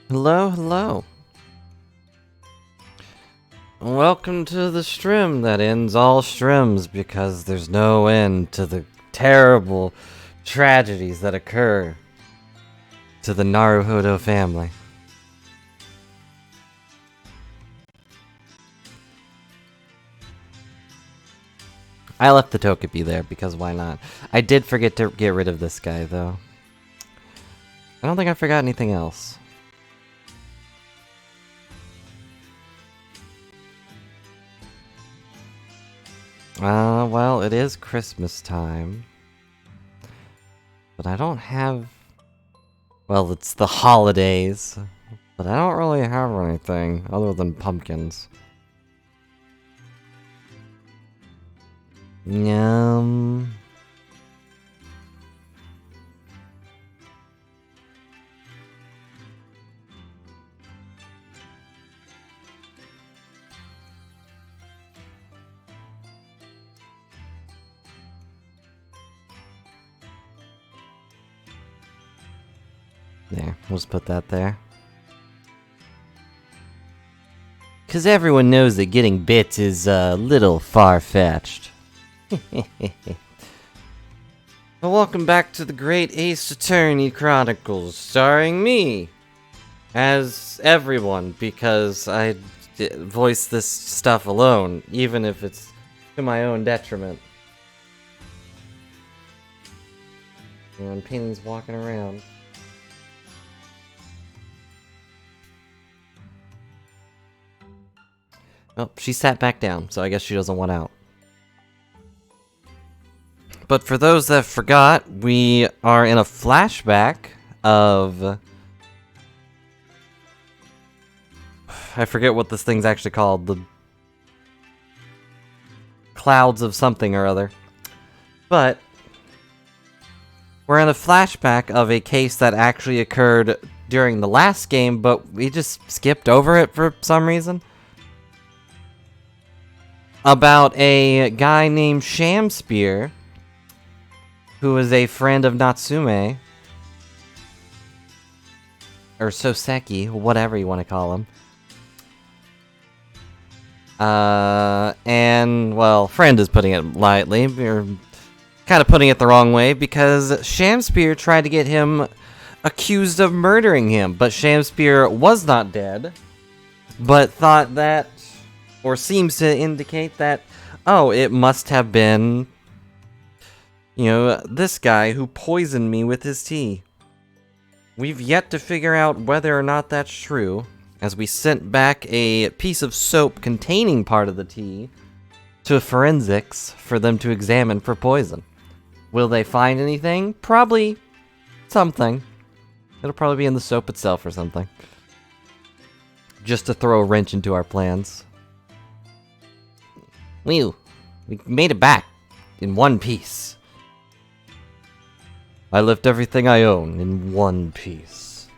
Hello, hello. Welcome to the stream that ends all streams because there's no end to the terrible tragedies that occur to the Naruhodo family. I left the Togepi there because why not? I did forget to get rid of this guy though. I don't think I forgot anything else. Well, it is Christmas time. But I don't have... Well, it's the holidays. But I don't really have anything other than pumpkins. Yum. There, we'll just put that there. Because everyone knows that getting bits is a little far-fetched. Well, welcome back to the Great Ace Attorney Chronicles, starring me as everyone, because I voice this stuff alone, even if it's to my own detriment. And Penny's walking around. Oh, she sat back down, so I guess she doesn't want out. But for those that forgot, we are in a flashback of... I forget what this thing's actually called. The Clouds of something or other. But we're in a flashback of a case that actually occurred during the last game, but we just skipped over it for some reason. About a guy named Sham-Spear, who is a friend of Natsume, or Soseki, whatever you want to call him. And, well, friend is putting it lightly. We're kind of putting it the wrong way, because Sham-Spear tried to get him accused of murdering him, but Sham-Spear was not dead, but thought that, or seems to indicate that, oh, it must have been, you know, this guy who poisoned me with his tea. We've yet to figure out whether or not that's true, as we sent back a piece of soap containing part of the tea to forensics for them to examine for poison. Will they find anything? Probably something. It'll probably be in the soap itself or something. Just to throw a wrench into our plans. We made it back in one piece. I left everything I own in one piece.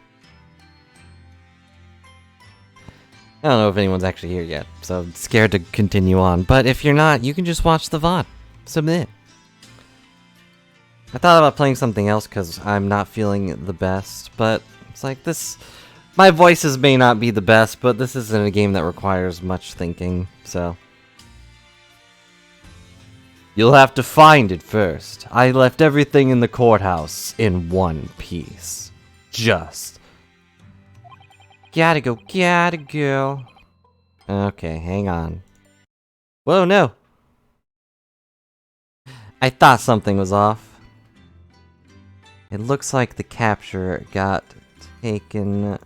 I don't know if anyone's actually here yet, so I'm scared to continue on. But if you're not, you can just watch the VOD. Submit. I thought about playing something else because I'm not feeling the best, but it's like this... My voices may not be the best, but this isn't a game that requires much thinking, so... You'll have to find it first. I left everything in the courthouse in one piece. Just. Gotta go. Okay, hang on. Whoa, no. I thought something was off. It looks like the capture got taken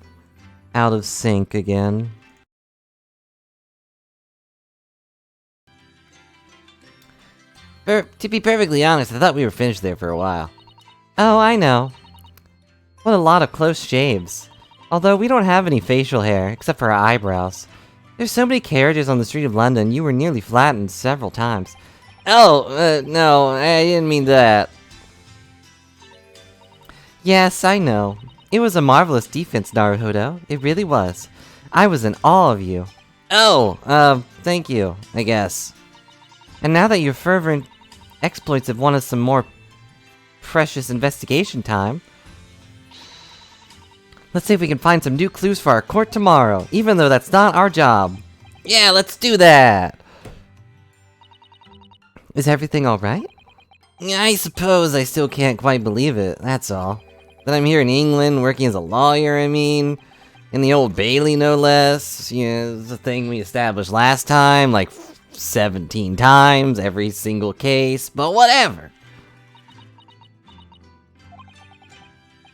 out of sync again. To be perfectly honest, I thought we were finished there for a while. Oh, I know. What a lot of close shaves. Although we don't have any facial hair, except for our eyebrows. There's so many carriages on the street of London, you were nearly flattened several times. Oh, no, I didn't mean that. Yes, I know. It was a marvelous defense, Naruhodo. It really was. I was in awe of you. Oh, thank you, I guess. And now that your fervent exploits have won us some more precious investigation time, Let's see if we can find some new clues for our court tomorrow, even though that's not our job. Yeah, let's do that! Is everything alright? I suppose I still can't quite believe it, that's all. That I'm here in England, working as a lawyer, I mean. In the Old Bailey, no less. You know, it's a thing we established last time, like 17 times, every single case, but whatever.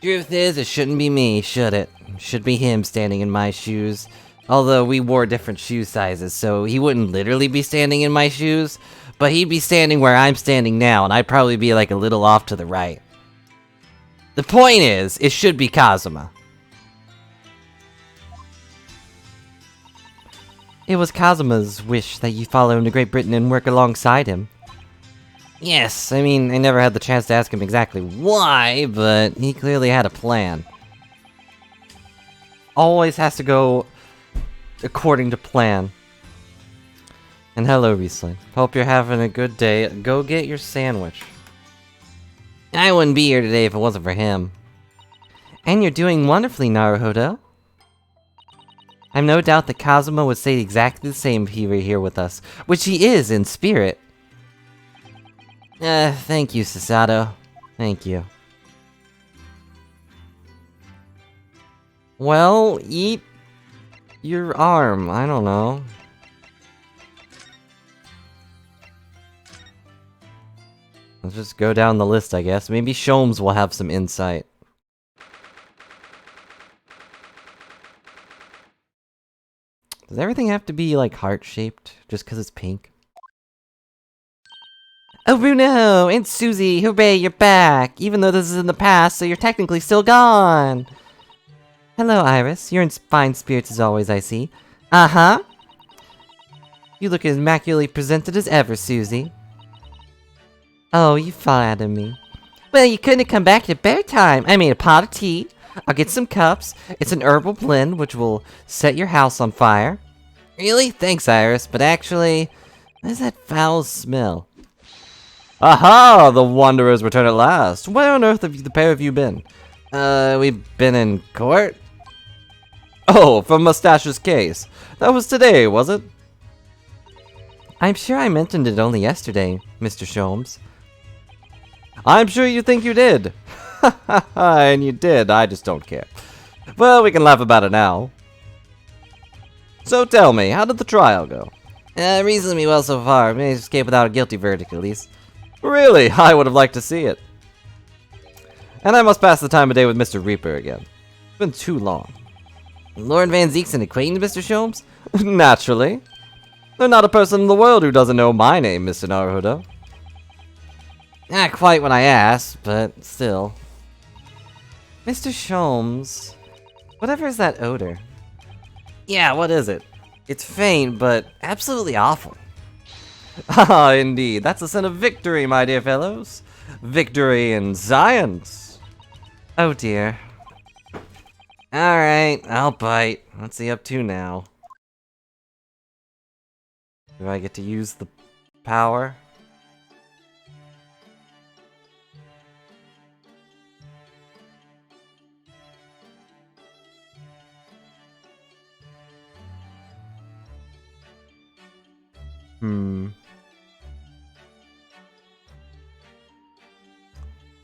Truth is, it shouldn't be me, should it? It should be him standing in my shoes. Although we wore different shoe sizes, so he wouldn't literally be standing in my shoes, but he'd be standing where I'm standing now, and I'd probably be like a little off to the right. The point is, it should be Kazuma. It was Kazuma's wish that you follow him to Great Britain and work alongside him. Yes, I mean, I never had the chance to ask him exactly why, but he clearly had a plan. Always has to go according to plan. And hello, Riesling. Hope you're having a good day. Go get your sandwich. I wouldn't be here today if it wasn't for him. And you're doing wonderfully, Naruhodo. I've no doubt that Kazuma would say exactly the same if he were here with us, which he is in spirit. Thank you, Susato. Thank you. Well, eat your arm. I don't know. Let's just go down the list, I guess. Maybe Sholmes will have some insight. Does everything have to be, like, heart-shaped, just because it's pink? Oh, Bruno! And Susie! Hooray, you're back! Even though this is in the past, so you're technically still gone! Hello, Iris. You're in fine spirits as always, I see. Uh-huh! You look as immaculately presented as ever, Susie. Oh, you flatter me. Well, you couldn't have come back at better time. I made a pot of tea. I'll get some cups. It's an herbal blend, which will set your house on fire. Really? Thanks, Iris, but actually, what is that foul smell? Aha! The Wanderers return at last. Where on earth have the pair of you been? We've been in court? Oh, from Mustache's case. That was today, was it? I'm sure I mentioned it only yesterday, Mr. Sholmes. I'm sure you think you did. And you did, I just don't care. Well, we can laugh about it now. So tell me, how did the trial go? Reasonably well so far. Managed to escape without a guilty verdict, at least. Really? I would have liked to see it. And I must pass the time of day with Mr. Reaper again. It's been too long. Lord Van Zeek's an acquaintance, Mr. Sholmes? Naturally. There's not a person in the world who doesn't know my name, Mr. Naruhodo. Not quite what I asked, but still. Mr. Sholmes, whatever is that odor? Yeah, what is it? It's faint, but absolutely awful. Ah, indeed. That's the scent of victory, my dear fellows. Victory in science. Oh dear. Alright, I'll bite. What's he up to now? Do I get to use the power?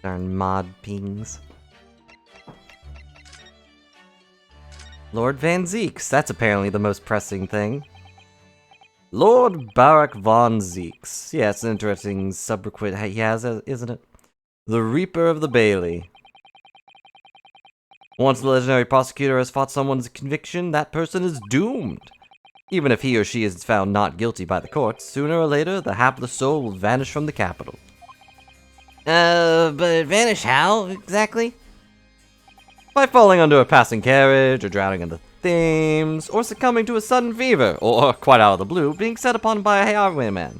Darn mod pings. Lord Van Zeeks, that's apparently the most pressing thing. Lord Barak Von Zeeks. Yeah, it's an interesting subrequisite he has, isn't it? The Reaper of the Bailey. Once the legendary prosecutor has fought someone's conviction, that person is doomed. Even if he or she is found not guilty by the courts, sooner or later, the hapless soul will vanish from the capital. But vanish how, exactly? By falling under a passing carriage, or drowning in the Thames, or succumbing to a sudden fever, or, quite out of the blue, being set upon by a highwayman.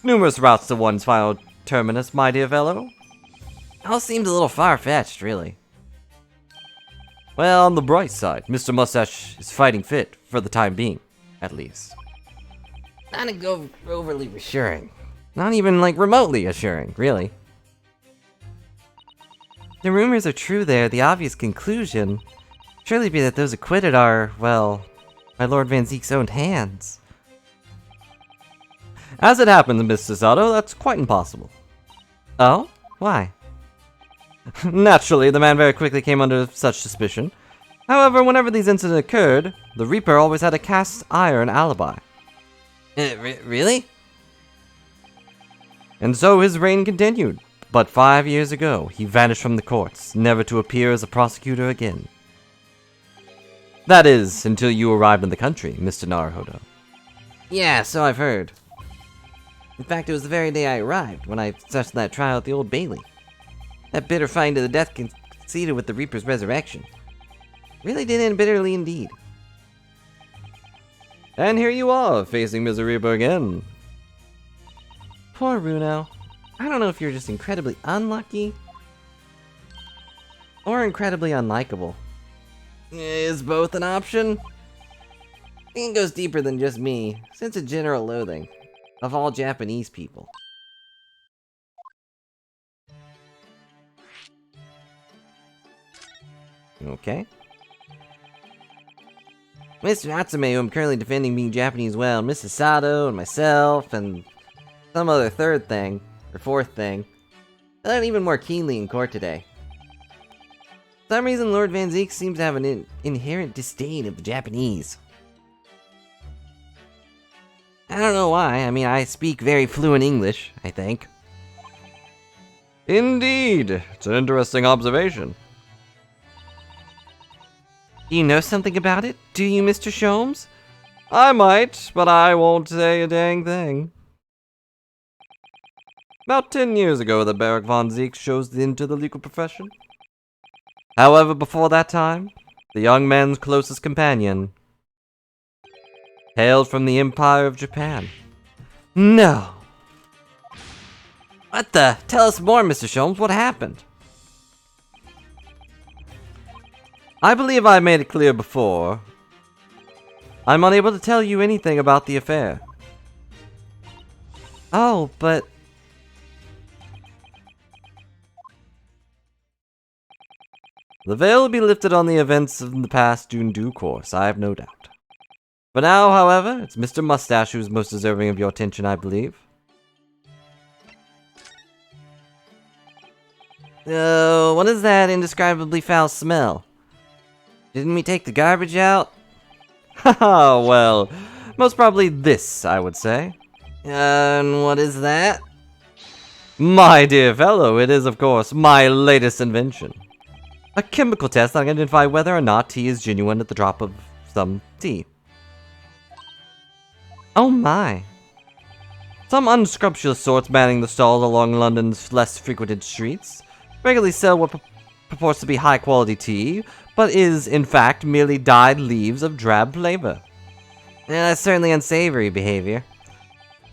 Numerous routes to one's final terminus, my dear fellow. All seems a little far-fetched, really. Well, on the bright side, Mr. Mustache is fighting fit, for the time being, at least. Not overly reassuring. Not even, like, remotely assuring, really. The rumors are true there, the obvious conclusion surely be that those acquitted are, well, my Lord Van Zeek's own hands. As it happens, Mr. Sato, that's quite impossible. Oh? Why? Naturally, the man very quickly came under such suspicion. However, whenever these incidents occurred, the Reaper always had a cast iron alibi. Really? And so his reign continued. But 5 years ago, he vanished from the courts, never to appear as a prosecutor again. That is, until you arrived in the country, Mr. Naruhodo. Yeah, so I've heard. In fact, it was the very day I arrived, when I sussed that trial at the Old Bailey. That bitter fight to the death conceded with the Reaper's resurrection. Really did end bitterly indeed. And here you are, facing Mr. Reaper again. Poor Runo. I don't know if you're just incredibly unlucky, or incredibly unlikable. Is both an option? It goes deeper than just me, since a general loathing of all Japanese people. Okay. Mr. Natsume, who I'm currently defending being Japanese well, Mrs. Sato, and myself, and some other third thing, or fourth thing, I learned even more keenly in court today. For some reason, Lord Van Zeek seems to have an inherent disdain of the Japanese. I don't know why. I mean, I speak very fluent English, I think. Indeed. It's an interesting observation. Do you know something about it? Do you, Mr. Sholmes? I might, but I won't say a dang thing. About 10 years ago, the Baron von Zeek chose into the legal profession. However, before that time, the young man's closest companion hailed from the Empire of Japan. No! What the? Tell us more, Mr. Sholmes. What happened? I believe I made it clear before. I'm unable to tell you anything about the affair. Oh, but... The veil will be lifted on the events of the past in due course, I have no doubt. For now, however, it's Mr. Mustache who's most deserving of your attention, I believe. What is that indescribably foul smell? Didn't we take the garbage out? Haha, well, most probably this, I would say. And what is that? My dear fellow, it is, of course, my latest invention. A chemical test that can identify whether or not tea is genuine at the drop of some tea. Oh my. Some unscrupulous sorts manning the stalls along London's less frequented streets regularly sell what purports to be high-quality tea, but is, in fact, merely dyed leaves of drab flavor. That's certainly unsavory behavior.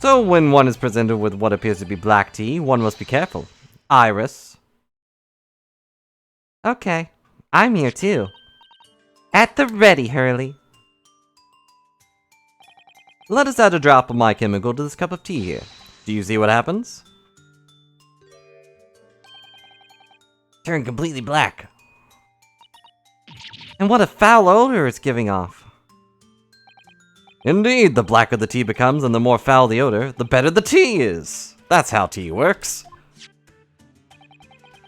So when one is presented with what appears to be black tea, one must be careful. Iris. Okay, I'm here too. At the ready, Hurley. Let us add a drop of my chemical to this cup of tea here. Do you see what happens? Turn completely black. And what a foul odor it's giving off. Indeed, the blacker the tea becomes and the more foul the odor, the better the tea is. That's how tea works.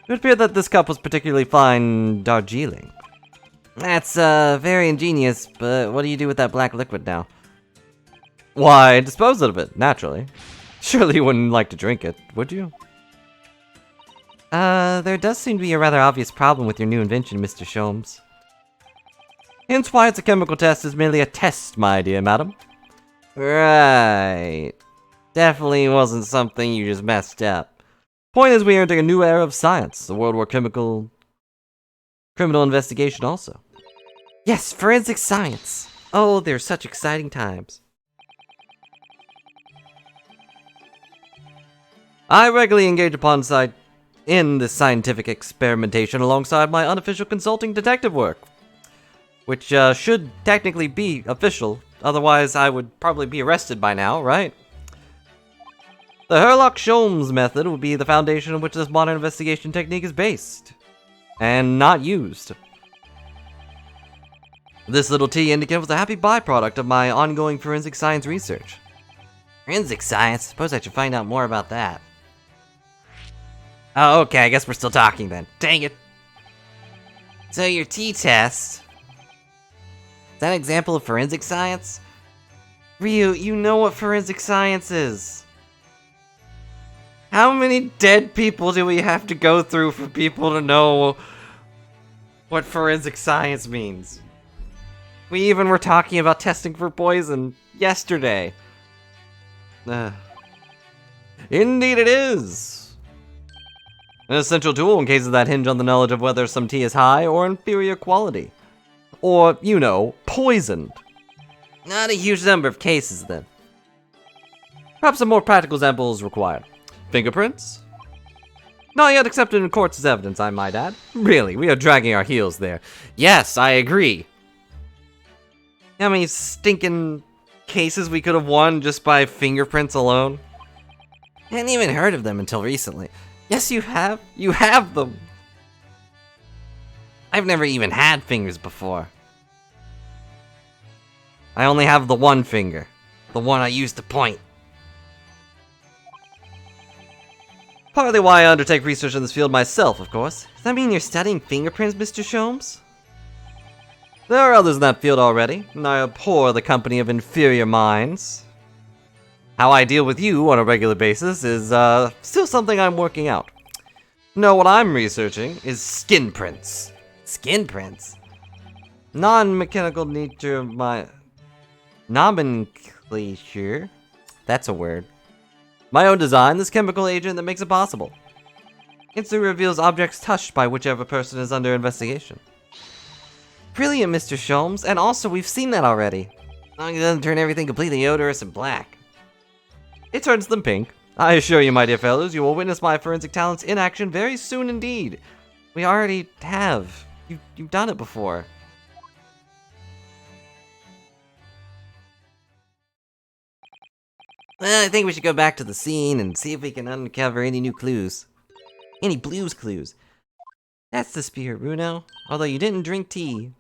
It would appear that this cup was particularly fine Darjeeling. That's, very ingenious, but what do you do with that black liquid now? Why, dispose of it, naturally. Surely you wouldn't like to drink it, would you? There does seem to be a rather obvious problem with your new invention, Mr. Sholmes. Hence why it's a chemical test is merely a test, my dear madam. Right. Definitely wasn't something you just messed up. Point is, we are entering a new era of science, a world where criminal investigation also. Yes, forensic science. Oh, they're such exciting times. I regularly engage in this scientific experimentation alongside my unofficial consulting detective work. Which should technically be official, otherwise I would probably be arrested by now, right? The Sherlock Sholmes method would be the foundation on which this modern investigation technique is based. and not used. This little T indicate was a happy byproduct of my ongoing forensic science research. Forensic science? Suppose I should find out more about that. Oh, okay, I guess we're still talking then. Dang it. So your T-test... is that an example of forensic science? Ryu, you know what forensic science is. How many dead people do we have to go through for people to know what forensic science means? We even were talking about testing for poison yesterday. Indeed it is. An essential tool in cases that hinge on the knowledge of whether some tea is high or inferior quality. Or, you know, poisoned. Not a huge number of cases, then. Perhaps a more practical example is required. Fingerprints? Not yet accepted in courts as evidence, I might add. Really, we are dragging our heels there. Yes, I agree. How many stinking cases we could have won just by fingerprints alone? I hadn't even heard of them until recently. Yes, you have. You have them. I've never even had fingers before. I only have the one finger. The one I use to point. Partly why I undertake research in this field myself, of course. Does that mean you're studying fingerprints, Mr. Sholmes? There are others in that field already, and I abhor the company of inferior minds. How I deal with you on a regular basis is, still something I'm working out. No, what I'm researching is skin prints. Skin prints? Non-mechanical nature of my... nomenclature? That's a word. My own design, this chemical agent that makes it possible. Instantly reveals objects touched by whichever person is under investigation. Brilliant, Mr. Sholmes, and also we've seen that already. As long as it doesn't turn everything completely odorous and black. It turns them pink. I assure you, my dear fellows, you will witness my forensic talents in action very soon indeed. We already have. You've done it before. Well, I think we should go back to the scene and see if we can uncover any new clues. Any blues clues. That's the spirit, Runo. Although you didn't drink tea.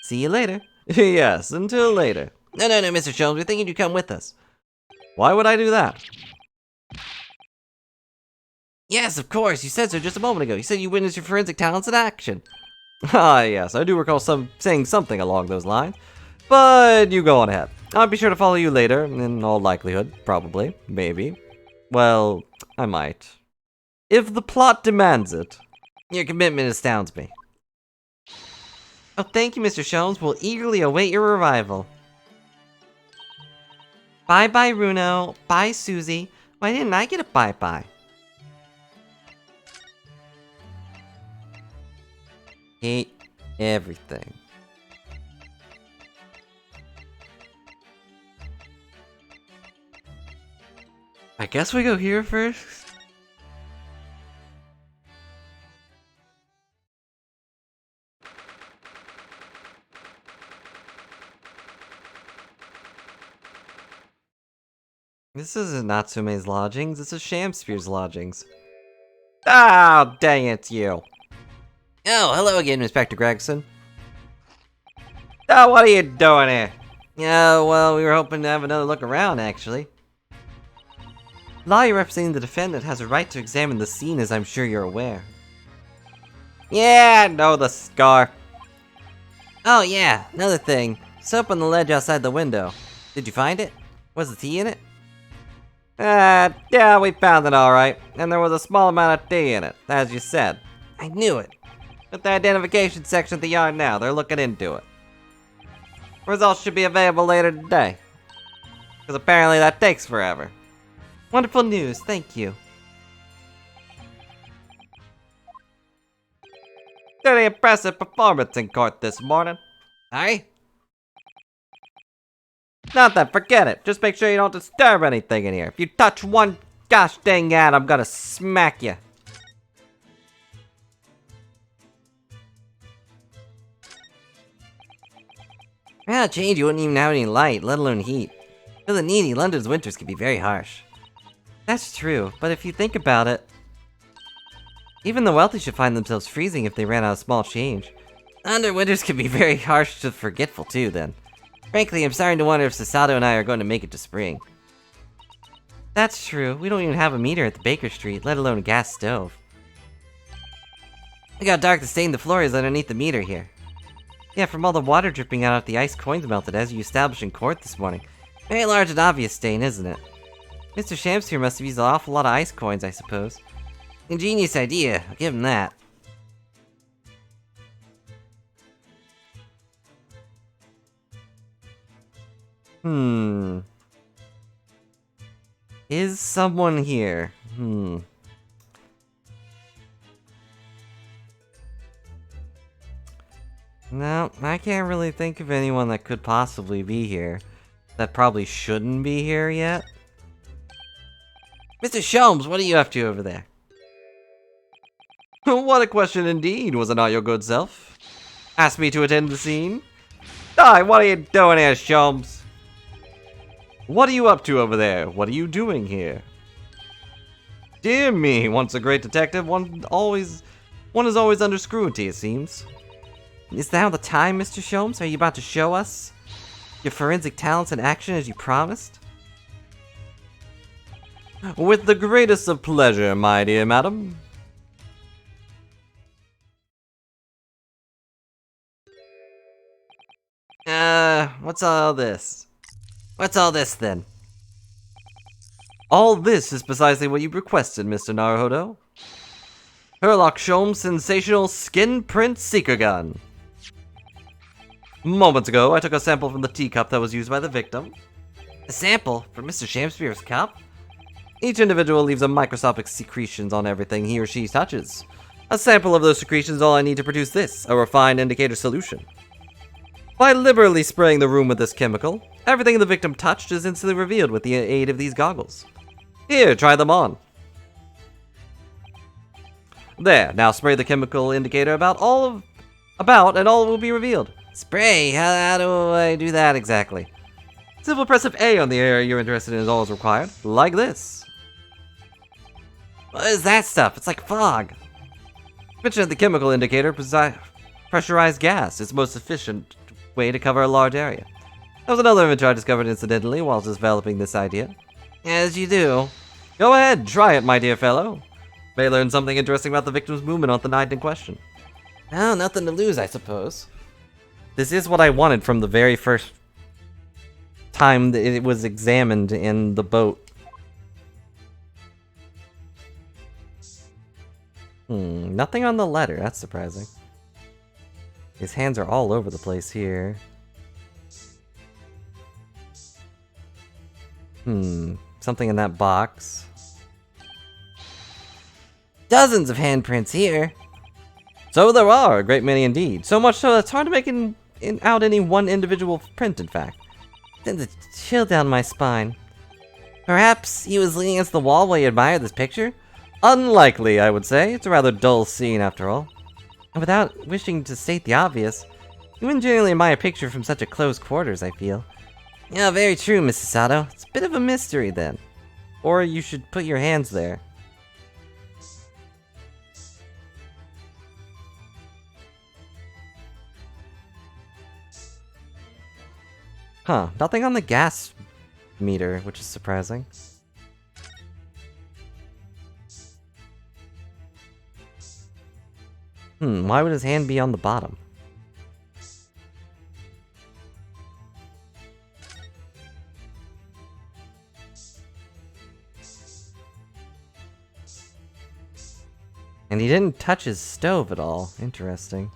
See you later. Yes, until later. No, Mr. Sholmes, we're thinking you'd come with us. Why would I do that? Yes, of course, you said so just a moment ago. You said you witnessed your forensic talents in action. Ah, yes, I do recall saying something along those lines. But you go on ahead. I'll be sure to follow you later, in all likelihood. Probably. Maybe. Well, I might. If the plot demands it. Your commitment astounds me. Oh, thank you, Mr. Sholmes. We'll eagerly await your arrival. Bye-bye, Runo. Bye, Susie. Why didn't I get a bye-bye? Hate everything. I guess we go here first. This isn't Natsume's lodgings, this is Sham-Spear's lodgings. Oh, dang it, you. Oh, hello again, Inspector Gregson. Oh, what are you doing here? Yeah, well, we were hoping to have another look around, actually. Lawyer representing the defendant has a right to examine the scene, as I'm sure you're aware. Yeah, I know the scar. Oh, yeah, another thing. Soap on the ledge outside the window. Did you find it? Was the tea in it? Yeah, we found it alright. And there was a small amount of tea in it, as you said. I knew it. At the identification section at the yard now, they're looking into it. Results should be available later today. Because apparently that takes forever. Wonderful news, thank you. Pretty impressive performance in court this morning. Sorry? Nothing, forget it. Just make sure you don't disturb anything in here. If you touch one gosh dang ad, I'm gonna smack you. Without change, you wouldn't even have any light, let alone heat. For the needy, London's winters can be very harsh. That's true, but if you think about it... Even the wealthy should find themselves freezing if they ran out of small change. Underwinters can be very harsh to forgetful too, then. Frankly, I'm starting to wonder if Sasato and I are going to make it to spring. That's true. We don't even have a meter at the Baker Street, let alone a gas stove. Look how dark the stain the floor is underneath the meter here. Yeah, from all the water dripping out of the ice coins melted as you established in court this morning. Very large and obvious stain, isn't it? Mr. Shams here must have used an awful lot of ice coins, I suppose. Ingenious idea, I'll give him that. Is someone here? No, I can't really think of anyone that could possibly be here. That probably shouldn't be here yet. Mr. Sholmes, what are you up to over there? What a question indeed, was it not your good self? Asked me to attend the scene? Hi, what are you doing here, Sholmes? What are you up to over there? What are you doing here? Dear me, once a great detective, one is always under scrutiny, it seems. Is now the time, Mr. Sholmes? Are you about to show us your forensic talents in action as you promised? With the greatest of pleasure, my dear madam. What's all this? What's all this, then? All this is precisely what you requested, Mr. Naruhodo. Herlock Sholmes' sensational skin print seeker gun. Moments ago, I took a sample from the teacup that was used by the victim. A sample? From Mr. Shamspeare's cup? Each individual leaves a microscopic secretions on everything he or she touches. A sample of those secretions is all I need to produce this, a refined indicator solution. By liberally spraying the room with this chemical, everything the victim touched is instantly revealed with the aid of these goggles. Here, try them on. There, now spray the chemical indicator about and all will be revealed. Spray? How do I do that exactly? Simple press of A on the area you're interested in is all is required, like this. What is that stuff? It's like fog. Mention of the chemical indicator, pressurized gas. It's the most efficient way to cover a large area. That was another invention I discovered incidentally while developing this idea. As you do. Go ahead, try it, my dear fellow. May learn something interesting about the victim's movement on the night in question. Oh, nothing to lose, I suppose. This is what I wanted from the very first time that it was examined in the boat. Nothing on the letter, that's surprising. His hands are all over the place here. Something in that box. Dozens of handprints here. So there are, a great many indeed. So much so that it's hard to make out any one individual print, in fact. Sends a chill down my spine. Perhaps he was leaning against the wall while he admired this picture? Unlikely, I would say. It's a rather dull scene, after all. And without wishing to state the obvious, you wouldn't generally admire a picture from such a close quarters, I feel. Yeah, very true, Mrs. Sato. It's a bit of a mystery, then. Or you should put your hands there. Huh, nothing on the gas meter, which is surprising. Why would his hand be on the bottom? And he didn't touch his stove at all. Interesting.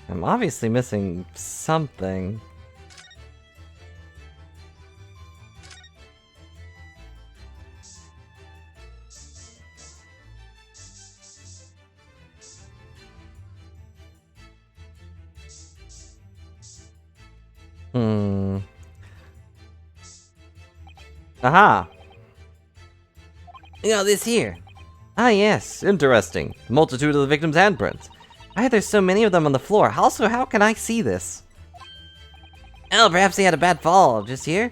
I'm obviously missing something. Hmm. Aha! This here. Ah, yes, interesting. Multitude of the victim's handprints. Why there's so many of them on the floor? Also, how can I see this? Oh, perhaps he had a bad fall just here?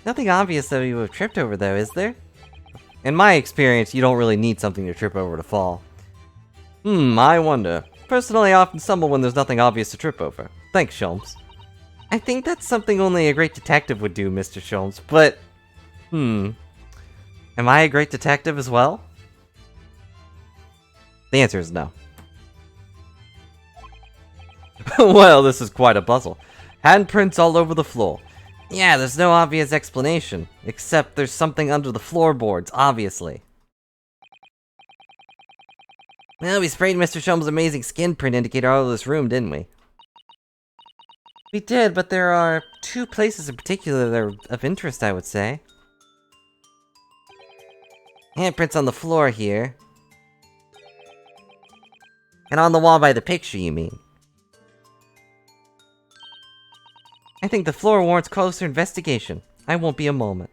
Nothing obvious that he would have tripped over, though, is there? In my experience, you don't really need something to trip over to fall. I wonder. Personally, I often stumble when there's nothing obvious to trip over. Thanks, Sholmes. I think that's something only a great detective would do, Mr. Sholmes, but... Am I a great detective as well? The answer is no. Well, this is quite a puzzle. Handprints all over the floor. Yeah, there's no obvious explanation, except there's something under the floorboards, obviously. Well, we sprayed Mr. Sholmes' amazing skin print indicator all over this room, didn't we? We did, but there are 2 places in particular that are of interest, I would say. Handprints on the floor here. And on the wall by the picture, you mean? I think the floor warrants closer investigation. I won't be a moment.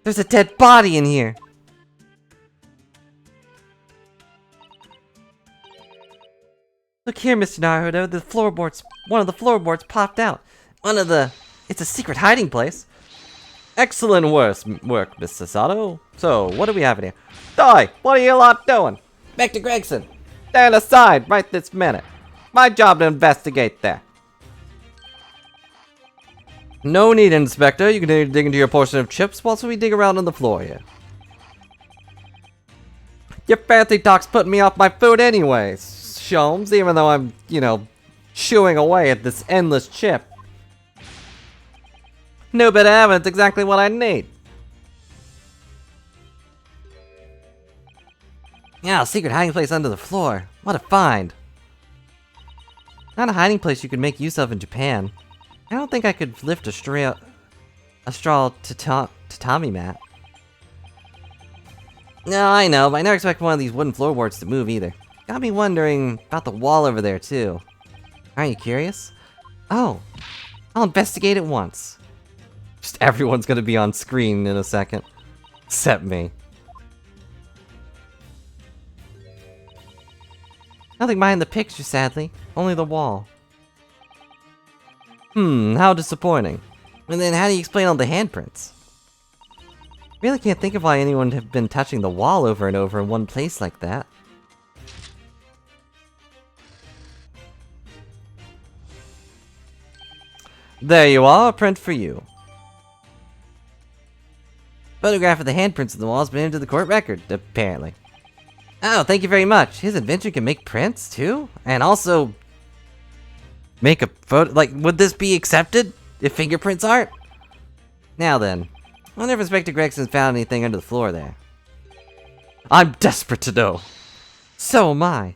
There's a dead body in here! Look here, Mr. Naruto, one of the floorboards popped out. It's a secret hiding place. Excellent work, Mr. Sato. So, what do we have in here? Die! What are you lot doing? Back to Gregson. Stand aside right this minute. My job to investigate there. No need, Inspector. You can dig into your portion of chips whilst we dig around on the floor here. Your fancy talk's putting me off my food anyways, Sholmes, even though I'm, chewing away at this endless chip. No bit of evidence, exactly what I need. Yeah, a secret hiding place under the floor. What a find. Not a hiding place you could make use of in Japan. I don't think I could lift a straw tatami mat. No, I know, but I never expect one of these wooden floorboards to move either. Got me wondering about the wall over there, too. Aren't you curious? Oh, I'll investigate it once. Just everyone's gonna be on screen in a second. Except me. Nothing behind the picture, sadly. Only the wall. How disappointing. And then how do you explain all the handprints? Really can't think of why anyone would have been touching the wall over and over in one place like that. There you are, a print for you. Photograph of the handprints on the wall has been into the court record, apparently. Oh, thank you very much. His invention can make prints, too? And also... make a photo... Like, would this be accepted? If fingerprints aren't? Now then. I wonder if Inspector Gregson found anything under the floor there. I'm desperate to know. So am I.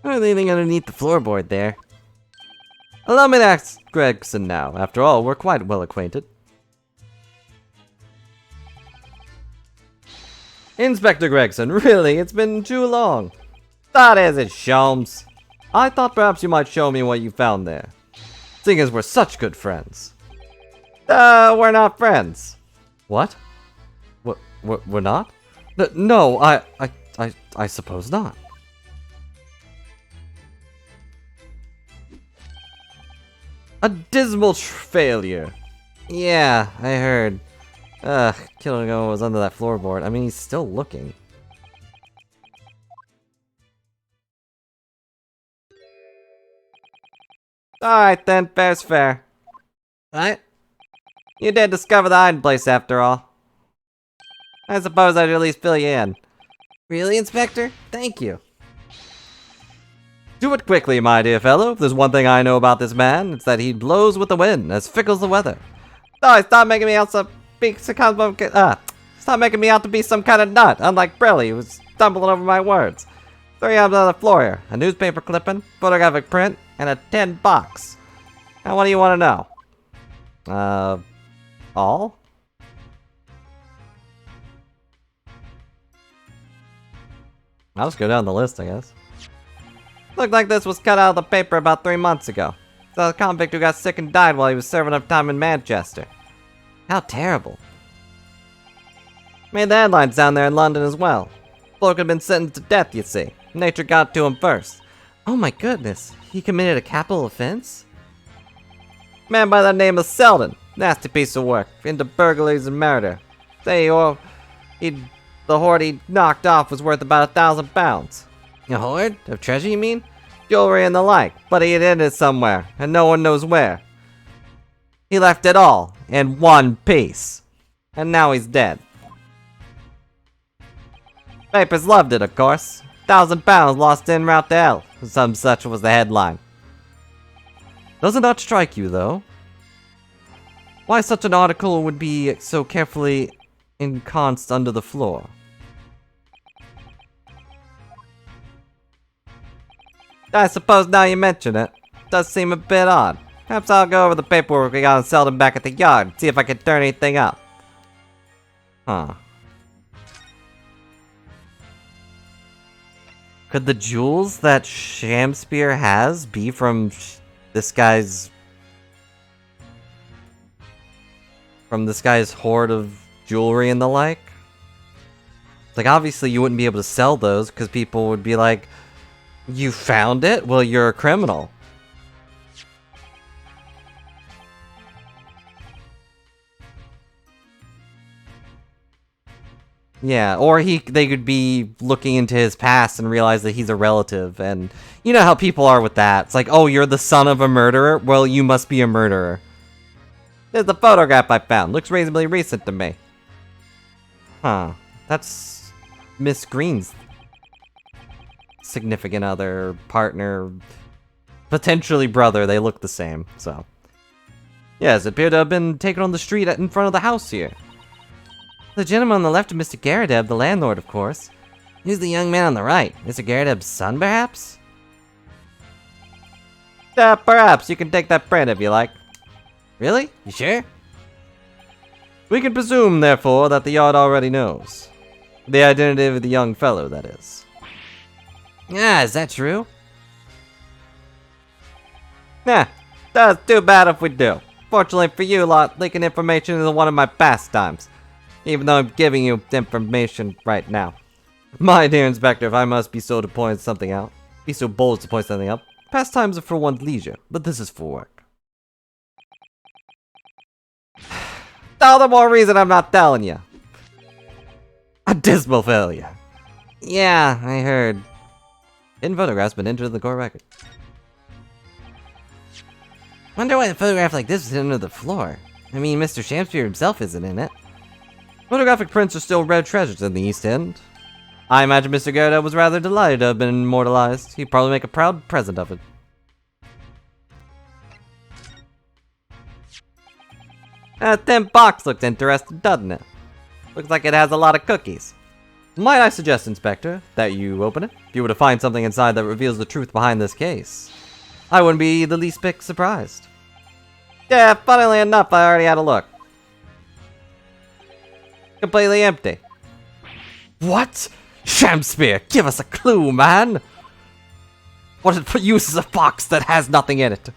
Anything underneath the floorboard there? Allow me to ask Gregson now. After all, we're quite well acquainted. Inspector Gregson, really? It's been too long. That is it, Sholmes. I thought perhaps you might show me what you found there. Seeing as we're such good friends. We're not friends. What? We're not? No, I suppose not. A dismal failure. Yeah, I heard. Killigo was under that floorboard. I mean, he's still looking. Alright then, fair's fair. What? You did discover the hiding place after all. I suppose I'd at least fill you in. Really, Inspector? Thank you. Do it quickly, my dear fellow. If there's one thing I know about this man, it's that he blows with the wind, as fickle as the weather. Oh, stop making me out stop making me out to be some kind of nut, unlike Brilly, who's stumbling over my words. 3 items on the floor here. A newspaper clipping, photographic print, and a tin box. Now what do you want to know? All? I'll just go down the list, I guess. Looked like this was cut out of the paper about 3 months ago. The convict who got sick and died while he was serving up time in Manchester. How terrible. Made the headlines down there in London as well. Bloke had been sentenced to death, you see. Nature got to him first. Oh my goodness, he committed a capital offense? Man by the name of Selden. Nasty piece of work. Into burglaries and murder. The hoard he knocked off was worth about £1,000. A hoard? Of treasure, you mean? Jewelry and the like, but he had hidden it somewhere, and no one knows where. He left it all, in one piece. And now he's dead. Papers loved it, of course. £1,000 lost en route to hell. Some such was the headline. Does it not strike you, though? Why such an article would be so carefully ensconced under the floor? I suppose now you mention it. Does seem a bit odd. Perhaps I'll go over the paperwork we got on Selden back at the yard and see if I can turn anything up. Huh. Could the jewels that Sham-Spear has be from this guy's hoard of jewelry and the like? Like, obviously you wouldn't be able to sell those because people would be like, you found it? Well, you're a criminal. Yeah, or they could be looking into his past and realize that he's a relative, and you know how people are with that. It's like, oh, you're the son of a murderer? Well, you must be a murderer. There's the photograph I found. Looks reasonably recent to me. Huh. That's Miss Green's significant other, partner, potentially brother. They look the same, so. Yes, it appeared to have been taken on the street in front of the house here. The gentleman on the left of Mr. Garadeb, the landlord, of course. Who's the young man on the right? Mr. Garadeb's son, perhaps? Perhaps. You can take that print if you like. Really? You sure? We can presume, therefore, that the yard already knows. The identity of the young fellow, that is. Ah, is that true? Nah, that's too bad if we do. Fortunately for you lot, leaking information is one of my pastimes. Even though I'm giving you information right now. My dear Inspector, if I must be so bold to point something out, pastimes are for one's leisure, but this is for work. All the more reason I'm not telling you. A dismal failure. Yeah, I heard. Hidden photograph's been entered in the court record. Wonder why a photograph like this is under the floor. I mean, Mr. Sham-Spear himself isn't in it. Photographic prints are still rare treasures in the East End. I imagine Mr. Garadeb was rather delighted to have been immortalized. He'd probably make a proud present of it. That tin box looks interesting, doesn't it? Looks like it has a lot of cookies. Might I suggest, Inspector, that you open it? If you were to find something inside that reveals the truth behind this case, I wouldn't be the least bit surprised. Yeah, funnily enough, I already had a look. Completely empty. What? Sham-Spear, give us a clue, man! What uses a box that has nothing in it?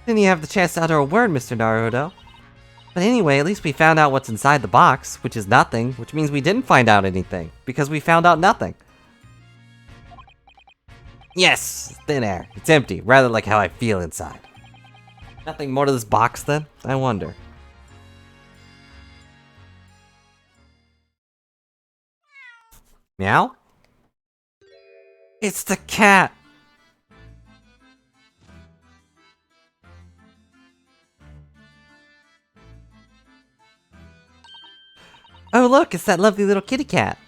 Didn't you have the chance to utter a word, Mr. Naruto? But anyway, at least we found out what's inside the box, which is nothing, which means we didn't find out anything, because we found out nothing. Yes, thin air. It's empty, rather like how I feel inside. Nothing more to this box, then? I wonder. Meow? It's the cat! Oh look, it's that lovely little kitty cat.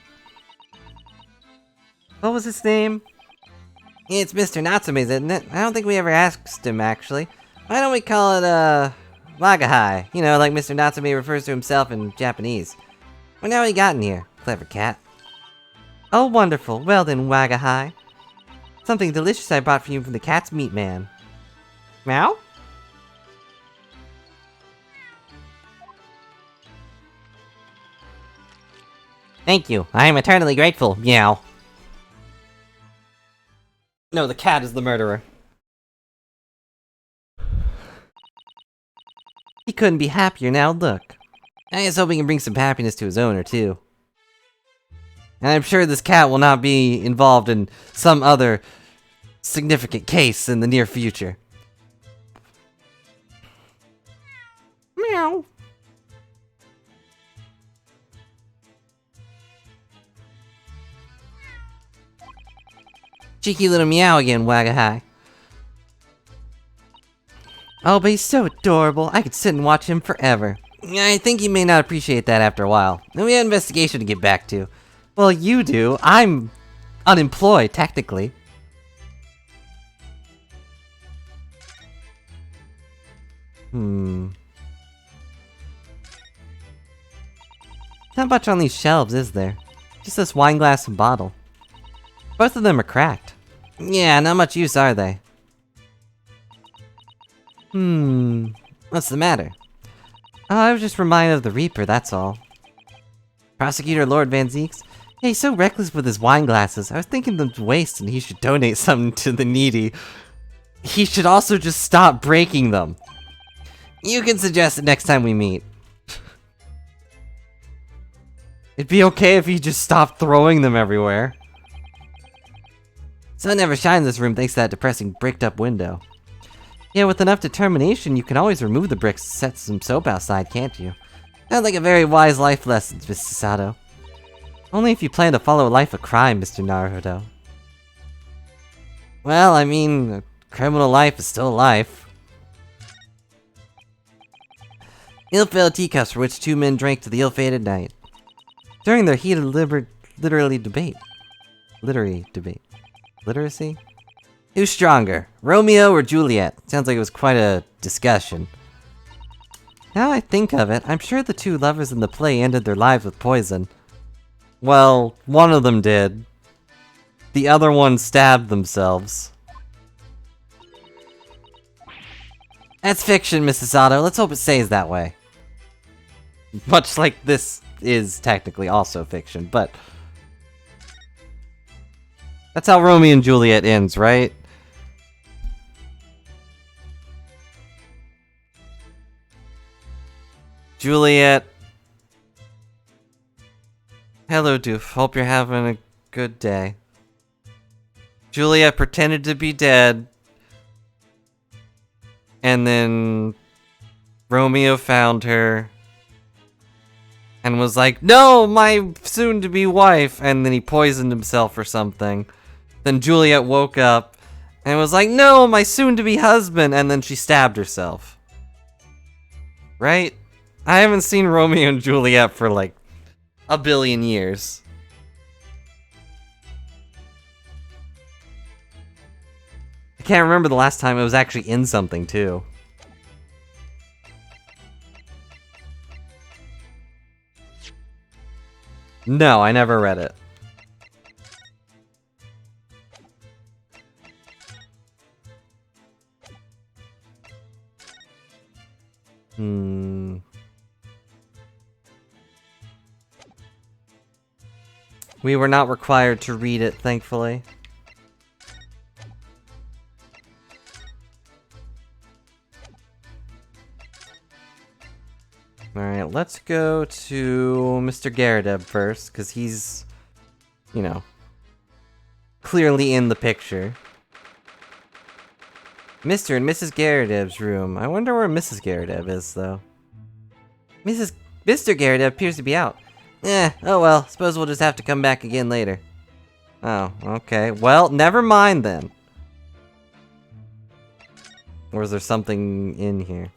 What was his name? It's Mr. Natsume's, isn't it? I don't think we ever asked him, actually. Why don't we call it, Wagahai? You know, like Mr. Natsume refers to himself in Japanese. Well, now he got in here. Clever cat. Oh, wonderful. Well then, Wagahai. Something delicious I brought for you from the cat's meat man. Meow? Thank you. I am eternally grateful. Meow. No, the cat is the murderer. He couldn't be happier now, look. I was hoping he can bring some happiness to his owner, too. And I'm sure this cat will not be involved in some other significant case in the near future. Meow. Cheeky little meow again, Wagahai. Oh, but he's so adorable. I could sit and watch him forever. I think you may not appreciate that after a while. And we have an investigation to get back to. Well, you do. I'm unemployed, technically. Not much on these shelves, is there? Just this wine glass and bottle. Both of them are cracked. Yeah, not much use, are they? What's the matter? Oh, I was just reminded of the Reaper, that's all. Prosecutor Lord Van Zeeks? Yeah, he's so reckless with his wine glasses. I was thinking them to waste and he should donate some to the needy. He should also just stop breaking them. You can suggest it next time we meet. It'd be okay if he just stopped throwing them everywhere. Sun never shines in this room thanks to that depressing bricked-up window. Yeah, with enough determination, you can always remove the bricks and set some soap outside, can't you? Sounds like a very wise life lesson, Mr. Sato. Only if you plan to follow a life of crime, Mr. Naruto. Well, I mean, a criminal life is still a life. Ill-filled teacups for which two men drank to the ill-fated night. During their heated literary debate. Literacy? Who's stronger, Romeo or Juliet? Sounds like it was quite a discussion. Now I think of it, I'm sure the two lovers in the play ended their lives with poison. Well, one of them did. The other one stabbed themselves. That's fiction, Mrs. Sato. Let's hope it stays that way. Much like this is technically also fiction, but... that's how Romeo and Juliet ends, right? Juliet. Hello, Doof. Hope you're having a good day. Juliet pretended to be dead. And then Romeo found her. And was like, no, my soon-to-be wife. And then he poisoned himself or something. Then Juliet woke up and was like, no, my soon-to-be husband. And then she stabbed herself. Right? I haven't seen Romeo and Juliet for like a billion years. I can't remember the last time it was actually in something, too. No, I never read it. We were not required to read it, thankfully. Alright, let's go to Mr. Garadeb first, because he's, you know, clearly in the picture. Mr. and Mrs. Garadeb's room. I wonder where Mrs. Garadeb is, though. Mr. Garadeb appears to be out. Oh well, suppose we'll just have to come back again later. Oh, okay. Well, never mind then. Or is there something in here?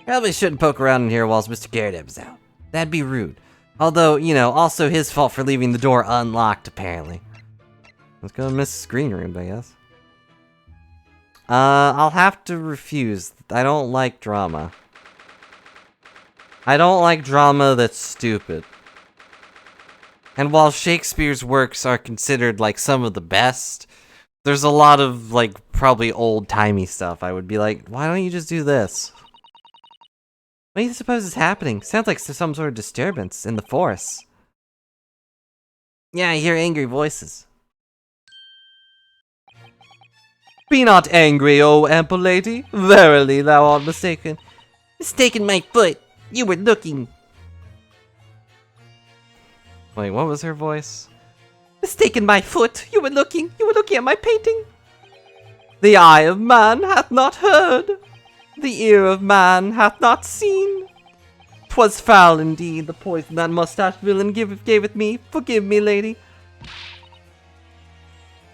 Probably shouldn't poke around in here whilst Mr. Garadeb's out. That'd be rude. Although, you know, also his fault for leaving the door unlocked, apparently. Let's go to Mrs. Green Room, I guess. I'll have to refuse. I don't like drama. I don't like drama that's stupid. And while Shakespeare's works are considered like some of the best, There's a lot of, like, probably old-timey stuff. I would be like, why don't you just do this? What do you suppose is happening? Sounds like some sort of disturbance in the forest. Yeah, I hear angry voices. Be not angry, O ample lady. Verily, thou art mistaken. Mistaken my foot. You were looking. Wait, what was her voice? Mistaken my foot. You were looking. You were looking at my painting. The eye of man hath not heard. The ear of man hath not seen. 'Twas foul indeed, the poison that mustache villain gave me. Forgive me, lady.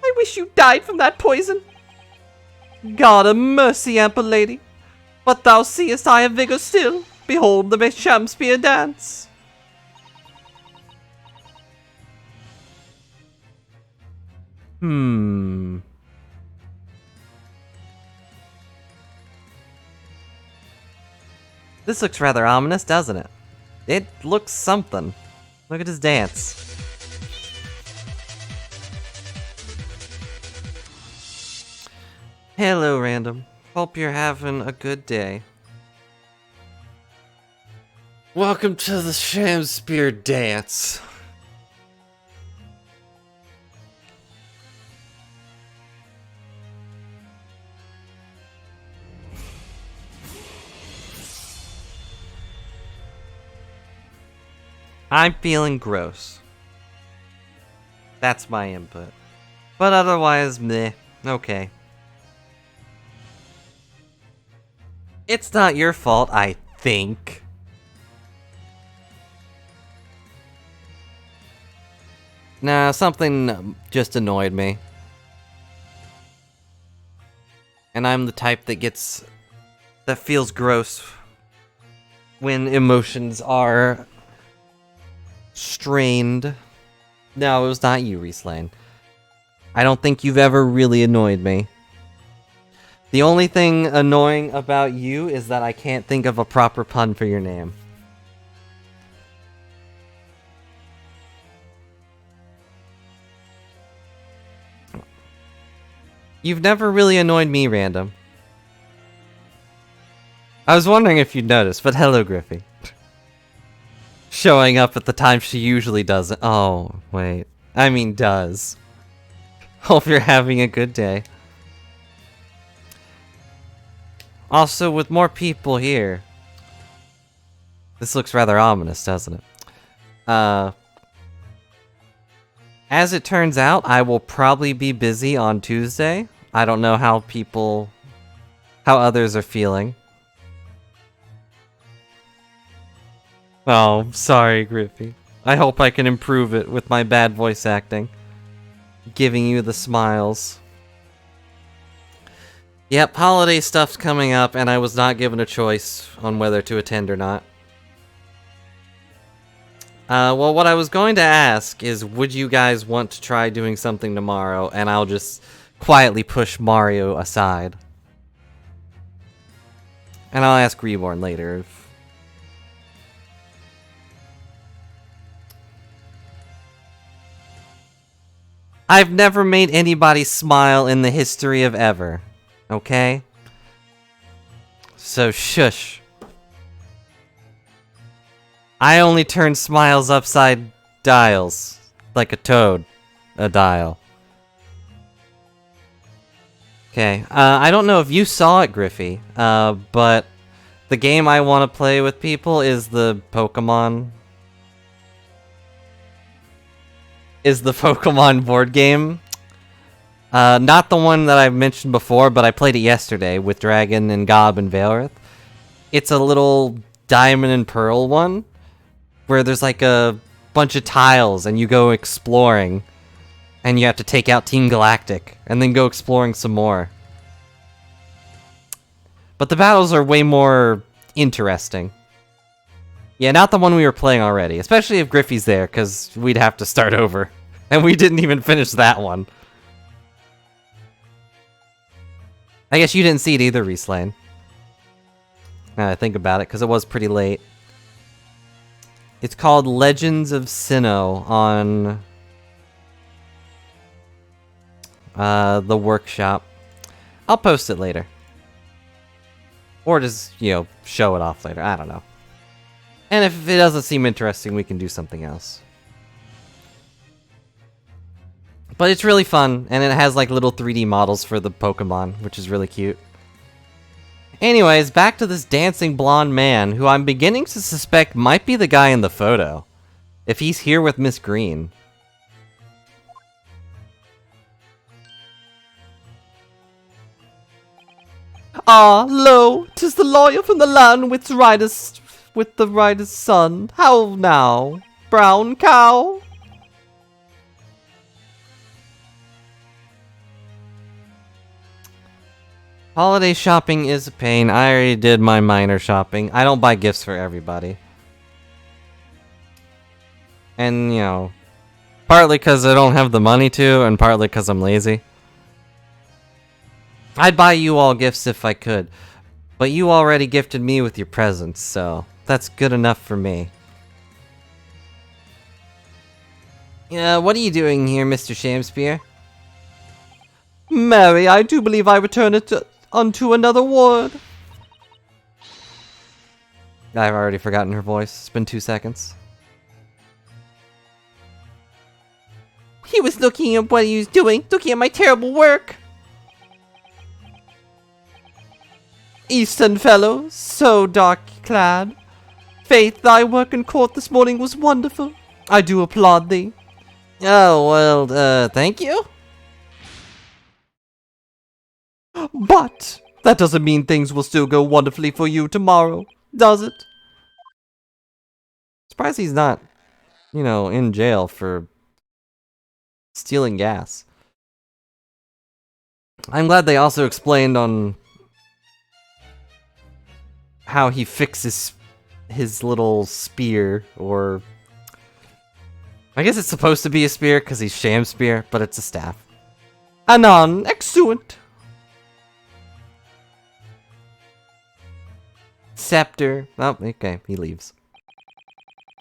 I wish you died from that poison. God a mercy, ample lady. But thou seest I have vigor still. Behold the Sham-Spear dance. This looks rather ominous, doesn't it? It looks something. Look at his dance. Hello, random. Hope you're having a good day. Welcome to the Sham-Spear dance. I'm feeling gross. That's my input. But otherwise, meh. Okay. It's not your fault, I think. Nah, something just annoyed me. And I'm the type that feels gross when emotions are strained. No, it was not you, Reeslane. I don't think you've ever really annoyed me. The only thing annoying about you is that I can't think of a proper pun for your name. You've never really annoyed me, random. I was wondering if you'd noticed, but hello, Griffey. Showing up at the time she usually doesn't. Oh, wait. I mean, does. Hope you're having a good day. Also, with more people here. This looks rather ominous, doesn't it? As it turns out, I will probably be busy on Tuesday. I don't know how others are feeling. Oh, sorry, Griffey. I hope I can improve it with my bad voice acting. Giving you the smiles. Yep, holiday stuff's coming up, and I was not given a choice on whether to attend or not. Well, what I was going to ask is, would you guys want to try doing something tomorrow, and I'll just quietly push Mario aside. And I'll ask Reborn later. I've never made anybody smile in the history of ever. Okay? So shush. I only turn smiles upside dials. Like a toad. A dial. Okay, I don't know if you saw it, Griffey, but the game I want to play with people is the Pokemon board game. Not the one that I've mentioned before, but I played it yesterday with Dragon and Gob and Valorith. It's a little Diamond and Pearl one, where there's like a bunch of tiles and you go exploring, and you have to take out Team Galactic, and then go exploring some more. But the battles are way more interesting. Yeah, not the one we were playing already, especially if Griffey's there, because we'd have to start over. And we didn't even finish that one. I guess you didn't see it either, Reeslane. Now I think about it, because it was pretty late. It's called Legends of Sinnoh on The workshop. I'll post it later. Or just, you know, show it off later. I don't know. And if it doesn't seem interesting, we can do something else. But it's really fun, and it has like little 3D models for the Pokemon, which is really cute. Anyways, back to this dancing blonde man, who I'm beginning to suspect might be the guy in the photo. If he's here with Miss Green. Ah, lo, 'tis the lawyer from the land with the rider's son. How now, brown cow? Holiday shopping is a pain. I already did my minor shopping. I don't buy gifts for everybody. And, you know, partly because I don't have the money to, and partly because I'm lazy. I'd buy you all gifts if I could, but you already gifted me with your presents, so that's good enough for me. Yeah, what are you doing here, Mr. Sham-Spear? Mary, I do believe I return it unto another ward. I've already forgotten her voice. It's been 2 seconds. He was looking at what he was doing, looking at my terrible work. Eastern fellow, so dark clad. Faith, thy work in court this morning was wonderful. I do applaud thee. Oh, well, thank you? But that doesn't mean things will still go wonderfully for you tomorrow, does it? Surprised he's not, you know, in jail for stealing gas. I'm glad they also explained on how he fixes his little spear, or I guess it's supposed to be a spear because he's Sham-Spear, but it's a staff. Anon, excellent. Scepter. Oh, okay, he leaves.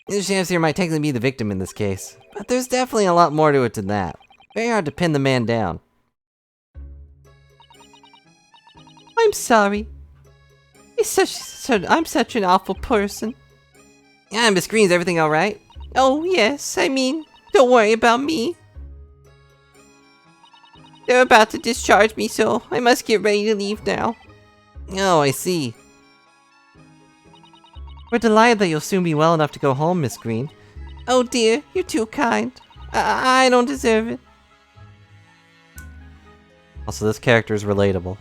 Sham-Spear might technically be the victim in this case, but there's definitely a lot more to it than that. Very hard to pin the man down. I'm sorry. I'm such an awful person. Yeah, Miss Green's everything alright? Oh, yes, I mean, don't worry about me. They're about to discharge me, so I must get ready to leave now. Oh, I see. We're delighted that you'll soon be well enough to go home, Miss Green. Oh dear, you're too kind. I don't deserve it. Also, this character is relatable.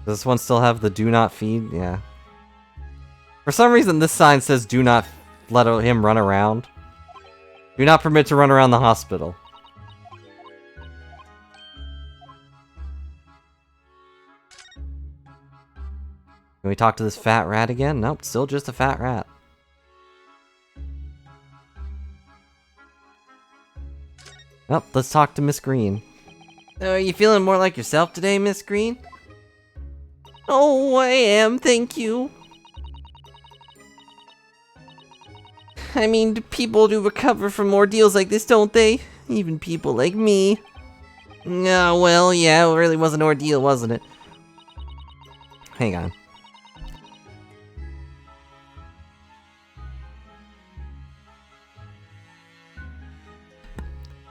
Does this one still have the do not feed? Yeah. For some reason, this sign says do not let him run around. Do not permit to run around the hospital. Can we talk to this fat rat again? Nope, still just a fat rat. Nope, let's talk to Miss Green. Are you feeling more like yourself today, Miss Green? Oh, I am, thank you. I mean, people do recover from ordeals like this, don't they? Even people like me. Oh, well, yeah, it really was an ordeal, wasn't it? Hang on.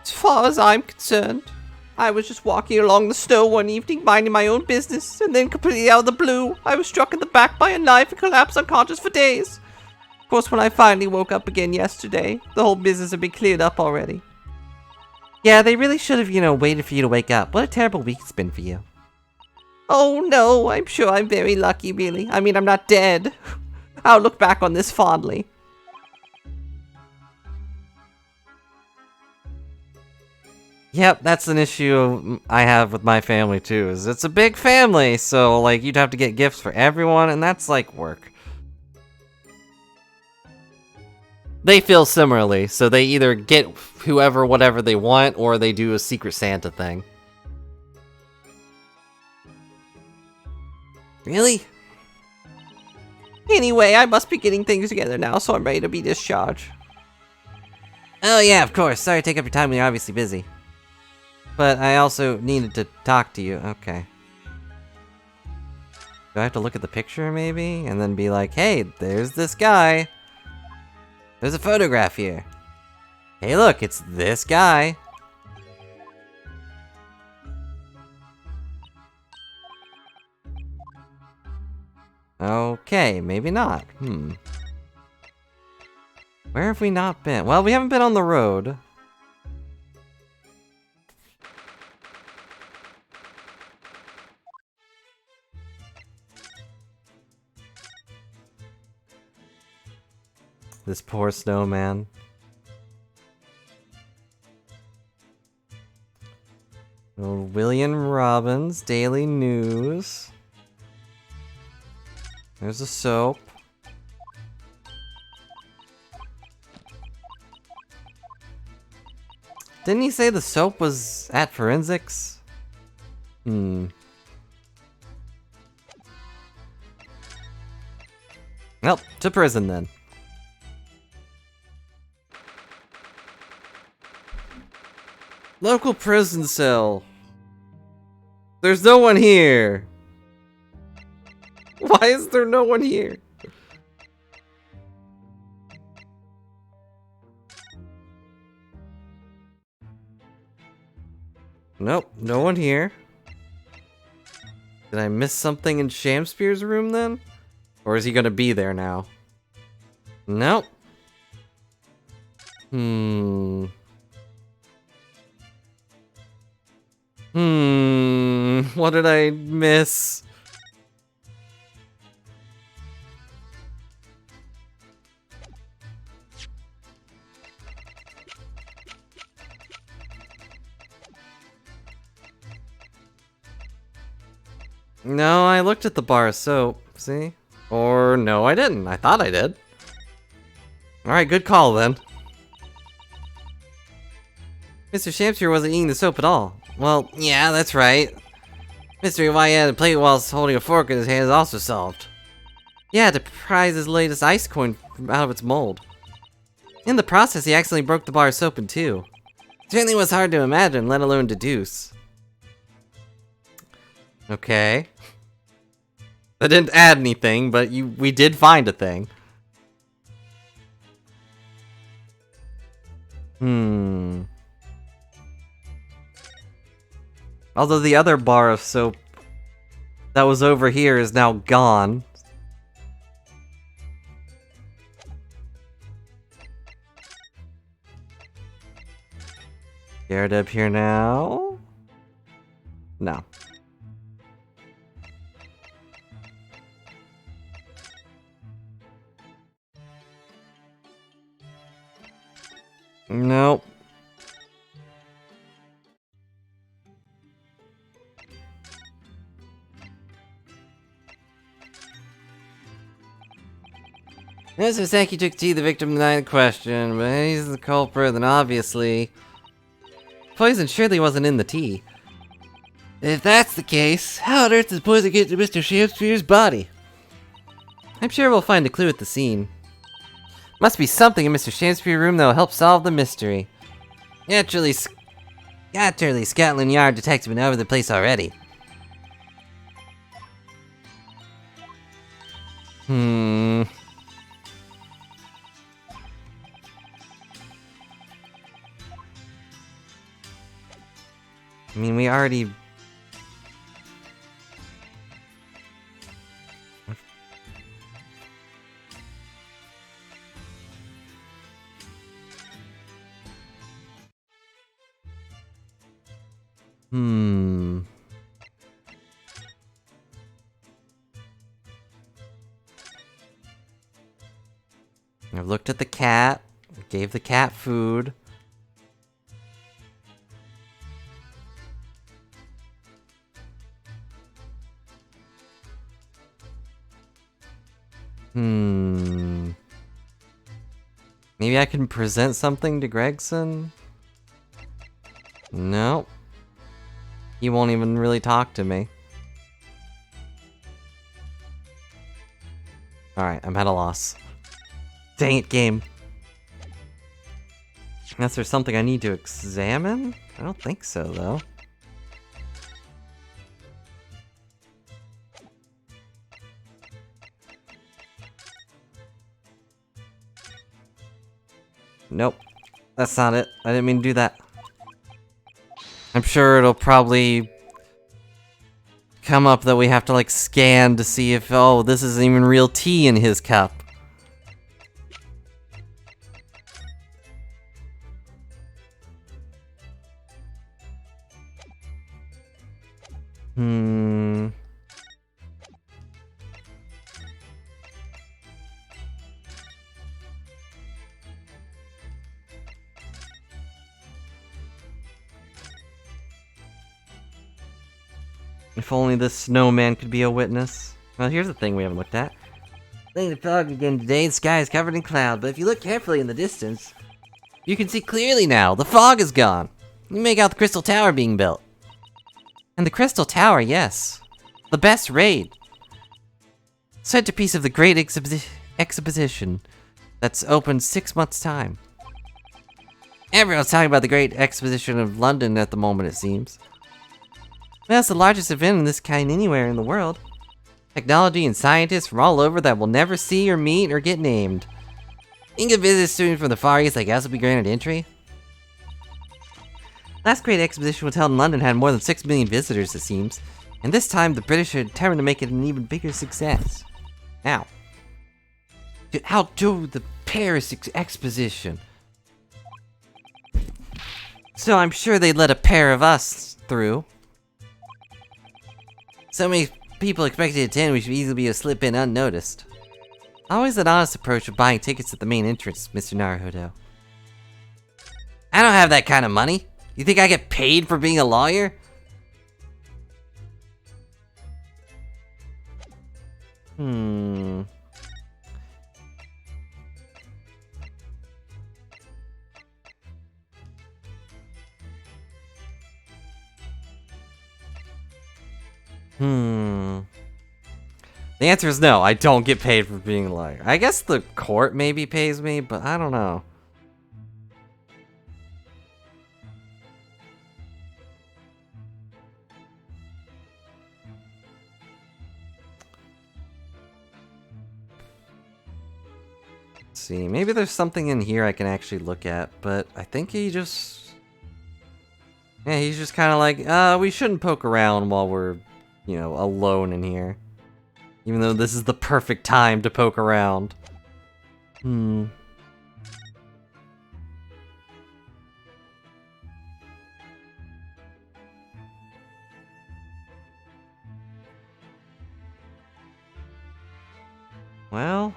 As far as I'm concerned, I was just walking along the snow one evening, minding my own business, and then completely out of the blue, I was struck in the back by a knife and collapsed unconscious for days. Of course, when I finally woke up again yesterday, the whole business had been cleared up already. Yeah, they really should have, you know, waited for you to wake up. What a terrible week it's been for you. Oh no, I'm sure I'm very lucky, really. I mean, I'm not dead. I'll look back on this fondly. Yep, that's an issue I have with my family too, is it's a big family, so like you'd have to get gifts for everyone, and that's like work. They feel similarly, so they either get whoever whatever they want, or they do a Secret Santa thing. Really? Anyway, I must be getting things together now, so I'm ready to be discharged. Oh yeah, of course. Sorry to take up your time when you're obviously busy. But I also needed to talk to you. Okay. Do I have to look at the picture, maybe? And then be like, hey, there's this guy. There's a photograph here. Hey, look, it's this guy. Okay, maybe not. Where have we not been? Well, we haven't been on the road. This poor snowman. Oh, William Robbins, Daily News. There's a soap. Didn't he say the soap was at forensics? Well, to prison then. Local prison cell. There's no one here. Why is there no one here? Nope, no one here. Did I miss something in Sham-Spear's room then? Or is he gonna be there now? Nope. What did I miss? No, I looked at the bar of soap, see? Or no, I didn't. I thought I did. Alright, good call then. Mr. Sham-Spear wasn't eating the soap at all. Well, yeah, that's right. Mystery why he had a plate whilst holding a fork in his hand is also solved. Yeah, to prize his latest ice coin out of its mold. In the process, he accidentally broke the bar of soap in two. Certainly was hard to imagine, let alone deduce. Okay. That didn't add anything, but we did find a thing. Although the other bar of soap that was over here is now gone. Garrett up here now? No. Nope. Mr. Saki took tea, the victim denied the question, but he's the culprit, then obviously... Poison surely wasn't in the tea. If that's the case, how on earth does poison get to Mr. Sham-Spear's body? I'm sure we'll find a clue at the scene. Must be something in Mr. Sham-Spear's room that'll help solve the mystery. Naturally, Scotland Yard detectives have been over the place already. I mean, we already... I've looked at the cat, gave the cat food. Maybe I can present something to Gregson? No. He won't even really talk to me. Alright, I'm at a loss. Dang it, game. Unless there's something I need to examine? I don't think so, though. Nope. That's not it. I didn't mean to do that. I'm sure it'll probably come up that we have to, like, scan to see if, oh, this isn't even real tea in his cup. If only this snowman could be a witness. Well, here's the thing we haven't looked at. Playing the fog again today, the sky is covered in cloud, but if you look carefully in the distance, you can see clearly now. The fog is gone. You make out the Crystal Tower being built. And the Crystal Tower, yes. The best raid. Centerpiece of the great exhibition that's open 6 months' time. Everyone's talking about the Great Exposition of London at the moment, it seems. Well, it's the largest event in this kind anywhere in the world. Technology and scientists from all over that will never see or meet or get named. You can visit students from the Far East like us will be granted entry. Last Great Exposition was held in London had more than 6 million visitors, it seems. And this time, the British are determined to make it an even bigger success. Now, to outdo the Paris Exposition. So I'm sure they'd let a pair of us through. So many people expected to attend, we should easily be able to slip in unnoticed. Always an honest approach of buying tickets at the main entrance, Mr. Naruhodo. I don't have that kind of money. You think I get paid for being a lawyer? The answer is no, I don't get paid for being a lawyer. I guess the court maybe pays me, but I don't know. Let's see, maybe there's something in here I can actually look at, but I think he just... Yeah, he's just kind of like, we shouldn't poke around while we're, you know, alone in here. Even though this is the perfect time to poke around. Well...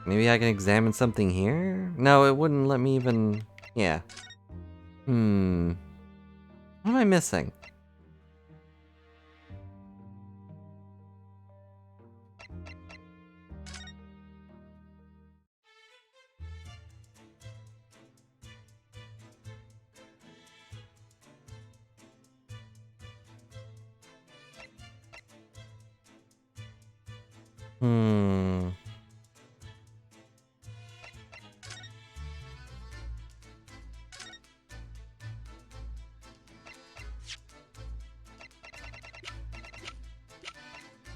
Maybe I can examine something here? No, it wouldn't let me even... Yeah. What am I missing?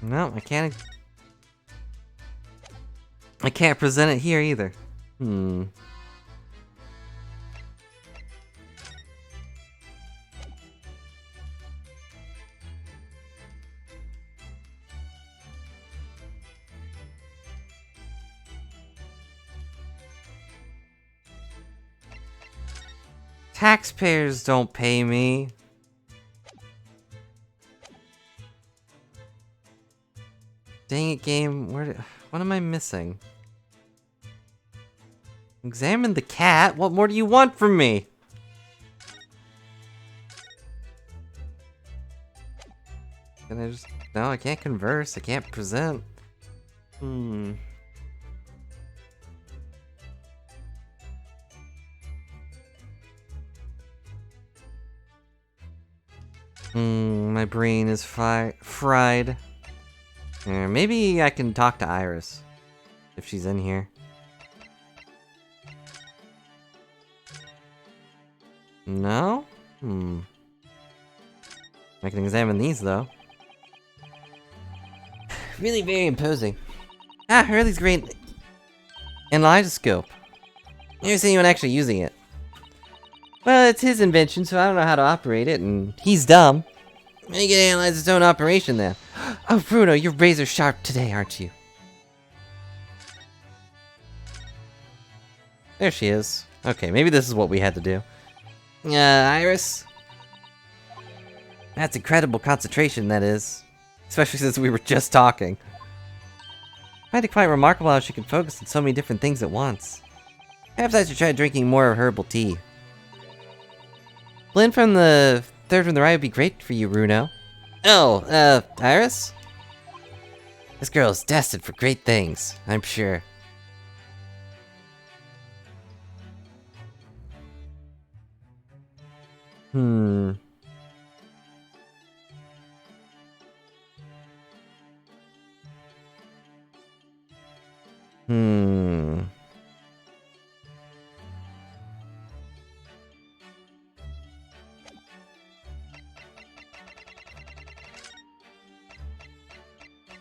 No, I can't present it here either. Taxpayers don't pay me. Dang it, game. What am I missing? Examine the cat? What more do you want from me? Can I just... No, I can't converse. I can't present. My brain is fried. Maybe I can talk to Iris. If she's in here. No? I can examine these, though. Really very imposing. Hurley's great analyzoscope. Never seen anyone actually using it. Well, it's his invention, so I don't know how to operate it, and he's dumb. He can analyze his own operation, then. Oh, Bruno, you're razor sharp today, aren't you? There she is. Okay, maybe this is what we had to do. Iris? That's incredible concentration, that is. Especially since we were just talking. I find it quite remarkable how she can focus on so many different things at once. Perhaps I should try drinking more of herbal tea. Blend from the third from the right would be great for you, Bruno. Oh, Iris? This girl is destined for great things, I'm sure.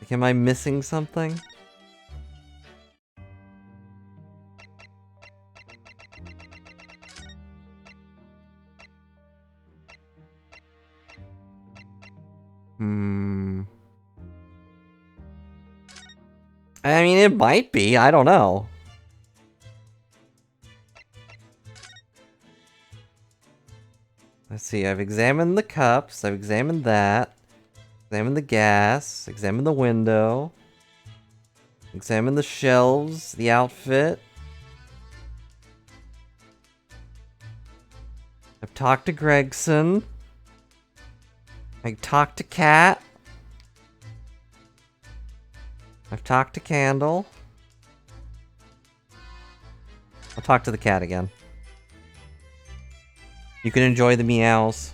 Like, am I missing something? I mean, it might be. I don't know. Let's see. I've examined the cups. I've examined that. Examined the gas. Examined the window. Examined the shelves. The outfit. I've talked to Gregson. I talked to Cat. I've talked to Candle. I'll talk to the cat again. You can enjoy the meows.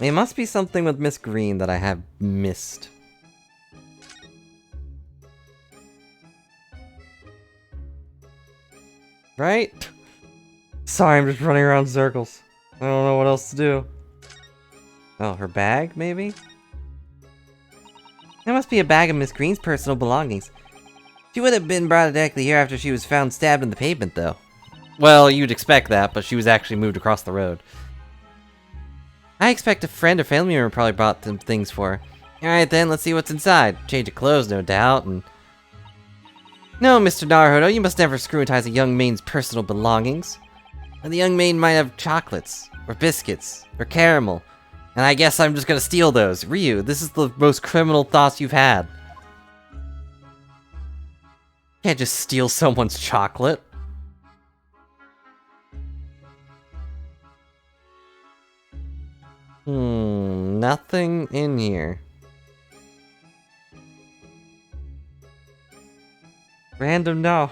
It must be something with Miss Green that I have missed. Right? Sorry, I'm just running around in circles. I don't know what else to do. Oh, her bag, maybe? That must be a bag of Miss Green's personal belongings. She would have been brought directly here after she was found stabbed in the pavement, though. Well, you'd expect that, but she was actually moved across the road. I expect a friend or family member probably brought some things for her. Alright then, let's see what's inside. Change of clothes, no doubt, and... No, Mr. Naruhodo, you must never scrutinize a young maiden's personal belongings. And the young maiden might have chocolates, or biscuits, or caramel. And I guess I'm just gonna steal those. Ryu, this is the most criminal thoughts you've had. You can't just steal someone's chocolate. Nothing in here. Random, no.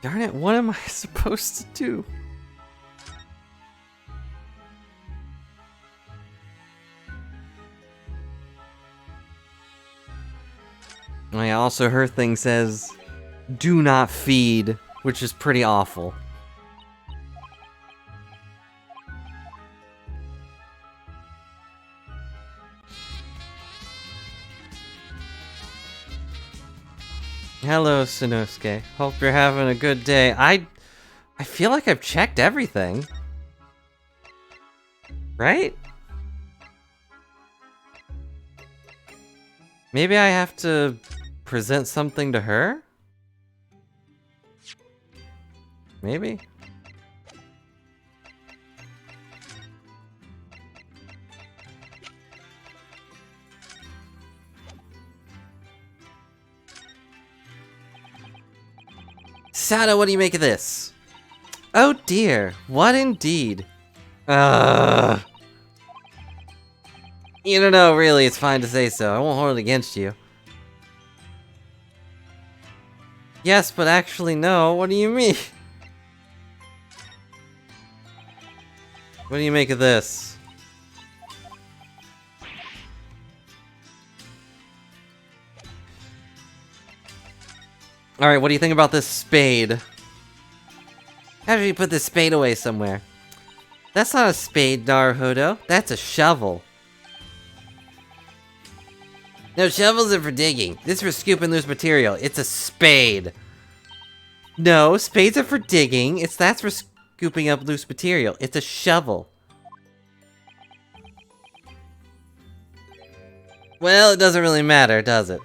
Darn it, what am I supposed to do? I also, her thing says, do not feed, which is pretty awful. Hello, Sanosuke. Hope you're having a good day. I feel like I've checked everything. Right? Maybe I have to present something to her? Maybe? Misato, what do you make of this? Oh dear, what indeed? You don't know, really, it's fine to say so. I won't hold it against you. Yes, but actually no, what do you mean? What do you make of this? Alright, what do you think about this spade? How should you put this spade away somewhere? That's not a spade, Naruhodo. That's a shovel. No, shovels are for digging. This is for scooping loose material. It's a spade. No, spades are for digging. That's for scooping up loose material. It's a shovel. Well, it doesn't really matter, does it?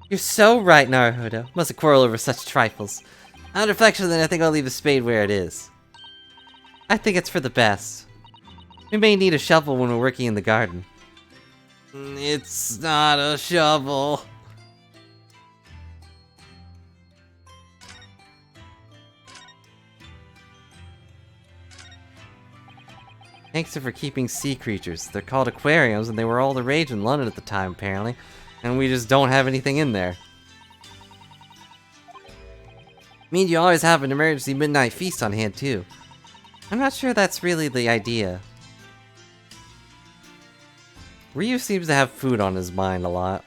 You're so right, Naruhodo. Mustn't quarrel over such trifles. On reflection, then I think I'll leave the spade where it is. I think it's for the best. We may need a shovel when we're working in the garden. It's not a shovel. Thanks for keeping sea creatures. They're called aquariums, and they were all the rage in London at the time, apparently. And we just don't have anything in there. Means you always have an emergency midnight feast on hand, too. I'm not sure that's really the idea. Ryu seems to have food on his mind a lot.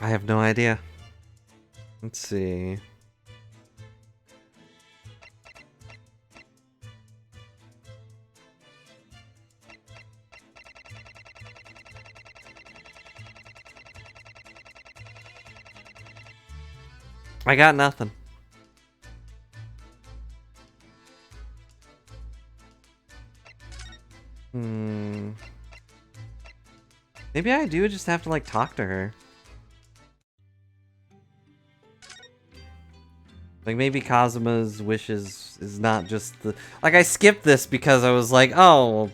I have no idea. Let's see. I got nothing. Maybe I do just have to, like, talk to her. Like, maybe Kazuma's wishes is not just the... Like, I skipped this because I was like, oh...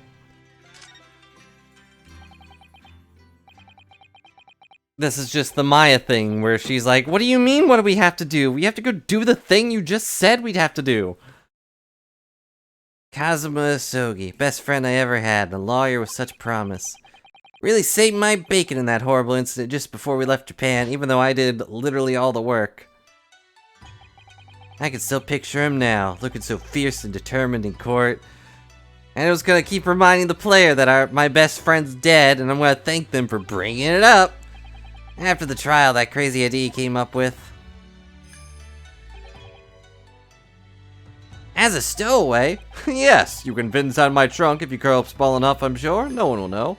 This is just the Maya thing, where she's like, what do you mean, what do we have to do? We have to go do the thing you just said we'd have to do. Kazuma Asogi, best friend I ever had, a lawyer with such promise. Really saved my bacon in that horrible incident just before we left Japan, even though I did literally all the work. I can still picture him now, looking so fierce and determined in court. And I was gonna keep reminding the player that my best friend's dead, and I'm gonna thank them for bringing it up. After the trial, that crazy idea he came up with. As a stowaway? Yes, you can fit inside my trunk if you curl up small enough, I'm sure. No one will know.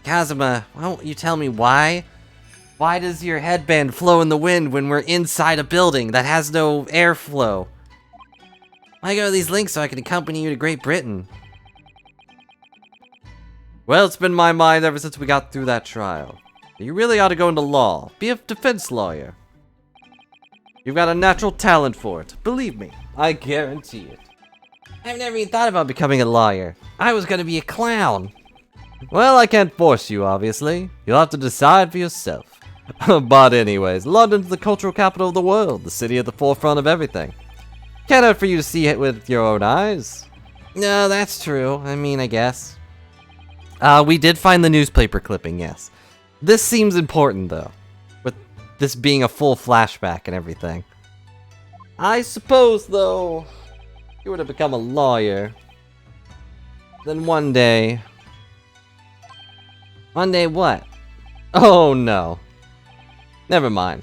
Kazuma, why don't you tell me why? Why does your headband flow in the wind when we're inside a building that has no airflow? Why go to these links so I can accompany you to Great Britain? Well, it's been my mind ever since we got through that trial. You really ought to go into law. Be a defense lawyer. You've got a natural talent for it. Believe me, I guarantee it. I've never even thought about becoming a lawyer. I was gonna be a clown. Well, I can't force you, obviously. You'll have to decide for yourself. But anyways, London's the cultural capital of the world, the city at the forefront of everything. Can't hurt for you to see it with your own eyes. No, that's true. I mean, I guess. We did find the newspaper clipping, yes. This seems important, though. With this being a full flashback and everything. I suppose, though, if you were to become a lawyer, then one day... One day what? Oh, no. Never mind.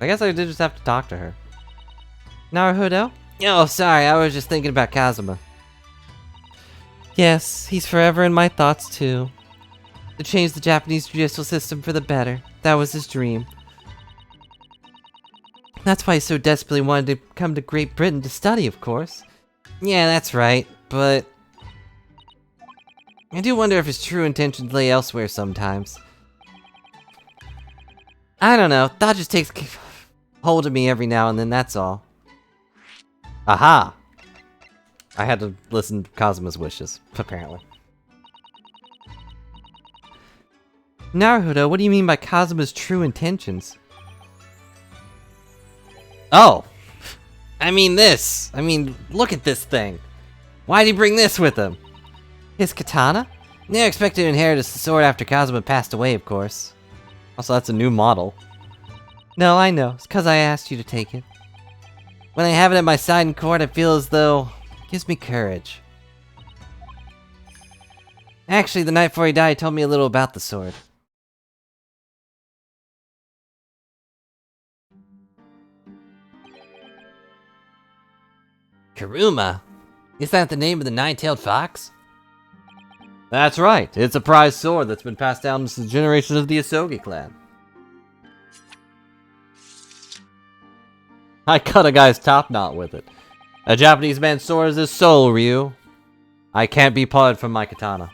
I guess I did just have to talk to her. Naruhodo? Oh, sorry, I was just thinking about Kazuma. Yes, he's forever in my thoughts, too. To change the Japanese judicial system for the better. That was his dream. That's why he so desperately wanted to come to Great Britain to study, of course. Yeah, that's right, but... I do wonder if his true intentions lay elsewhere sometimes. I don't know, thought just takes hold of me every now and then, that's all. Aha! I had to listen to Kazuma's wishes, apparently. Naruto, what do you mean by Kazuma's true intentions? Oh! I mean this! I mean, look at this thing! Why'd he bring this with him? His katana? Never expected to inherit the sword after Kazuma passed away, of course. Also, that's a new model. No, I know. It's because I asked you to take it. When I have it at my side in court, I feel as though it gives me courage. Actually, the night before he died, he told me a little about the sword. Kuruma? Is that the name of the nine-tailed fox? That's right. It's a prized sword that's been passed down to the generations of the Asogi clan. I cut a guy's top knot with it. A Japanese man's sword is his soul, Ryu. I can't be parted from my katana.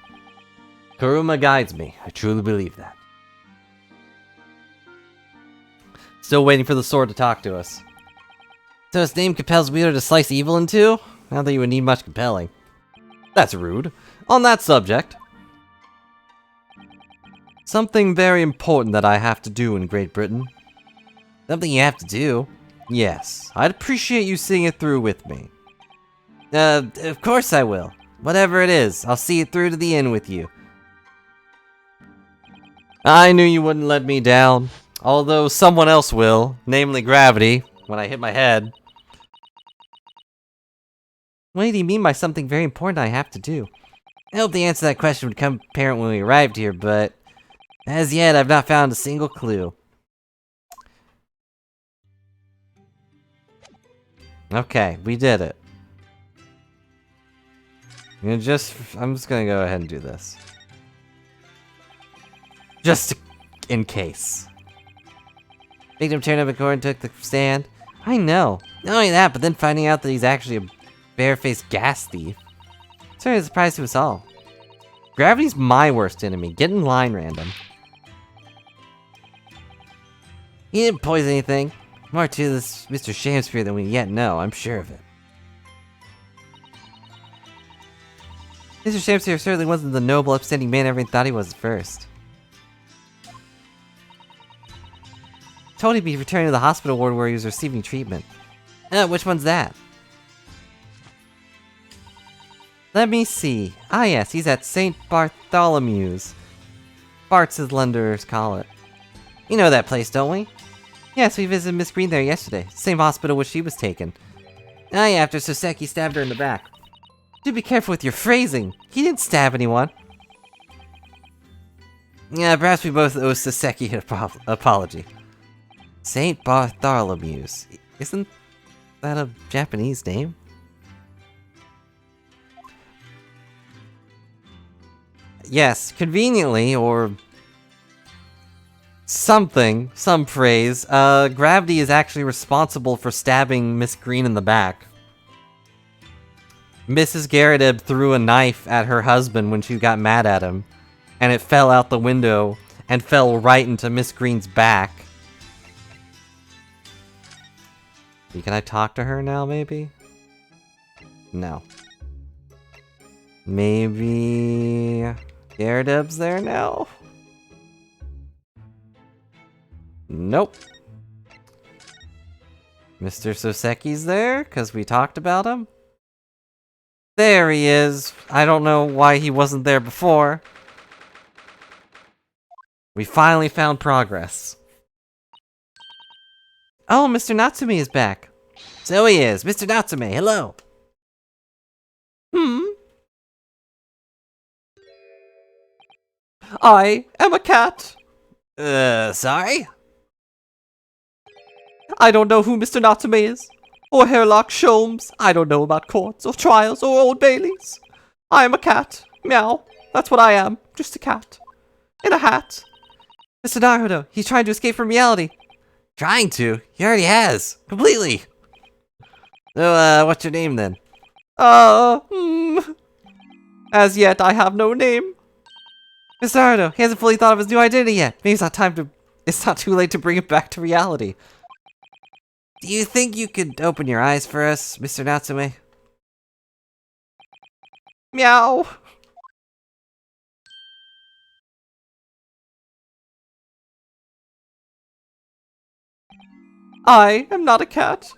Kuruma guides me. I truly believe that. Still waiting for the sword to talk to us. So his name compels wielder to slice evil in two? Not that you would need much compelling. That's rude. On that subject, something very important that I have to do in Great Britain. Something you have to do? Yes. I'd appreciate you seeing it through with me. Of course I will. Whatever it is, I'll see it through to the end with you. I knew you wouldn't let me down. Although someone else will, namely gravity, when I hit my head. What do you mean by something very important I have to do? I hope the answer to that question would come apparent when we arrived here, but as yet I've not found a single clue. Okay, we did it. I'm just gonna go ahead and do this. Just in case. Victim turned up in court and took the stand. I know. Not only that, but then finding out that he's actually a bare-faced gas thief. Certainly a surprise to us all. Gravity's my worst enemy. Get in line, random. He didn't poison anything. More to this Mr. Sham-Spear than we yet know, I'm sure of it. Mr. Sham-Spear certainly wasn't the noble, upstanding man everyone thought he was at first. Told he'd be returning to the hospital ward where he was receiving treatment. Which one's that? Let me see. Ah yes, he's at St. Bartholomew's. Bart's as Londoners call it. You know that place, don't we? Yes, we visited Miss Green there yesterday. Same hospital where she was taken. Ah yeah, after Soseki stabbed her in the back. Do be careful with your phrasing. He didn't stab anyone. Yeah, perhaps we both owe Soseki an apology. St. Bartholomew's. Isn't that a Japanese name? Yes, conveniently, or something, some phrase, Gravity is actually responsible for stabbing Miss Green in the back. Mrs. Garrett threw a knife at her husband when she got mad at him, and it fell out the window and fell right into Miss Green's back. Can I talk to her now, maybe? No. Maybe Garrett's there now? Nope. Mr. Soseki's there? Because we talked about him? There he is. I don't know why he wasn't there before. We finally found progress. Oh, Mr. Natsume is back. So he is. Mr. Natsume, hello. I am a cat. Sorry? I don't know who Mr. Natsume is. Or Hairlock Sholmes. I don't know about courts, or trials, or Old Baileys. I am a cat. Meow. That's what I am. Just a cat. In a hat. Mr. Naruto, he's trying to escape from reality. Trying to? He already has. Completely. So, what's your name then? As yet, I have no name. Mr. Naruto, he hasn't fully thought of his new identity yet. Maybe it's not too late to bring it back to reality. Do you think you could open your eyes for us, Mr. Natsume? Meow. I am not a cat.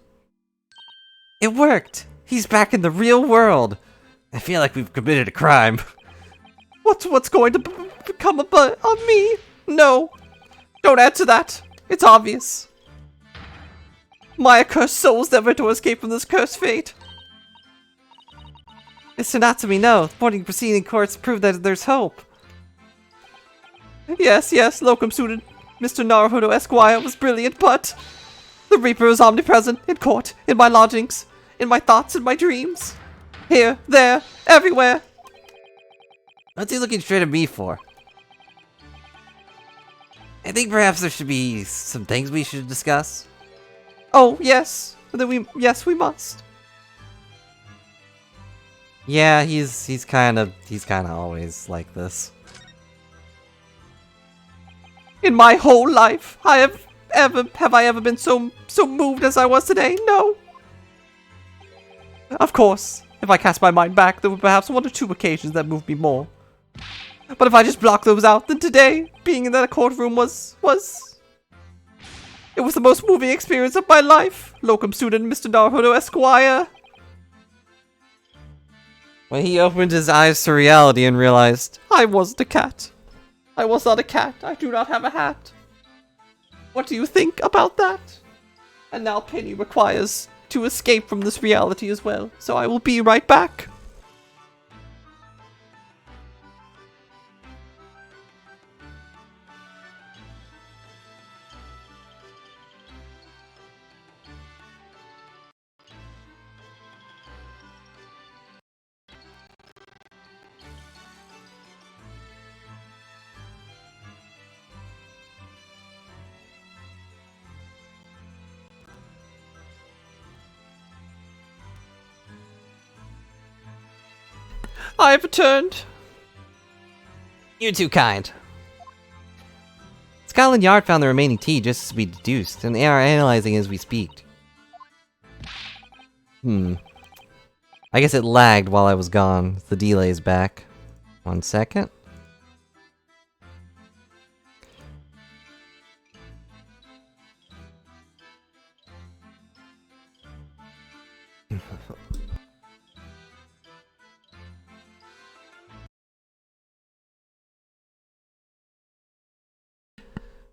It worked. He's back in the real world. I feel like we've committed a crime. What's going to become of me? No. Don't answer that. It's obvious. My accursed souls never to escape from this cursed fate. Mr. Natsume, no. The morning proceeding courts prove that there's hope. Yes, locum suited Mr. Naruto Esquire was brilliant, but the Reaper is omnipresent in court, in my lodgings, in my thoughts and my dreams. Here, there, everywhere. What's he looking straight at me for? I think perhaps there should be some things we should discuss. Oh, yes. Yes, we must. Yeah, he's kind of always like this. In my whole life, have I ever been so moved as I was today? No. Of course, if I cast my mind back, there were perhaps one or two occasions that moved me more. But if I just block those out, then today, being in that courtroom was it was the most moving experience of my life. Locum student Mr. Naruto Esquire. When he opened his eyes to reality and realized, I wasn't a cat. I was not a cat. I do not have a hat. What do you think about that? And now Penny requires to escape from this reality as well, so I will be right back. I have returned. You're too kind. Scotland Yard found the remaining tea just as we deduced, and they are analyzing as we speak. I guess it lagged while I was gone. The delay is back. 1 second.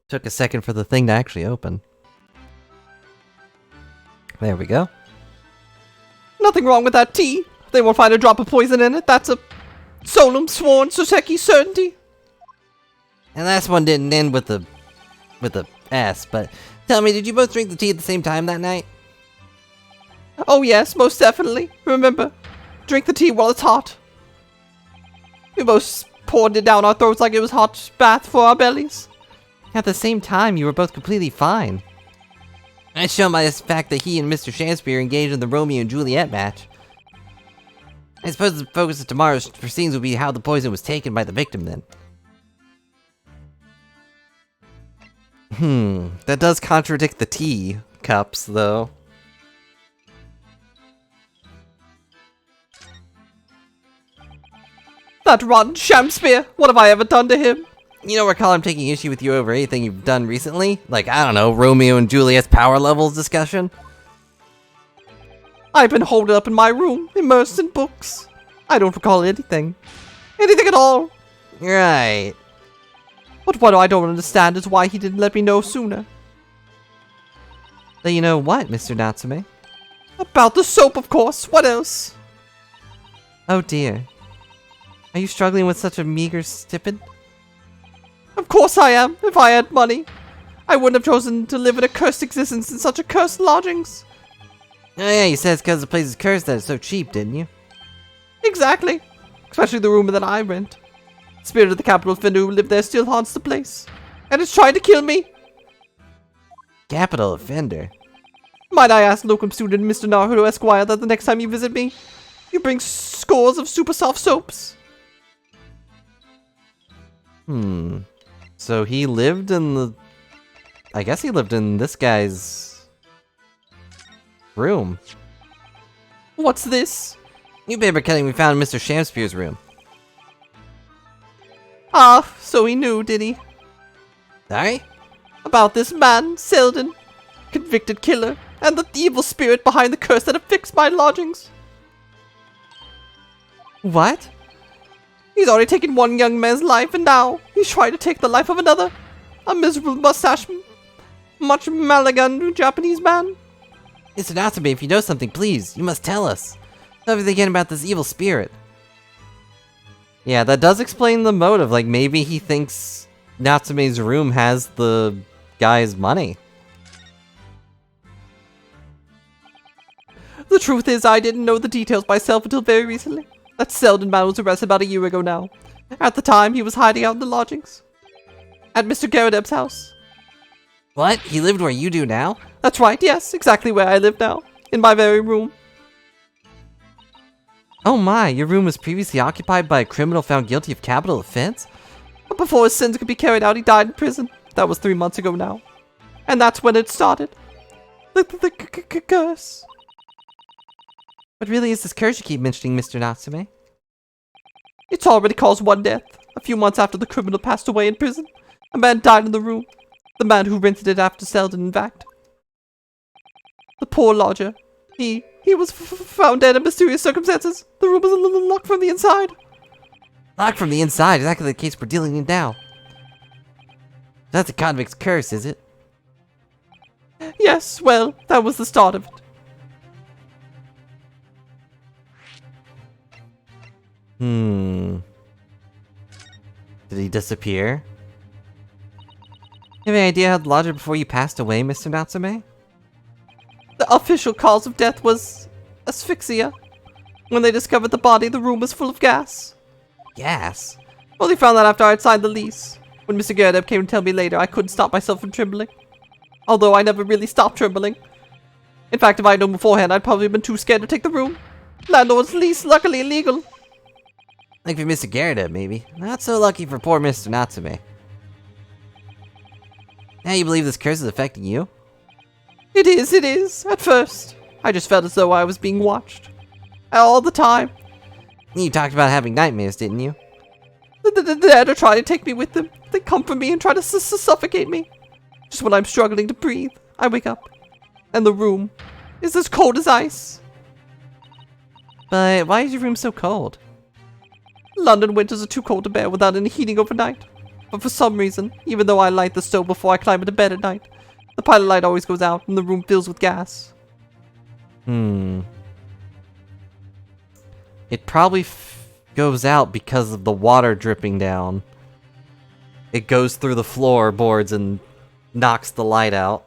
Took a second for the thing to actually open. There we go. Nothing wrong with that tea. They won't find a drop of poison in it. That's a solemn sworn Soseki certainty. And last one didn't end with a S, but tell me, did you both drink the tea at the same time that night? Oh yes, most definitely. Remember, drink the tea while it's hot. We both poured it down our throats like it was hot bath for our bellies. At the same time, you were both completely fine. As shown by the fact that he and Mr. Shakespeare engaged in the Romeo and Juliet match. I suppose the focus of tomorrow's proceedings will be how the poison was taken by the victim then. That does contradict the tea cups, though. That rotten Sham-Spear! What have I ever done to him? You don't recall him taking issue with you over anything you've done recently? Like, I don't know, Romeo and Juliet's power levels discussion? I've been holed up in my room, immersed in books. I don't recall anything. Anything at all. Right. But what I don't understand is why he didn't let me know sooner. Let you know what, Mr. Natsume? About the soap, of course. What else? Oh dear. Are you struggling with such a meager stipend? Of course I am. If I had money, I wouldn't have chosen to live in a cursed existence in such accursed lodgings. Oh yeah, you said it's because the place is cursed that it's so cheap, didn't you? Exactly. Especially the room that I rent. The spirit of the capital offender who lived there still haunts the place. And it's trying to kill me. Capital offender? Might I ask locum student Mr. Naruto Esquire that the next time you visit me, you bring scores of super soft soaps? So he lived in the... I guess he lived in this guy's... room. What's this? New paper cutting we found in Mr. Shamspeare's room. Ah, so he knew, did he? Sorry? About this man, Selden. Convicted killer, and the evil spirit behind the curse that afflicts my lodgings. What? He's already taken one young man's life, and now he's trying to take the life of another. A miserable mustache, much Malagan Japanese man. Mr. Natsume, if you know something, please, you must tell us. Tell everything again about this evil spirit. Yeah, that does explain the motive. Like, maybe he thinks Natsume's room has the guy's money. The truth is, I didn't know the details myself until very recently. That Selden man was arrested about a year ago now. At the time, he was hiding out in the lodgings. At Mr. Garadeb's house. What? He lived where you do now? That's right, yes, exactly where I live now. In my very room. Oh my, your room was previously occupied by a criminal found guilty of capital offense? But before his sins could be carried out, he died in prison. That was 3 months ago now. And that's when it started. The curse. What really is this curse you keep mentioning, Mr. Natsume? It's already caused one death. A few months after the criminal passed away in prison, a man died in the room. The man who rented it after Selden, in fact. The poor lodger. He was found dead in mysterious circumstances. The room was locked from the inside. Locked from the inside, exactly the case we're dealing in now. That's a convict's curse, is it? Yes, well, that was the start of it. Did he disappear? You have any idea how the lodger before you passed away, Mr. Natsume? The official cause of death was asphyxia. When they discovered the body, the room was full of gas. Gas? Well, they found that after I had signed the lease. When Mr. Garadeb came to tell me later, I couldn't stop myself from trembling. Although I never really stopped trembling. In fact, if I had known beforehand, I'd probably been too scared to take the room. Landlord's lease, luckily illegal. Like for Mr. Garadeb, maybe. Not so lucky for poor Mr. Natsume. Now you believe this curse is affecting you? It is, at first. I just felt as though I was being watched. All the time. You talked about having nightmares, didn't you? The dead are trying to take me with them. They come for me and try to suffocate me. Just when I'm struggling to breathe, I wake up. And the room is as cold as ice. But why is your room so cold? London winters are too cold to bear without any heating overnight. But for some reason, even though I light the stove before I climb into bed at night, the pilot light always goes out and the room fills with gas. It probably goes out because of the water dripping down. It goes through the floorboards and knocks the light out.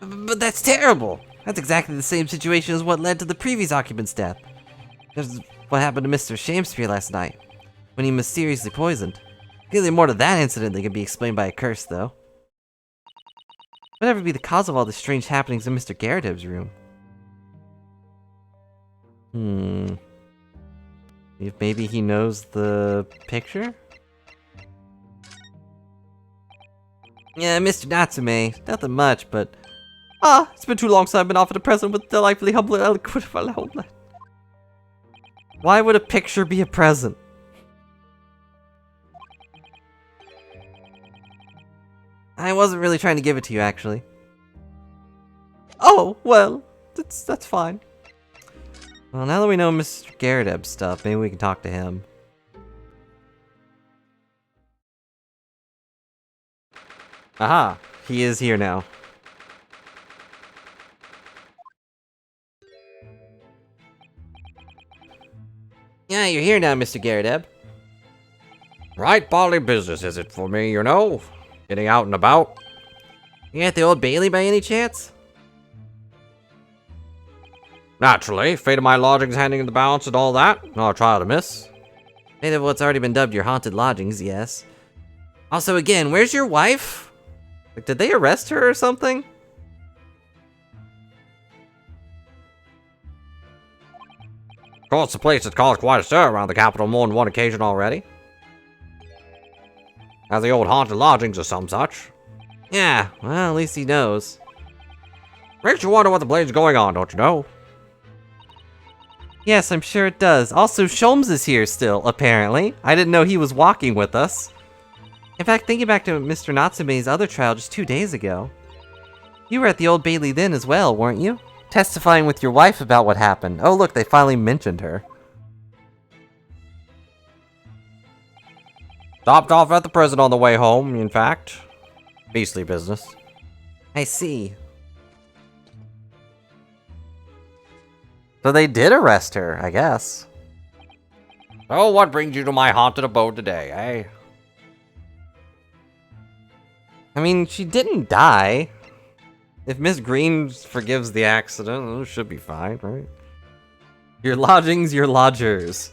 But that's terrible! That's exactly the same situation as what led to the previous occupant's death. That's what happened to Mr. Shamspeare last night, when he mysteriously poisoned. Clearly more to that incident than can be explained by a curse, though. Whatever be the cause of all the strange happenings in Mr. Garadeb's room? If maybe he knows the picture? Yeah, Mr. Natsume, nothing much, but... Ah, it's been too long since I've been offered a present with delightfully humble and eloquent. Why would a picture be a present? I wasn't really trying to give it to you, actually. Oh, well, that's fine. Well, now that we know Mr. Garadeb's stuff, maybe we can talk to him. Aha! He is here now. Yeah, you're here now, Mr. Garadeb. Right bally business is it for me, you know? Getting out and about. You at the Old Bailey by any chance? Naturally, fate of my lodgings handing in the balance and all that. No trial to miss. Fate of what's already been dubbed your haunted lodgings, yes. Also, again, where's your wife? Like, did they arrest her or something? Of course, the place has caused quite a stir around the capital more than one occasion already. As the old haunted lodgings or some such. Yeah, well, at least he knows. Makes you wonder what the blade's going on, don't you know? Yes, I'm sure it does. Also, Sholmes is here still, apparently. I didn't know he was walking with us. In fact, thinking back to Mr. Natsume's other trial just 2 days ago. You were at the Old Bailey then as well, weren't you? Testifying with your wife about what happened. Oh look, they finally mentioned her. Stopped off at the prison on the way home, in fact. Beastly business. I see. So they did arrest her, I guess. So what brings you to my haunted abode today, eh? I mean, she didn't die. If Miss Green forgives the accident, it should be fine, right? Your lodgings, your lodgers.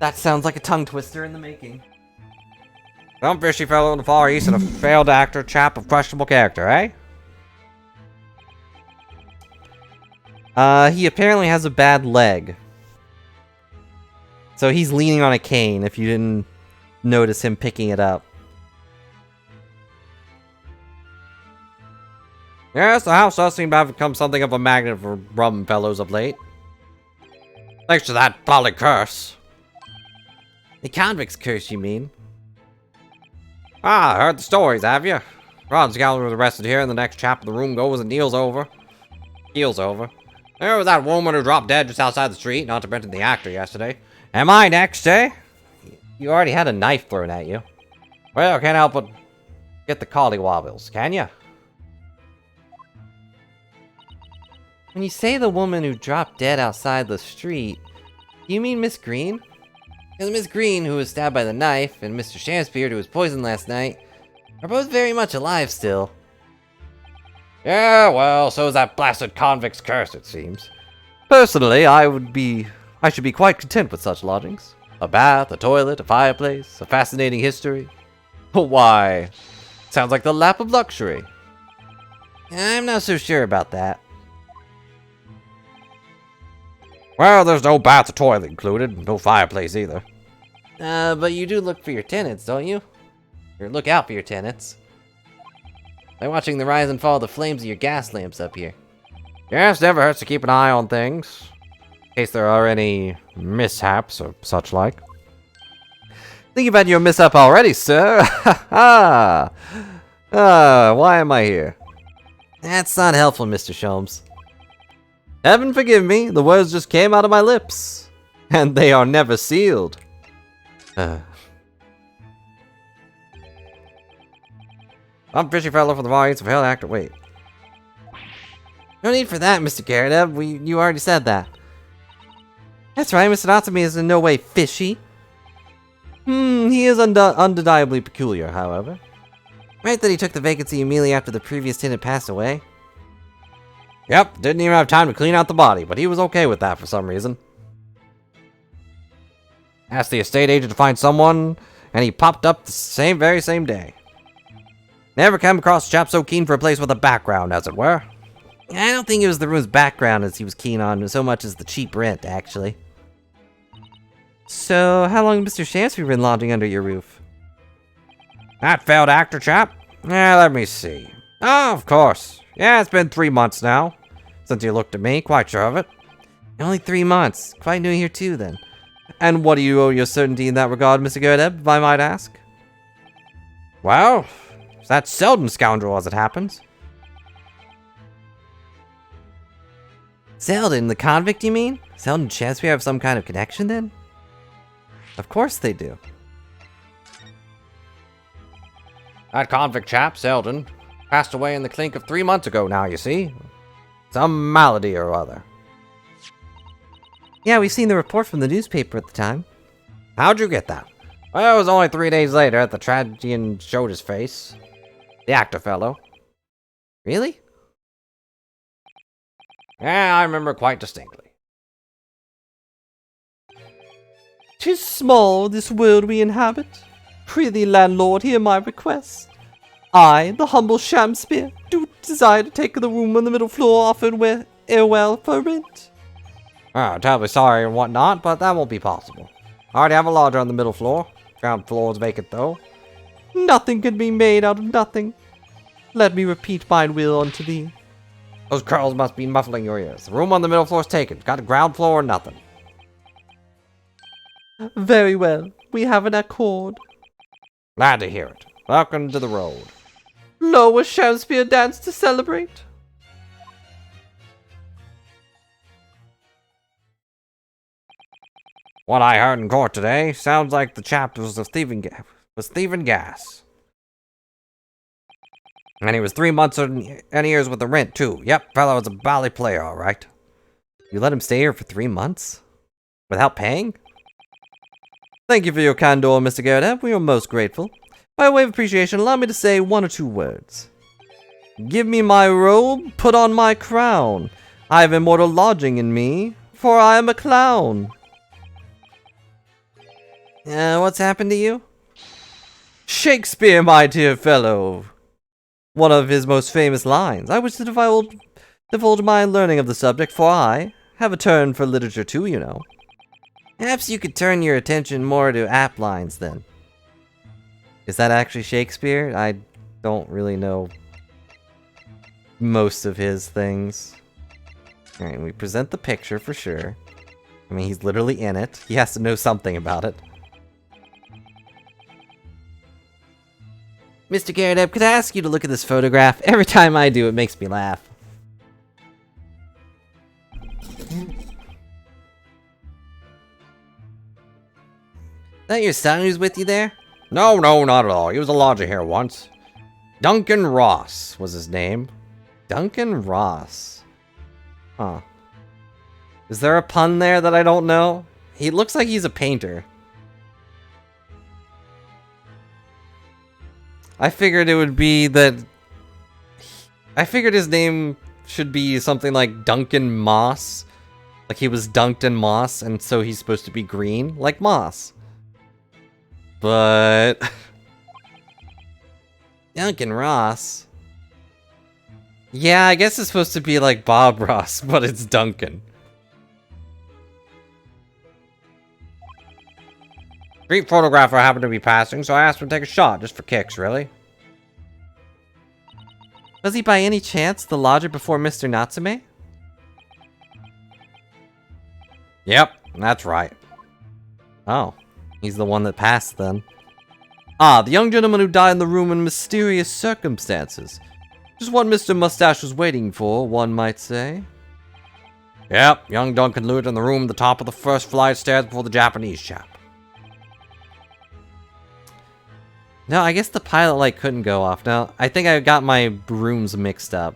That sounds like a tongue twister in the making. Some fishy fellow in the Far East and a failed actor chap of questionable character, eh? He apparently has a bad leg. So he's leaning on a cane, if you didn't notice him picking it up. Yes, the house does seem to have become something of a magnet for rum fellows of late. Thanks to that folly curse. The convict's curse, you mean? Ah, heard the stories, have you? Ron Scoundrel was arrested here, and the next chap in the room goes and keels over. There was that woman who dropped dead just outside the street, not to mention the actor yesterday. Am I next, eh? You already had a knife thrown at you. Well, can't help but get the collywobbles, can ya? When you say the woman who dropped dead outside the street, do you mean Miss Green? Because Miss Green, who was stabbed by the knife, and Mr. Shamsbeard, who was poisoned last night, are both very much alive still. Yeah, well, so is that blasted convict's curse, it seems. Personally, I should be quite content with such lodgings. A bath, a toilet, a fireplace, a fascinating history. Why, sounds like the lap of luxury. I'm not so sure about that. Well, there's no bath or toilet included, no fireplace either. But you do look for your tenants, don't you? Or look out for your tenants. By watching the rise and fall of the flames of your gas lamps up here. Yes, never hurts to keep an eye on things. In case there are any mishaps or such like. Think about your mishap already, sir. Why am I here? That's not helpful, Mr. Sholmes. Heaven forgive me, the words just came out of my lips. And they are never sealed. I'm fishy fellow from the Far East of Hell actor. Wait. No need for that, Mr. Garrett. You already said that. That's right, Mr. Natsume is in no way fishy. He is undeniably peculiar, however. Right that he took the vacancy immediately after the previous tenant passed away. Yep, didn't even have time to clean out the body, but he was okay with that for some reason. Asked the estate agent to find someone, and he popped up the very same day. Never came across a chap so keen for a place with a background, as it were. I don't think it was the room's background as he was keen on so much as the cheap rent, actually. So, how long has Mr. Shamsbeard been lodging under your roof? That failed actor chap? Let me see. Oh, of course. Yeah, it's been 3 months now. Since you looked at me, quite sure of it. Only 3 months. Quite new here too, then. And what do you owe your certainty in that regard, Mr. Gerdeb, if I might ask? Well, it's that Selden scoundrel as it happens. Selden, the convict, you mean? Selden and Shamsbeard have some kind of connection, then? Of course they do. That convict chap, Selden, passed away in the clink of 3 months ago now, you see. Some malady or other. Yeah, we've seen the report from the newspaper at the time. How'd you get that? Well, it was only 3 days later that the tragedian showed his face. The actor fellow. Really? Yeah, I remember quite distinctly. 'Tis small, this world we inhabit. Prithee, landlord, hear my request. I, the humble Shamspear, do desire to take the room on the middle floor offered well for rent. Oh, terribly sorry and whatnot, but that won't be possible. I already have a lodger on the middle floor. Ground floor is vacant, though. Nothing can be made out of nothing. Let me repeat mine will unto thee. Those curls must be muffling your ears. The room on the middle floor is taken. Got a ground floor or nothing. Very well, we have an accord. Glad to hear it. Welcome to the road. Lo, will Sham-Spear dance to celebrate? What I heard in court today sounds like the chap was thieving gas. And he was 3 months and years with the rent, too. Yep, fellow was a bally player, all right. You let him stay here for 3 months? Without paying? Thank you for your candor, Mr. Garrett. We are most grateful. By way of appreciation, allow me to say 1 or 2 words. Give me my robe, put on my crown. I have immortal lodging in me, for I am a clown. What's happened to you? Shakespeare, my dear fellow. One of his most famous lines. I wish to divulge my learning of the subject, for I have a turn for literature too, you know. Perhaps you could turn your attention more to apt lines, then. Is that actually Shakespeare? I don't really know most of his things. Alright, we present the picture for sure. I mean, he's literally in it. He has to know something about it. Mr. Garrett, could I ask you to look at this photograph? Every time I do, it makes me laugh. Is that your son who's with you there? No, not at all. He was a lodger here once. Duncan Ross was his name. Duncan Ross. Huh. Is there a pun there that I don't know? He looks like he's a painter. I figured it would be that... I figured his name should be something like Duncan Moss. Like he was dunked in moss, and so he's supposed to be green, like moss. But... Duncan Ross? Yeah, I guess it's supposed to be like Bob Ross, but it's Duncan. Street photographer happened to be passing, so I asked him to take a shot, just for kicks, really. Was he by any chance the lodger before Mr. Natsume? Yep, that's right. Oh, he's the one that passed then. Ah, the young gentleman who died in the room in mysterious circumstances. Just what Mr. Mustache was waiting for, one might say. Yep, young Duncan lured in the room at the top of the first flight of stairs before the Japanese chap. No, I guess the pilot light couldn't go off. Now, I think I got my rooms mixed up.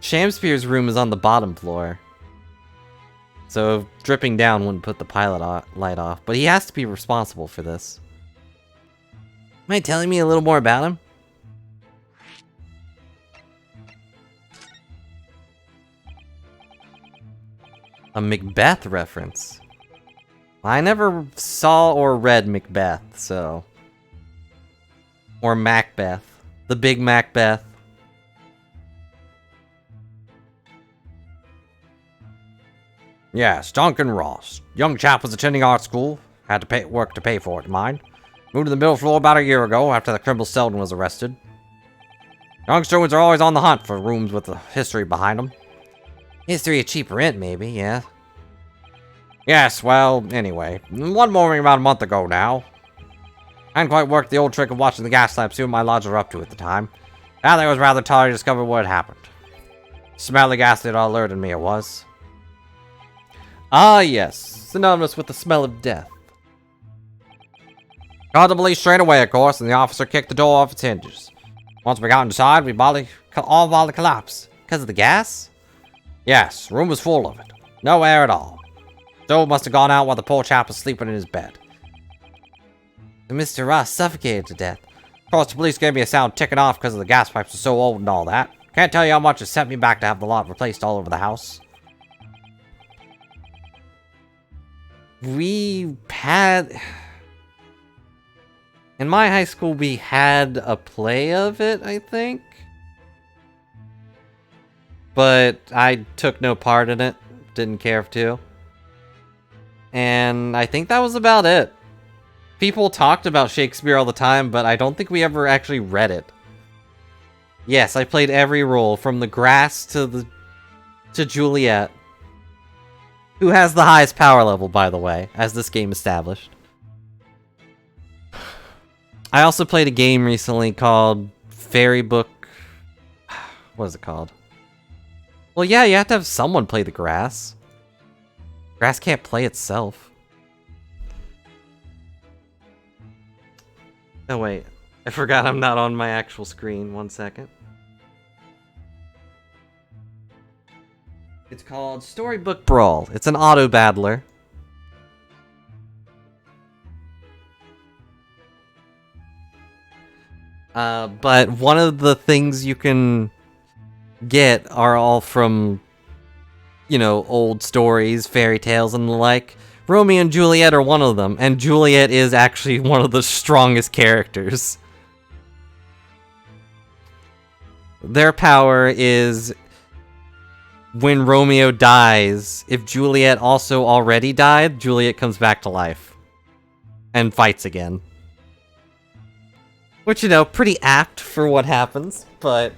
Sham-Spear's room is on the bottom floor. So, dripping down wouldn't put the pilot light off. But he has to be responsible for this. Mind telling me a little more about him? A Macbeth reference. I never saw or read Macbeth, so... Or Macbeth. The Big Macbeth. Yes, Duncan Ross. Young chap was attending art school. Had to work to pay for it, mind. Moved to the middle floor about a year ago after the criminal Selden was arrested. Youngsters are always on the hunt for rooms with a history behind them. History of cheap rent, maybe, yeah. Yes, well, anyway. One morning about a month ago now. I hadn't quite worked the old trick of watching the gas lamp, see what my lodger were up to at the time. Now I was rather tired to discover what had happened. Smelly gas that alerted me it was. Ah, yes. Synonymous with the smell of death. Called the police straight away, of course, and the officer kicked the door off its hinges. Once we got inside, we all bodily collapsed. Because of the gas? Yes, room was full of it. No air at all. Stove must have gone out while the poor chap was sleeping in his bed. Mr. Ross suffocated to death. Of course, the police gave me a sound ticking off because the gas pipes were so old and all that. Can't tell you how much it sent me back to have the lot replaced all over the house. We had... In my high school, we had a play of it, I think. But I took no part in it. Didn't care to. And I think that was about it. People talked about Shakespeare all the time, but I don't think we ever actually read it. Yes, I played every role, from the grass to Juliet. Who has the highest power level, by the way, as this game established. I also played a game recently called Fairy Book... What is it called? Well, yeah, you have to have someone play the grass. Grass can't play itself. Oh, wait. I forgot I'm not on my actual screen. 1 second. It's called Storybook Brawl. It's an auto battler. But one of the things you can get are all from, you know, old stories, fairy tales, and the like. Romeo and Juliet are one of them, and Juliet is actually one of the strongest characters. Their power is when Romeo dies, if Juliet also already died, Juliet comes back to life and fights again. Which, you know, pretty apt for what happens, but...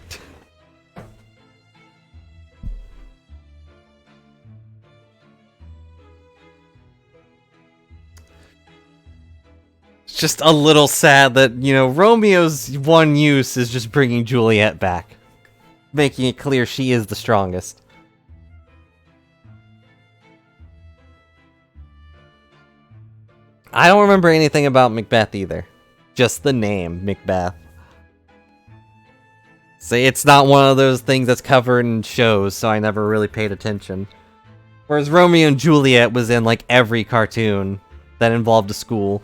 It's just a little sad that, you know, Romeo's one use is just bringing Juliet back. Making it clear she is the strongest. I don't remember anything about Macbeth either. Just the name, Macbeth. See, it's not one of those things that's covered in shows, so I never really paid attention. Whereas Romeo and Juliet was in, like, every cartoon that involved a school.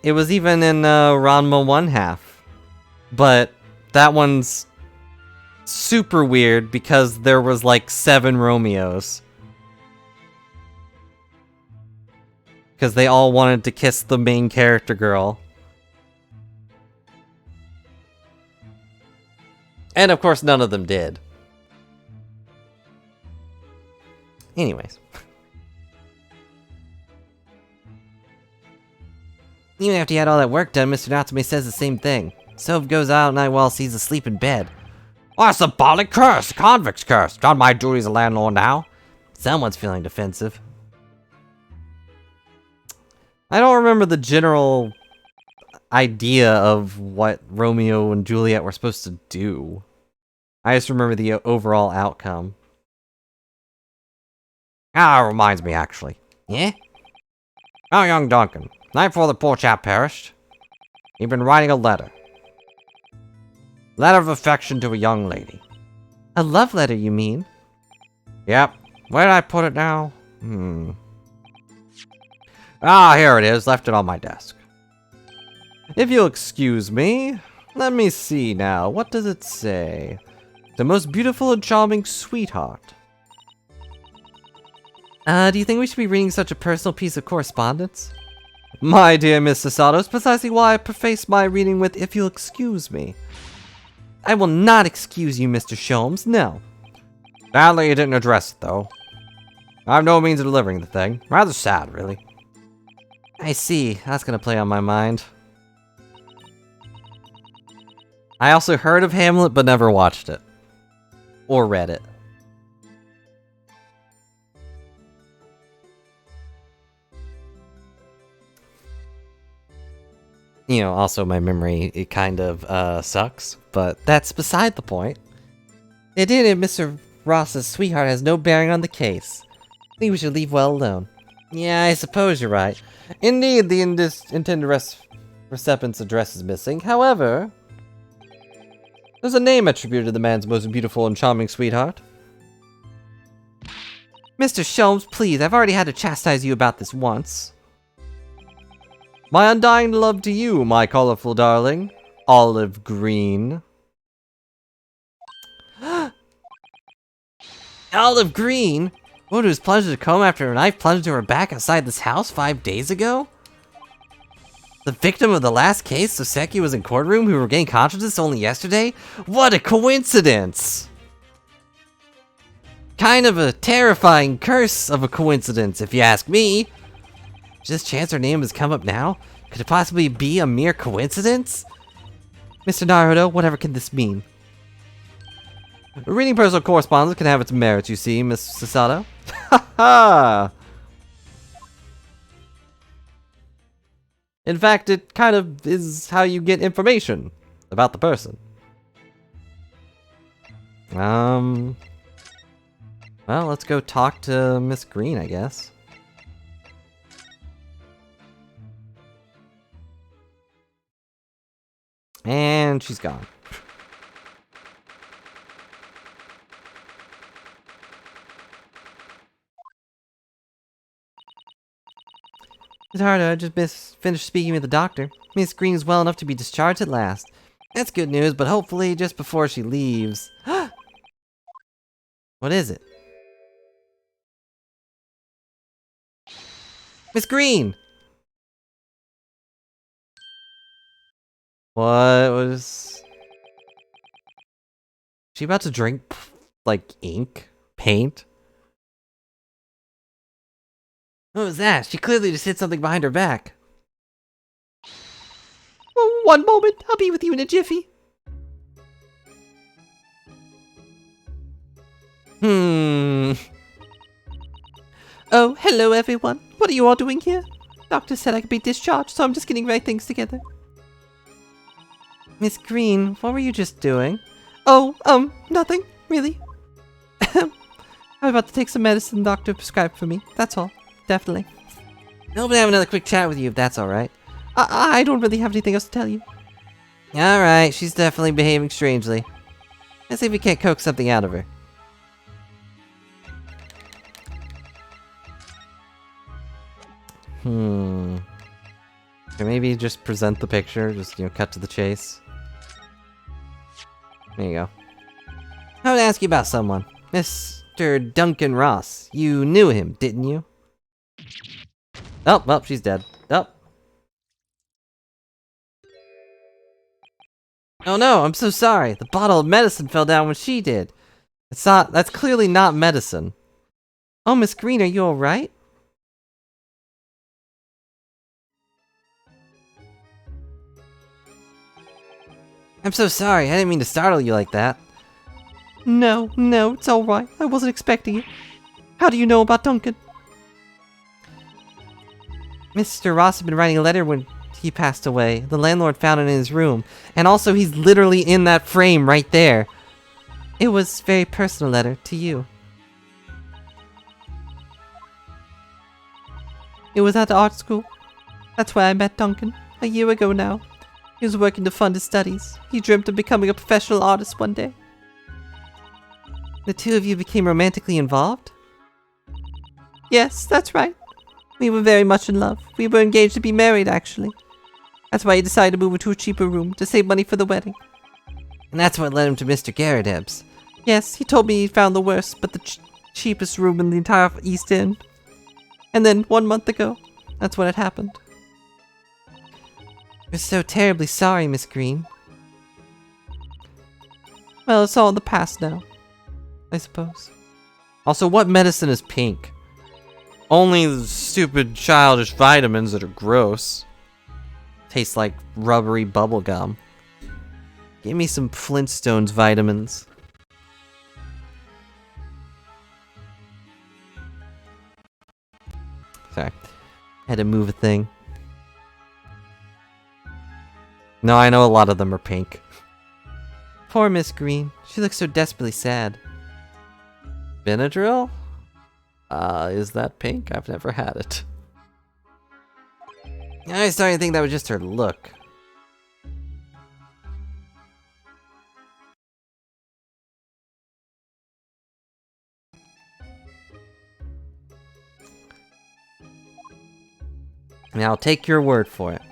It was even in Ranma 1/2. But that one's super weird because there was, like, 7 Romeos. Because they all wanted to kiss the main character girl. And of course none of them did. Anyways. Even after he had all that work done, Mr. Natsume says the same thing. Sove goes out at night while he's asleep in bed. Oh, it's a symbolic curse! A convict's curse! Done my duty as a landlord now. Someone's feeling defensive. I don't remember the general idea of what Romeo and Juliet were supposed to do. I just remember the overall outcome. Ah, it reminds me, actually. Yeah? Oh, young Duncan. Night before the poor chap perished, he'd been writing a letter. Letter of affection to a young lady. A love letter, you mean? Yep. Where did I put it now? Ah, here it is. Left it on my desk. If you'll excuse me, let me see now. What does it say? The most beautiful and charming sweetheart. Do you think we should be reading such a personal piece of correspondence? My dear Miss Sasato, is precisely why I preface my reading with, if you'll excuse me. I will not excuse you, Mr. Sholmes, no. Sadly, you didn't address it, though. I have no means of delivering the thing. Rather sad, really. I see. That's gonna play on my mind. I also heard of Hamlet, but never watched it. Or read it. You know, also my memory, it kind of, sucks, but that's beside the point. The idea that Mr. Ross's sweetheart has no bearing on the case. I think we should leave well alone. Yeah, I suppose you're right. Indeed, the intended recipient's address is missing. However, there's a name attributed to the man's most beautiful and charming sweetheart. Mr. Sholmes, please, I've already had to chastise you about this once. My undying love to you, my colorful darling. Olive Green. Olive Green? What, it was plunged to comb after a knife plunged into her back outside this house 5 days ago? The victim of the last case, Soseki, was in courtroom who regained consciousness only yesterday? What a coincidence! Kind of a terrifying curse of a coincidence, if you ask me. Just chance her name has come up now? Could it possibly be a mere coincidence? Mr. Naruto, whatever can this mean? Reading personal correspondence can have its merits, you see, Miss Sasato. Ha ha! In fact, it kind of is how you get information about the person. Well, let's go talk to Miss Green, I guess. And she's gone. Miss Haruto, I just finished speaking with the doctor. Miss Green is well enough to be discharged at last. That's good news, but hopefully just before she leaves. What is it? Miss Green! What was... she about to drink, like, ink? Paint? What was that? She clearly just hit something behind her back. Oh, one moment, I'll be with you in a jiffy. Oh, hello everyone. What are you all doing here? Doctor said I could be discharged, so I'm just getting right things together. Miss Green, what were you just doing? Oh, nothing, really. I'm about to take some medicine the doctor prescribed for me, that's all. Definitely. I'm hoping to have another quick chat with you if that's alright. I don't really have anything else to tell you. Alright, she's definitely behaving strangely. Let's see if we can't coax something out of her. Or maybe just present the picture, just, cut to the chase. There you go. I would ask you about someone. Mr. Duncan Ross. You knew him, didn't you? Oh, well, she's dead. Oh. Oh no, I'm so sorry. The bottle of medicine fell down when she did. That's clearly not medicine. Oh, Miss Green, are you alright? I'm so sorry. I didn't mean to startle you like that. No, it's alright. I wasn't expecting it. How do you know about Duncan? Mr. Ross had been writing a letter when he passed away. The landlord found it in his room. And also, he's literally in that frame right there. It was a very personal letter to you. It was at the art school. That's where I met Duncan, a year ago now. He was working to fund his studies. He dreamt of becoming a professional artist one day. The two of you became romantically involved? Yes, that's right. We were very much in love. We were engaged to be married, actually. That's why he decided to move into a cheaper room to save money for the wedding. And that's what led him to Mr. Garadeb's. Yes, he told me he found the worst, but the cheapest room in the entire East End. And then, 1 month ago, that's when it happened. We're so terribly sorry, Miss Green. Well, it's all in the past now, I suppose. Also, what medicine is pink? Only the stupid childish vitamins that are gross. Tastes like rubbery bubble gum. Give me some Flintstones vitamins. Sorry. Had to move a thing. No, I know a lot of them are pink. Poor Miss Green. She looks so desperately sad. Benadryl? Is that pink? I've never had it. I was starting to think that was just her look. Now, I'll take your word for it.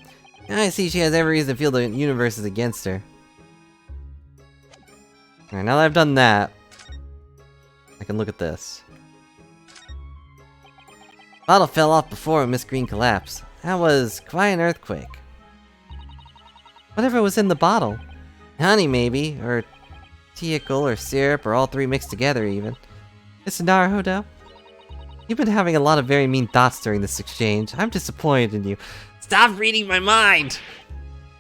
I see she has every reason to feel the universe is against her. Alright, now that I've done that, I can look at this. Bottle fell off before Miss Green collapsed. That was quite an earthquake. Whatever was in the bottle. Honey, maybe, or teacle, or syrup, or all three mixed together, even. Mr. Naruto? You've been having a lot of very mean thoughts during this exchange. I'm disappointed in you. Stop reading my mind!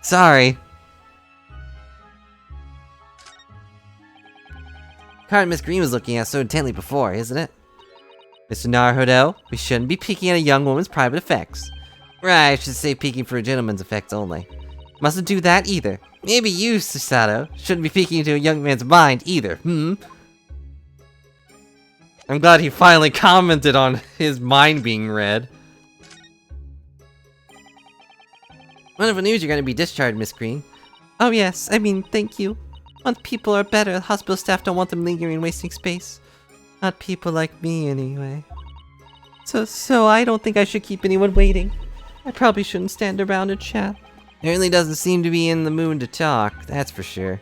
Sorry. Card Miss Green was looking at so intently before, isn't it? Mr. Naruhodo, we shouldn't be peeking at a young woman's private effects. Right, I should say peeking for a gentleman's effects only. Mustn't do that either. Maybe you, Susato, shouldn't be peeking into a young man's mind either, I'm glad he finally commented on his mind being read. Wonderful news, you're gonna be discharged, Miss Green. Oh yes, I mean, thank you. Once people are better, the hospital staff don't want them lingering and wasting space. Not people like me, anyway. So I don't think I should keep anyone waiting. I probably shouldn't stand around and chat. He really doesn't seem to be in the mood to talk, that's for sure.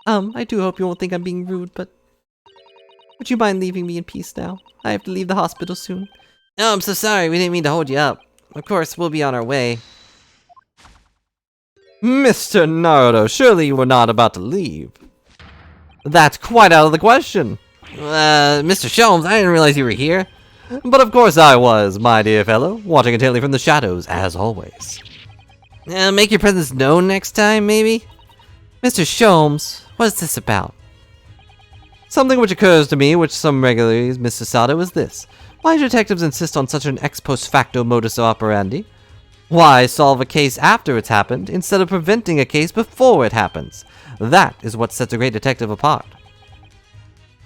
I do hope you won't think I'm being rude, but... Would you mind leaving me in peace now? I have to leave the hospital soon. Oh, I'm so sorry, we didn't mean to hold you up. Of course, we'll be on our way. Mr. Naruto, surely you were not about to leave. That's quite out of the question. Mr. Sholmes, I didn't realize you were here. But of course I was, my dear fellow, watching intently from the shadows, as always. Make your presence known next time, maybe? Mr. Sholmes, what is this about? Something which occurs to me, which some regularly Mr. Sato, is this. Why do detectives insist on such an ex post facto modus operandi? Why solve a case after it's happened, instead of preventing a case before it happens? That is what sets a great detective apart.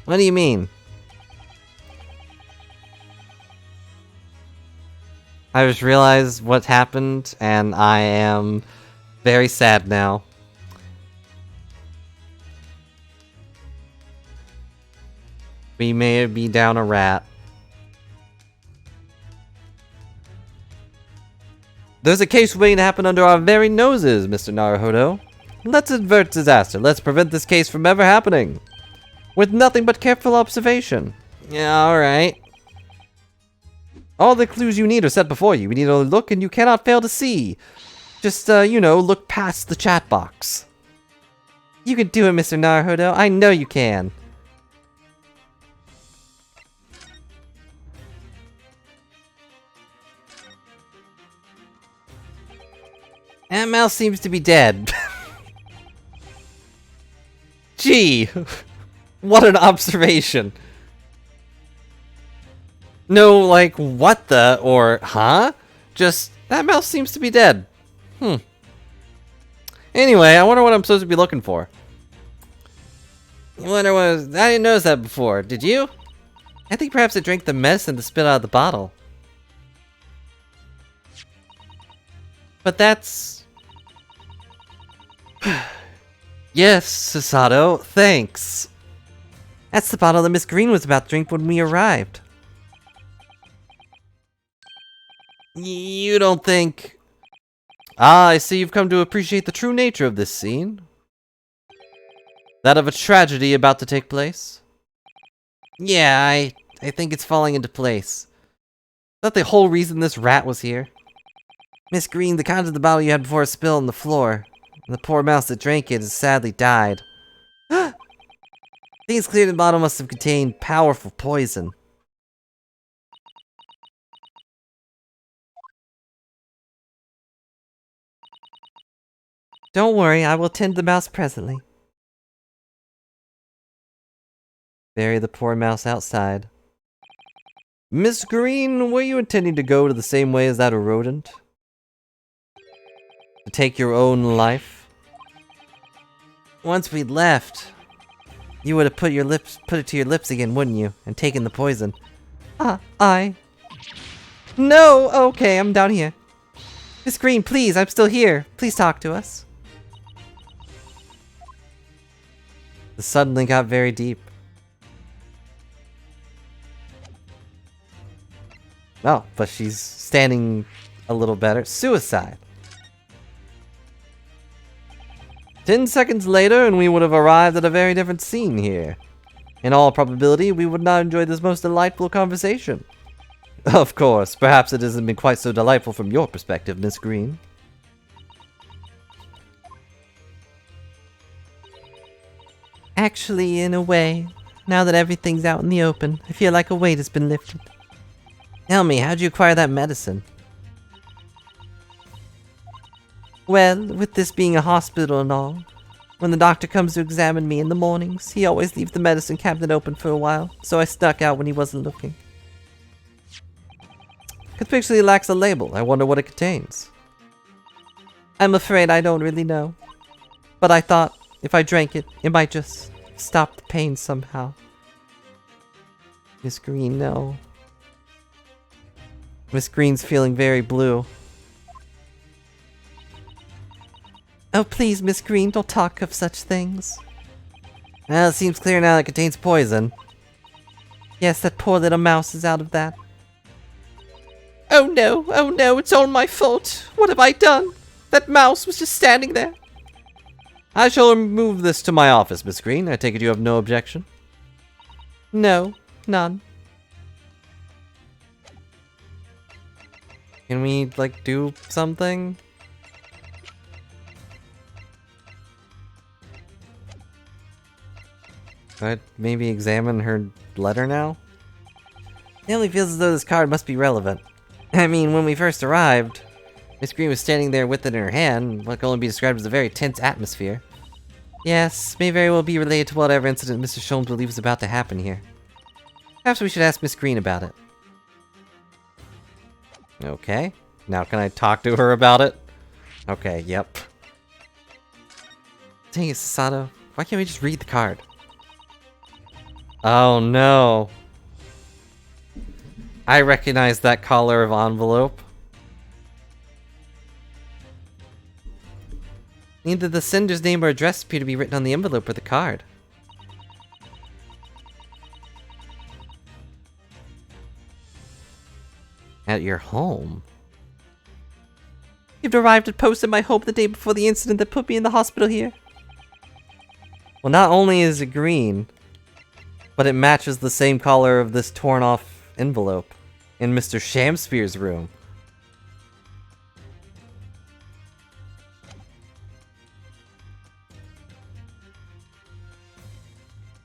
What do you mean? I just realized what happened, and I am very sad now. We may be down a rat. There's a case waiting to happen under our very noses, Mr. Naruhodo. Let's avert disaster. Let's prevent this case from ever happening. With nothing but careful observation. Yeah, alright. All the clues you need are set before you. You need to look and you cannot fail to see. Just, look past the chat box. You can do it, Mr. Naruhodo. I know you can. That mouse seems to be dead. Gee, what an observation. No, like, what the, or, huh? Just, that mouse seems to be dead. Anyway, I wonder what I'm supposed to be looking for. I didn't notice that before, did you? I think perhaps it drank the medicine to spit out of the bottle. But that's... Yes, Susato, thanks. That's the bottle that Miss Green was about to drink when we arrived. You don't think... Ah, I see you've come to appreciate the true nature of this scene. That of a tragedy about to take place. Yeah, I think it's falling into place. Is that the whole reason this rat was here? Miss Green, the contents of the bottle you had before spilled on the floor. And the poor mouse that drank it has sadly died. I think it's clear the bottle must have contained powerful poison. Don't worry, I will tend the mouse presently. Bury the poor mouse outside. Miss Green, were you intending to go to the same way as that rodent? To take your own life? Once we'd left, you would have put it to your lips again, wouldn't you? And taken the poison. No! Okay, I'm down here. Miss Green, please, I'm still here. Please talk to us. This suddenly got very deep. Oh, but she's standing a little better. Suicide. 10 seconds later, and we would have arrived at a very different scene here. In all probability, we would not enjoy this most delightful conversation. Of course, perhaps it hasn't been quite so delightful from your perspective, Miss Green. Actually, in a way, now that everything's out in the open, I feel like a weight has been lifted. Tell me, how'd you acquire that medicine? Well, with this being a hospital and all, when the doctor comes to examine me in the mornings, he always leaves the medicine cabinet open for a while, so I snuck out when he wasn't looking. Conspicuously lacks a label. I wonder what it contains. I'm afraid I don't really know. But I thought, if I drank it, it might just stop the pain somehow. Miss Green, no. Miss Green's feeling very blue. Oh, please, Miss Green, don't talk of such things. Well, it seems clear now that it contains poison. Yes, that poor little mouse is out of that. Oh no, it's all my fault. What have I done? That mouse was just standing there. I shall remove this to my office, Miss Green. I take it you have no objection? No, none. Can we, like, do something? Could I maybe examine her letter now? It only feels as though this card must be relevant. I mean, when we first arrived, Miss Green was standing there with it in her hand, what can only be described as a very tense atmosphere. Yes, may very well be related to whatever incident Mr. Sholmes believes is about to happen here. Perhaps we should ask Miss Green about it. Okay. Now can I talk to her about it? Okay, yep. Dang it, Sasato. Why can't we just read the card? Oh no. I recognize that color of envelope. Neither the sender's name or address appear to be written on the envelope or the card. At your home? You've arrived at post at my home the day before the incident that put me in the hospital here. Well, not only is it green, but it matches the same color of this torn off envelope in Mr. Shamspeare's room.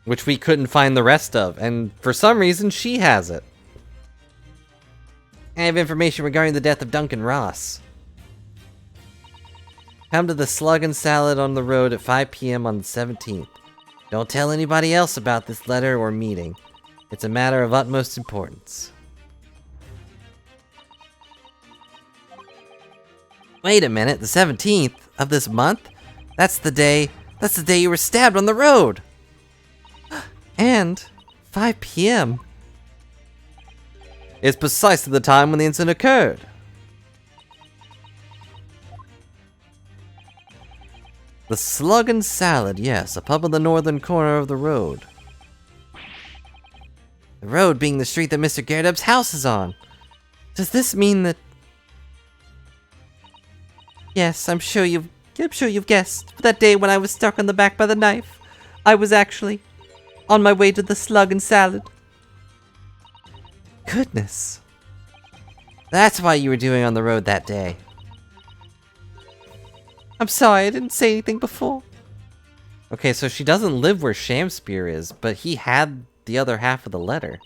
Which we couldn't find the rest of, and for some reason she has it. I have information regarding the death of Duncan Ross. Come to the Slug and Salad on the road at 5 p.m. on the 17th. Don't tell anybody else about this letter or meeting. It's a matter of utmost importance. Wait a minute, the 17th of this month? That's the day you were stabbed on the road! And 5 p.m. is precisely the time when the incident occurred. The Slug and Salad, yes, a pub on the northern corner of the road. The road being the street that Mr. Gerdub's house is on. Does this mean that... Yes, I'm sure you've guessed. That day when I was struck on the back by the knife, I was actually on my way to the Slug and Salad. Goodness. That's why you were doing on the road that day. I'm sorry, I didn't say anything before. Okay, so she doesn't live where Shamspeare is, but he had the other half of the letter.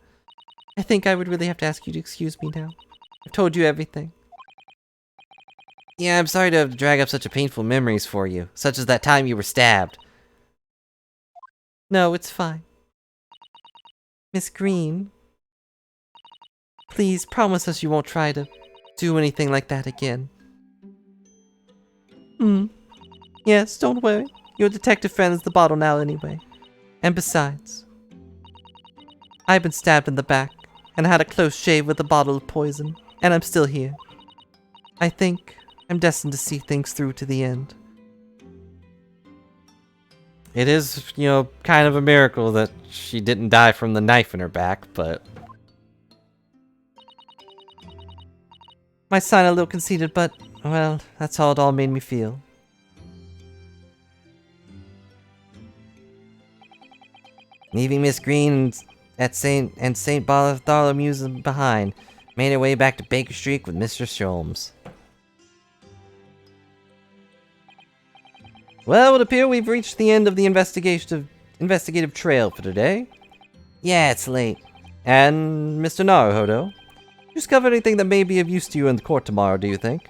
I think I would really have to ask you to excuse me now. I've told you everything. Yeah, I'm sorry to have to drag up such a painful memories for you, such as that time you were stabbed. No, it's fine. Miss Green, please promise us you won't try to do anything like that again. Yes, don't worry. Your detective friend is the bottle now anyway. And besides, I've been stabbed in the back and had a close shave with a bottle of poison, and I'm still here. I think I'm destined to see things through to the end. It is, you know, kind of a miracle that she didn't die from the knife in her back, but... Might sound a little conceited, but, well, that's how it all made me feel. Leaving Miss Green at St. Bartholomew's behind, made her way back to Baker Street with Mr. Sholmes. Well, it would appear we've reached the end of the investigation of investigative trail for today? Yeah, it's late. And Mr. Naruhodo? You discover anything that may be of use to you in the court tomorrow, do you think?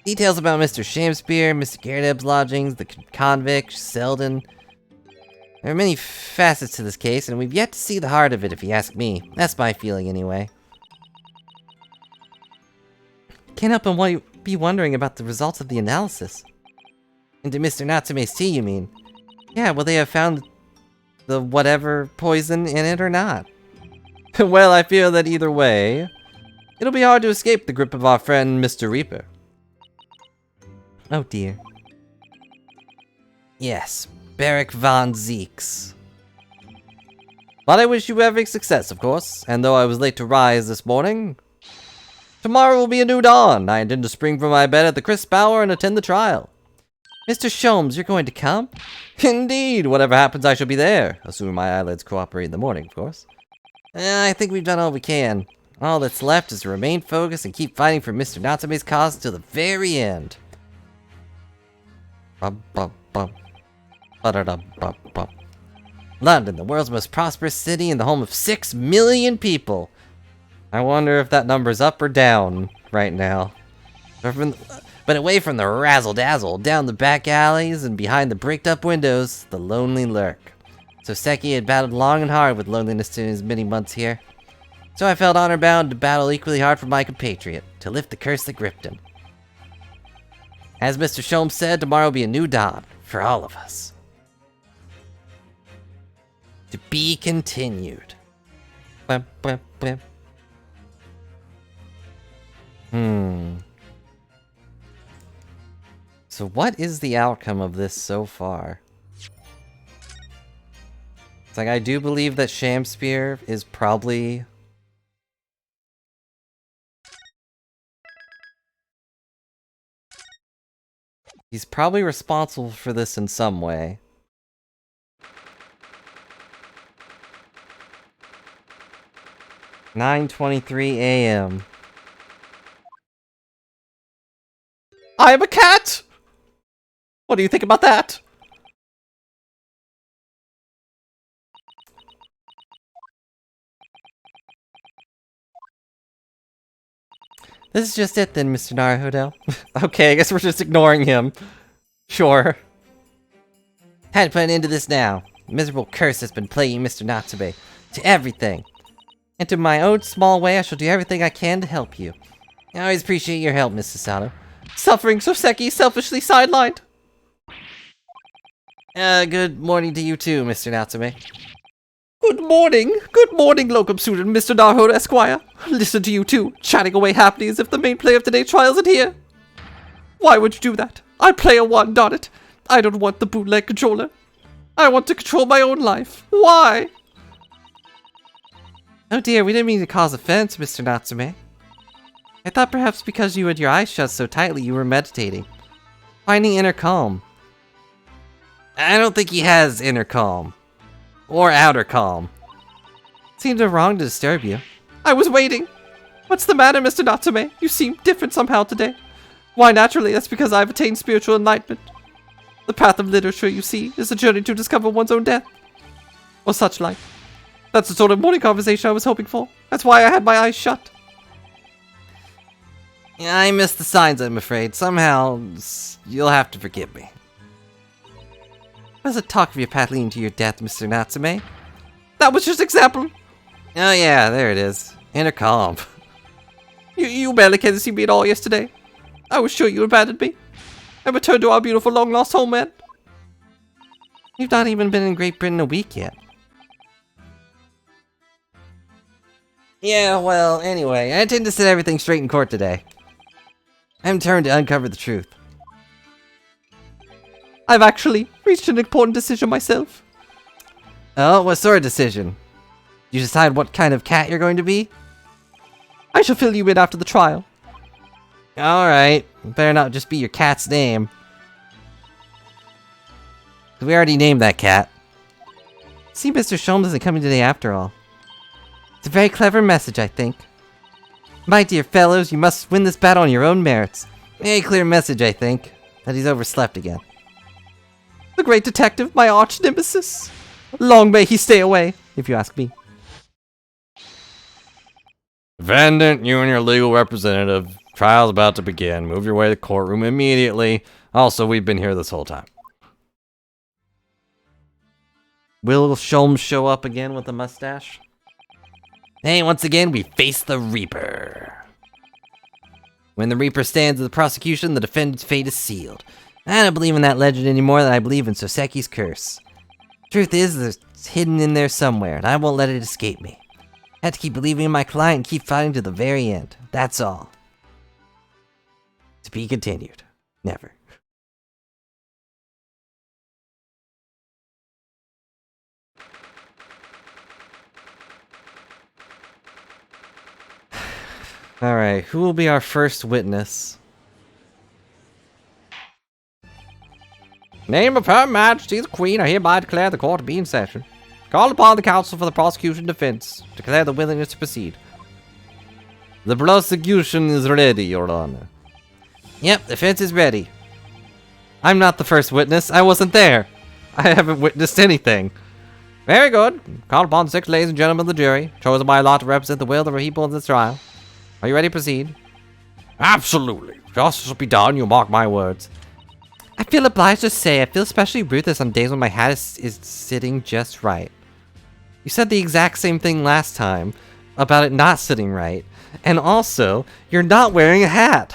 Details about Mr. Sham-Spear, Mr. Garrett's lodgings, the convict, Selden. There are many facets to this case, and we've yet to see the heart of it, if you ask me. That's my feeling, anyway. Can't help but be wondering about the results of the analysis. Into Mr. Natsume's tea, you mean? Yeah, will they have found the whatever poison in it or not? Well, I fear that either way, it'll be hard to escape the grip of our friend Mr. Reaper. Oh dear. Yes, Barrack von Zeeks. But I wish you every success, of course, and though I was late to rise this morning, tomorrow will be a new dawn. I intend to spring from my bed at the crisp hour and attend the trial. Mr. Sholmes, you're going to come? Indeed, whatever happens, I shall be there. Assuming my eyelids cooperate in the morning, of course. I think we've done all we can. All that's left is to remain focused and keep fighting for Mr. Natsume's cause till the very end. London, the world's most prosperous city and the home of 6 million people. I wonder if that number's up or down right now. But away from the razzle-dazzle, down the back alleys and behind the bricked-up windows, the lonely lurk. So Seki had battled long and hard with loneliness in his many months here. So I felt honor-bound to battle equally hard for my compatriot, to lift the curse that gripped him. As Mr. Sholmes said, tomorrow will be a new dawn, for all of us. To be continued. Blah, blah, blah. So what is the outcome of this so far? It's like, I do believe that Sham-Spear is probably... He's probably responsible for this in some way. "9:23 a.m. I am a cat! What do you think about that? This is just it then, Mr. Naruhodo. Okay, I guess we're just ignoring him. Sure. Had to put an end to this now. The miserable curse has been plaguing Mr. Natsume. To everything. And to my own small way, I shall do everything I can to help you. I always appreciate your help, Mrs. Sato. Suffering so Seki selfishly sidelined. Good morning to you too, Mr. Natsume. Good morning, locum student Mr. Naruhodo Esquire. Listen to you two, chatting away happily as if the main player of today's trial isn't here. Why would you do that? I play a one, darn it. I don't want the bootleg controller. I want to control my own life. Why? Oh dear, we didn't mean to cause offense, Mr. Natsume. I thought perhaps because you had your eyes shut so tightly you were meditating. Finding inner calm. I don't think he has inner calm. Or outer calm. Seems wrong to disturb you. I was waiting. What's the matter, Mr. Natsume? You seem different somehow today. Why, naturally, that's because I've attained spiritual enlightenment. The path of literature, you see, is a journey to discover one's own death. Or such like. That's the sort of morning conversation I was hoping for. That's why I had my eyes shut. I missed the signs, I'm afraid. Somehow, you'll have to forgive me. What does it talk of your path leading to your death, Mr. Natsume? That was just example. Oh yeah, there it is. Inner calm. You barely came to see me at all yesterday. I was sure you abandoned me. And returned to our beautiful long-lost homeland. You've not even been in Great Britain a week yet. Yeah, well, anyway, I intend to set everything straight in court today. I'm determined to uncover the truth. I've actually reached an important decision myself. Oh, what sort of decision? You decide what kind of cat you're going to be? I shall fill you in after the trial. Alright, better not just be your cat's name. We already named that cat. See, Mr. Sholmes isn't coming today after all. It's a very clever message, I think. My dear fellows, you must win this battle on your own merits. Very clear message, I think, that he's overslept again. The great detective, my arch nemesis. Long may he stay away, if you ask me. Defendant, you and your legal representative. Trial's about to begin. Move your way to the courtroom immediately. Also, we've been here this whole time. Will Sholmes show up again with a mustache? Hey, once again, we face the Reaper. When the Reaper stands at the prosecution, the defendant's fate is sealed. I don't believe in that legend any more than I believe in Soseki's curse. Truth is, it's hidden in there somewhere, and I won't let it escape me. I have to keep believing in my client and keep fighting to the very end. That's all. To be continued. Never. Alright, who will be our first witness? Name of Her Majesty the Queen, I hereby declare the court to be in session. Call upon the counsel for the prosecution and defense. Declare the willingness to proceed. The prosecution is ready, Your Honor. Yep, defense is ready. I'm not the first witness. I wasn't there. I haven't witnessed anything. Very good. Call upon the 6 ladies and gentlemen of the jury, chosen by law to represent the will of the people in this trial. Are you ready to proceed? Absolutely. Justice will be done, you mark my words. I feel obliged to say, I feel especially ruthless on days when my hat is sitting just right. You said the exact same thing last time about it not sitting right. And also, you're not wearing a hat.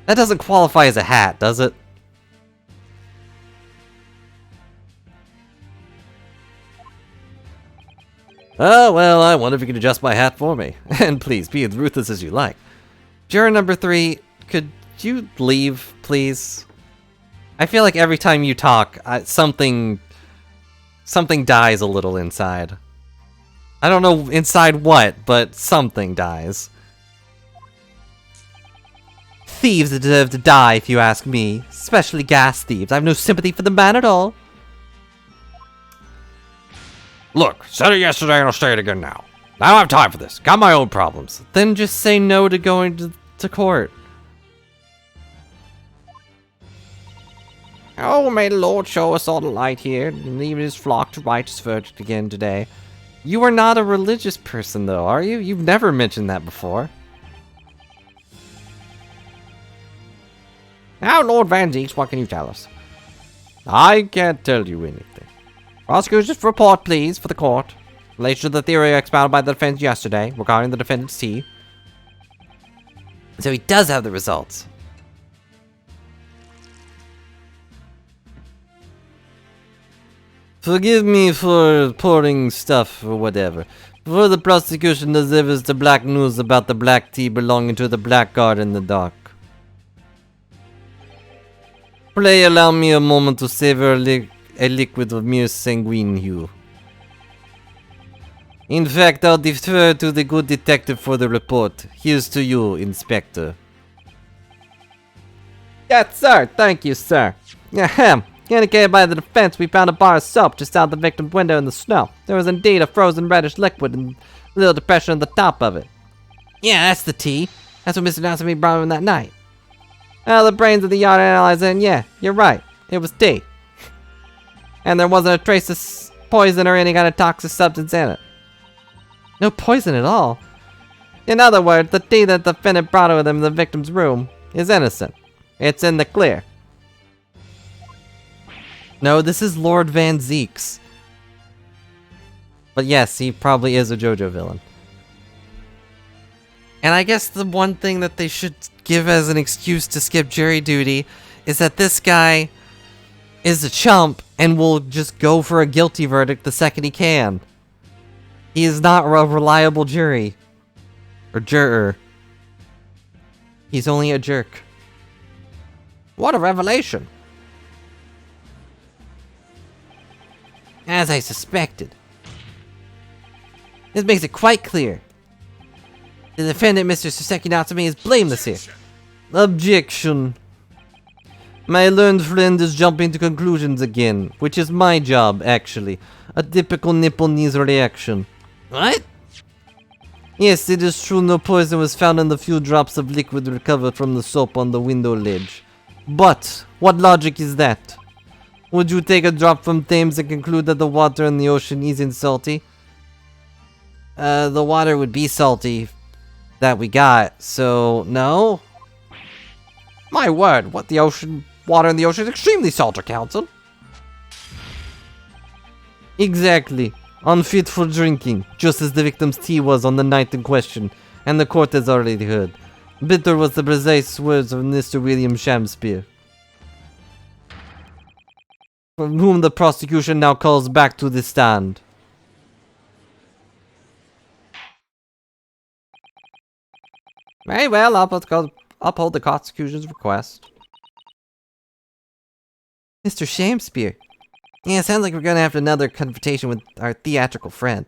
That doesn't qualify as a hat, does it? Oh, well, I wonder if you could adjust my hat for me. And please, be as ruthless as you like. Juror number 3, could you leave, please? I feel like every time you talk, something dies a little inside. I don't know inside what, but something dies. Thieves deserve to die, if you ask me. Especially gas thieves. I have no sympathy for the man at all. Look, said it yesterday and I'll say it again now. I don't have time for this. Got my own problems. Then just say no to going to court. Oh, may the Lord show us all the light here, and leave his flock to righteous verdict again today. You are not a religious person, though, are you? You've never mentioned that before. Now, Lord Van Zeeks, what can you tell us? I can't tell you anything. Prosecution's report, please, for the court. In relation to the theory expounded by the defense yesterday regarding the defendant's tea. So he does have the results. Forgive me for pouring stuff or whatever. Before the prosecution delivers the black news about the black tea belonging to the blackguard in the dock. Pray allow me a moment to savor a liquid of mere sanguine hue. In fact, I'll defer to the good detective for the report. Here's to you, Inspector. Yes, sir. Thank you, sir. Ahem. Indicated by the defense, we found a bar of soap just out the victim's window in the snow. There was indeed a frozen reddish liquid and a little depression at the top of it. Yeah, that's the tea. That's what Mr. Nelson brought in that night. The brains of the yard analyzer, and yeah, you're right. It was tea. And there wasn't a trace of poison or any kind of toxic substance in it. No poison at all. In other words, the tea that the defendant brought with him in the victim's room is innocent. It's in the clear. No, this is Lord Van Zeeks. But yes, he probably is a JoJo villain. And I guess the one thing that they should give as an excuse to skip jury duty is that this guy is a chump and will just go for a guilty verdict the second he can. He is not a reliable jury. Or juror. He's only a jerk. What a revelation. As I suspected. This makes it quite clear. The defendant, Mr. Soseki Natsume, is blameless here. Objection. My learned friend is jumping to conclusions again, which is my job, actually. A typical Nipponese reaction. What? Yes, it is true no poison was found in the few drops of liquid recovered from the soap on the window ledge. But, what logic is that? Would you take a drop from Thames and conclude that the water in the ocean isn't salty? The water would be salty that we got, so no? My word, water in the ocean is extremely salty, Council. Exactly. Unfit for drinking, just as the victim's tea was on the night in question, and the court has already heard. Bitter was the precise words of Mr. William Sham-Spear, from whom the prosecution now calls back to the stand. Very well, I'll uphold the prosecution's request. Mr. Sham-Spear. Yeah, sounds like we're gonna have another confrontation with our theatrical friend.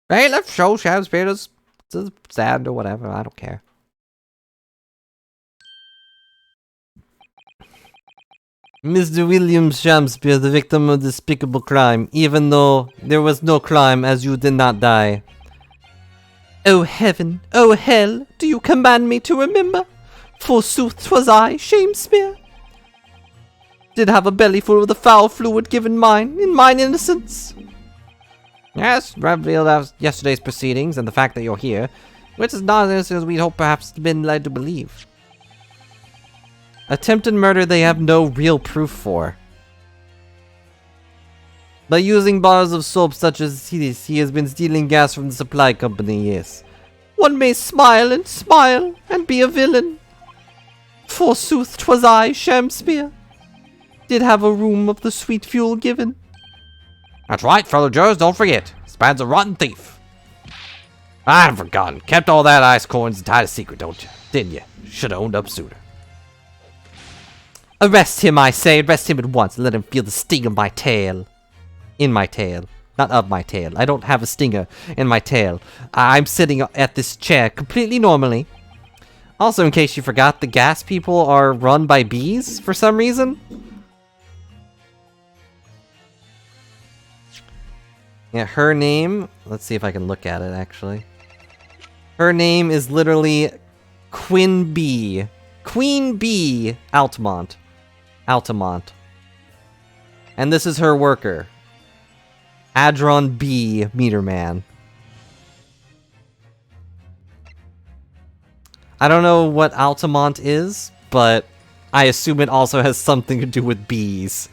Hey, let's show Sham-Spear to the stand or whatever, I don't care. Mr. William Sham-Spear, the victim of despicable crime, even though there was no crime as you did not die. Oh heaven, oh hell, do you command me to remember? Forsooth 'twas I, Sham-Spear, did have a belly full of the foul fluid given mine, in mine innocence. Yes, revealed as yesterday's proceedings and the fact that you're here, which is not as we'd hope perhaps been led to believe. Attempted murder they have no real proof for. By using bars of soap such as this, he has been stealing gas from the supply company, yes. One may smile and be a villain. Forsooth 'twas I, Sham-Spear, did have a room of the sweet fuel given. That's right, fellow Joes, don't forget. This man's a rotten thief. I haven't forgotten. Kept all that ice coins and tight a secret, don't you? Didn't you? Should've owned up sooner. Arrest him, I say. Arrest him at once and let him feel the sting of my tail. In my tail. Not of my tail. I don't have a stinger in my tail. I'm sitting at this chair completely normally. Also, in case you forgot, the gas people are run by bees for some reason. Yeah, her name... Let's see if I can look at it, actually. Her name is literally Queen Bee. Queen Bee Altamont. Altamont. And this is her worker. Adron B. Meterman. I don't know what Altamont is, but I assume it also has something to do with bees.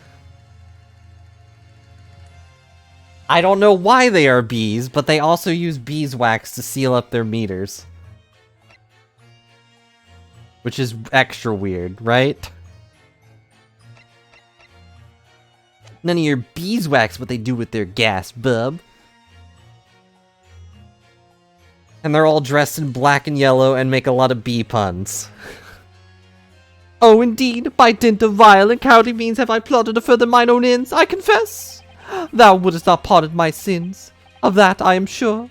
I don't know why they are bees, but they also use beeswax to seal up their meters. Which is extra weird, right? None of your beeswax what they do with their gas, bub. And they're all dressed in black and yellow and make a lot of bee puns. Oh, indeed, by dint of vile and cowardly means have I plotted to further mine own ends, I confess. Thou wouldst not pardon my sins. Of that I am sure.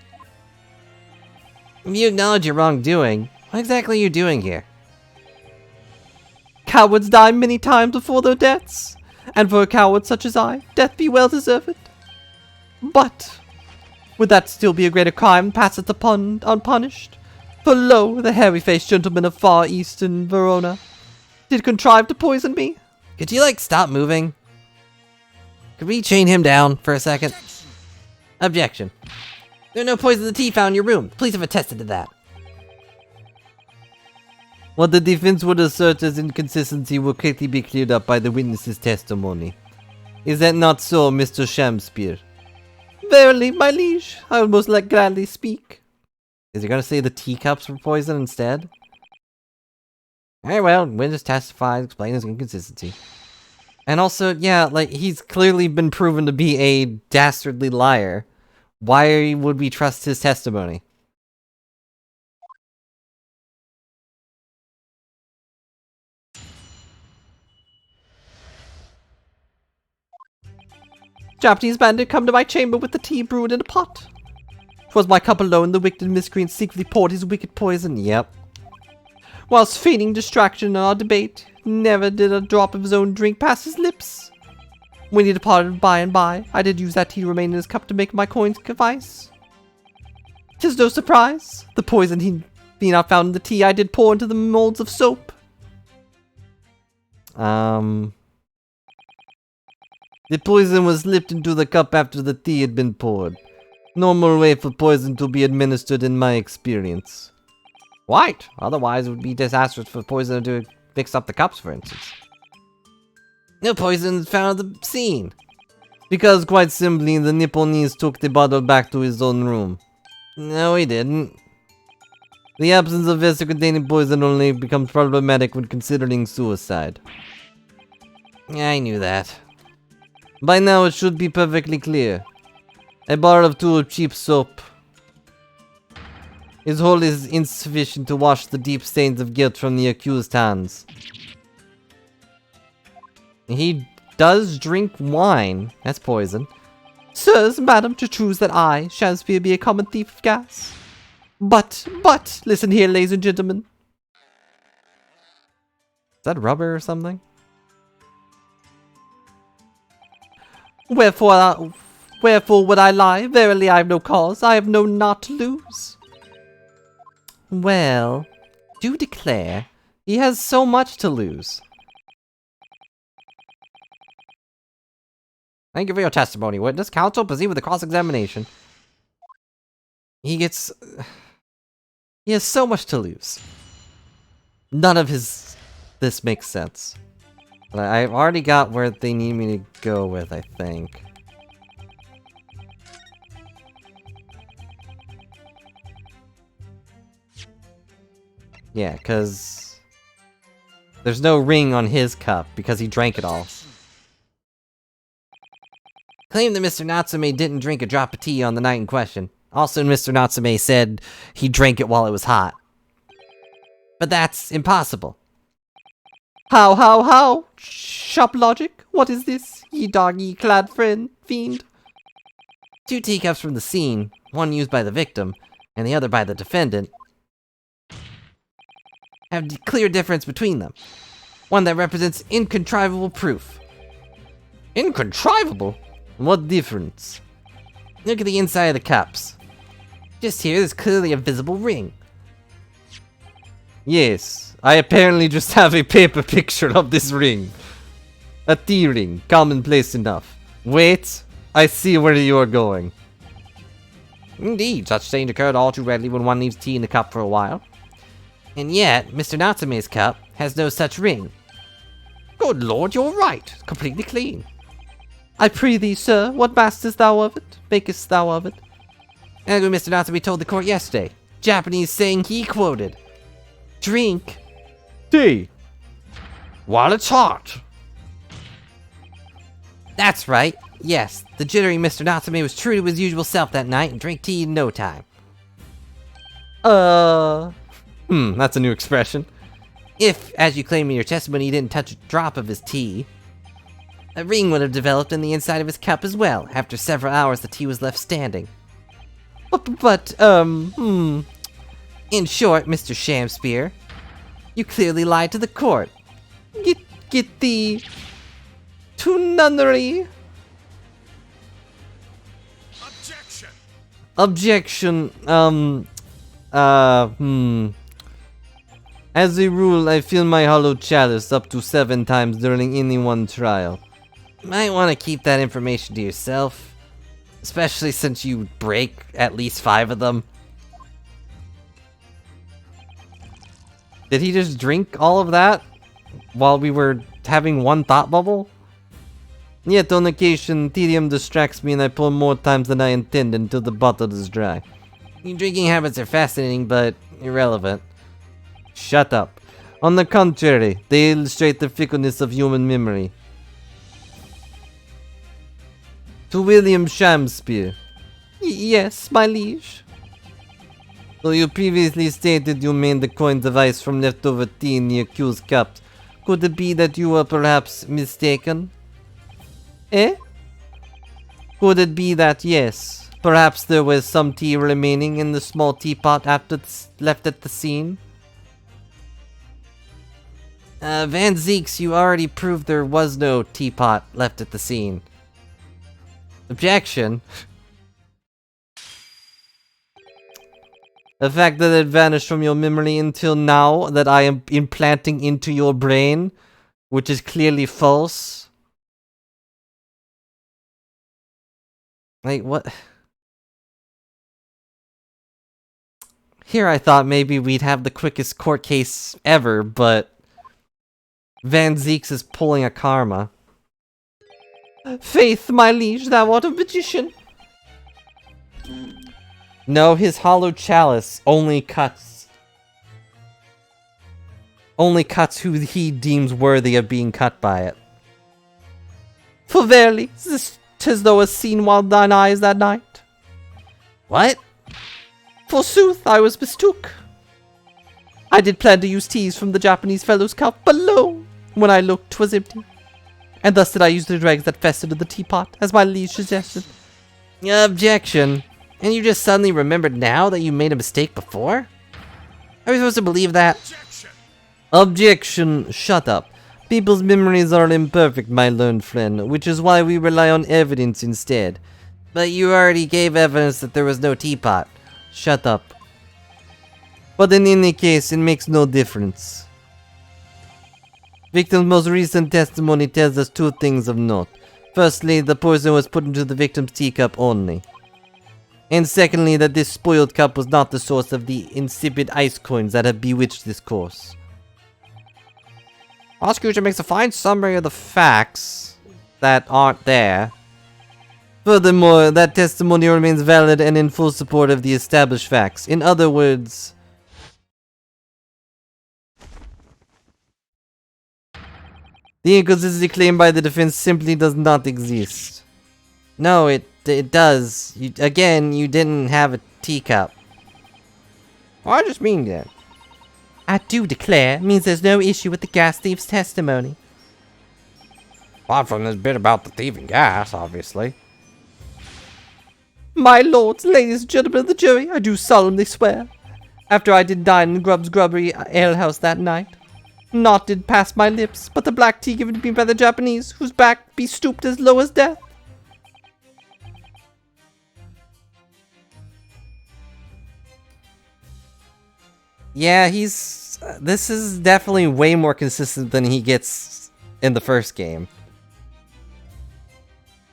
You acknowledge your wrongdoing. What exactly are you doing here? Cowards die many times before their deaths, and for a coward such as I, death be well deserved. But would that still be a greater crime passeth upon unpunished? For lo, the hairy-faced gentleman of far eastern Verona did contrive to poison me. Could you, stop moving? Could we chain him down for a second? Objection. There's no poison in the tea found in your room. Police have attested to that. What the defense would assert as inconsistency will quickly be cleared up by the witness's testimony. Is that not so, Mr. Sham-Spear? Verily, my liege, I would most gladly speak. Is he gonna say the teacups were poison instead? Very well, witness testifies, explain his inconsistency. And also, yeah, he's clearly been proven to be a dastardly liar. Why would we trust his testimony? Japanese bandit come to my chamber with the tea brewed in a pot. 'Twas my cup alone the wicked miscreant secretly poured his wicked poison. Yep. Whilst feigning distraction in our debate, never did a drop of his own drink pass his lips. When he departed by and by, I did use that tea to remain in his cup to make my coins suffice. 'Tis no surprise, the poison he not found in the tea I did pour into the molds of soap. The poison was slipped into the cup after the tea had been poured. Normal way for poison to be administered in my experience. Right. Otherwise, it would be disastrous for poison to mix up the cups, for instance. No poison is found at the scene. Because, quite simply, the Nipponese took the bottle back to his own room. No, he didn't. The absence of vessel containing poison only becomes problematic when considering suicide. I knew that. By now, it should be perfectly clear. A bar of too cheap soap. His hole is insufficient to wash the deep stains of guilt from the accused hands. He does drink wine. That's poison. Sirs, madam, to choose that I, Shakespeare, be a common thief of gas. But, listen here, ladies and gentlemen. Is that rubber or something? Wherefore would I lie? Verily I have no cause. I have no not to lose. Well, do declare. He has so much to lose. Thank you for your testimony, witness. Counsel, proceed with the cross-examination. He has so much to lose. None of this makes sense. But I've already got where they need me to go with, I think. Yeah, because there's no ring on his cup because he drank it all. Claim that Mr. Natsume didn't drink a drop of tea on the night in question. Also, Mr. Natsume said he drank it while it was hot. But that's impossible. How? Shop logic? What is this, ye doggy-clad fiend? 2 teacups from the scene, one used by the victim, and the other by the defendant, have a clear difference between them. One that represents incontrivable proof. Incontrivable? What difference? Look at the inside of the cups. Just here, there's clearly a visible ring. Yes, I apparently just have a paper picture of this ring. A tea ring, commonplace enough. Wait, I see where you are going. Indeed, such things occurred all too readily when one leaves tea in the cup for a while. And yet, Mr. Natsume's cup has no such ring. Good lord, you're right. Completely clean. I pray thee, sir, what makest thou of it? And when Mr. Natsume told the court yesterday, Japanese saying he quoted, "Drink tea while it's hot." That's right. Yes, the jittery Mr. Natsume was true to his usual self that night and drank tea in no time. That's a new expression. If, as you claim in your testimony, he didn't touch a drop of his tea, a ring would have developed in the inside of his cup as well. After several hours, the tea was left standing. In short, Mr. Sham-Spear, you clearly lied to the court. Get thee to nunnery. Objection. As a rule, I fill my hollow chalice up to 7 times during any one trial. Might want to keep that information to yourself, especially since you break at least 5 of them. Did he just drink all of that while we were having one thought bubble? Yet on occasion, tedium distracts me and I pour more times than I intend until the bottle is dry. Your drinking habits are fascinating, but irrelevant. Shut up. On the contrary, they illustrate the fickleness of human memory. To William Sham-Spear. Yes, my liege. Though you previously stated you made the coin device from leftover tea in the accused cups, could it be that you were perhaps mistaken? Eh? Could it be that, yes, perhaps there was some tea remaining in the small teapot after left at the scene? Van Zeeks, you already proved there was no teapot left at the scene. Objection. The fact that it vanished from your memory until now that I am implanting into your brain which is clearly false. Like, what? Here I thought maybe we'd have the quickest court case ever, but Van Zeeks is pulling a karma. Faith, my liege, thou art a magician. No, his hollow chalice only cuts who he deems worthy of being cut by it. For verily, 'tis thou hast seen while thine eyes that night. What? Forsooth, I was mistook. I did plan to use teas from the Japanese fellow's cup, but lo, when I looked, 'twas empty. And thus did I use the dregs that festered in the teapot, as my liege suggested. Objection. And you just suddenly remembered now that you made a mistake before? Are we supposed to believe that? Objection. Shut up. People's memories are imperfect, my learned friend, which is why we rely on evidence instead. But you already gave evidence that there was no teapot. Shut up. But in any case, it makes no difference. Victim's most recent testimony tells us two things of note. Firstly, the poison was put into the victim's teacup only. And secondly, that this spoiled cup was not the source of the insipid ice coins that have bewitched this course. Prosecutor makes a fine summary of the facts that aren't there. Furthermore, that testimony remains valid and in full support of the established facts. In other words, the inconsistency claimed by the defense simply does not exist. No, it does. You didn't have a teacup. I just mean that. I do declare means there's no issue with the gas thief's testimony. Apart from this bit about the thieving gas, obviously. My lords, ladies and gentlemen of the jury, I do solemnly swear, after I did dine in Grubb's Grubbery alehouse that night, naught did pass my lips but the black tea given to me by the Japanese, whose back be stooped as low as death. Yeah, this is definitely way more consistent than he gets in the first game.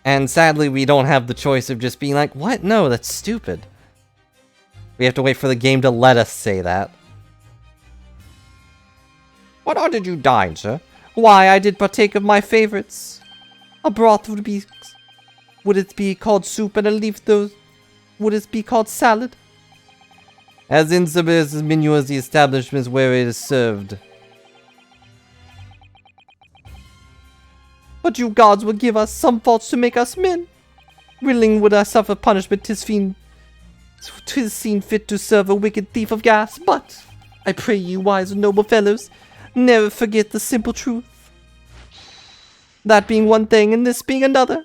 And sadly, we don't have the choice of just being like, what? No, that's stupid. We have to wait for the game to let us say that. What on did you dine, sir? Why, I did partake of my favorites. A broth would it be called soup, and a leaf would it be called salad? As insipid as menu as the establishments where it is served. But you gods will give us some faults to make us men. Willing would I suffer punishment, 'tis seen fit to serve a wicked thief of gas. But, I pray you, wise and noble fellows, never forget the simple truth. That being one thing, and this being another.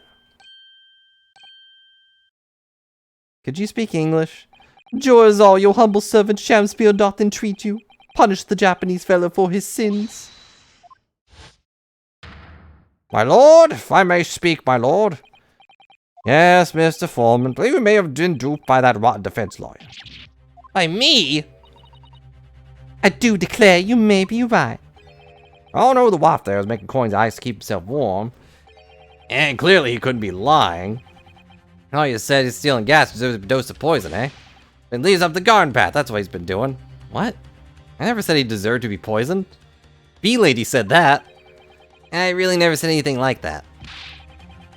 Could you speak English? Yours all your humble servant Sham-Wow doth entreat you. Punish the Japanese fellow for his sins. My lord, if I may speak, my lord. Yes, Mr. Foreman, believe we may have been duped by that rotten defense lawyer. By me? I do declare you may be right. Oh no, the waft there was making coins ice to keep himself warm. And clearly he couldn't be lying. Oh, you said he's stealing gas because it was a dose of poison, eh? And leaves up the garden path, that's what he's been doing. What? I never said he deserved to be poisoned. B-Lady said that. I really never said anything like that.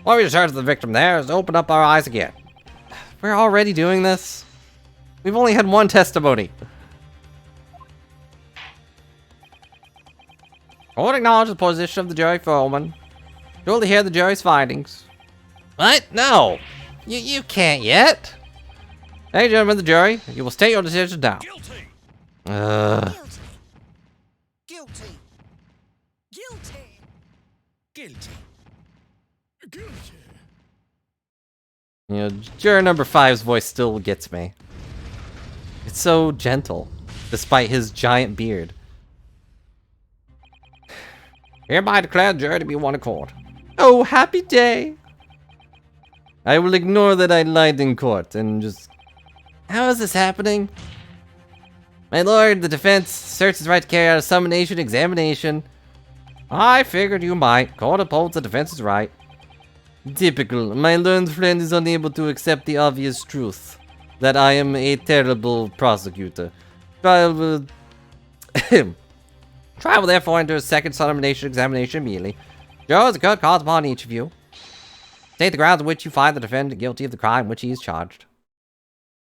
What we charge the victim there is to open up our eyes again. We're already doing this? We've only had one testimony. Court acknowledge the position of the jury foreman. Surely hear the jury's findings. What? No! You can't yet! Hey, gentlemen of the jury, you will state your decision now. Guilty. Guilty. Guilty. Guilty. Guilty. You know, juror number 5's voice still gets me. It's so gentle, despite his giant beard. Hereby declare the jury to be one accord. Oh, happy day. I will ignore that I lied in court and just... How is this happening? My lord, the defense asserts its right to carry out a summonation examination. I figured you might. Court upholds the defense's right. Typical. My learned friend is unable to accept the obvious truth that I am a terrible prosecutor. Trial will... Trial will therefore enter a second summation examination immediately. Jurors, the court calls upon each of you. State the grounds on which you find the defendant guilty of the crime which he is charged.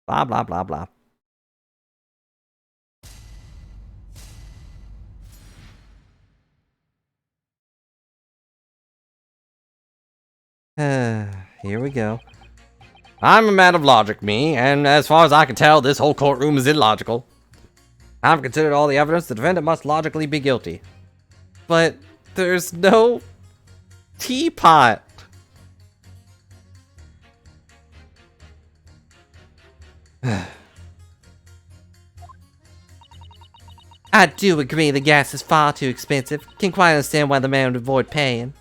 Blah, blah, blah, blah. Here we go. I'm a man of logic, me, and as far as I can tell, this whole courtroom is illogical. I've considered all the evidence. The defendant must logically be guilty. But there's no teapot. I do agree the gas is far too expensive. Can quite understand why the man would avoid paying.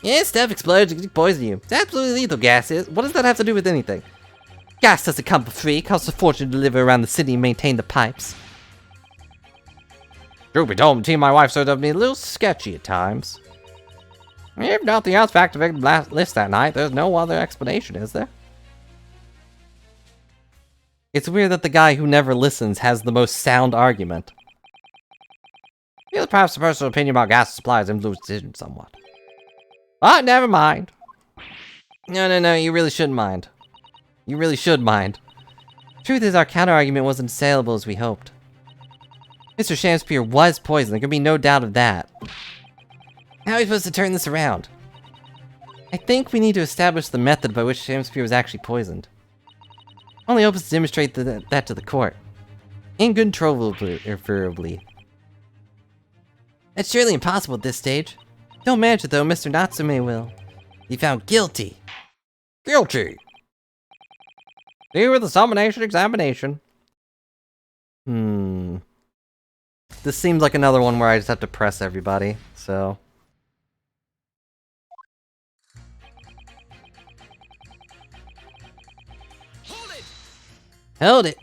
Yeah, stuff explodes, it can poison you. It's absolutely lethal, gas is. What does that have to do with anything? Gas doesn't come for free. It costs a fortune to deliver around the city and maintain the pipes. Truth be told, team, my wife served up me a little sketchy at times. If nothing else, fact of victim list that night, there's no other explanation, is there? It's weird that the guy who never listens has the most sound argument. Yeah, perhaps the personal opinion about gas supplies influenced the decision somewhat. But never mind. No, you really shouldn't mind. You really should mind. Truth is, our counter-argument wasn't as saleable as we hoped. Mr. Sham-Spear was poisoned, there can be no doubt of that. How are we supposed to turn this around? I think we need to establish the method by which Sham-Spear was actually poisoned. Only hopes to demonstrate that to the court. Incontrovertibly. That's surely impossible at this stage. Don't manage it though, Mr. Natsume will. Be found guilty. Guilty. See with the summation examination. This seems like another one where I just have to press everybody, so... Hold it!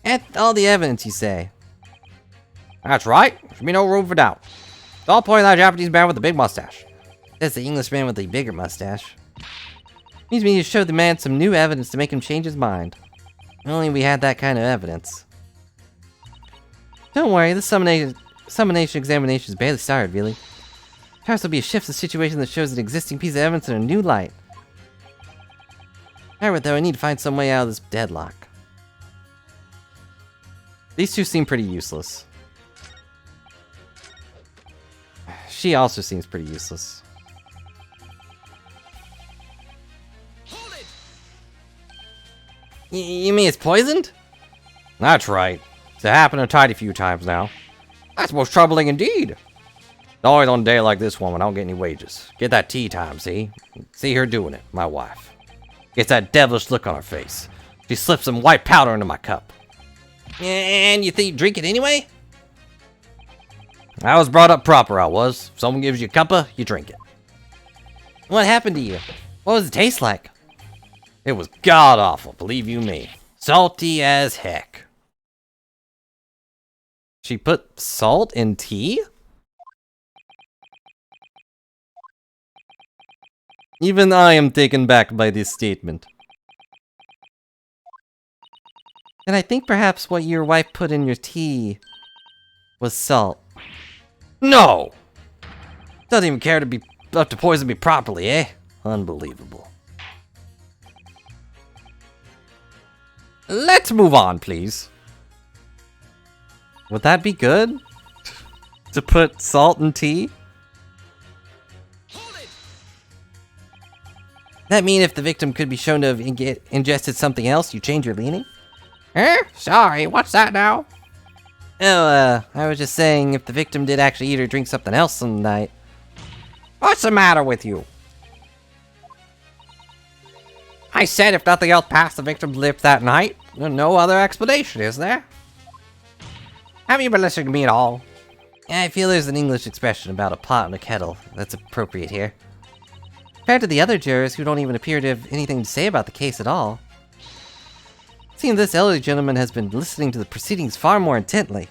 At all the evidence, you say? That's right. There should be no room for doubt. It's all pointing at that Japanese man with the big mustache. That's the Englishman with the bigger mustache. Means we need to show the man some new evidence to make him change his mind. If only we had that kind of evidence. Don't worry, this summonation examination is barely started, really. Perhaps there'll be a shift in the situation that shows an existing piece of evidence in a new light. Alright, though, I need to find some way out of this deadlock. These two seem pretty useless. She also seems pretty useless. You mean it's poisoned? That's right. It's happened a tidy few times now. That's most troubling indeed. It's always on a day like this one when I don't get any wages. Get that tea time, see? See her doing it, my wife. Gets that devilish look on her face. She slips some white powder into my cup. And you think you drink it anyway? I was brought up proper, I was. If someone gives you a cuppa, you drink it. What happened to you? What does it taste like? It was god-awful, believe you me. Salty as heck. She put salt in tea? Even I am taken back by this statement. And I think perhaps what your wife put in your tea was salt. No! Doesn't even care to be up to poison me properly, eh? Unbelievable. Let's move on, please. Would that be good? To put salt in tea? That mean if the victim could be shown to have ingested something else, you change your leaning? Sorry, what's that now? Oh, I was just saying if the victim did actually eat or drink something else some night. What's the matter with you? I said if nothing else passed the victim's lips that night, no other explanation, is there? Have you been listening to me at all? I feel there's an English expression about a pot and a kettle that's appropriate here. Compared to the other jurors who don't even appear to have anything to say about the case at all. It seems this elderly gentleman has been listening to the proceedings far more intently.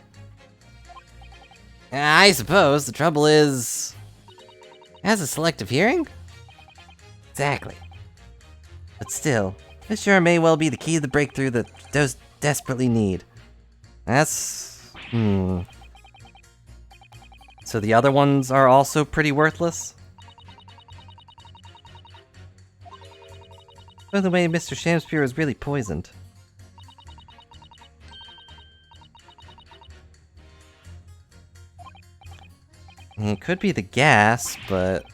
I suppose the trouble is... It has a selective hearing? Exactly. But still, this sure may well be the key to the breakthrough that those desperately need. That's... So the other ones are also pretty worthless? By the way, Mr. Sham-Spear is really poisoned. It could be the gas, but...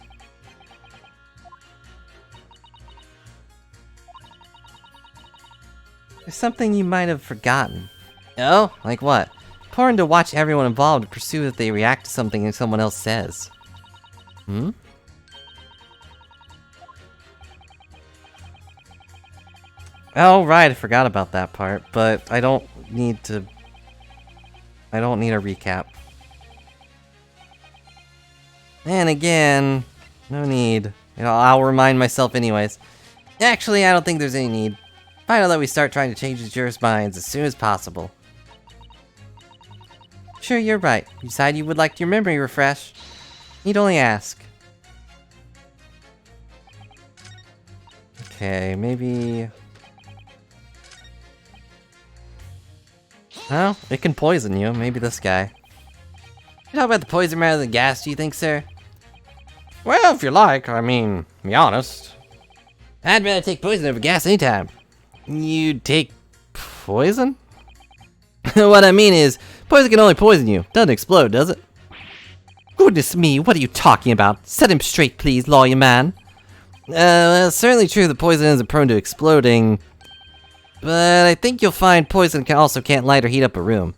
There's something you might have forgotten. Oh? Like what? Important to watch everyone involved to pursue that they react to something someone else says. Hmm? Oh, right, I forgot about that part, but I don't need a recap. And again, no need. I'll remind myself anyways. Actually, I don't think there's any need. Final that we start trying to change the jurors' minds as soon as possible. Sure, you're right. You decide you would like your memory refreshed. Need only ask. Okay, maybe... Oh, it can poison you. Maybe this guy. You talk about the poison rather than gas, do you think, sir? Well, if you like, I mean, be honest. I'd rather take poison over gas anytime. You take poison? What I mean is, poison can only poison you. Doesn't explode, does it? Goodness me, what are you talking about? Set him straight, please, lawyer man. Well, it's certainly true that poison isn't prone to exploding. But I think you'll find poison can't light or heat up a room.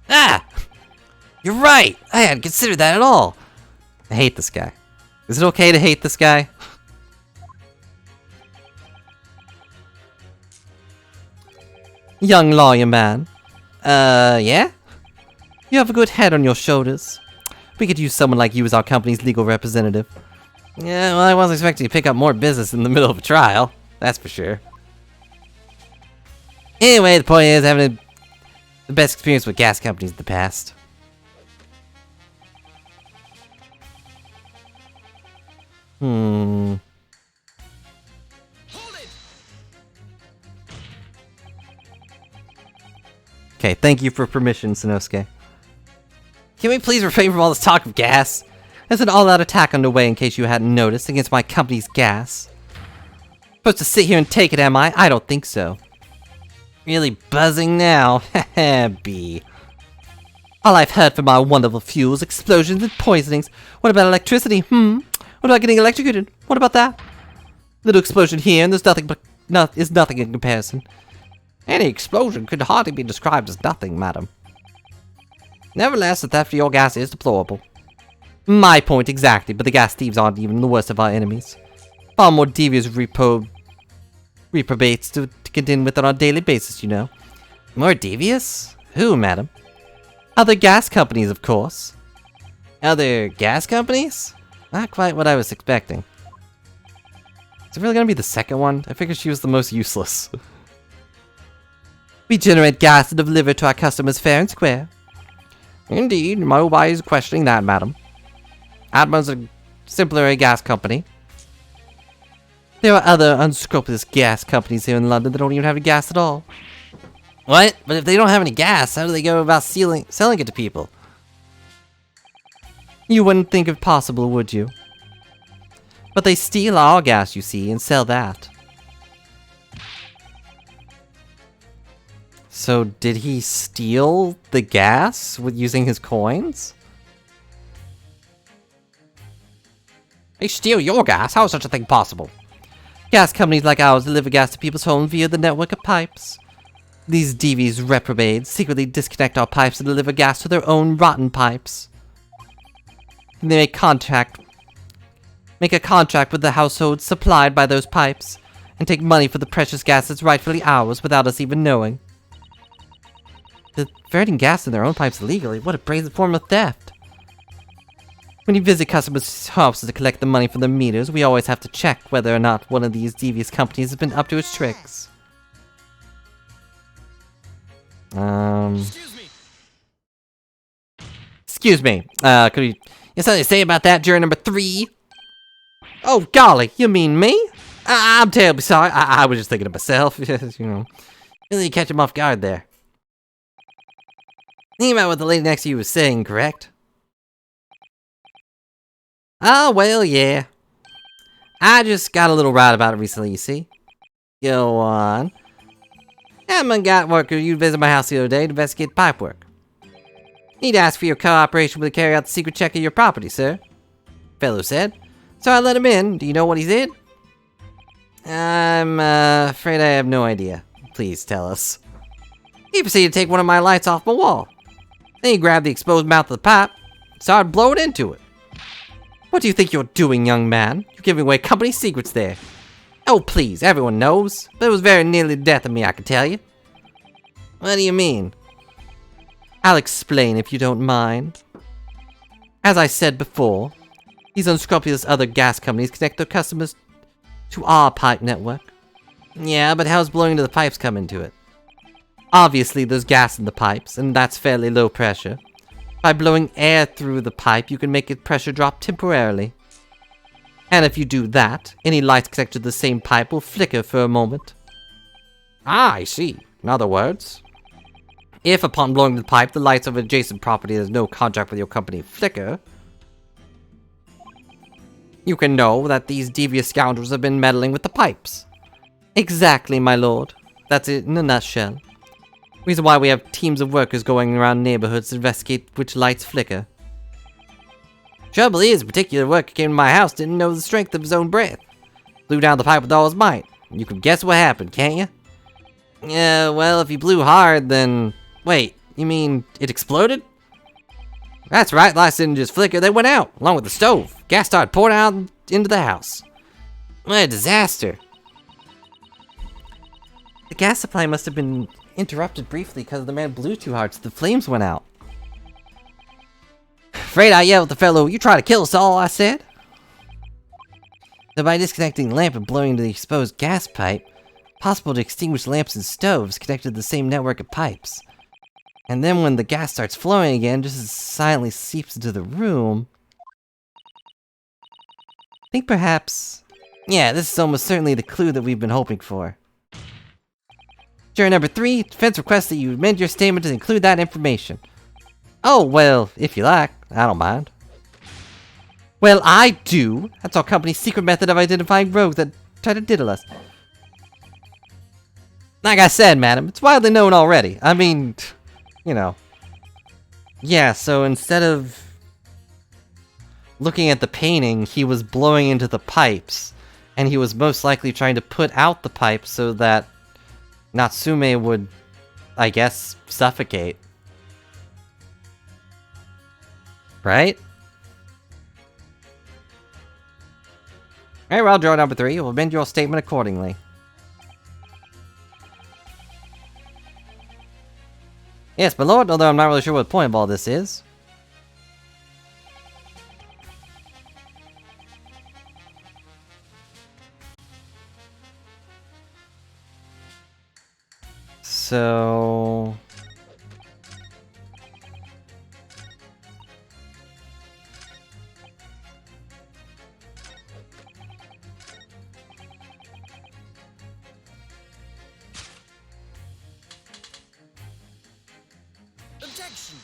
Ah! You're right! I hadn't considered that at all! I hate this guy. Is it okay to hate this guy? Young lawyer man, Yeah? you have a good head on your shoulders. We could use someone like you as our company's legal representative. Yeah, well, I wasn't expecting to pick up more business in the middle of a trial. That's for sure. Anyway, the point is, having the best experience with gas companies in the past. Hold it! Okay, thank you for permission, Sanosuke. Can we please refrain from all this talk of gas? There's an all-out attack underway, in case you hadn't noticed, against my company's gas. Supposed to sit here and take it, am I? I don't think so. Really buzzing now? Heh, B. All I've heard from our wonderful fuels, explosions, and poisonings. What about electricity? What about getting electrocuted? What about that? Little explosion here, and there's nothing is nothing in comparison. Any explosion could hardly be described as nothing, madam. Nevertheless, the theft of your gas is deplorable. My point exactly, but the gas thieves aren't even the worst of our enemies. Far more devious reprobates to contend with on a daily basis, you know. More devious? Who, madam? Other gas companies, of course. Other gas companies? Not quite what I was expecting. Is it really gonna be the second one? I figured she was the most useless. We generate gas and deliver it to our customers fair and square. Indeed, no wise questioning that, madam. Atma's a simpler gas company. There are other unscrupulous gas companies here in London that don't even have any gas at all. What? But if they don't have any gas, how do they go about selling it to people? You wouldn't think it possible, would you? But they steal our gas, you see, and sell that. So did he steal the gas with using his coins? They steal your gas? How is such a thing possible? Gas companies like ours deliver gas to people's homes via the network of pipes. These devious reprobates secretly disconnect our pipes and deliver gas to their own rotten pipes. And they make a contract with the households supplied by those pipes, and take money for the precious gas that's rightfully ours without us even knowing. Diverting gas in their own pipes illegally, what a brazen form of theft. When you visit customers' houses to collect the money from their meters, we always have to check whether or not one of these devious companies has been up to its tricks. Excuse me. excuse me. Could you something to say about that, juror number 3? Oh, golly, you mean me? I'm terribly sorry. I was just thinking of myself. You know, really catch him off guard there. Thinking about what the lady next to you was saying, correct? Oh, well, yeah. I just got a little right about it recently, you see. Go on. I'm a guy worker. You visit my house the other day to investigate pipe work. Need to ask for your cooperation with to carry out the secret check of your property, sir. Fellow said. So I let him in. Do you know what he did? I'm afraid I have no idea. Please tell us. He proceeded to take one of my lights off my wall. Then he grabbed the exposed mouth of the pipe and started blowing into it. What do you think you're doing, young man? You're giving away company secrets there. Oh, please, everyone knows. But it was very nearly the death of me, I can tell you. What do you mean? I'll explain if you don't mind. As I said before, these unscrupulous other gas companies connect their customers to our pipe network. Yeah, but how's blowing into the pipes come into it? Obviously, there's gas in the pipes, and that's fairly low pressure. By blowing air through the pipe, you can make its pressure drop temporarily. And if you do that, any lights connected to the same pipe will flicker for a moment. Ah, I see. In other words, if upon blowing the pipe, the lights of an adjacent property that has no contract with your company flicker, you can know that these devious scoundrels have been meddling with the pipes. Exactly, my lord. That's it in a nutshell. Reason why we have teams of workers going around neighborhoods to investigate which lights flicker. Trouble is, a particular worker came to my house, didn't know the strength of his own breath. Blew down the pipe with all his might. You can guess what happened, can't you? Yeah, well, if he blew hard, then... Wait, you mean it exploded? That's right, lights didn't just flicker, they went out, along with the stove. Gas started pouring out into the house. What a disaster. The gas supply must have been interrupted briefly because the man blew too hard, so the flames went out. Afraid I yelled at the fellow, "You try to kill us all," I said. So by disconnecting the lamp and blowing into the exposed gas pipe, possible to extinguish lamps and stoves connected to the same network of pipes. And then when the gas starts flowing again, just as it silently seeps into the room... I think perhaps... Yeah, this is almost certainly the clue that we've been hoping for. Juror number 3, defense requests that you amend your statement to include that information. Oh, well, if you like, I don't mind. Well, I do. That's our company's secret method of identifying rogues that try to diddle us. Like I said, madam, it's widely known already. I mean, you know. Yeah, so instead of looking at the painting, he was blowing into the pipes. And he was most likely trying to put out the pipes so that Natsume would, I guess, suffocate. Right? Very well, juror number 3. We'll amend your statement accordingly. Yes, my lord, although I'm not really sure what the point of all this is. So... Objection.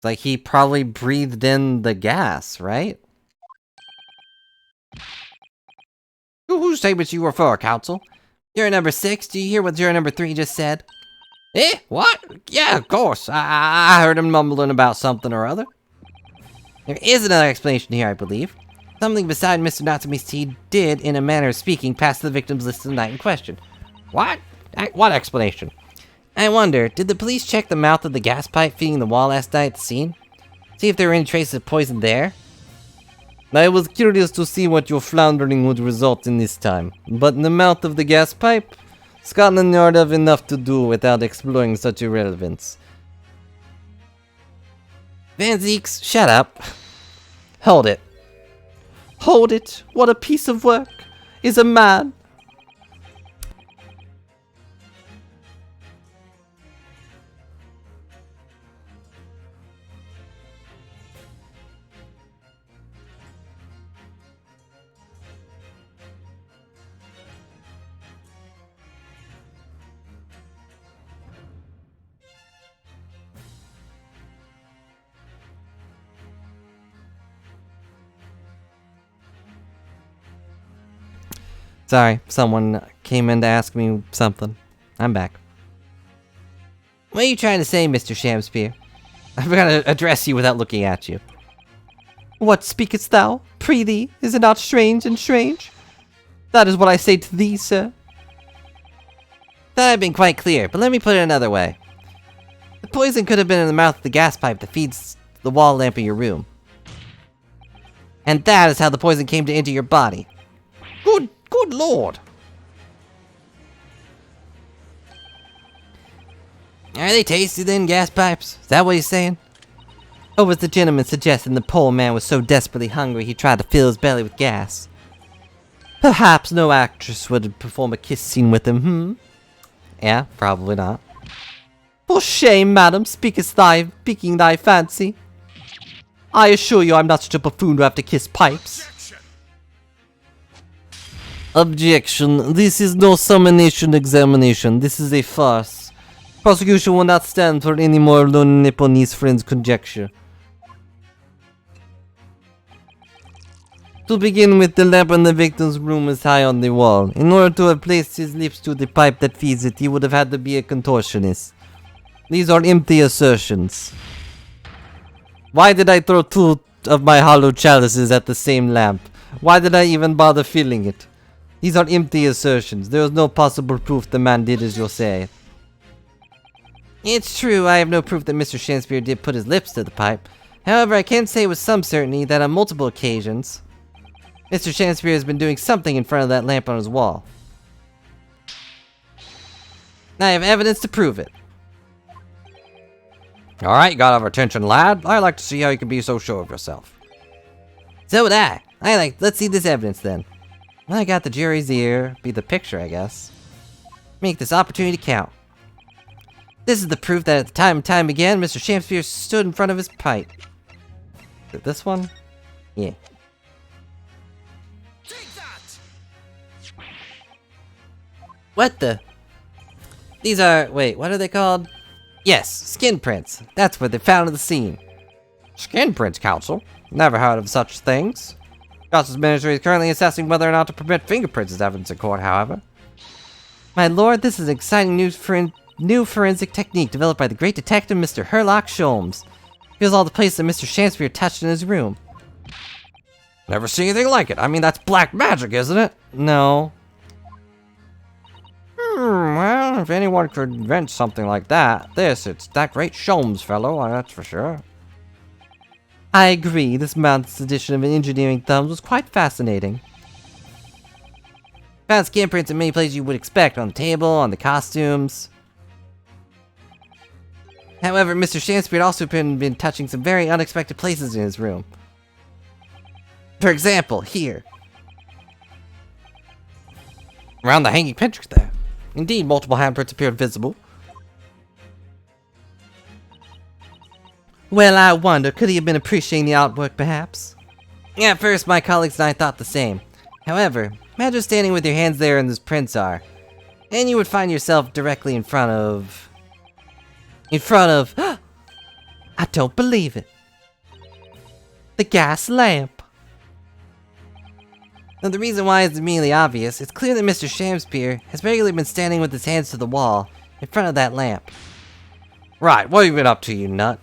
like he probably breathed in the gas, right? Whose statements you refer, counsel? Juror number 6, do you hear what juror number 3 just said? Eh? What? Yeah, of course. I heard him mumbling about something or other. There is another explanation here, I believe. Something beside Mr. Natsume's tea did, in a manner of speaking, pass the victim's list of the night in question. What? What explanation? I wonder, did the police check the mouth of the gas pipe feeding the wall last night at the scene? See if there were any traces of poison there? I was curious to see what your floundering would result in this time, but in the mouth of the gas pipe, Scotland Yard have enough to do without exploring such irrelevance. Van Zeeks, shut up. Hold it. Hold it! What a piece of work! Is a man! Sorry, someone came in to ask me something. I'm back. What are you trying to say, Mr. Sham-Spear? I'm gonna address you without looking at you. What speakest thou? Prithee, is it not strange and strange? That is what I say to thee, sir. That I've been quite clear, but let me put it another way. The poison could have been in the mouth of the gas pipe that feeds the wall lamp of your room. And that is how the poison came to enter your body. Good lord. Are they tasty then, gas pipes? Is that what he's saying? Or was the gentleman suggesting the poor man was so desperately hungry he tried to fill his belly with gas? Perhaps no actress would perform a kiss scene with him, Yeah, probably not. For shame, madam, speaking thy fancy. I assure you I'm not such a buffoon to have to kiss pipes. Objection. This is no summonation examination. This is a farce. Prosecution will not stand for any more lone Nipponese friend's conjecture. To begin with, the lamp in the victim's room is high on the wall. In order to have placed his lips to the pipe that feeds it, he would have had to be a contortionist. These are empty assertions. Why did I throw 2 of my hollow chalices at the same lamp? Why did I even bother filling it? These are empty assertions. There is no possible proof the man did as you say. It's true, I have no proof that Mr. Shakespeare did put his lips to the pipe. However, I can say with some certainty that on multiple occasions, Mr. Shakespeare has been doing something in front of that lamp on his wall. I have evidence to prove it. Alright, you got our attention, lad. I like to see how you can be so sure of yourself. So would I. Let's see this evidence then. Well, I got the jury's ear. Be the picture, I guess. Make this opportunity count. This is the proof that at the time and time again, Mr. Shakespeare stood in front of his pipe. Is it this one? Yeah. Take that! What the? These are, wait, what are they called? Yes, skin prints. That's what they found at the scene. Skin prints, counsel? Never heard of such things. Justice Ministry is currently assessing whether or not to permit fingerprints as evidence in court, however. My lord, this is an exciting new forensic technique developed by the great detective Mr. Herlock Sholmes. Here's all the places that Mr. Shakespeare touched in his room. Never seen anything like it. I mean, that's black magic, isn't it? No. Well, if anyone could invent something like that, it's that great Sholmes fellow, that's for sure. I agree, this man's edition of engineering thumbs was quite fascinating. Found skin prints in many places you would expect, on the table, on the costumes. However, Mr. Shakespeare had also been touching some very unexpected places in his room. For example, here. Around the hanging pictures there. Indeed, multiple handprints appeared visible. Well, I wonder, could he have been appreciating the artwork, perhaps? At first, my colleagues and I thought the same. However, imagine standing with your hands there and those prints are, and you would find yourself directly in front of... I don't believe it. The gas lamp. Now, the reason why is immediately obvious. It's clear that Mr. Shakespeare has regularly been standing with his hands to the wall, in front of that lamp. Right, what have you been up to, you nut?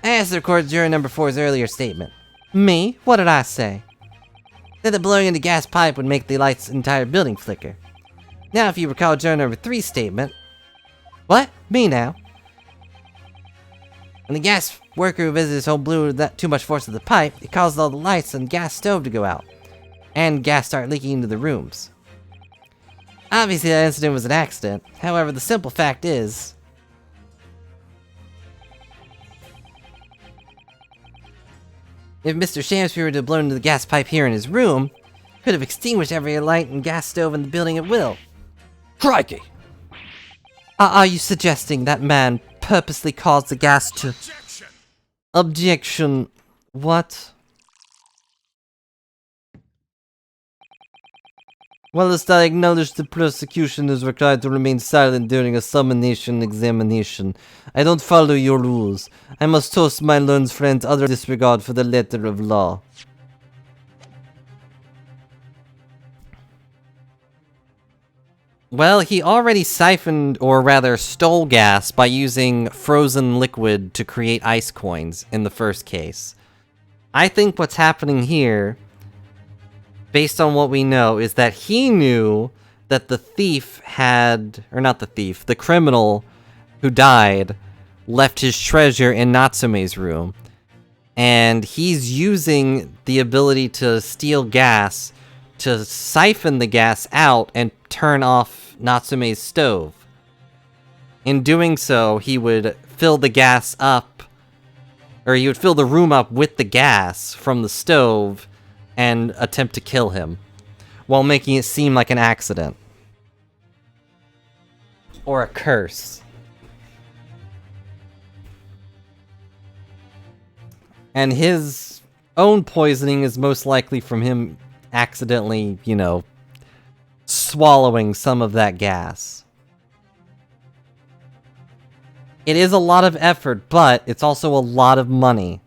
I asked the record juror number 4's earlier statement. Me? What did I say? That the blowing in the gas pipe would make the light's entire building flicker. Now, if you recall juror number 3's statement... What? Me now? When the gas worker who visited his home blew that too much force of the pipe, it caused all the lights on the gas stove to go out, and gas started leaking into the rooms. Obviously, that incident was an accident. However, the simple fact is... if Mr. Shakespeare were to blow into the gas pipe here in his room, he could have extinguished every light and gas stove in the building at will. Crikey! Are you suggesting that man purposely caused the gas to... Objection. What? Whilst I acknowledge the prosecution is required to remain silent during a summonation examination, I don't follow your rules. I must toast my learned friend's utter disregard for the letter of law. Well, he already siphoned, or rather stole gas by using frozen liquid to create ice coins in the first case. I think what's happening here, based on what we know, is that he knew that the thief had, or not the thief, the criminal who died left his treasure in Natsume's room. And he's using the ability to steal gas to siphon the gas out and turn off Natsume's stove. In doing so, he would fill the gas up, or he would fill the room up with the gas from the stove and attempt to kill him, while making it seem like an accident. Or a curse. And his own poisoning is most likely from him accidentally, you know, swallowing some of that gas. It is a lot of effort, but it's also a lot of money.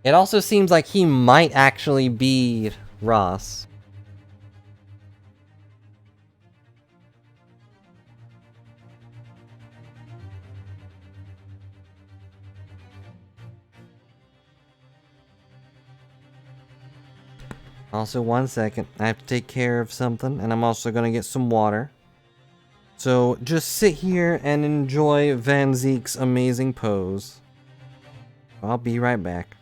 It also seems like he might actually be Ross. Also, 1 second. I have to take care of something, and I'm also gonna get some water. So, just sit here and enjoy Van Zeek's amazing pose. I'll be right back.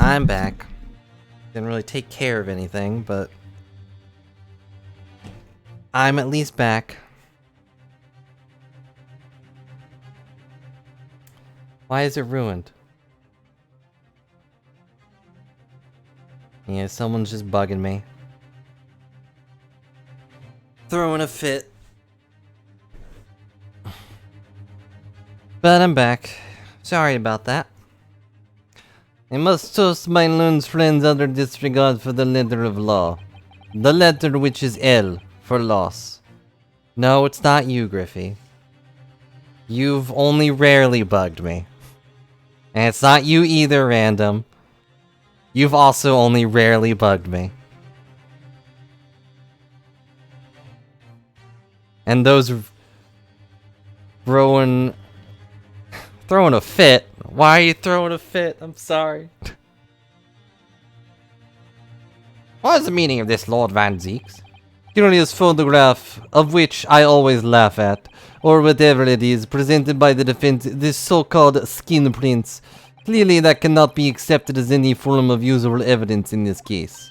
I'm back. Didn't really take care of anything, but I'm at least back. Why is it ruined? Yeah, someone's just bugging me. Throwing a fit. But I'm back. Sorry about that. I must toast my learned friends under disregard for the letter of law. The letter which is L for loss. No, it's not you, Griffey. You've only rarely bugged me. And it's not you either, Random. You've also only rarely bugged me. And those throwing a fit. Why are you throwing a fit? I'm sorry. What is the meaning of this, Lord Van Zeeks? Curious photograph, of which I always laugh at, or whatever it is, presented by the defense, this so-called skin prints. Clearly that cannot be accepted as any form of usable evidence in this case.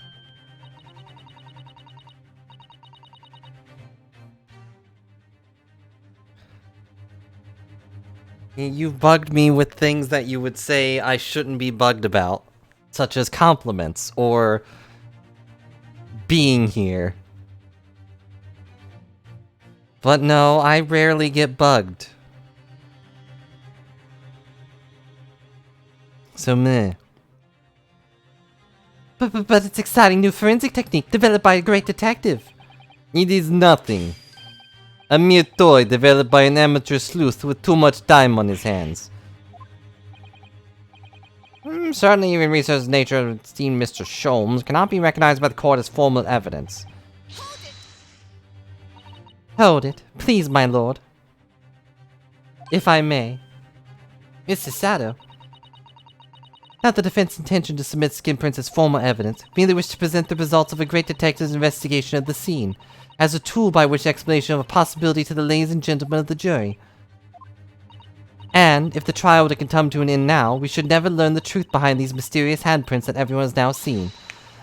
You've bugged me with things that you would say I shouldn't be bugged about, such as compliments, or being here. But no, I rarely get bugged. So meh. But it's exciting new forensic technique developed by a great detective. It is nothing. A mere toy developed by an amateur sleuth with too much time on his hands. Certainly even research's nature of esteemed Mr. Sholmes cannot be recognized by the court as formal evidence. Hold it, please, my lord. If I may. Mr. Sato. Not the defense's intention to submit skin prints as formal evidence, merely wish to present the results of a great detective's investigation of the scene, as a tool by which explanation of a possibility to the ladies and gentlemen of the jury. And, if the trial were to come to an end now, we should never learn the truth behind these mysterious handprints that everyone has now seen.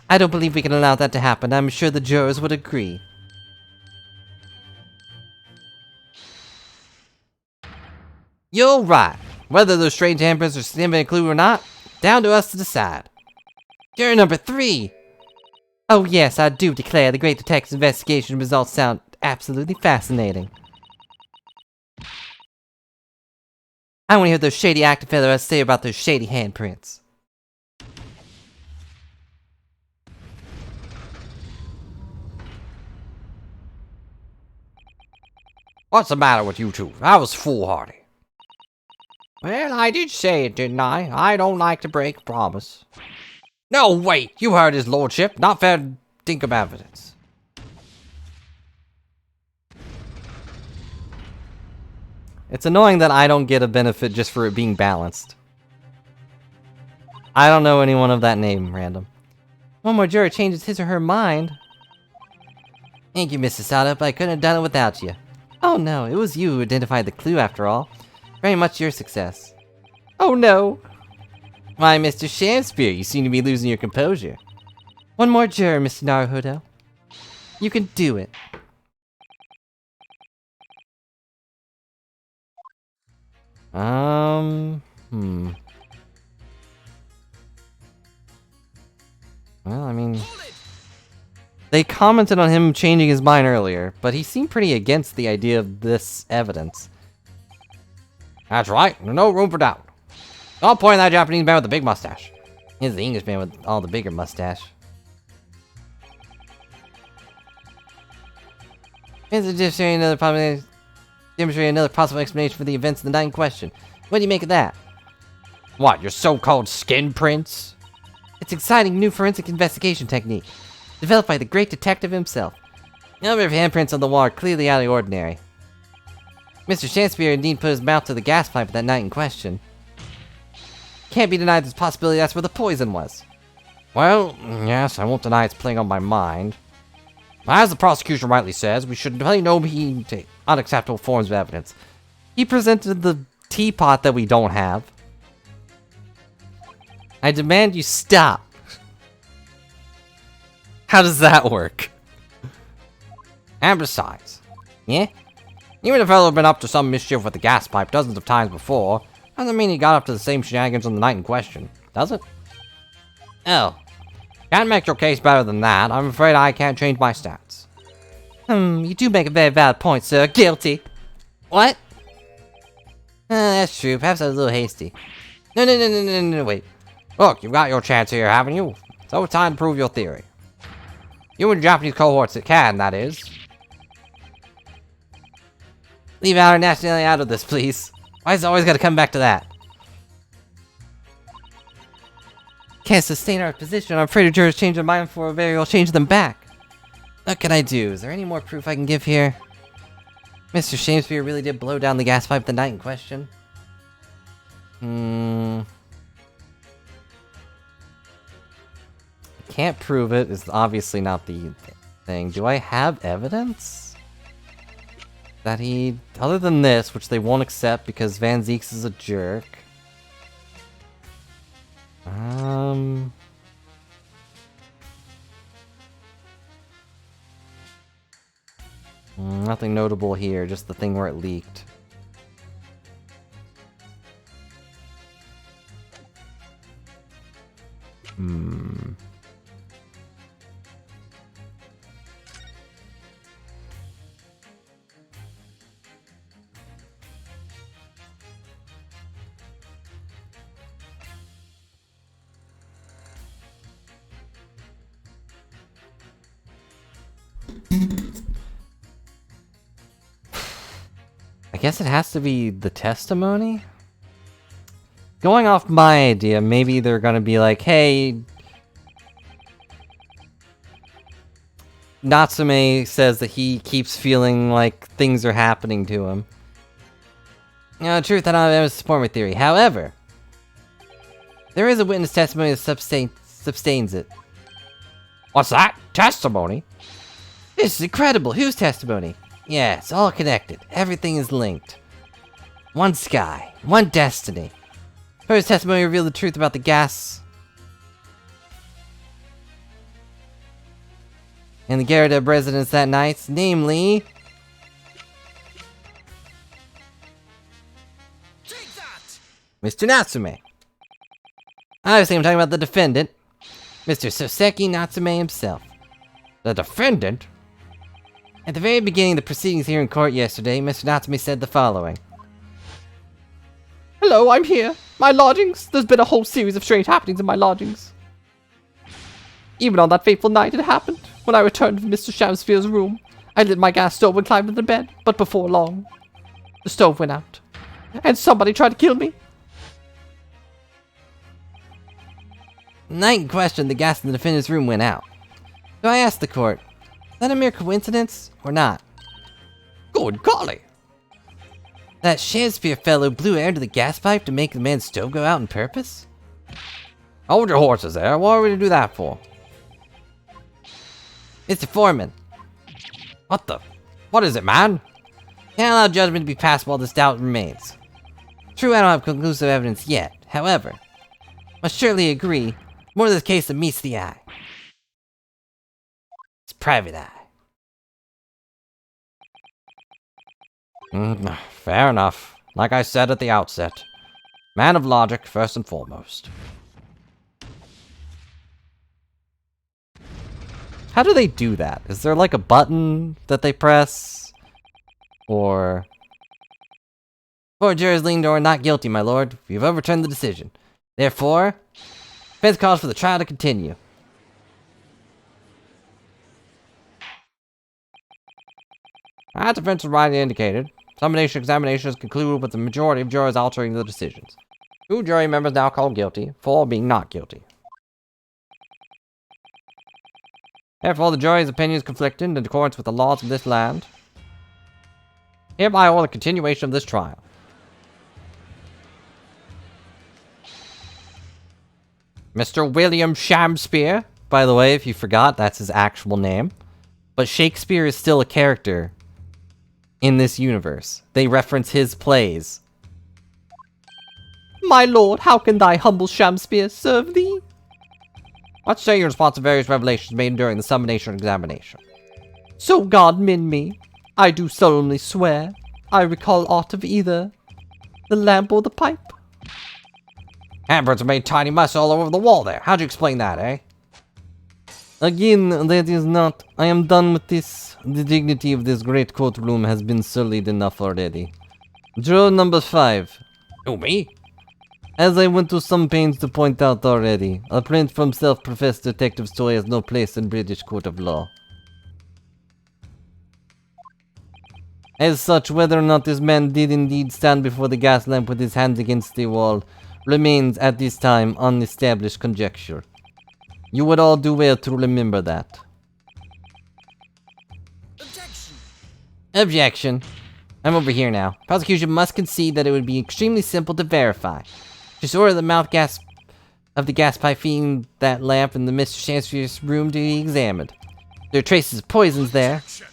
I don't believe we can allow that to happen, I'm sure the jurors would agree. You're right. Whether those strange handprints are a significant clue or not, down to us to decide. Juror number 3! Oh yes, I do declare the great detective's investigation results sound absolutely fascinating. I want to hear what those shady actor fellows have to say about those shady handprints. What's the matter with you two? I was foolhardy. Well, I did say it, didn't I? I don't like to break a promise. No, wait! You heard his lordship. Not fair to think of evidence. It's annoying that I don't get a benefit just for it being balanced. I don't know anyone of that name, Random. One more juror changes his or her mind. Thank you, Mrs. Sato, but I couldn't have done it without you. Oh no, it was you who identified the clue after all. Very much your success. Oh no! Why, Mr. Sham-Spear, you seem to be losing your composure. One more juror, Mr. Naruhodo. You can do it. Well, I mean... They commented on him changing his mind earlier, but he seemed pretty against the idea of this evidence. That's right, there's no room for doubt. I'll point at that Japanese man with the big mustache. He's the English man with all the bigger mustache. Here's a demonstrating another possible explanation for the events of the night in question. What do you make of that? What, your so-called skin prints? It's exciting new forensic investigation technique, developed by the great detective himself. The number of handprints on the wall are clearly out of the ordinary. Mr. Shakespeare indeed put his mouth to the gas pipe that night in question. Can't be denied this possibility that's where the poison was. Well, yes, I won't deny it's playing on my mind. As the prosecution rightly says, we should play no heed to unacceptable forms of evidence. He presented the teapot that we don't have. I demand you stop. How does that work? And besides, yeah? Even if the fellow had been up to some mischief with the gas pipe dozens of times before, Doesn't mean he got up to the same shenanigans on the night in question, does it? Oh. Can't make your case better than that. I'm afraid I can't change my stats. You do make a very valid point, sir. Guilty. What? That's true. Perhaps I was a little hasty. No, wait. Look, you've got your chance here, haven't you? So it's time to prove your theory. You and Japanese cohorts that can, that is. Leave our nationality out of this, please. Why is it always gotta come back to that? Can't sustain our position. I'm afraid of jurors change their mind for a very will change them back. What can I do? Is there any more proof I can give here? Mr. Shakespeare really did blow down the gas pipe the night in question. Can't prove it is obviously not the thing. Do I have evidence? That he... Other than this, which they won't accept because Van Zeeks is a jerk. Nothing notable here, just the thing where it leaked. I guess it has to be the testimony? Going off my idea, maybe they're gonna be like, hey... Natsume says that he keeps feeling like things are happening to him. Truth, I don't have evidence to support my theory. However, there is a witness testimony that sustains it. What's that? Testimony? This is incredible. Whose testimony? Yeah, it's all connected. Everything is linked. One sky, one destiny. First testimony revealed the truth about the gas and the Garada residents that night, namely... Take that! Mr. Natsume. Obviously, I'm talking about the defendant, Mr. Soseki Natsume himself. The defendant? At the very beginning of the proceedings here in court yesterday, Mr. Natsume said the following. Hello, I'm here. My lodgings. There's been a whole series of strange happenings in my lodgings. Even on that fateful night it happened. When I returned from Mr. Shamsphere's room, I lit my gas stove and climbed into bed, but before long, the stove went out, and somebody tried to kill me. The night in question, the gas in the defendant's room went out. So I asked the court, is that a mere coincidence, or not? Good golly! That Shakespeare fellow blew air into the gas pipe to make the man's stove go out on purpose? Hold your horses there. What are we to do that for? Mr. Foreman. What the? What is it, man? Can't allow judgment to be passed while this doubt remains. True, I don't have conclusive evidence yet. However, must surely agree, more to this case than meets the eye. It's private eye. Fair enough. Like I said at the outset. Man of logic, first and foremost. How do they do that? Is there like a button that they press? Or... Four jurors leaned toward not guilty, my lord. We've overturned the decision. Therefore, defense calls for the trial to continue. As defense was rightly indicated, summation examination is concluded with the majority of jurors altering the decisions. 2 jury members now called guilty, 4 being not guilty. Therefore, the jury's opinions conflicted in accordance with the laws of this land. Hereby order the continuation of this trial. Mr. William Shakespeare. By the way, if you forgot, that's his actual name. But Shakespeare is still a character in this universe. They reference his plays. My lord, how can thy humble Shakespeare serve thee? What say you in response to various revelations made during the summonation examination? So God mend me, I do solemnly swear, I recall aught of either the lamp or the pipe. Handprints are made tiny mess all over the wall there. How'd you explain that, eh? Again, that is not. I am done with this. The dignity of this great courtroom has been sullied enough already. Juror number 5. Who, me? As I went to some pains to point out already, a print from self-professed detective's toy has no place in British court of law. As such, whether or not this man did indeed stand before the gas lamp with his hands against the wall remains at this time unestablished conjecture. You would all do well to remember that. Objection! Objection. I'm over here now. Prosecution must concede that it would be extremely simple to verify. Just order the mouth gas of the gas pipe feeding that lamp in the Mr. Shakespeare's room to be examined. There are traces of poisons there. Objection!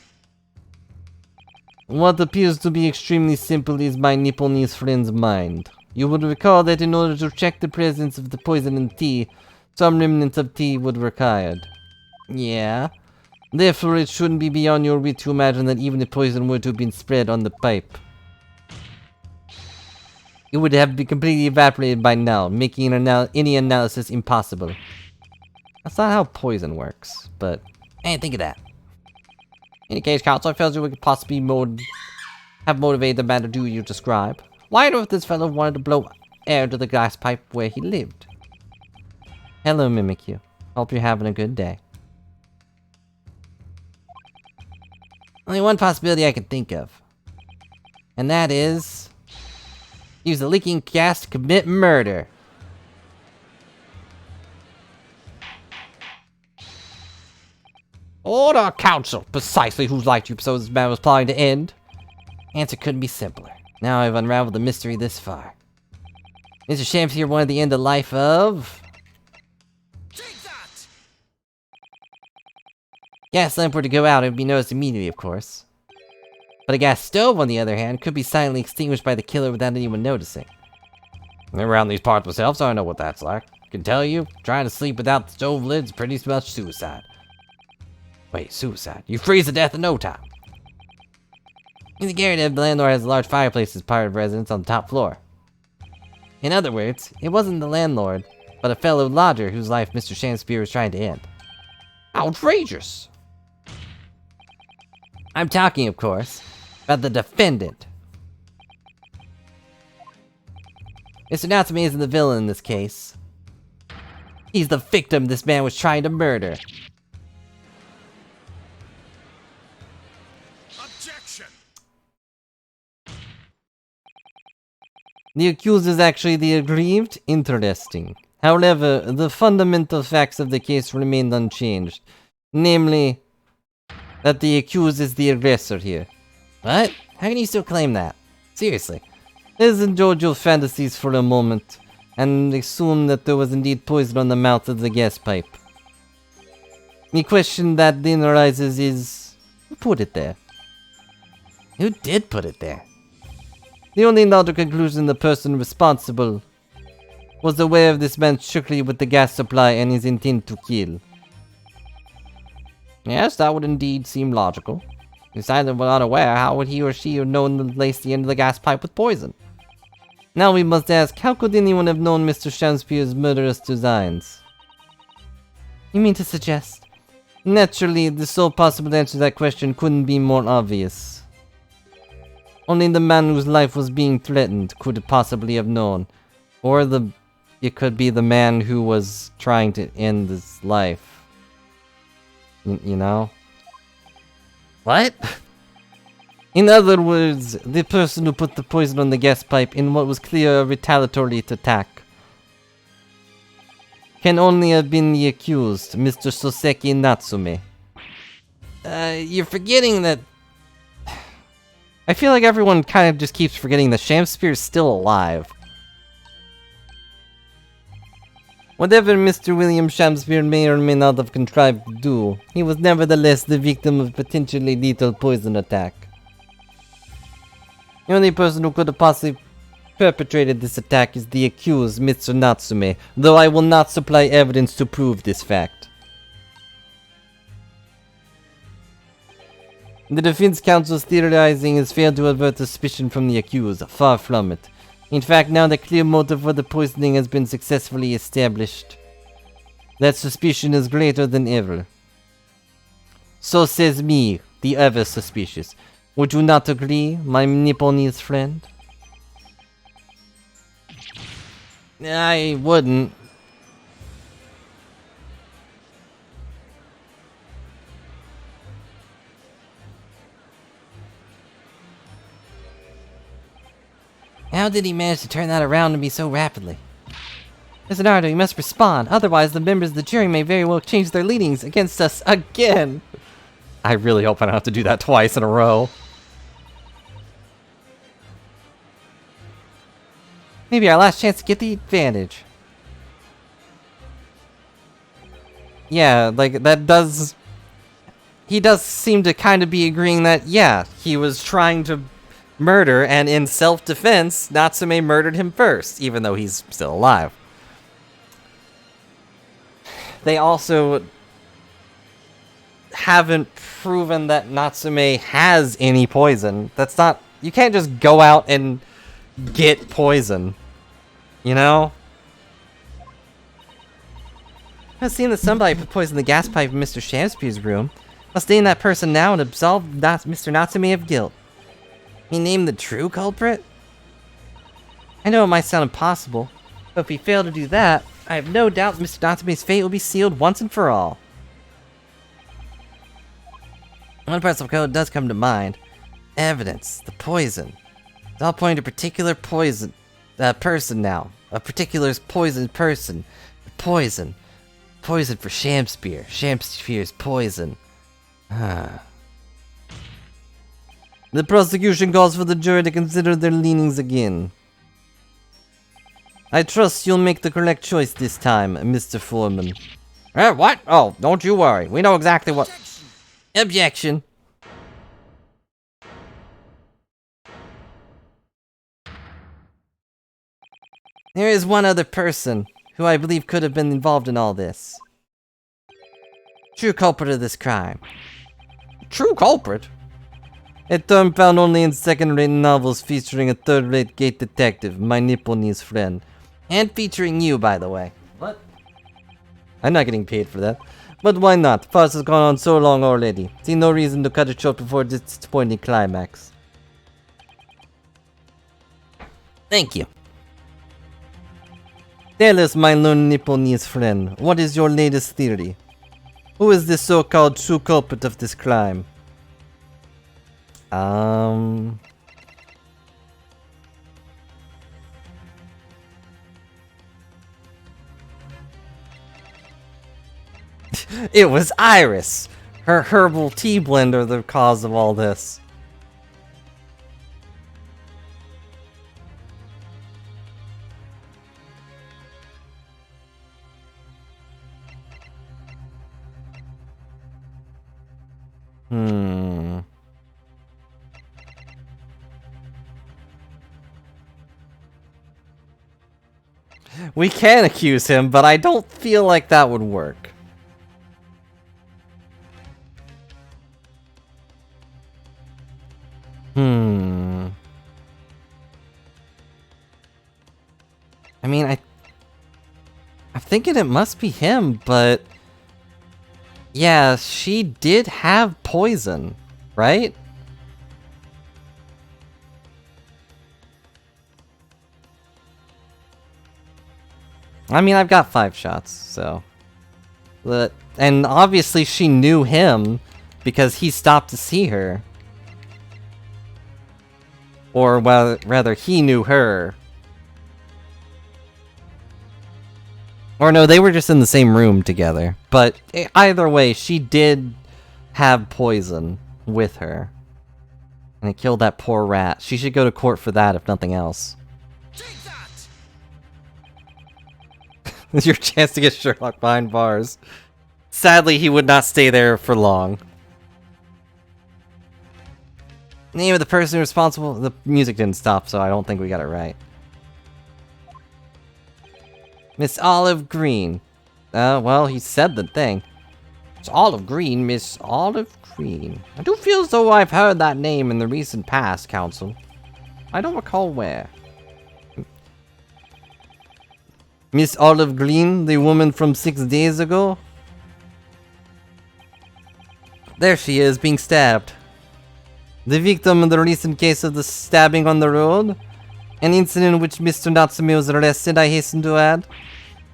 What appears to be extremely simple is my Nipponese friend's mind. You would recall that in order to check the presence of the poison in tea, some remnants of tea would be required. Yeah. Therefore, it shouldn't be beyond your wit to imagine that even if poison were to have been spread on the pipe, it would have been completely evaporated by now, making any analysis impossible. That's not how poison works, but Hey, think of that. in any case, counsel, I felt you could possibly have motivated the man to do what you describe. Why on earth this fellow wanted to blow air to the gas pipe where he lived? Hello, Mimikyu. Hope you're having a good day. Only one possibility I can think of. And that is... use the leaking gas to commit murder. Order, counsel. Precisely whose life do you suppose this man was plotting to end? Answer couldn't be simpler. Now I've unraveled the mystery this far. Mr. Shakespeare wanted the end of life of... Take that! gas lamp were to go out, it would be noticed immediately, of course. But a gas stove, on the other hand, could be silently extinguished by the killer without anyone noticing. I'm around these parts myself, so I know what that's like. Can tell you, trying to sleep without the stove lid is pretty much suicide. Wait, suicide? You freeze to death in no time. In the garret, the landlord has a large fireplace as part of residence on the top floor. In other words, it wasn't the landlord, but a fellow lodger whose life Mr. Shakespeare was trying to end. Outrageous! I'm talking, of course, about the defendant. Mr. Natsume isn't the villain in this case. He's the victim this man was trying to murder. Objection! The accused is actually the aggrieved? Interesting. However, the fundamental facts of the case remained unchanged. Namely, that the accused is the aggressor here. What? How can you still claim that? Seriously. Let's indulge your fantasies for a moment, and assume that there was indeed poison on the mouth of the gas pipe. The question that then arises is, who put it there? Who did put it there? The only logical conclusion the person responsible was aware of this man's trickery with the gas supply and his intent to kill. Yes, that would indeed seem logical. If either were unaware, how would he or she have known to lace the end of the gas pipe with poison? Now we must ask, how could anyone have known Mr. Shakespeare's murderous designs? You mean to suggest? Naturally, the sole possible answer to that question couldn't be more obvious. Only the man whose life was being threatened could possibly have known. Or it could be the man who was trying to end his life. You know? What? In other words, the person who put the poison on the gas pipe in what was clear a retaliatory attack can only have been the accused, Mr. Soseki Natsume. You're forgetting that... I feel like everyone kind of just keeps forgetting that Shakespeare is still alive. Whatever Mr. William Shakespeare may or may not have contrived to do, he was nevertheless the victim of a potentially lethal poison attack. The only person who could have possibly perpetrated this attack is the accused, Mr. Natsume, though I will not supply evidence to prove this fact. The defense counsel's theorizing has failed to avert suspicion from the accused, far from it. In fact, now the clear motive for the poisoning has been successfully established, that suspicion is greater than ever. So says me, the ever suspicious. Would you not agree, my Nipponese friend? I wouldn't. How did he manage to turn that around on me so rapidly? Leonardo, you must respond, otherwise the members of the jury may very well change their leanings against us again. I really hope I don't have to do that twice in a row. Maybe our last chance to get the advantage. Yeah, like, that does... He does seem to kind of be agreeing that, yeah, he was trying to murder, and in self-defense, Natsume murdered him first, even though he's still alive. They also haven't proven that Natsume has any poison. That's not... You can't just go out and get poison. You know? I've seen that somebody put poison in the gas pipe in Mr. Shakespeare's room. I'll stay in that person now and absolve Mr. Natsume of guilt. He named the true culprit? I know it might sound impossible, but if we fail to do that, I have no doubt Mr. Natsume's fate will be sealed once and for all. One parcel of code does come to mind. Evidence. The poison. It's all pointing to a particular poison. Person now. A particular poisoned person. The poison. Poison for Sham-Spear. Sham-Spear's poison. The prosecution calls for the jury to consider their leanings again. I trust you'll make the correct choice this time, Mr. Foreman. What? Oh, don't you worry. We know exactly what... Objection. There is one other person who I believe could have been involved in all this. True culprit of this crime. True culprit? A term found only in second-rate novels featuring a third-rate gate detective, my Nipponese friend. And featuring you, by the way. What? I'm not getting paid for that. But why not? The farce has gone on so long already. See no reason to cut it short before this disappointing climax. Thank you. Tell us, my learned Nipponese friend, what is your latest theory? Who is the so-called true culprit of this crime? It was Iris! Her herbal tea blender the cause of all this. We can accuse him, but I don't feel like that would work. I mean, I'm thinking it must be him, but... Yeah, she did have poison, right? I mean, I've got 5 shots, so... And obviously she knew him, because he stopped to see her. Or, well, rather, he knew her. Or no, they were just in the same room together. But either way, she did have poison with her. And it killed that poor rat. She should go to court for that, if nothing else. Take that! It's your chance to get Sherlock behind bars. Sadly, he would not stay there for long. Name of the person responsible... The music didn't stop, so I don't think we got it right. Miss Olive Green. Well, he said the thing. It's Olive Green, Miss Olive Green. I do feel as though I've heard that name in the recent past, Counsel. I don't recall where. Miss Olive Green, the woman from 6 days ago? There she is, being stabbed. The victim in the recent case of the stabbing on the road? An incident in which Mr. Natsume was arrested, I hasten to add.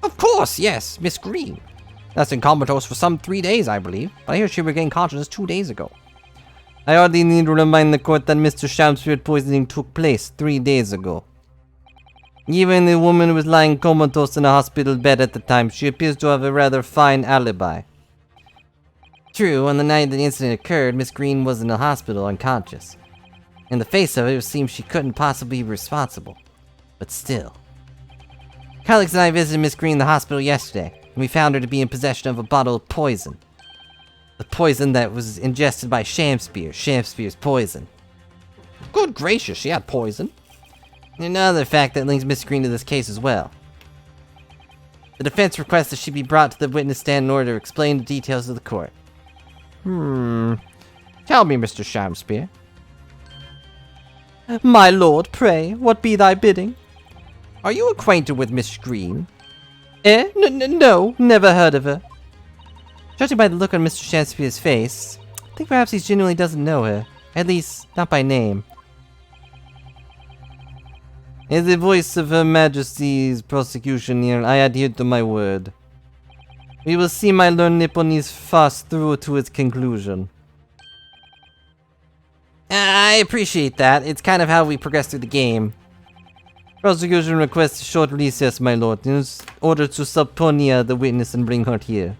Of course, yes, Miss Green. That's in comatose for some 3 days, I believe. But I hear she regained consciousness 2 days ago. I hardly need to remind the court that Mr. Shamspirit poisoning took place 3 days ago. Even the woman was lying comatose in a hospital bed at the time. She appears to have a rather fine alibi. True, on the night the incident occurred, Miss Green was in the hospital unconscious. In the face of it, it seemed she couldn't possibly be responsible. But still. Colleagues and I visited Miss Green in the hospital yesterday, and we found her to be in possession of a bottle of poison. The poison that was ingested by Sham-Spear, Sham-Spear's poison. Good gracious, she had poison. And another fact that links Miss Green to this case as well. The defense requests that she be brought to the witness stand in order to explain the details to the court. Tell me, Mr. Sham-Spear. My lord, pray, what be thy bidding? Are you acquainted with Miss Green? No, never heard of her. Judging by the look on Mr. Shakespeare's face, I think perhaps he genuinely doesn't know her. At least, not by name. In the voice of Her Majesty's prosecution here, I adhere to my word. We will see my learned Nipponese farce through to its conclusion. I appreciate that. It's kind of how we progress through the game. Prosecution requests a short recess, my lord, in order to subpoena the witness and bring her here.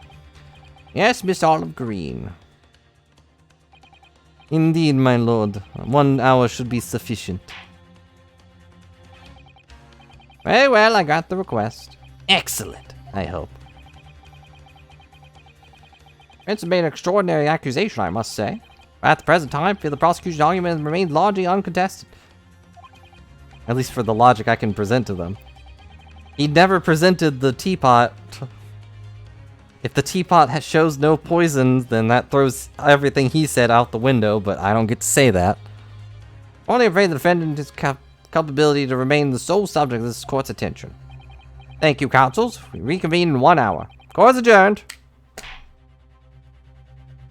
Yes, Miss Olive Green. Indeed, my lord. 1 hour should be sufficient. Very well, I got the request. Excellent, I hope. It's made an extraordinary accusation, I must say. But at the present time, I feel the prosecution's argument remains largely uncontested. At least for the logic I can present to them. He never presented the teapot. If the teapot shows no poison, then that throws everything he said out the window, but I don't get to say that. Only afraid the defendant is culpability to remain the sole subject of this court's attention. Thank you, counsels. We reconvene in 1 hour. Court's adjourned.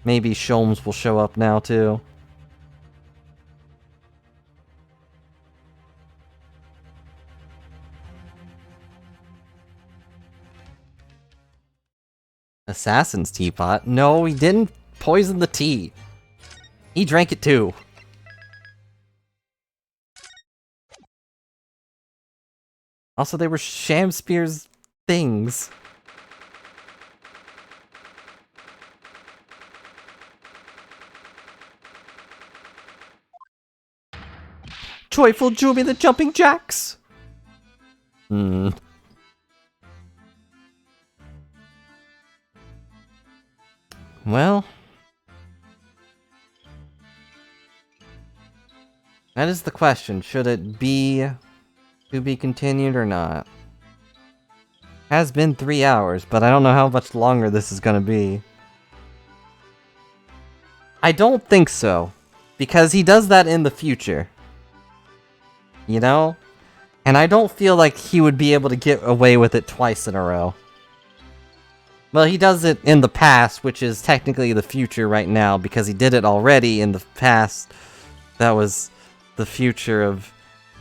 Maybe Sholmes will show up now, too. Assassin's teapot? No, he didn't poison the tea. He drank it too. Also, they were Sham-Spear's things. Joyful jubilant jumping jacks. Well, that is the question. Should it be to be continued or not? Has been 3 hours, but I don't know how much longer this is gonna be. I don't think so, because he does that in the future. You know? And I don't feel like he would be able to get away with it twice in a row. Well, he does it in the past, which is technically the future right now, because he did it already in the past. That was the future of...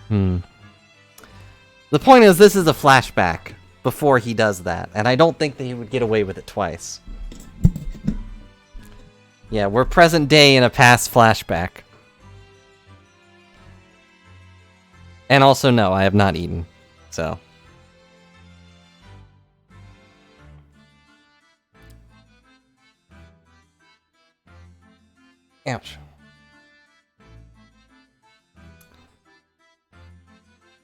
The point is, this is a flashback before he does that, and I don't think that he would get away with it twice. Yeah, we're present day in a past flashback. And also, no, I have not eaten, so... Ouch.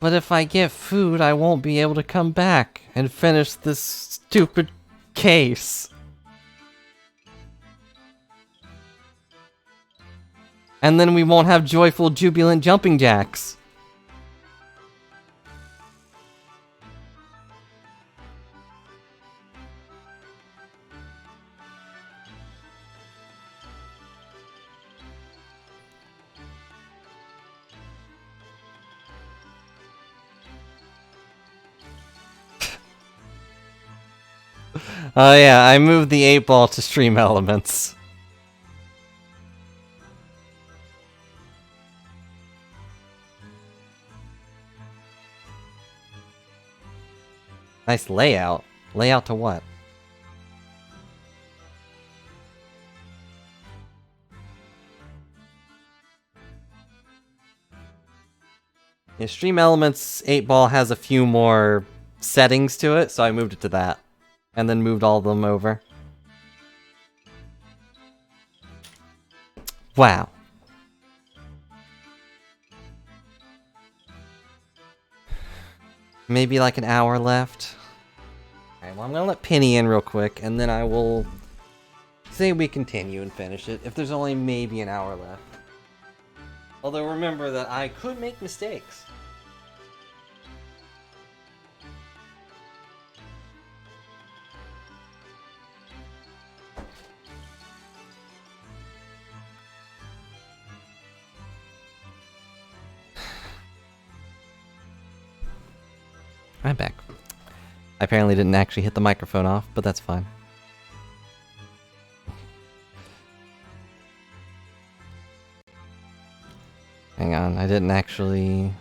But if I get food, I won't be able to come back and finish this stupid case. And then we won't have joyful, jubilant jumping jacks. Oh yeah, I moved the 8-ball to Stream Elements. Nice layout. Layout to what? Yeah, Stream Elements 8-ball has a few more settings to it, so I moved it to that. And then moved all of them over. Wow. Maybe like an hour left. Alright, well I'm gonna let Penny in real quick, and then I will say we continue and finish it, if there's only maybe an hour left. Although remember that I could make mistakes. I'm back. I apparently didn't actually hit the microphone off, but that's fine. Hang on, I didn't actually...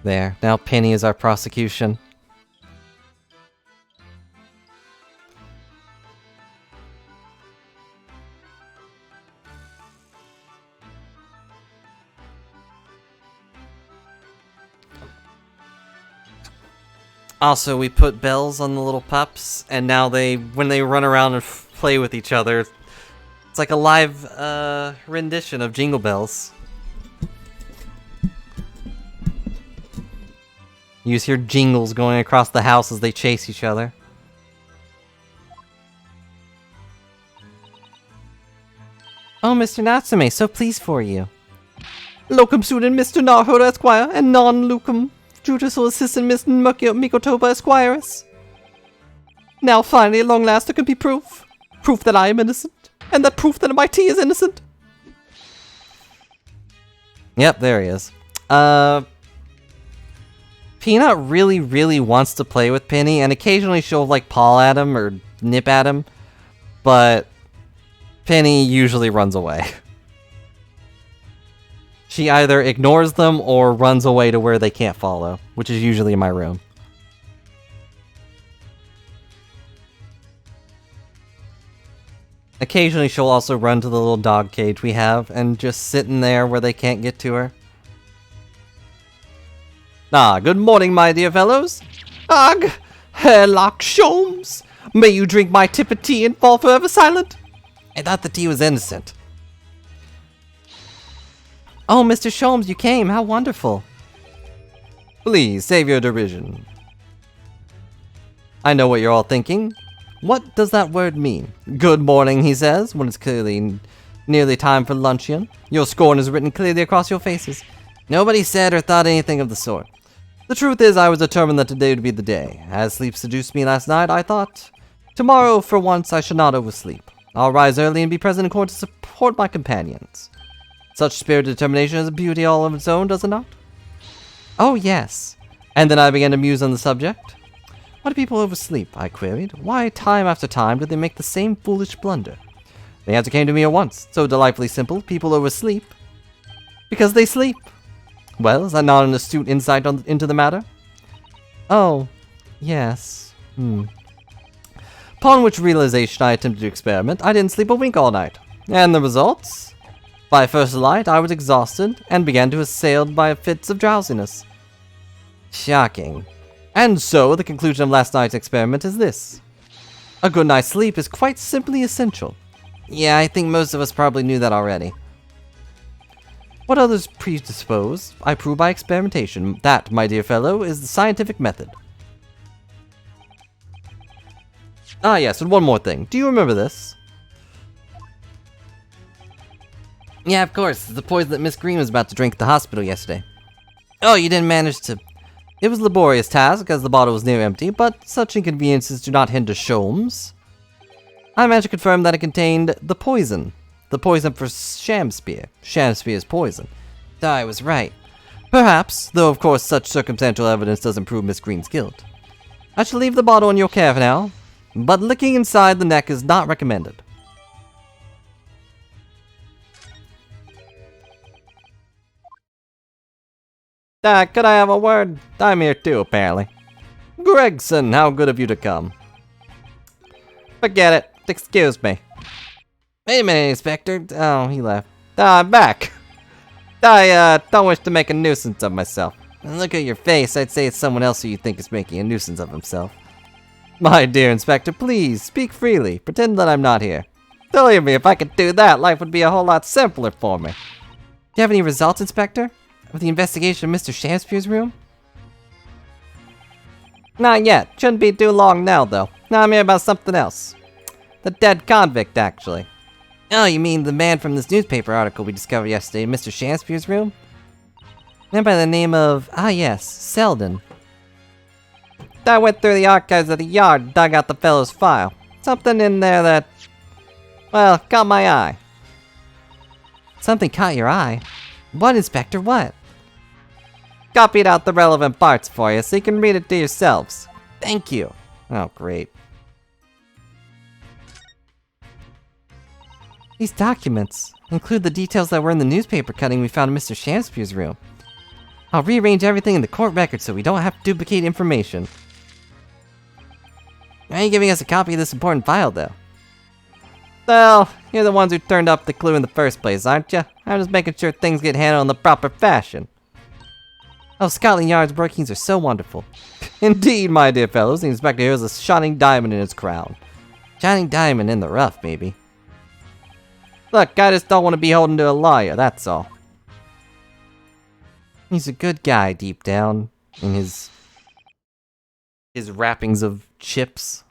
There, now Penny is our prosecution. Also, we put bells on the little pups, and now when they run around and play with each other, it's like a live rendition of Jingle Bells. You just hear jingles going across the house as they chase each other. Oh, Mr. Natsume, so pleased for you. Locum student Mr. Naruto Esquire, and non-locum judicial assistant Mr. Mikotoba Esquires. Now finally, at long last, there can be proof. Proof that I am innocent, and that proof that my tea is innocent. Yep, there he is. Peanut really wants to play with Penny, and occasionally she'll like paw at him or nip at him, but Penny usually runs away. She either ignores them or runs away to where they can't follow, which is usually in my room. Occasionally she'll also run to the little dog cage we have and just sit in there where they can't get to her. Ah, good morning, my dear fellows. Ugh, Herlock Sholmes, may you drink my tip of tea and fall forever silent. I thought the tea was innocent. Oh, Mr. Sholmes, you came. How wonderful. Please, save your derision. I know what you're all thinking. What does that word mean? Good morning, he says, when it's clearly nearly time for luncheon. Your scorn is written clearly across your faces. Nobody said or thought anything of the sort. The truth is, I was determined that today would be the day. As sleep seduced me last night, I thought, tomorrow, for once, I should not oversleep. I'll rise early and be present in court to support my companions. Such spirited determination is a beauty all of its own, does it not? Oh, yes. And then I began to muse on the subject. Why do people oversleep? I queried. Why, time after time, do they make the same foolish blunder? The answer came to me at once. So delightfully simple. People oversleep because they sleep. Well, is that not an astute insight into the matter? Oh, yes. Upon which realization I attempted to experiment. I didn't sleep a wink all night. And the results? By first light, I was exhausted and began to assailed by fits of drowsiness. Shocking. And so, the conclusion of last night's experiment is this. A good night's sleep is quite simply essential. Yeah, I think most of us probably knew that already. What others predispose, I prove by experimentation. That, my dear fellow, is the scientific method. Ah yes, and one more thing. Do you remember this? Yeah, of course. It's the poison that Miss Green was about to drink at the hospital yesterday. Oh, you didn't manage to It was a laborious task, as the bottle was near empty, but such inconveniences do not hinder Sholmes. I managed to confirm that it contained the poison. The poison for Sham-Spear. Sham-Spear's poison. I was right. Perhaps, though of course such circumstantial evidence doesn't prove Miss Green's guilt. I shall leave the bottle in your care for now, but licking inside the neck is not recommended. Could I have a word? I'm here too, apparently. Gregson, how good of you to come. Forget it. Excuse me. Wait a minute, Inspector. Oh, he left. I'm back. I don't wish to make a nuisance of myself. And look at your face, I'd say it's someone else who you think is making a nuisance of himself. My dear Inspector, please, speak freely. Pretend that I'm not here. Believe me, if I could do that, life would be a whole lot simpler for me. Do you have any results, Inspector? Of the investigation of Mr. Sham-Spear's room? Not yet. Shouldn't be too long now, though. Now I'm here about something else. The dead convict, actually. Oh, you mean the man from this newspaper article we discovered yesterday in Mr. Sham-Spear's room? Man by the name of, yes, Selden. I went through the archives of the yard and dug out the fellow's file. Something in there that, well, caught my eye. Something caught your eye? What, Inspector, what? Copied out the relevant parts for you so you can read it to yourselves. Thank you. Oh, great. These documents include the details that were in the newspaper cutting we found in Mr. Sham-Spear's room. I'll rearrange everything in the court record so we don't have to duplicate information. Why are you giving us a copy of this important file, though? Well, you're the ones who turned up the clue in the first place, aren't you? I'm just making sure things get handled in the proper fashion. Oh, Scotland Yard's workings are so wonderful. Indeed, my dear fellows, the inspector here has a shining diamond in his crown. Shining diamond in the rough, maybe. Look, I just don't want to be beholden to a lawyer, that's all. He's a good guy deep down in his wrappings of chips.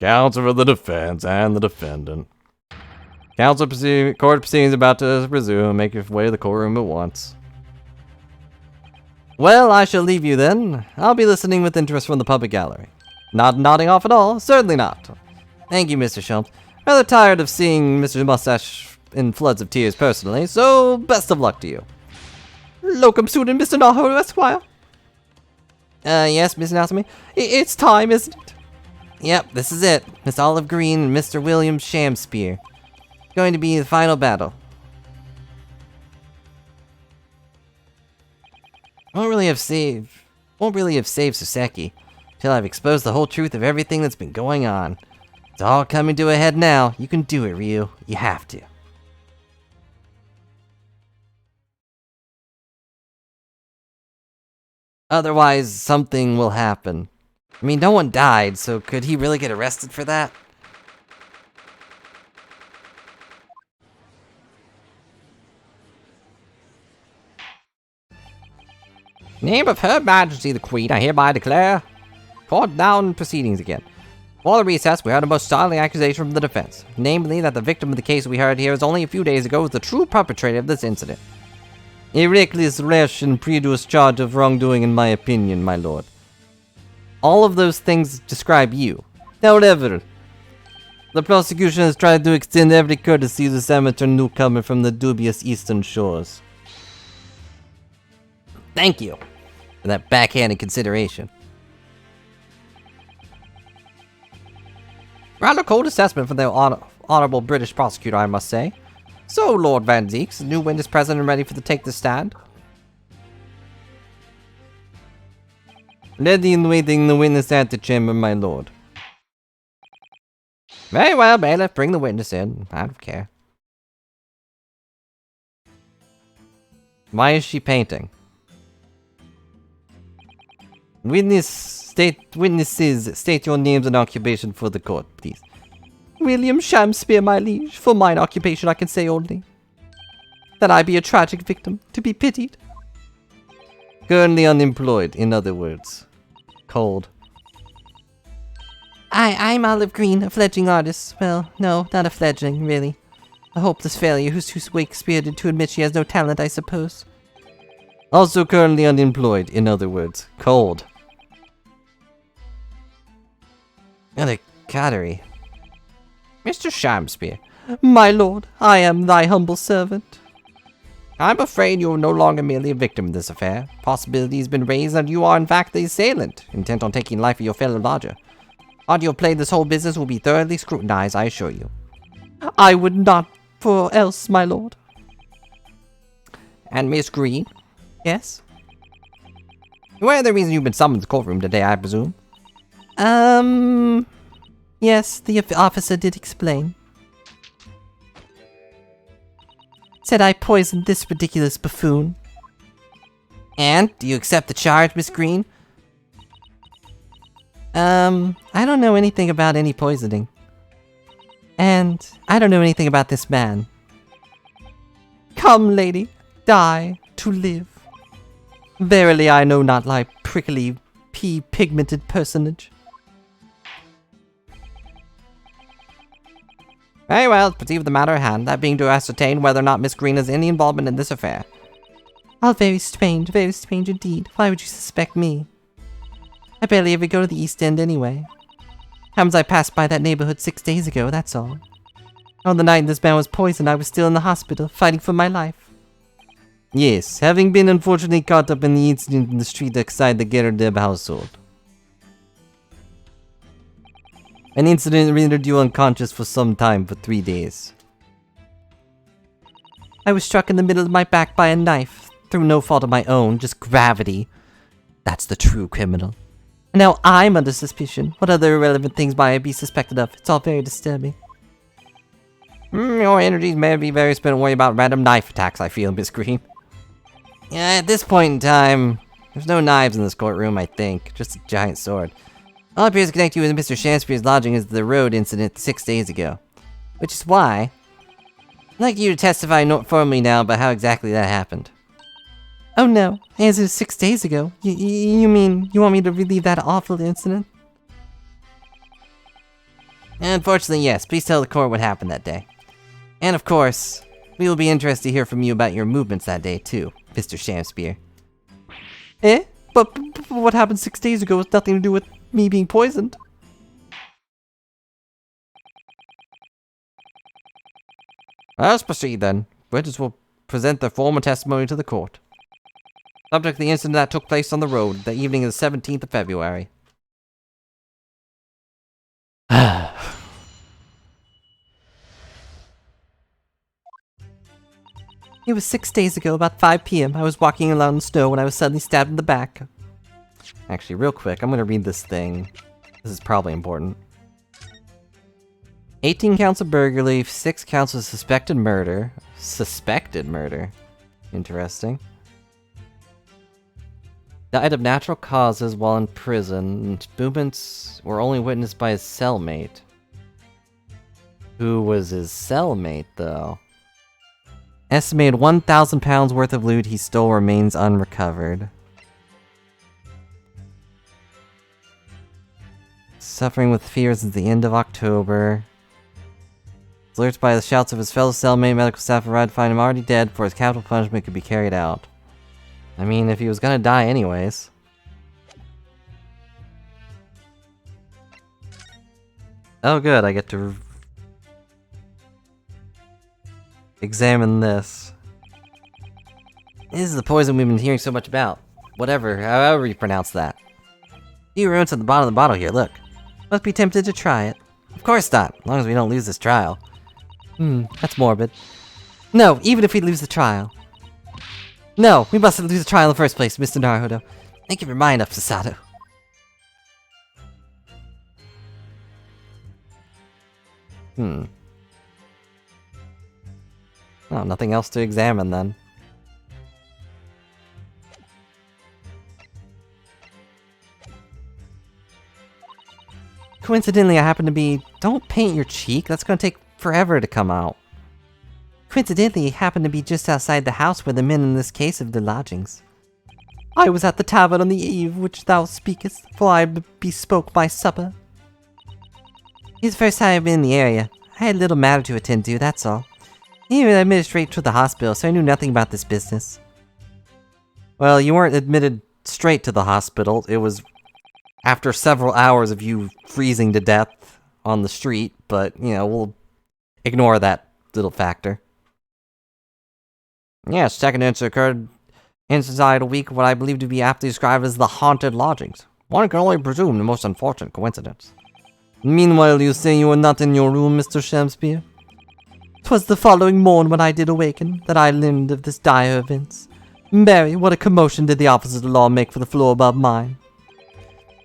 Counsel for the defense and the defendant. Court proceedings about to resume. Make your way to the courtroom at once. Well, I shall leave you then. I'll be listening with interest from the public gallery. Not nodding off at all, certainly not. Thank you, Mr. Sholmes. Rather tired of seeing Mr. Mustache in floods of tears personally, so best of luck to you. Locum student, Mr. Naho, Esquire. Yes, Miss Natsumi? It's time, isn't it? Yep, this is it. Miss Olive Green and Mr. William Sham-Spear. Going to be the final battle. Won't really have saved Soseki till I've exposed the whole truth of everything that's been going on. It's all coming to a head now. You can do it, Ryu. You have to. Otherwise, something will happen. I mean, no one died, so could he really get arrested for that? Name of Her Majesty the Queen, I hereby declare. Court now in proceedings again. For the recess, we heard a most startling accusation from the defense, namely that the victim of the case we heard here is only a few days ago was the true perpetrator of this incident. A reckless, rash, and previous charge of wrongdoing in my opinion, my lord. All of those things describe you. However, the prosecution has tried to extend every courtesy to this amateur newcomer from the dubious eastern shores. Thank you for that backhanded consideration. Rather cold assessment from the honorable British prosecutor, I must say. So, Lord Van Zeeks, the new witness present and ready to take the stand. Ready and waiting the witness antechamber, my lord. Very well, bailiff, bring the witness in. I don't care. Why is she painting? Witnesses, state your names and occupation for the court, please. William Sham-Spear, my liege. For mine occupation I can say only that I be a tragic victim, to be pitied. Currently unemployed, in other words. Cold. I'm Olive Green, a fledgling artist. Well, no, not a fledgling, really. A hopeless failure who's too weak-spirited to admit she has no talent, I suppose. Also currently unemployed, in other words. Cold. Another cattery. Mr. Sham-Spear, My lord, I am thy humble servant. I'm afraid you are no longer merely a victim of this affair. Possibility has been raised that you are in fact the assailant, intent on taking the life of your fellow lodger. How you have played this whole business will be thoroughly scrutinized, I assure you. I would not for else, my lord. And Miss Green, Yes? you are the reason you've been summoned to the courtroom today, I presume? Yes, the officer did explain. Said I poisoned this ridiculous buffoon. And, do you accept the charge, Miss Green? I don't know anything about any poisoning. And I don't know anything about this man. Come, lady, die to live. Verily I know not thy prickly, pea-pigmented personage. Very well, proceed with the matter at hand, that being to ascertain whether or not Miss Green has any involvement in this affair. Oh, very strange indeed. Why would you suspect me? I barely ever go to the East End anyway. Happens I passed by that neighborhood 6 days ago, that's all. On the night this man was poisoned, I was still in the hospital, fighting for my life. Yes, having been unfortunately caught up in the incident in the street outside the Gerardeb household. An incident rendered you unconscious for some time for 3 days. I was struck in the middle of my back by a knife, through no fault of my own, just gravity. That's the true criminal. And now I'm under suspicion. What other irrelevant things might I be suspected of? It's all very disturbing. Your energies may be very spent worrying about random knife attacks, I feel, Miss Green. Yeah, at this point in time, there's no knives in this courtroom, I think. Just a giant sword. All appears to connect you with Mr. Sham-Spear's lodging is the road incident 6 days ago. Which is why I'd like you to testify formally now about how exactly that happened. Oh no, as it was 6 days ago. You mean you want me to relive that awful incident? Unfortunately, yes. Please tell the court what happened that day. And of course, we will be interested to hear from you about your movements that day too, Mr. Sham-Spear. Eh? But what happened 6 days ago has nothing to do with me being poisoned. Let's proceed then. Witnesses will present their formal testimony to the court. Subject to the incident that took place on the road the evening of the 17th of February. It was 6 days ago, about 5 p.m. I was walking along the snow when I was suddenly stabbed in the back. Actually, real quick, I'm gonna read this thing. This is probably important. 18 counts of burglary, 6 counts of suspected murder. Suspected murder. Interesting. Died of natural causes while in prison. Movements were only witnessed by his cellmate. Who was his cellmate, though? Estimated 1,000 pounds worth of loot he stole remains unrecovered. Suffering with fear since the end of October. Alerted by the shouts of his fellow cellmate, medical staff arrived to find him already dead before his capital punishment could be carried out. I mean, if he was gonna die anyways. Oh good, I get to examine this. This is the poison we've been hearing so much about. Whatever, however you pronounce that. Few runes at the bottom of the bottle here, look. Must be tempted to try it. Of course not, as long as we don't lose this trial. That's morbid. No, even if we lose the trial. No, we mustn't lose the trial in the first place, Mr. Naruto. Make up your mind up, Sasato. Oh, nothing else to examine then. Coincidentally, I happen to be... Don't paint your cheek, that's gonna take forever to come out. Coincidentally, I happen to be just outside the house where the men in this case have their lodgings. I was at the tavern on the eve which thou speakest, for I bespoke my supper. It's the first time I've been in the area. I had a little matter to attend to, that's all. Anyway, I made it straight to the hospital, so I knew nothing about this business. Well, you weren't admitted straight to the hospital. It was after several hours of you freezing to death on the street, but, you know, we'll ignore that little factor. Yes, second incident occurred inside a week of what I believe to be aptly described as the haunted lodgings. One can only presume the most unfortunate coincidence. Meanwhile, you say you were not in your room, Mr. Sham-Spear? 'Twas the following morn when I did awaken that I learned of this dire events. Mary, what a commotion did the officers of the law make for the floor above mine.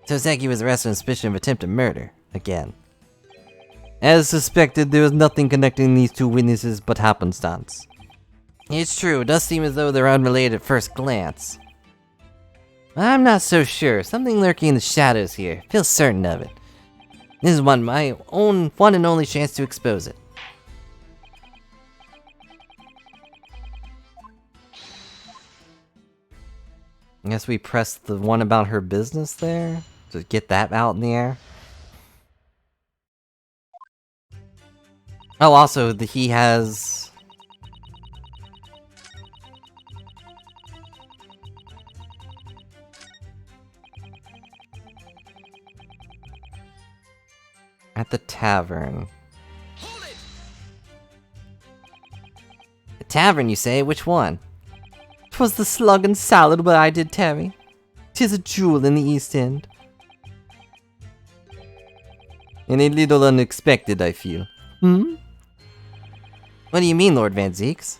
Toseki was arrested on suspicion of attempted murder. Again. As suspected, there is nothing connecting these two witnesses but happenstance. It's true, it does seem as though they're unrelated at first glance. I'm not so sure. Something lurking in the shadows here. Feel certain of it. This is my own one and only chance to expose it. I guess we press the one about her business there to get that out in the air. Oh, also, he has... At the tavern. Hold it! The tavern, you say? Which one? 'Twas the Slug and Salad where I did tarry. 'Tis a jewel in the East End. And a little unexpected, I feel. What do you mean, Lord Van Zeeks?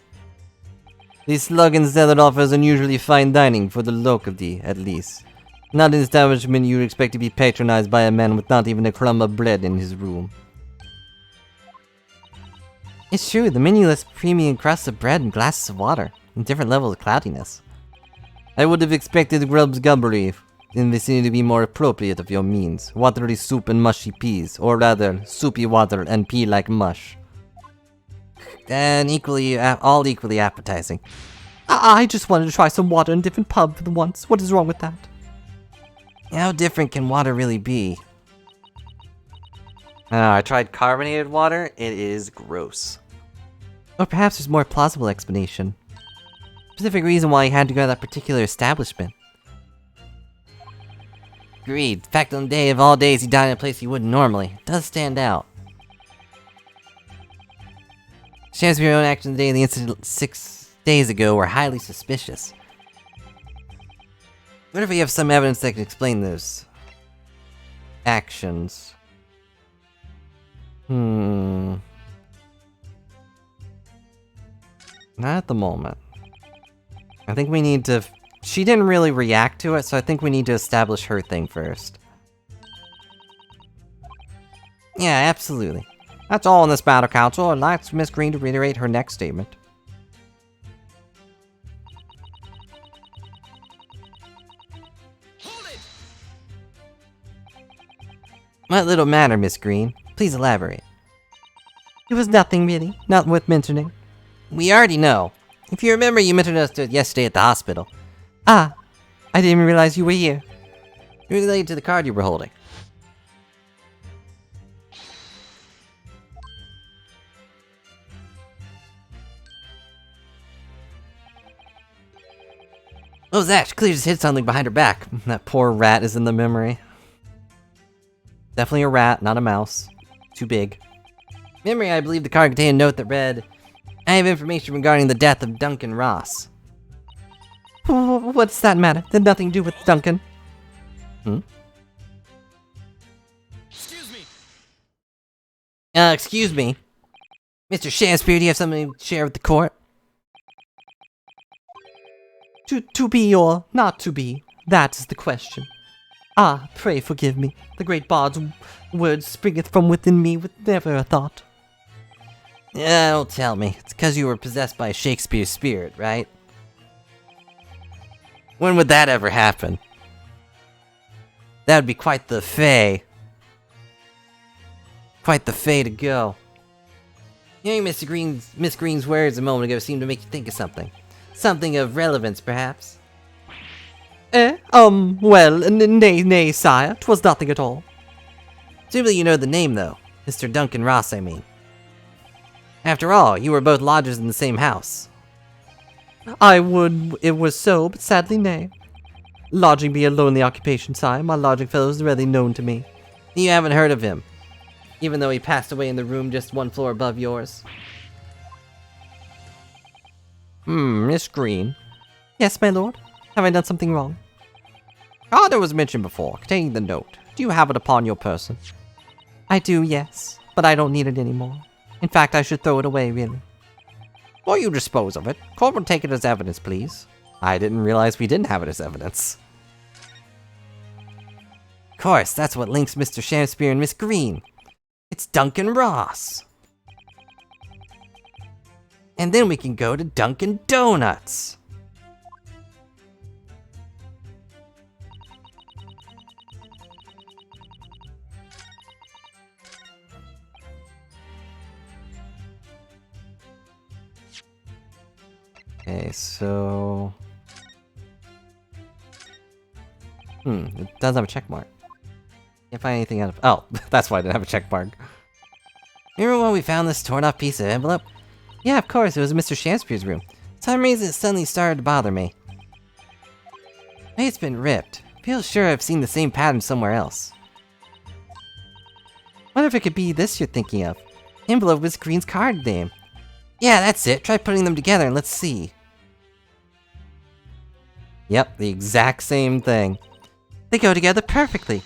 The Slug and Salad offers unusually fine dining for the locality, at least. Not an establishment you would expect to be patronized by a man with not even a crumb of bread in his room. It's true, the menu lists premium crusts of bread and glasses of water, and different levels of cloudiness. I would have expected grub's gubbery in the vicinity to be more appropriate of your means. Watery soup and mushy peas, or rather, soupy water and pea like mush. And all equally appetizing. I just wanted to try some water in a different pub for the once. What is wrong with that? How different can water really be? I tried carbonated water. It is gross. Or perhaps there's a more plausible explanation. Specific reason why he had to go to that particular establishment. Agreed. The fact on the day of all days he dined in a place he wouldn't normally does stand out. Shams' own actions the day of the incident 6 days ago were highly suspicious. What if we have some evidence that can explain those actions? Not at the moment. I think we need to... She didn't really react to it, so I think we need to establish her thing first. Yeah, absolutely. That's all in this battle, Council. I'd like Miss Green to reiterate her next statement. Hold it! What little matter, Miss Green? Please elaborate. It was nothing really, not worth mentioning. We already know. If you remember, you mentioned us to it yesterday at the hospital. Ah, I didn't even realize you were here. Related to the card you were holding. What was that? She clearly just hit something behind her back. That poor rat is in the memory. Definitely a rat, not a mouse. Too big. Memory, I believe the card contained a note that read, I have information regarding the death of Duncan Ross. What's that matter? Had nothing to do with Duncan. Excuse me! Excuse me. Mr. Shakespeare, do you have something to share with the court? To be or not to be, that is the question. Ah, pray forgive me. The great bard's word springeth from within me with never a thought. Yeah, don't tell me. It's because you were possessed by Shakespeare's spirit, right? When would that ever happen? That would be quite the fay. Quite the fay to go. Hearing Miss Green's words a moment ago seemed to make you think of something. Something of relevance, perhaps. Well, nay, sire, 'twas nothing at all. Presumably you know the name, though. Mr. Duncan Ross, I mean. After all, you were both lodgers in the same house. I would it was so, but sadly nay. Lodging be a lonely occupation, sire. My lodging fellow is readily known to me. You haven't heard of him, even though he passed away in the room just one floor above yours. Miss Green. Yes, my lord. Have I done something wrong? Carter was mentioned before, containing the note. Do you have it upon your person? I do, yes, but I don't need it anymore. In fact, I should throw it away, really. Or you dispose of it. Court will take it as evidence, please. I didn't realize we didn't have it as evidence. Of course, that's what links Mr. Shakespeare and Miss Green. It's Duncan Ross. And then we can go to Dunkin' Donuts. Okay, so... it does have a check mark. Can't find anything out of... Oh, that's why I didn't have a check mark. Remember when we found this torn off piece of envelope? Yeah, of course, it was Mr. Shakespeare's room. For some reason, it suddenly started to bother me. Maybe it's been ripped. Feel sure I've seen the same pattern somewhere else. Wonder if it could be this you're thinking of. Envelope with Green's card name. Yeah, that's it. Try putting them together and let's see. Yep, the exact same thing. They go together perfectly.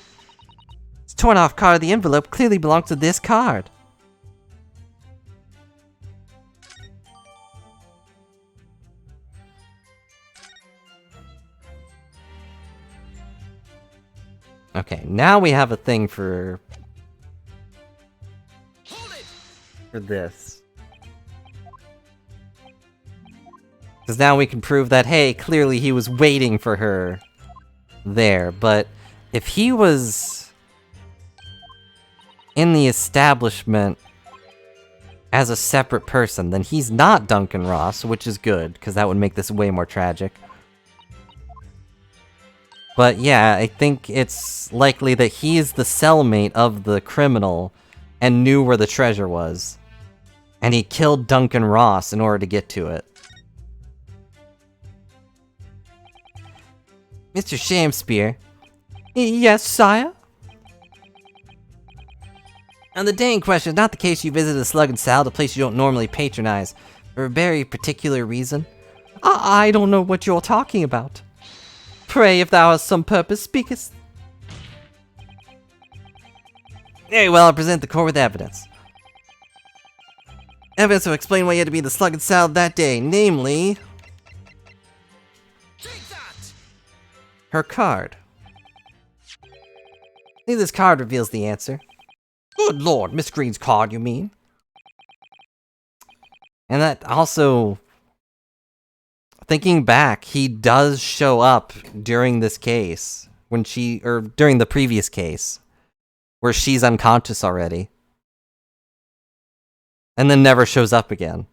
This torn off card of the envelope clearly belongs to this card. Okay, now we have a thing for this. Because now we can prove that, hey, clearly he was waiting for her there. But if he was in the establishment as a separate person, then he's not Duncan Ross, which is good, because that would make this way more tragic. But yeah, I think it's likely that he is the cellmate of the criminal and knew where the treasure was. And he killed Duncan Ross in order to get to it. Mr. Shakespeare, Yes, sire? on the day in question, it's not the case you visited the Slug and Salad, a place you don't normally patronize, for a very particular reason. I don't know what you're talking about. Pray, if thou hast some purpose, speakest. Very well, I'll present the court with evidence. Evidence will explain why you had to be the Slug and Salad that day, namely... Take that! her card. I think this card reveals the answer. Good lord, Miss Green's card, you mean? And that also... thinking back, he does show up during this case. When she... or during the previous case. Where she's unconscious already. And then never shows up again.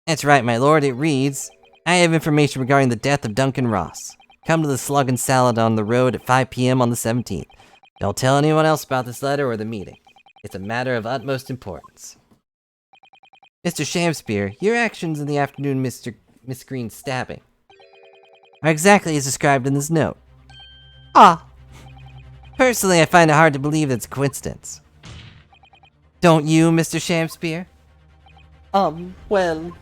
That's right, my lord, it reads... I have information regarding the death of Duncan Ross. Come to the Slug and Salad on the road at 5 p.m. on the 17th. Don't tell anyone else about this letter or the meeting. It's a matter of utmost importance. Mr. Shakespeare, your actions in the afternoon, Miss Green's stabbing, are exactly as described in this note. Ah, Personally, I find it hard to believe that it's a coincidence. Don't you, Mr. Shakespeare? well...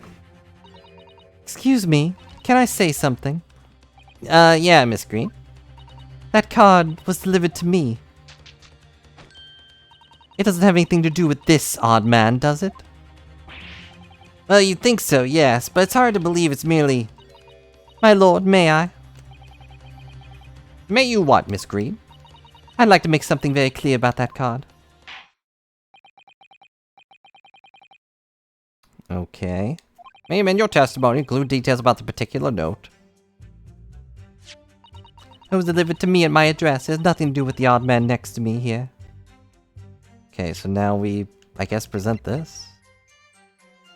Excuse me, can I say something? Yeah, Miss Green. That card was delivered to me. It doesn't have anything to do with this odd man, does it? Well, you'd think so, yes, but it's hard to believe it's merely... My lord, may I? May you what, Miss Green? I'd like to make something very clear about that card. Okay. May you amend your testimony, include details about the particular note. It was delivered to me at my address. It has nothing to do with the odd man next to me here. Okay, so now we, I guess, present this.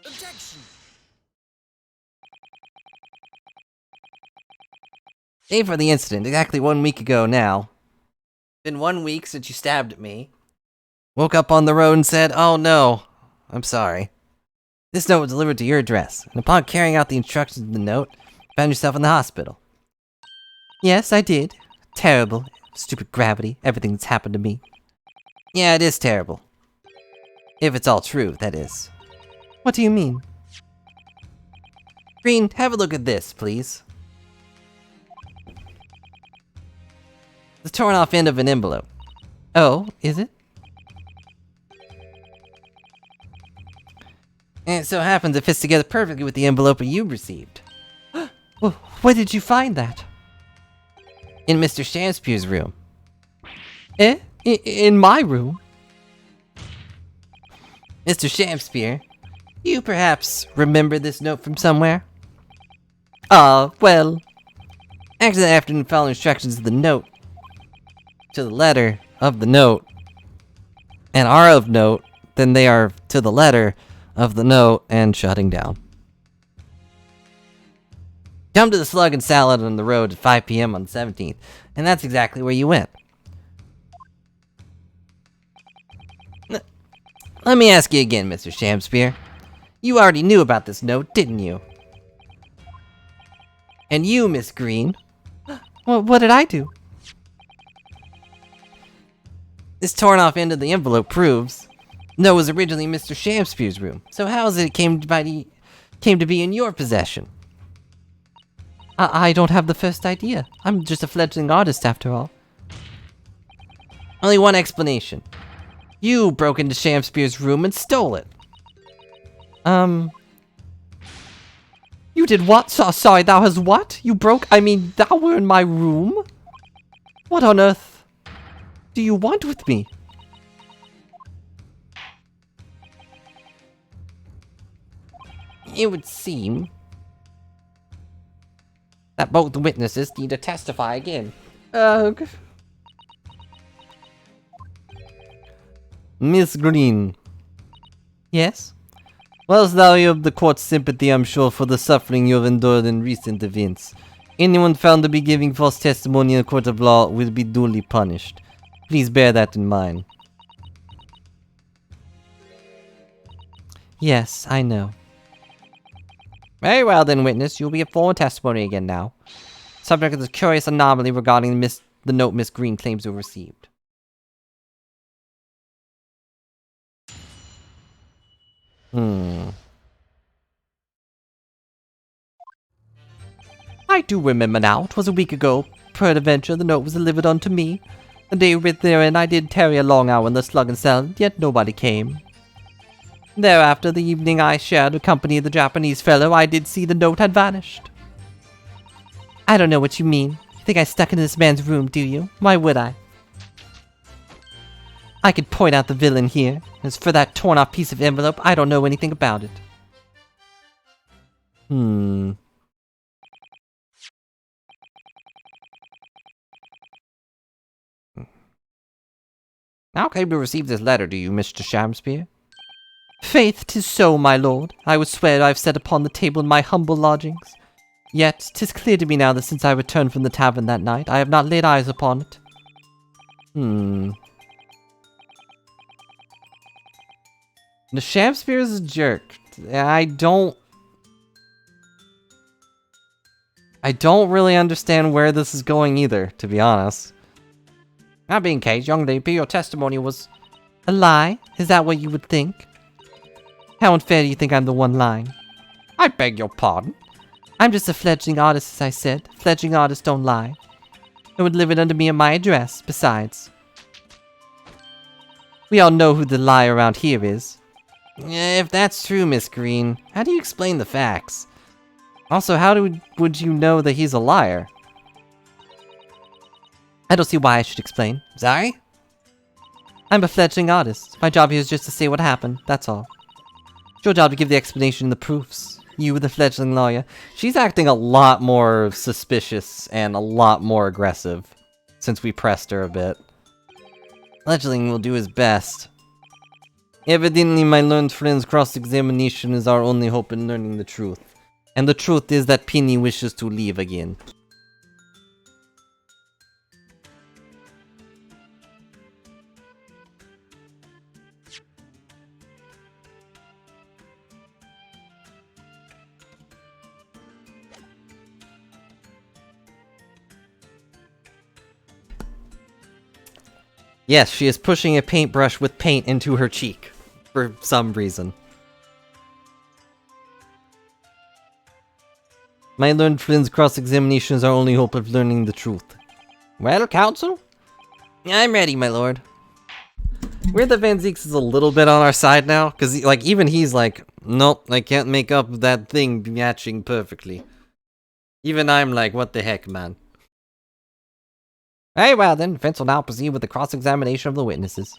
Objection! Day for the incident, exactly 1 week ago now. Been 1 week since you stabbed at me. Woke up on the road and said, oh no, I'm sorry. This note was delivered to your address, and upon carrying out the instructions in the note, found yourself in the hospital. Yes, I did. Terrible. Stupid gravity. Everything that's happened to me. Yeah, it is terrible. If it's all true, that is. What do you mean? Green, have a look at this, please. The torn off end of an envelope. Oh, is it? And it so happens it fits together perfectly with the envelope you received. Well, where did you find that? In Mr. Shakespeare's room. Eh? In my room? Mr. Shakespeare, you perhaps remember this note from somewhere? Well... Actually, after following instructions of the note, to the letter of the note, and are of note, then they are to the letter of the note and shutting down. Come to the Slug and Salad on the road at 5 p.m. on the 17th, and that's exactly where you went. Let me ask you again, Mr. Shakespeare. You already knew about this note, didn't you? And you, Miss Green. Well, what did I do? This torn off end of the envelope proves no, it was originally Mr. Shakespeare's room. So how is it came to be in your possession? I don't have the first idea. I'm just a fledgling artist after all. Only one explanation. You broke into Shakespeare's room and stole it. You did what? Sorry, thou has what? You broke? I mean, thou were in my room? What on earth do you want with me? It would seem that both the witnesses need to testify again. Miss Green. Yes? Whilst thou you have the court's sympathy, I'm sure, for the suffering you have endured in recent events, anyone found to be giving false testimony in a court of law will be duly punished. Please bear that in mind. Yes, I know. Very well then, witness. You'll be at full testimony again now. Subject of the curious anomaly regarding the note Miss Green claims to have received. I do remember now. 'Twas a week ago. Peradventure, the note was delivered unto me. The day writ therein I did tarry a long hour in the Slug and Salad, yet nobody came. Thereafter, the evening I shared the company of the Japanese fellow, I did see the note had vanished. I don't know what you mean. You think I stuck in this man's room, do you? Why would I? I could point out the villain here. As for that torn-off piece of envelope, I don't know anything about it. How came you receive this letter, do you, Mr. Shakespeare? Faith, 'tis so, my lord. I would swear I have set upon the table in my humble lodgings. Yet, 'tis clear to me now that since I returned from the tavern that night, I have not laid eyes upon it. The Shakespeare is a jerk. I don't really understand where this is going either, to be honest. That being the case, young lady, your testimony was... A lie? Is that what you would think? How unfair do you think I'm the one lying? I beg your pardon? I'm just a fledgling artist, as I said. Fledgling artists don't lie. It would live it under me at my address, besides. We all know who the liar around here is. If that's true, Miss Green, how do you explain the facts? Also, would you know that he's a liar? I don't see why I should explain. Sorry? I'm a fledgling artist. My job here is just to say what happened, that's all. It's your job to give the explanation and the proofs. You, the fledgling lawyer. She's acting a lot more suspicious and a lot more aggressive since we pressed her a bit. Fledgling will do his best. Evidently, my learned friend's cross-examination is our only hope in learning the truth. And the truth is that Penny wishes to leave again. Yes, she is pushing a paintbrush with paint into her cheek. For some reason. My learned friend's cross-examinations are only hope of learning the truth. Well, counsel? I'm ready, my lord. Weird that Van Zeeks is a little bit on our side now, because like even he's like, nope, I can't make up that thing matching perfectly. Even I'm like, what the heck, man? Very well then, defense will now proceed with the cross-examination of the witnesses.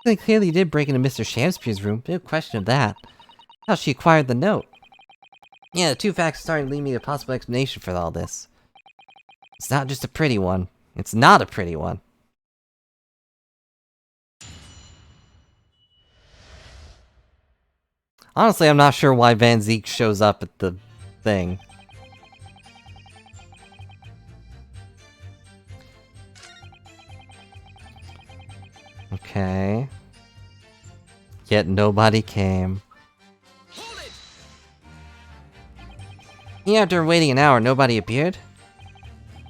They clearly did break into Mr. Shakespeare's room, no question of that. How she acquired the note. Yeah, the two facts are starting to lead me to a possible explanation for all this. It's not just a pretty one. It's not a pretty one. Honestly, I'm not sure why Van Zeek shows up at the thing. Okay. Yet nobody came. After waiting an hour, nobody appeared?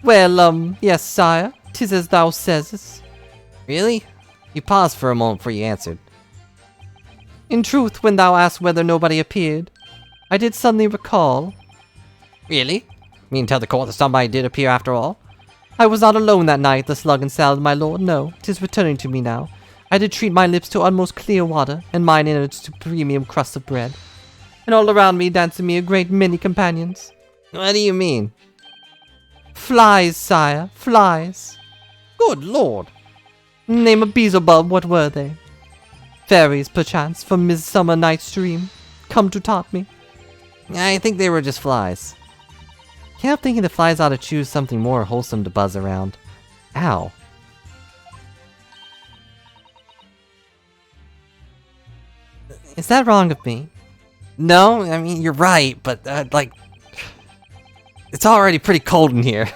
Well, yes, sire. 'Tis as thou sayest. Really? You paused for a moment before you answered. In truth, when thou asked whether nobody appeared, I did suddenly recall. Really? You mean tell the court that somebody did appear after all? I was not alone that night, the slug and salad, my lord. No, 'tis returning to me now. I did treat my lips to utmost clear water, and mine innards to premium crusts of bread. And all around me dancing me a great many companions. What do you mean? Flies, sire, flies. Good lord! Name of Beelzebub, what were they? Fairies, perchance, from midsummer night's dream, come to taunt me. I think they were just flies. Can't help thinking the flies ought to choose something more wholesome to buzz around. Ow. Is that wrong of me? No, I mean, you're right, but, like... It's already pretty cold in here.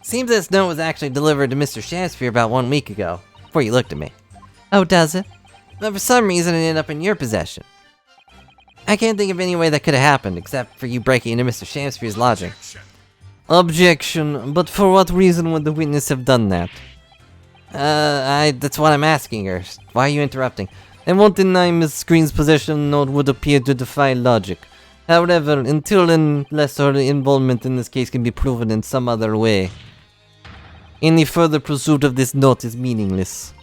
Seems this note was actually delivered to Mr. Shakespeare about 1 week ago, before you looked at me. Oh, does it? But for some reason it ended up in your possession. I can't think of any way that could have happened, except for you breaking into Mr. Shakespeare's lodging. Objection, but for what reason would the witness have done that? That's what I'm asking her. Why are you interrupting? I won't deny Miss Green's possession note would appear to defy logic. However, until unless her involvement in this case can be proven in some other way, any further pursuit of this note is meaningless.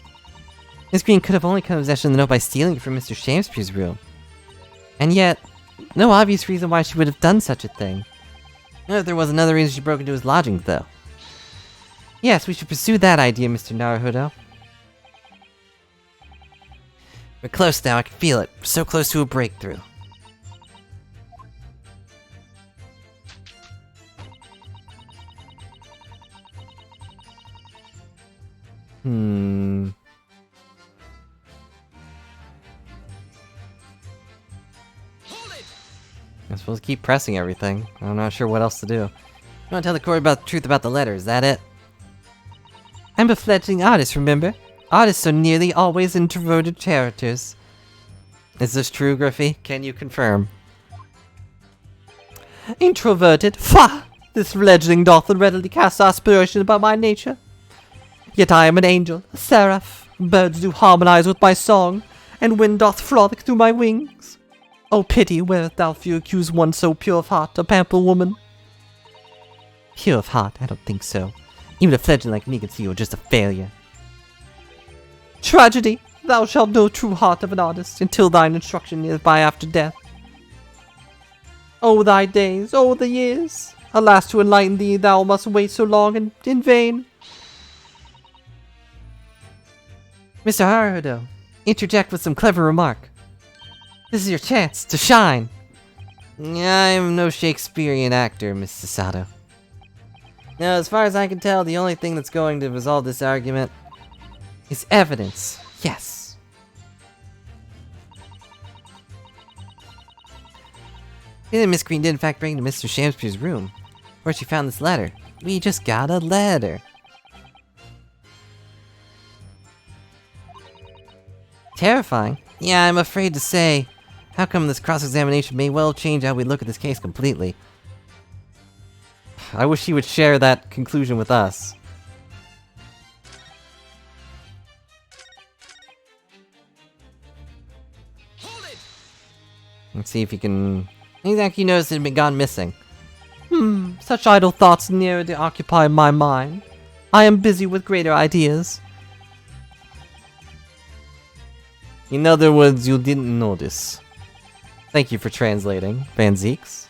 Miss Green could have only come in possession of the note by stealing it from Mr. Shakespeare's room. And yet, no obvious reason why she would have done such a thing. No, there was another reason she broke into his lodgings, though. Yes, we should pursue that idea, Mr. Naruhodo. We're close now, I can feel it. We're so close to a breakthrough. I'm supposed to keep pressing everything. I'm not sure what else to do. You want to tell the court about the truth about the letter, is that it? I'm a fledgling artist, remember? Artists are nearly always introverted characters. Is this true, Griffey? Can you confirm? Introverted? Pah! This fledgling doth readily cast aspiration about my nature. Yet I am an angel, a seraph. Birds do harmonize with my song, and wind doth frolic through my wings. Oh pity, whereth thou few accuse one so pure of heart, a pamper woman? Pure of heart? I don't think so. Even a fledgling like me can see you're just a failure. Tragedy! Thou shalt know true heart of an artist, until thine instruction is by after death. Oh thy days, oh the years! Alas, to enlighten thee thou must wait so long and in vain. Mr. Harudo, interject with some clever remark. This is your chance to shine. I'm no Shakespearean actor, Miss Sasato. Now, as far as I can tell, the only thing that's going to resolve this argument is evidence. Yes. And Miss Green did in fact bring into Mr. Shakespeare's room, where she found this letter. We just got a letter. Terrifying? Yeah, I'm afraid to say. How come this cross-examination may well change how we look at this case completely? I wish he would share that conclusion with us. Hold it! Let's see if he can... Exactly noticed it had been gone missing. Such idle thoughts nearly occupy my mind. I am busy with greater ideas. In other words, you didn't notice. Thank you for translating, Van Zeeks.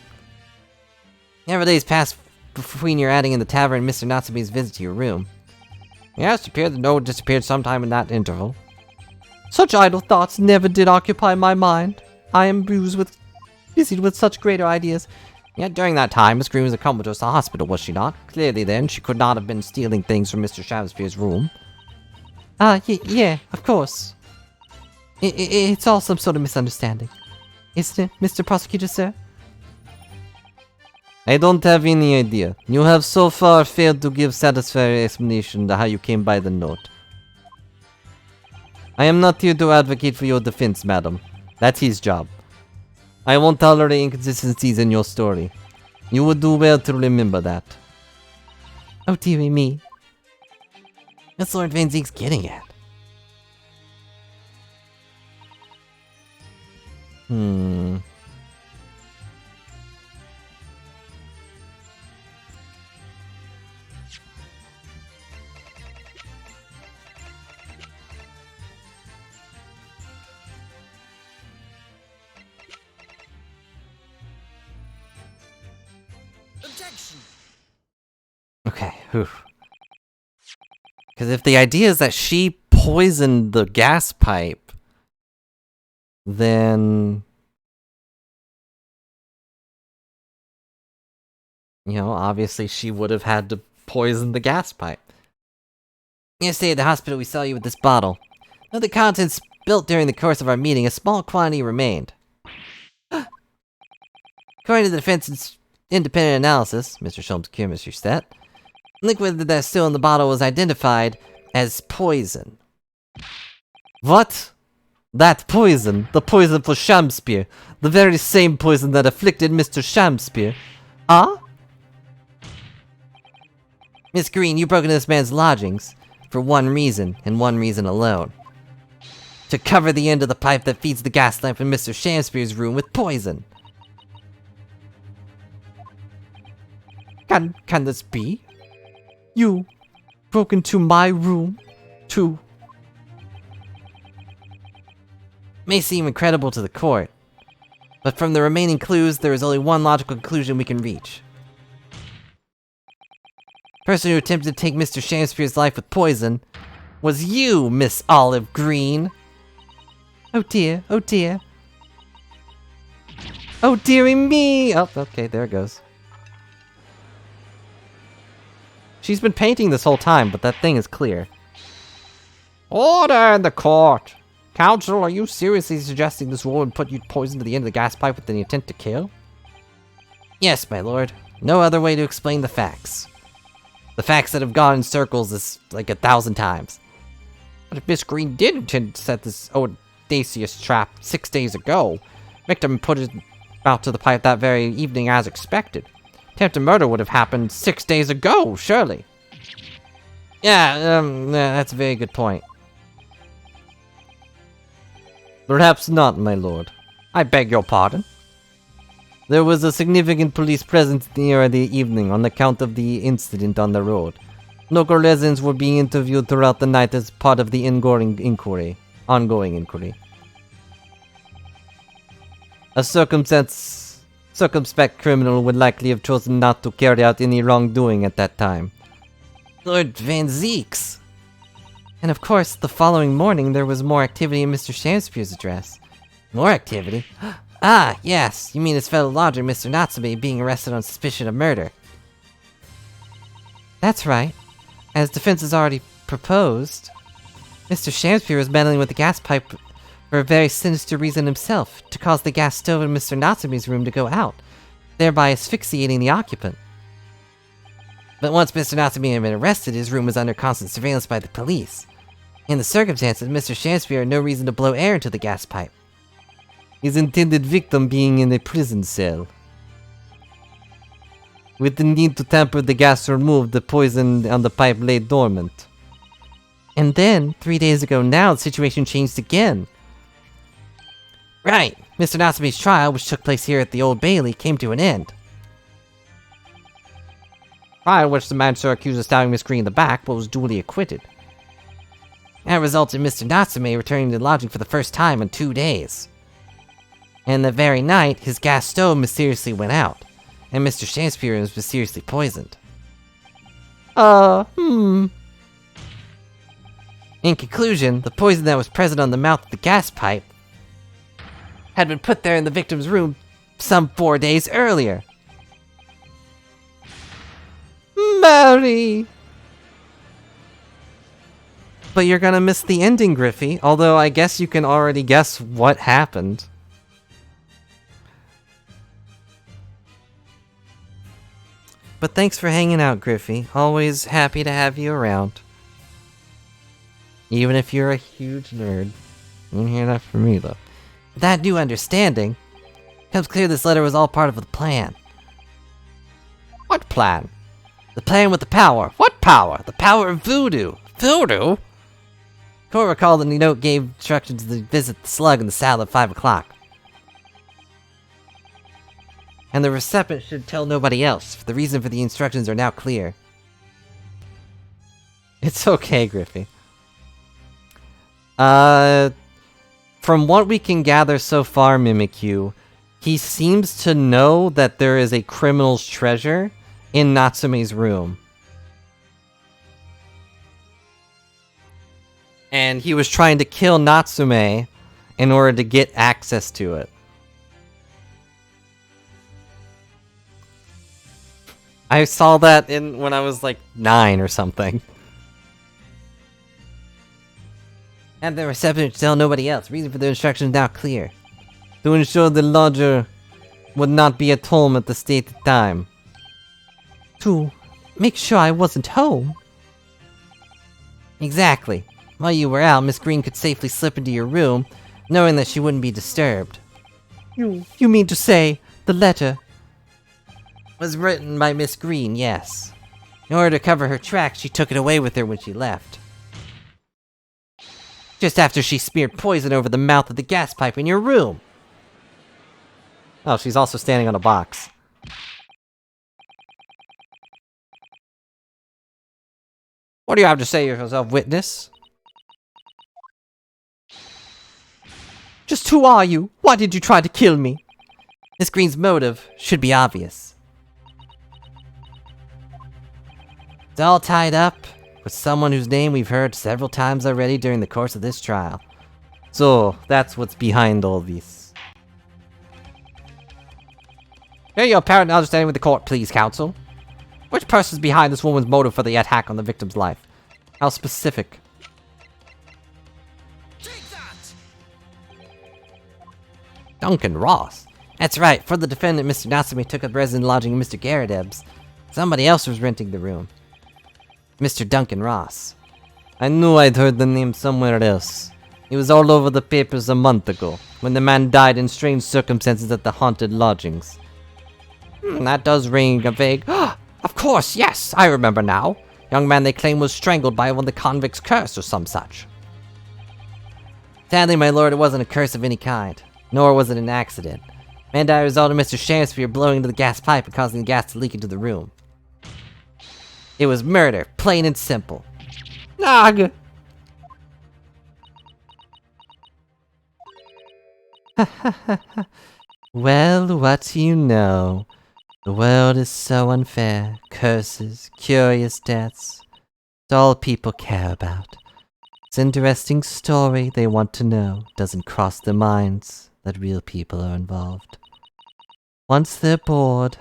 Several days passed between your adding in the tavern and Mr. Natsume's visit to your room. Yes, it appeared the note disappeared sometime in that interval. Such idle thoughts never did occupy my mind. I am busy with such greater ideas. Yet during that time, Miss Green was accompanied to the hospital, was she not? Clearly then, she could not have been stealing things from Mr. Sham-Spear's room. Yeah, of course. It's all some sort of misunderstanding. Isn't it, Mr. Prosecutor, sir? I don't have any idea. You have so far failed to give satisfactory explanation to how you came by the note. I am not here to advocate for your defense, madam. That's his job. I won't tolerate inconsistencies in your story. You would do well to remember that. Oh, dearie me. What's Lord Van Zeek's getting at? Objection! Okay, whew. Because if the idea is that she poisoned the gas pipe, then... You know, obviously she would have had to poison the gas pipe. Yesterday at the hospital we saw you with this bottle. Of the contents spilt during the course of our meeting, a small quantity remained. According to the defense's independent analysis, Mr. Sholmes' chemistry set, liquid that's still in the bottle was identified as poison. What? That poison? The poison for Sham-Spear. The very same poison that afflicted Mr. Sham-Spear. Ah? Miss Green, you broke into this man's lodgings for one reason, and one reason alone. To cover the end of the pipe that feeds the gas lamp in Mr. Sham-Spear's room with poison. Can this be? You broke into my room to... May seem incredible to the court, but from the remaining clues, there is only one logical conclusion we can reach. The person who attempted to take Mr. Sham-Spear's life with poison was you, Miss Olive Green. Oh dear, oh dear. Oh dearie me! Oh, okay, there it goes. She's been painting this whole time, but that thing is clear. Order in the court! Counsel, are you seriously suggesting this woman put you poison to the end of the gas pipe with the intent to kill? Yes, my lord. No other way to explain the facts. The facts that have gone in circles is like 1,000 times. But if Miss Green did intend to set this audacious trap 6 days ago, victim put it out to the pipe that very evening as expected. Attempted murder would have happened 6 days ago, surely. Yeah, that's a very good point. Perhaps not, my lord. I beg your pardon. There was a significant police presence near the evening on account of the incident on the road. Local residents were being interviewed throughout the night as part of the ongoing inquiry. A circumspect criminal would likely have chosen not to carry out any wrongdoing at that time. Lord Van Zeeks! And of course, the following morning there was more activity in Mr. Sham-Spear's address. More activity? Ah, yes, you mean his fellow lodger, Mr. Natsume, being arrested on suspicion of murder. That's right. As defense has already proposed, Mr. Sham-Spear was meddling with the gas pipe for a very sinister reason himself, to cause the gas stove in Mr. Natsume's room to go out, thereby asphyxiating the occupant. But once Mr. Natsume had been arrested, his room was under constant surveillance by the police. In the circumstances, Mr. Shakespeare had no reason to blow air into the gas pipe. His intended victim being in a prison cell. With the need to tamper the gas removed, the poison on the pipe lay dormant. And then, 3 days ago now, the situation changed again. Right, Mr. Natsume's trial, which took place here at the Old Bailey, came to an end. Trial in which the man so accused of stabbing Miss Green in the back, but was duly acquitted. That resulted in Mr. Natsume returning to the lodging for the first time in 2 days. And the very night, his gas stove mysteriously went out, and Mr. Shakespeare was mysteriously poisoned. In conclusion, the poison that was present on the mouth of the gas pipe had been put there in the victim's room some 4 days earlier. Mary! But you're gonna miss the ending, Griffey, although I guess you can already guess what happened. But thanks for hanging out, Griffey. Always happy to have you around. Even if you're a huge nerd. You didn't hear that from me, though. With that new understanding, it becomes clear this letter was all part of the plan. What plan? The plan with the power. What power? The power of voodoo. Voodoo? Cole recalled that the note gave instructions to visit the slug in the saddle at 5 o'clock. And the recipient should tell nobody else. The reason for the instructions are now clear. It's okay, Griffey. From what we can gather so far, Mimikyu, he seems to know that there is a criminal's treasure in Natsume's room. And he was trying to kill Natsume in order to get access to it. I saw that when I was like 9 or something. And the reception should tell nobody else. Reason for the instructions now clear. To ensure the lodger would not be at home at the stated time. To make sure I wasn't home. Exactly. While you were out, Miss Green could safely slip into your room, knowing that she wouldn't be disturbed. You mean to say the letter Was written by Miss Green, yes. In order to cover her tracks, she took it away with her when she left. Just after she smeared poison over the mouth of the gas pipe in your room. Oh, she's also standing on a box. What do you have to say yourself, witness? Just who are you? Why did you try to kill me? Miss Green's motive should be obvious. It's all tied up with someone whose name we've heard several times already during the course of this trial. So, that's what's behind all this. Share your apparent understanding with the court, please, counsel. Which person's behind this woman's motive for the attack on the victim's life? How specific? Take that! Duncan Ross. That's right, for the defendant, Mr. Natsume took up resident lodging in Mr. Garadeb's. Somebody else was renting the room. Mr. Duncan Ross. I knew I'd heard the name somewhere else. It was all over the papers a month ago, when the man died in strange circumstances at the haunted lodgings. That does ring a vague... Of course, yes, I remember now. Young man they claim was strangled by one of the convicts' curse or some such. Sadly, my lord, it wasn't a curse of any kind. Nor was it an accident. Man died as a result of Mr. Shakespeare blowing into the gas pipe and causing the gas to leak into the room. It was murder, plain and simple. Nog! Well, what do you know? The world is so unfair. Curses, curious deaths. It's all people care about. It's an interesting story they want to know. Doesn't cross their minds that real people are involved. Once they're bored,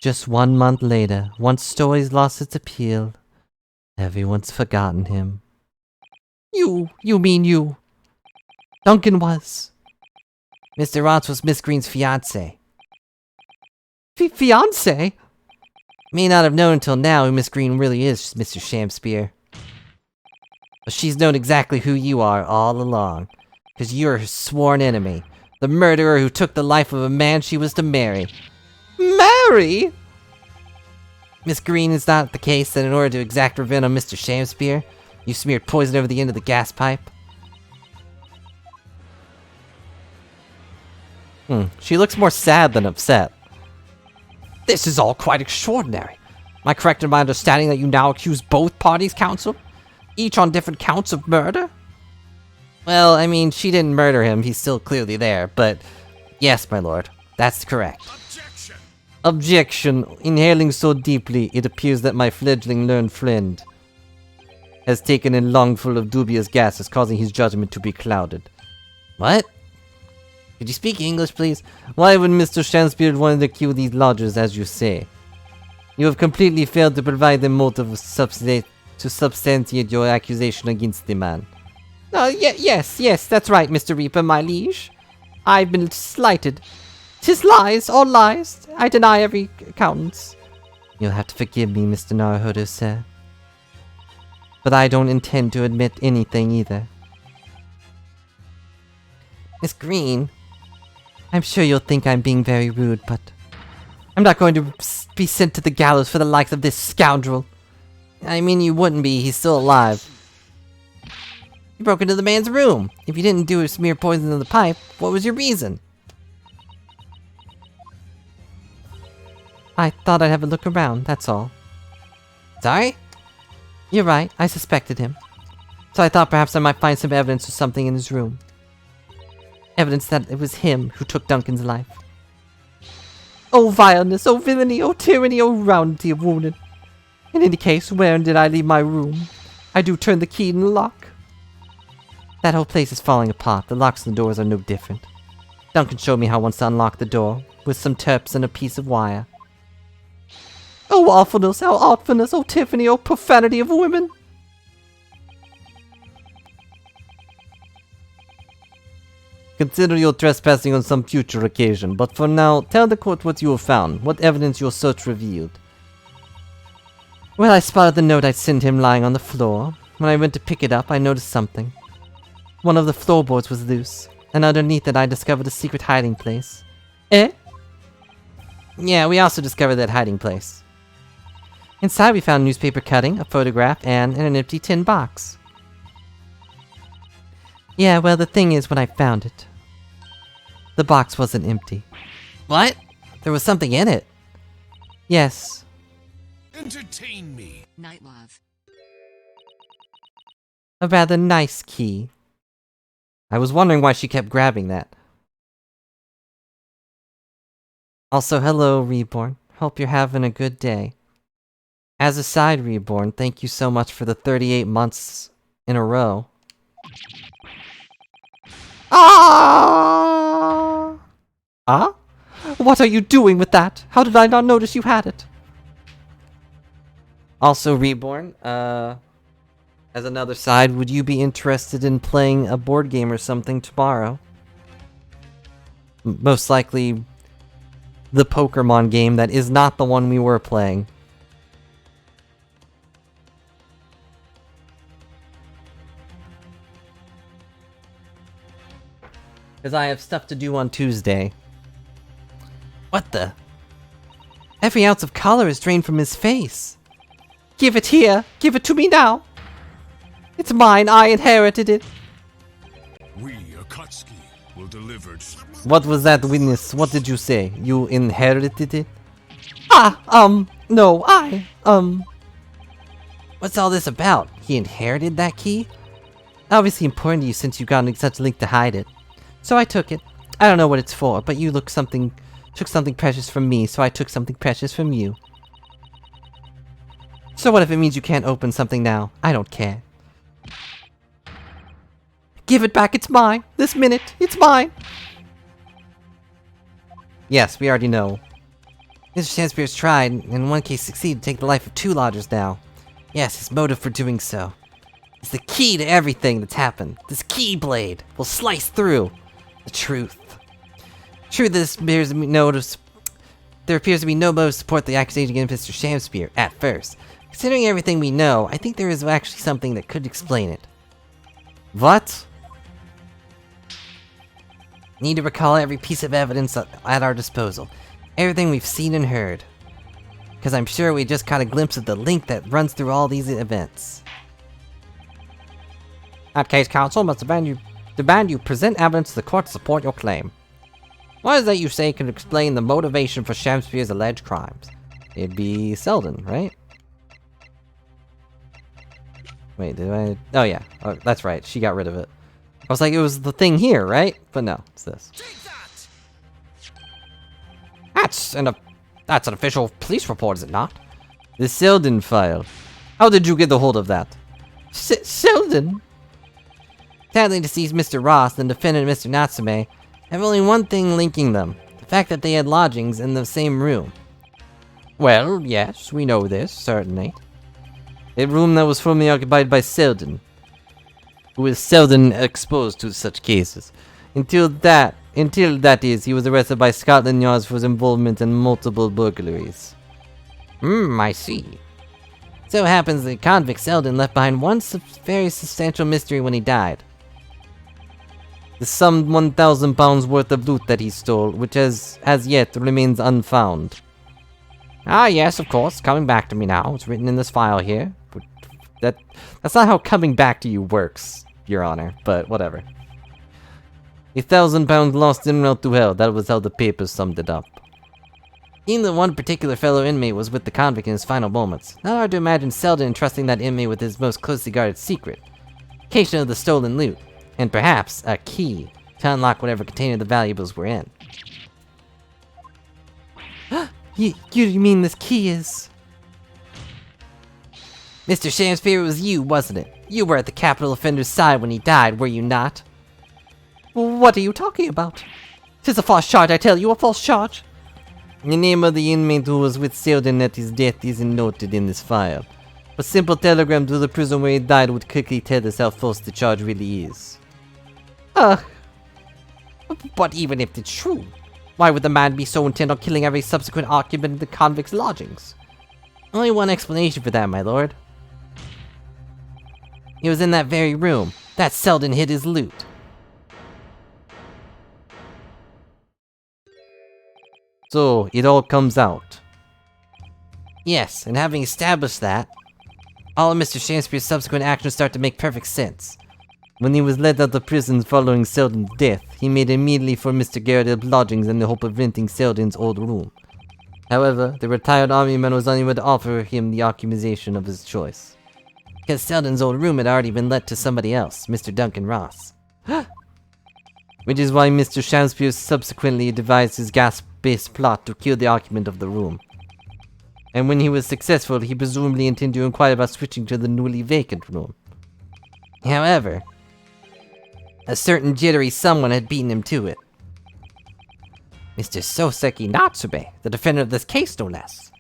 just 1 month later, once story's lost its appeal, everyone's forgotten him. You mean you. Duncan was. Mr. Ross was Miss Green's fiancé. Fiancé? You. May not have known until now who Miss Green really is, Mr. Shakespeare. But she's known exactly who you are all along. Because you're her sworn enemy. The murderer who took the life of a man she was to marry. Marry? Miss Green, is not the case that in order to exact revenge on Mr. Sham-Spear, you smeared poison over the end of the gas pipe? She looks more sad than upset. This is all quite extraordinary. Am I correct in my understanding that you now accuse both parties, counsel? Each on different counts of murder? Well, I mean, she didn't murder him, he's still clearly there, but yes, my lord, that's correct. Objection! Objection! Inhaling so deeply, it appears that my fledgling learned friend has taken a lungful of dubious gases, causing his judgment to be clouded. What? Could you speak English, please? Why would Mr. Sham-Spear want to kill these lodgers, as you say? You have completely failed to provide the motive to substantiate your accusation against the man. Yes, that's right, Mr. Reaper, my liege. I've been slighted. 'Tis lies, all lies. I deny every countenance. You'll have to forgive me, Mr. Naruhodo, sir. But I don't intend to admit anything either. Miss Green, I'm sure you'll think I'm being very rude, but I'm not going to be sent to the gallows for the likes of this scoundrel. I mean, you wouldn't be, he's still alive. You broke into the man's room. If you didn't do a smear poison in the pipe, what was your reason? I thought I'd have a look around, that's all. Sorry? You're right, I suspected him. So I thought perhaps I might find some evidence of something in his room. Evidence that it was him who took Duncan's life. Oh vileness, oh villainy, oh tyranny, oh roundty of wounded. In any case, where did I leave my room? I do turn the key in the lock. That whole place is falling apart. The locks and the doors are no different. Duncan showed me how once to unlock the door, with some terps and a piece of wire. Oh awfulness, oh artfulness, oh Tiffany, oh profanity of women! Consider your trespassing on some future occasion, but for now, tell the court what you have found, what evidence your search revealed. Well, I spotted the note I'd sent him lying on the floor. When I went to pick it up, I noticed something. One of the floorboards was loose, and underneath it I discovered a secret hiding place. Eh? Yeah, we also discovered that hiding place. Inside we found newspaper cutting, a photograph, and an empty tin box. Yeah, well, the thing is, when I found it, the box wasn't empty. What? There was something in it. Yes. Entertain me. Night love. A rather nice key. I was wondering why she kept grabbing that. Also, hello, Reborn. Hope you're having a good day. As a side, Reborn, thank you so much for the 38 months in a row. Ah! Ah? What are you doing with that? How did I not notice you had it? Also, Reborn, as another side, would you be interested in playing a board game or something tomorrow? Most likely, the Pokemon game that is not the one we were playing. Because I have stuff to do on Tuesday. What the? Every ounce of color is drained from his face. Give it here! Give it to me now! It's mine, I inherited it! We, Akatsuki, will deliver. What was that, witness? What did you say? You inherited it? No, What's all this about? He inherited that key? Obviously important to you since you got such a link to hide it. So I took it. I don't know what it's for, but you took something precious from me, so I took something precious from you. So what if it means you can't open something now? I don't care. Give it back, it's mine! This minute, it's mine! Yes, we already know. Mr. Sham-Spear's tried, and in one case succeeded to take the life of 2 lodgers now. Yes, his motive for doing so. It's the key to everything that's happened. This keyblade will slice through the truth. Truth is, there appears to be no motive to support the accusation against Mr. Sham-Spear, at first. Considering everything we know, I think there is actually something that could explain it. What? Need to recall every piece of evidence at our disposal. Everything we've seen and heard. Because I'm sure we just caught a glimpse of the link that runs through all these events. That case, counsel must demand you present evidence to the court to support your claim. What is that you say can explain the motivation for Sham-Spear's alleged crimes? It'd be Selden, right? Wait, did I? Oh yeah, oh, that's right. She got rid of it. I was like, it was the thing here, right? But no, it's this. That's an official police report, is it not? The Selden file. How did you get a hold of that? Sheldon? Sadly deceased Mr. Ross and defendant Mr. Natsume have only one thing linking them. The fact that they had lodgings in the same room. Well, yes, we know this, certainly. A room that was formerly occupied by Selden, who is seldom exposed to such cases. Until that is, he was arrested by Scotland Yard for his involvement in multiple burglaries. I see. So happens that convict Selden left behind one very substantial mystery when he died. The some 1,000 pounds worth of loot that he stole, which as yet remains unfound. Ah yes, of course, coming back to me now. It's written in this file here. That's not how coming back to you works, Your Honor, but whatever. 1,000 pounds lost en route to hell, that was how the papers summed it up. Seeing that one particular fellow inmate was with the convict in his final moments, not hard to imagine Selden entrusting that inmate with his most closely guarded secret. Location of the stolen loot, and perhaps a key to unlock whatever container the valuables were in. You mean this key is... Mr. Sham-Spear, it was you, wasn't it? You were at the capital offender's side when he died, were you not? What are you talking about? 'Tis a false charge, I tell you, a false charge. The name of the inmate who was with Selden at his death isn't noted in this file. A simple telegram to the prison where he died would quickly tell us how false the charge really is. But even if it's true, why would the man be so intent on killing every subsequent occupant of the convict's lodgings? Only one explanation for that, my lord. He was in that very room. That Selden hid his loot. So, it all comes out. Yes, and having established that, all of Mr. Sham-Spear's subsequent actions start to make perfect sense. When he was let out of prison following Selden's death, he made immediately for Mr. Garrett's lodgings in the hope of renting Selden's old room. However, the retired army man was unable to offer him the accommodation of his choice. Because Selden's old room had already been let to somebody else, Mr. Duncan Ross. Which is why Mr. Sham-Spear subsequently devised his gas-based plot to kill the occupant of the room. And when he was successful, he presumably intended to inquire about switching to the newly vacant room. However, a certain jittery someone had beaten him to it. Mr. Soseki Natsume, the defendant of this case, no less.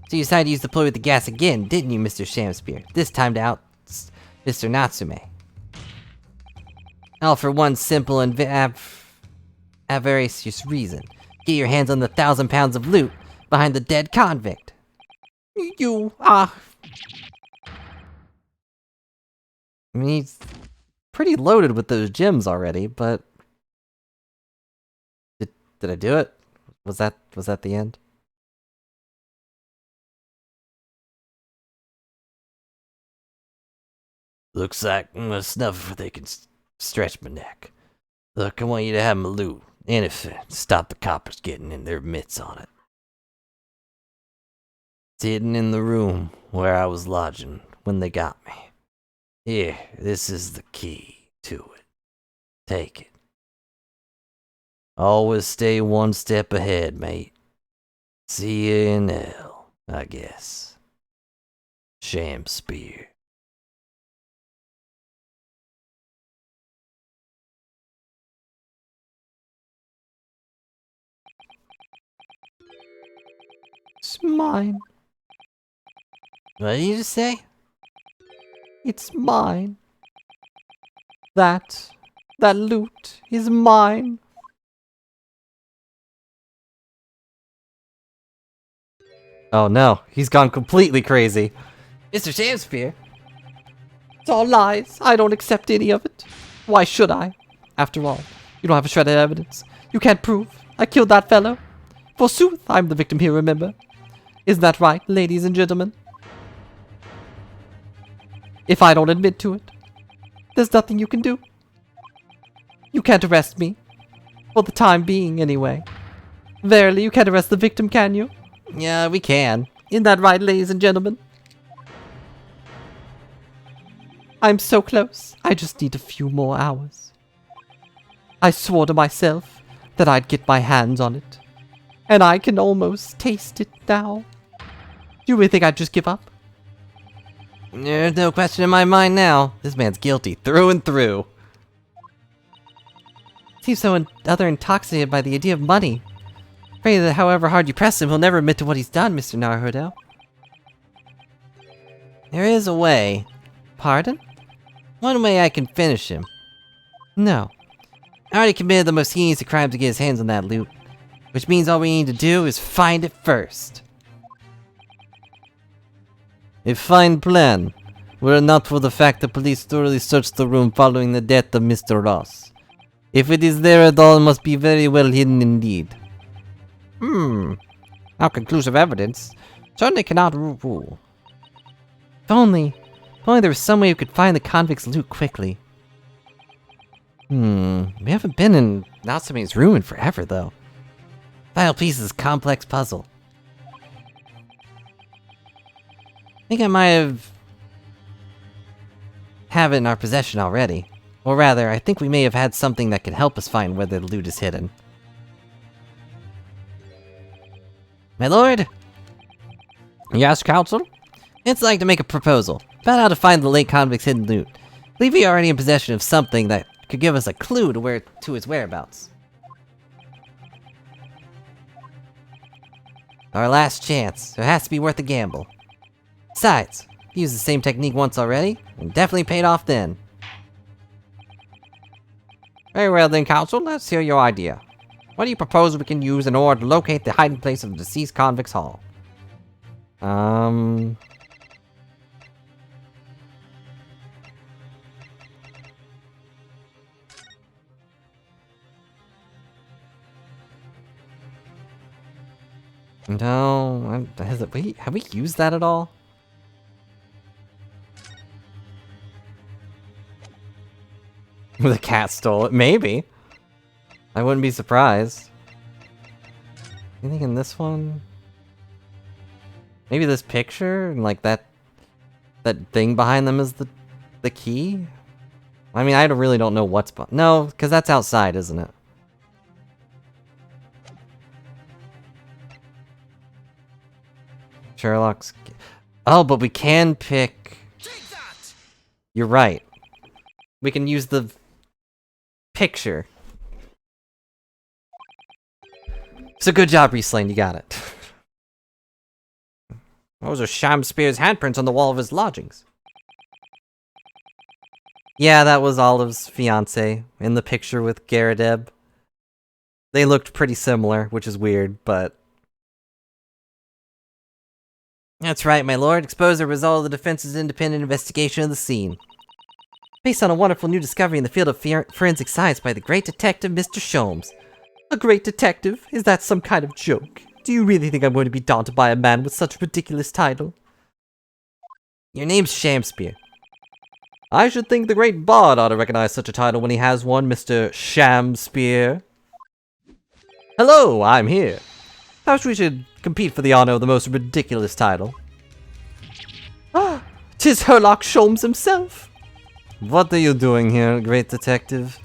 So you decided to use the ploy with the gas again, didn't you, Mr. Sham-Spear? This time to out Mr. Natsume. All for one simple and avaricious reason. Get your hands on the 1,000 pounds of loot behind the dead convict. I mean, he's pretty loaded with those gems already, but... Did I do it? Was that the end? Looks like enough they can stretch my neck. Look, I want you to have my loot, and if stop the coppers getting in their mitts on it. It's hidden in the room where I was lodging when they got me. Here, this is the key to it. Take it. Always stay one step ahead, mate. See you in hell, I guess. Sham-Spear. It's mine. What did you just say? It's mine. That loot is mine. Oh no, he's gone completely crazy. Mr. Sham-Spear? It's all lies. I don't accept any of it. Why should I? After all, you don't have a shred of evidence. You can't prove I killed that fellow. Forsooth, I'm the victim here, remember? Isn't that right, ladies and gentlemen? If I don't admit to it, there's nothing you can do. You can't arrest me. For the time being, anyway. Verily, you can't arrest the victim, can you? Yeah, we can. Isn't that right, ladies and gentlemen? I'm so close. I just need a few more hours. I swore to myself that I'd get my hands on it. And I can almost taste it now. Do you really think I'd just give up? There's no question in my mind now. This man's guilty through and through. Seems so other intoxicated by the idea of money. Afraid that however hard you press him, he'll never admit to what he's done, Mr. Naruhodo. There is a way. Pardon? One way I can finish him. No. I already committed the most heinous of crimes to get his hands on that loot. Which means all we need to do is find it first. A fine plan, were it not for the fact the police thoroughly searched the room following the death of Mr. Ross. If it is there at all, it must be very well hidden indeed. Not conclusive evidence. Certainly cannot rule. If only there was some way we could find the convict's loot quickly. We haven't been in Natsume's room in forever, though. Final piece of this complex puzzle. I think I might have it in our possession already. Or rather, I think we may have had something that could help us find where the loot is hidden. My lord? Yes, counsel? I'd like to make a proposal about how to find the late convict's hidden loot. I believe we are already in possession of something that could give us a clue to his whereabouts. Our last chance, so it has to be worth a gamble. Besides, we used the same technique once already, and definitely paid off then. Very well then, counsel, let's hear your idea. What do you propose we can use in order to locate the hiding place of the deceased convict's hall? No, have we used that at all? The cat stole it, maybe. I wouldn't be surprised. Anything in this one? Maybe this picture and like that thing behind them is the key? I mean, I really don't know what's no, because that's outside, isn't it? Sherlock's. Oh, but we can pick. You're right. We can use the picture. So good job, Riesling. You got it. Those are Sham-Spear's handprints on the wall of his lodgings. Yeah, that was Olive's fiance in the picture with Garadeb. They looked pretty similar, which is weird, but. That's right, my lord. Expose the result of the defense's independent investigation of the scene. Based on a wonderful new discovery in the field of forensic science by the great detective, Mr. Sholmes. A great detective? Is that some kind of joke? Do you really think I'm going to be daunted by a man with such a ridiculous title? Your name's Sham-Spear. I should think the great bard ought to recognize such a title when he has one, Mr. Sham-Spear. Hello, I'm here. Perhaps we should compete for the honor of the most ridiculous title. Ah, 'tis Herlock Sholmes himself. What are you doing here, great detective?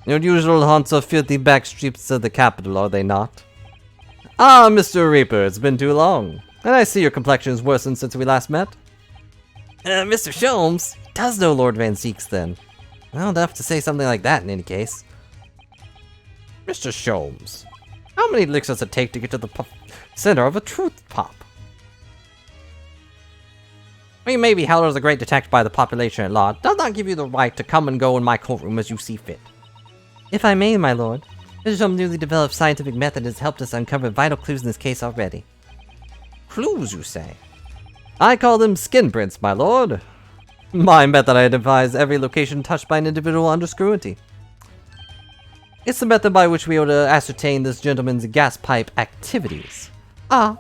Your usual haunts are filthy back streets of the capital, are they not? Ah, Mr. Reaper, it's been too long. And I see your complexion's worsened since we last met. Mr. Sholmes does know Lord Van Zeeks, then. Well, enough to say something like that in any case. Mr. Sholmes, how many licks does it take to get to the center of a truth pop? We may be held as a great detective by the population at large, does not give you the right to come and go in my courtroom as you see fit. If I may, my lord, Mr. newly developed scientific method has helped us uncover vital clues in this case already. Clues, you say? I call them skin prints, my lord. My method identifies every location touched by an individual under scrutiny. It's the method by which we are able to ascertain this gentleman's gas pipe activities. Ah,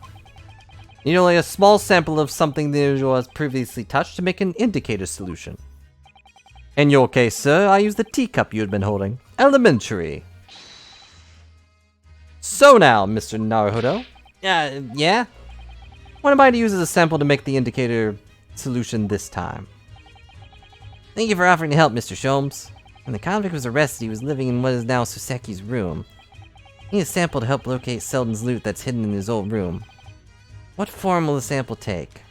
You know, like a small sample of something the individual has previously touched to make an indicator solution. In your case, sir, I used the teacup you had been holding. Elementary. So now, Mr. Naruhodo. Yeah? What am I to use as a sample to make the indicator solution this time? Thank you for offering to help, Mr. Sholmes. When the convict was arrested, he was living in what is now Suseki's room. I need a sample to help locate Selden's loot that's hidden in his old room. What form will the sample take?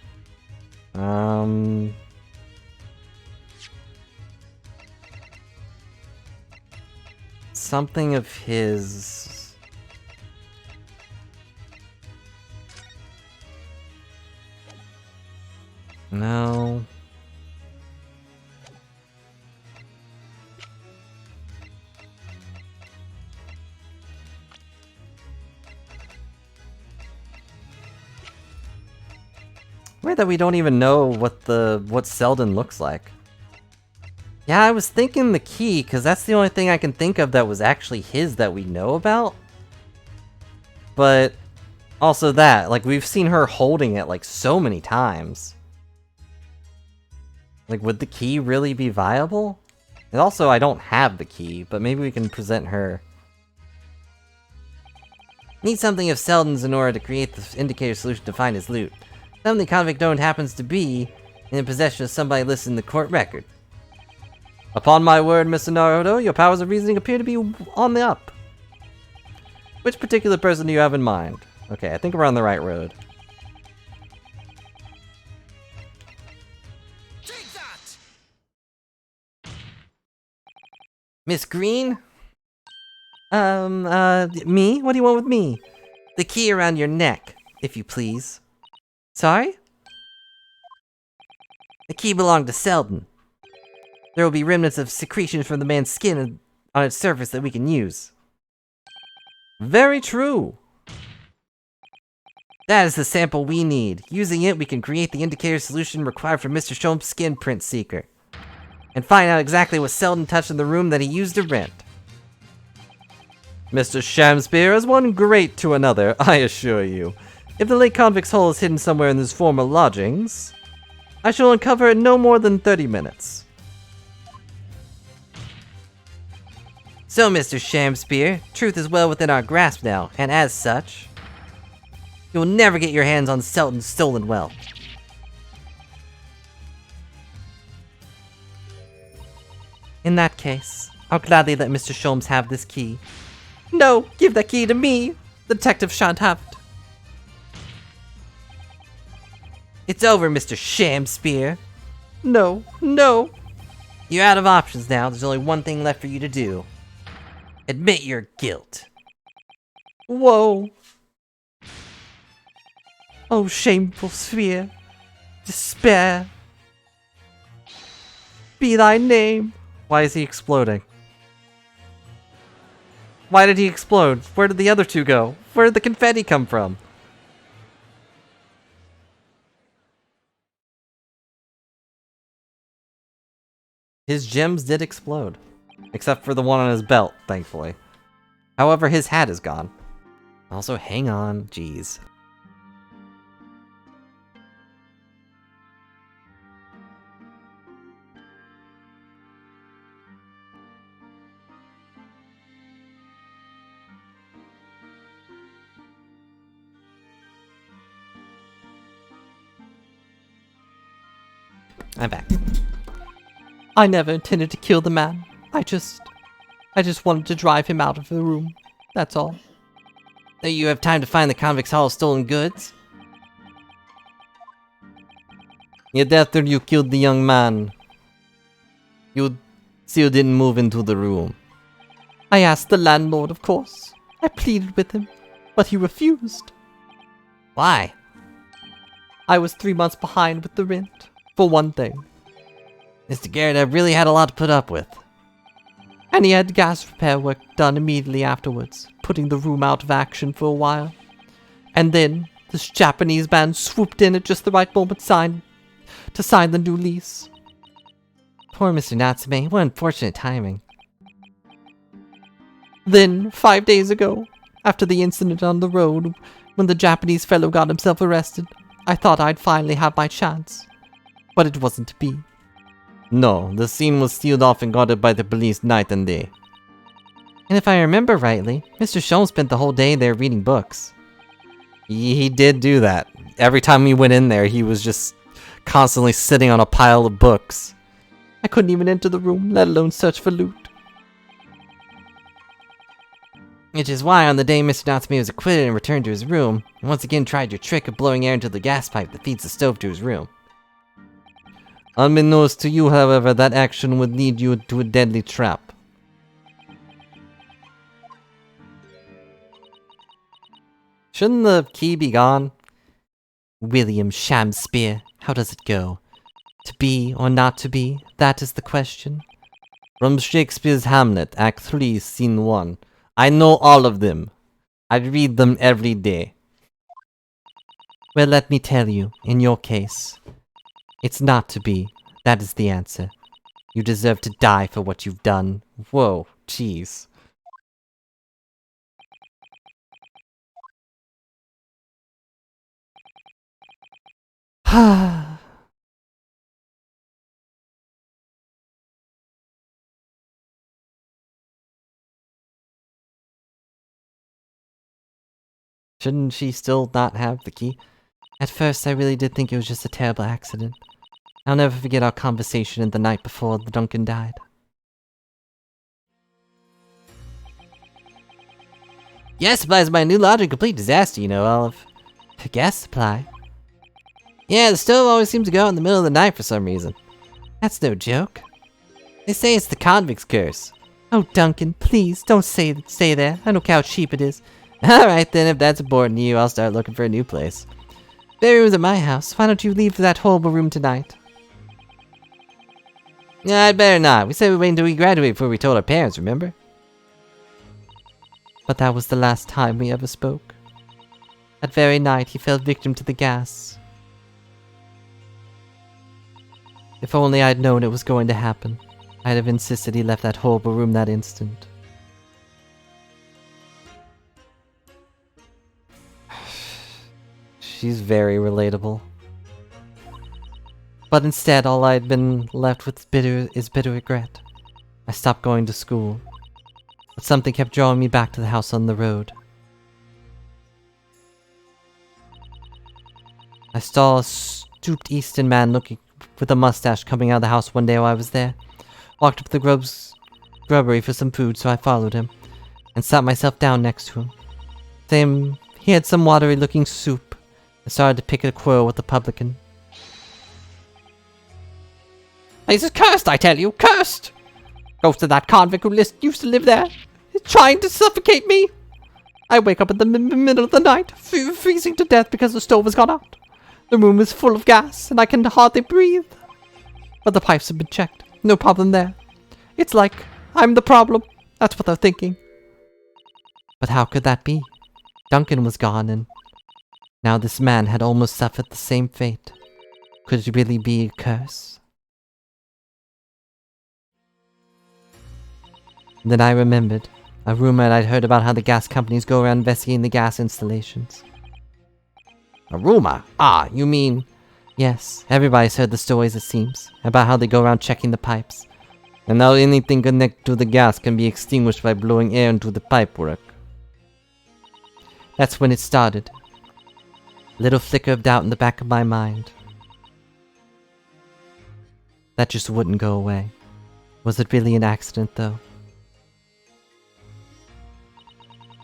Something of his... No. Weird that we don't even know what Selden looks like. Yeah, I was thinking the key, because that's the only thing I can think of that was actually his that we know about. But also that, like, we've seen her holding it, like, so many times. Like, would the key really be viable? And also, I don't have the key, but maybe we can present her. Need something of Selden's in order to create the indicator solution to find his loot. Something the convict owned happens to be in possession of somebody listed in the court record. Upon my word, Mr. Naruto, your powers of reasoning appear to be on the up. Which particular person do you have in mind? Okay, I think we're on the right road. Take that! Miss Green? Me? What do you want with me? The key around your neck, if you please. Sorry? The key belonged to Selden. There will be remnants of secretions from the man's skin on its surface that we can use. Very true. That is the sample we need. Using it, we can create the indicator solution required for Mr. Sholmes' skin print seeker. And find out exactly what Selden touched in the room that he used to rent. Mr. Shamspear is one great to another, I assure you. If the late convict's hole is hidden somewhere in his former lodgings, I shall uncover it in no more than 30 minutes. So, Mr. Shamspear, truth is well within our grasp now, and as such, you will never get your hands on Selden's stolen wealth. In that case, I'll gladly let Mr. Sholmes have this key. no, give that key to me. The detective shan't have it. It's over, Mr. Shamspear. No, no. You're out of options now. There's only one thing left for you to do. Admit your guilt. Whoa. Oh, shameful sphere. Despair. Be thy name. Why is he exploding? Why did he explode? Where did the other two go? Where did the confetti come from? His gems did explode. Except for the one on his belt, thankfully. However, his hat is gone. Also, hang on, jeez. I'm back. I never intended to kill the man. I just wanted to drive him out of the room. That's all. Do you have time to find the convict's haul of stolen goods? Yet after you killed the young man, you still didn't move into the room. I asked the landlord, of course. I pleaded with him, but he refused. Why? I was 3 months behind with the rent, for one thing. Mr. Garrett really had a lot to put up with. And he had gas repair work done immediately afterwards, putting the room out of action for a while. And then, this Japanese man swooped in at just the right moment to sign the new lease. Poor Mr. Natsume, what unfortunate timing. Then, 5 days ago, after the incident on the road, when the Japanese fellow got himself arrested, I thought I'd finally have my chance. But it wasn't to be. No, the scene was sealed off and guarded by the police night and day. And if I remember rightly, Mr. Shom spent the whole day there reading books. He did do that. Every time we went in there, he was just constantly sitting on a pile of books. I couldn't even enter the room, let alone search for loot. Which is why on the day Mr. Natsume was acquitted and returned to his room, you once again tried your trick of blowing air into the gas pipe that feeds the stove to his room. Unbeknownst to you, however, that action would lead you to a deadly trap. Shouldn't the key be gone? William Sham-Spear, how does it go? To be or not to be, that is the question. From Shakespeare's Hamlet, Act 3, Scene 1. I know all of them. I read them every day. Well, let me tell you, in your case, it's not to be. That is the answer. You deserve to die for what you've done. Whoa, jeez. Shouldn't she still not have the key? At first, I really did think it was just a terrible accident. I'll never forget our conversation the night before Duncan died. Gas supply is my new lodge, a complete disaster, you know, Olive. Gas supply? Yeah, the stove always seems to go out in the middle of the night for some reason. That's no joke. They say it's the convict's curse. Oh, Duncan, please, don't say that. I don't care how cheap it is. Alright then, if that's important to you, I'll start looking for a new place. Bedroom's at my house. Why don't you leave for that horrible room tonight? Yeah, I'd better not. We said we'd wait until we graduate before we told our parents, remember? But that was the last time we ever spoke. That very night, he fell victim to the gas. If only I'd known it was going to happen, I'd have insisted he left that horrible room that instant. She's very relatable. But instead, all I'd been left with is bitter regret. I stopped going to school, but something kept drawing me back to the house on the road. I saw a stooped Eastern man looking with a mustache coming out of the house one day while I was there. Walked up to the grubbery for some food, so I followed him, and sat myself down next to him. He had some watery looking soup. I started to pick a quarrel with the publican. He's cursed, I tell you, cursed! Ghost of that convict who used to live there. He's trying to suffocate me. I wake up in the middle of the night, freezing to death because the stove has gone out. The room is full of gas, and I can hardly breathe. But the pipes have been checked. No problem there. It's like I'm the problem. That's what they're thinking. But how could that be? Duncan was gone, and now this man had almost suffered the same fate. Could it really be a curse? Then I remembered a rumor I'd heard about how the gas companies go around investigating the gas installations. A rumor? Ah, you mean... Yes, everybody's heard the stories, it seems, about how they go around checking the pipes. And now anything connected to the gas can be extinguished by blowing air into the pipework. That's when it started. A little flicker of doubt in the back of my mind. That just wouldn't go away. Was it really an accident, though?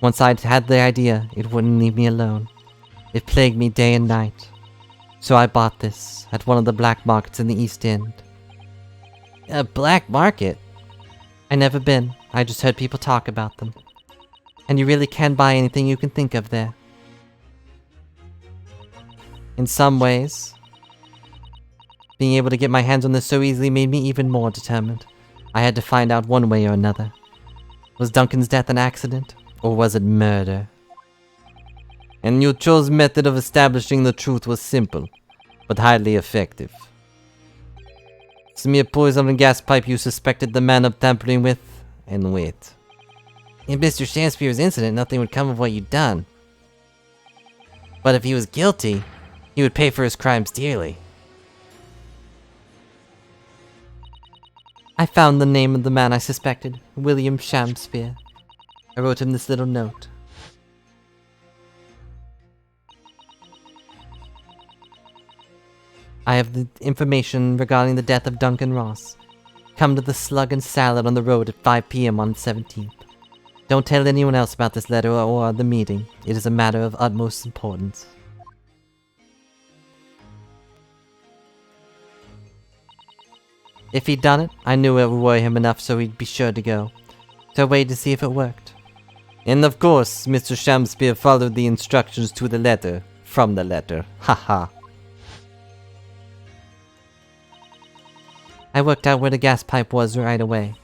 Once I'd had the idea, it wouldn't leave me alone. It plagued me day and night. So I bought this at one of the black markets in the East End. A black market? I never been. I just heard people talk about them. And you really can buy anything you can think of there. In some ways, being able to get my hands on this so easily made me even more determined. I had to find out one way or another. Was Duncan's death an accident? Or was it murder? And you chose method of establishing the truth was simple, but highly effective. smear poison on the gas pipe you suspected the man of tampering with, and wait. In Mr. Shakespeare's incident, nothing would come of what you'd done. But if he was guilty, he would pay for his crimes dearly. I found the name of the man I suspected, William Sham-Spear. I wrote him this little note. I have the information regarding the death of Duncan Ross. Come to the Slug and Salad on the road at 5 p.m. on the 17th. Don't tell anyone else about this letter or the meeting. It is a matter of utmost importance. If he'd done it, I knew it would worry him enough so he'd be sure to go. So I waited to see if it worked. And of course, Mr. Sham-Spear followed the instructions to the letter. From the letter. Haha. I worked out where the gas pipe was right away.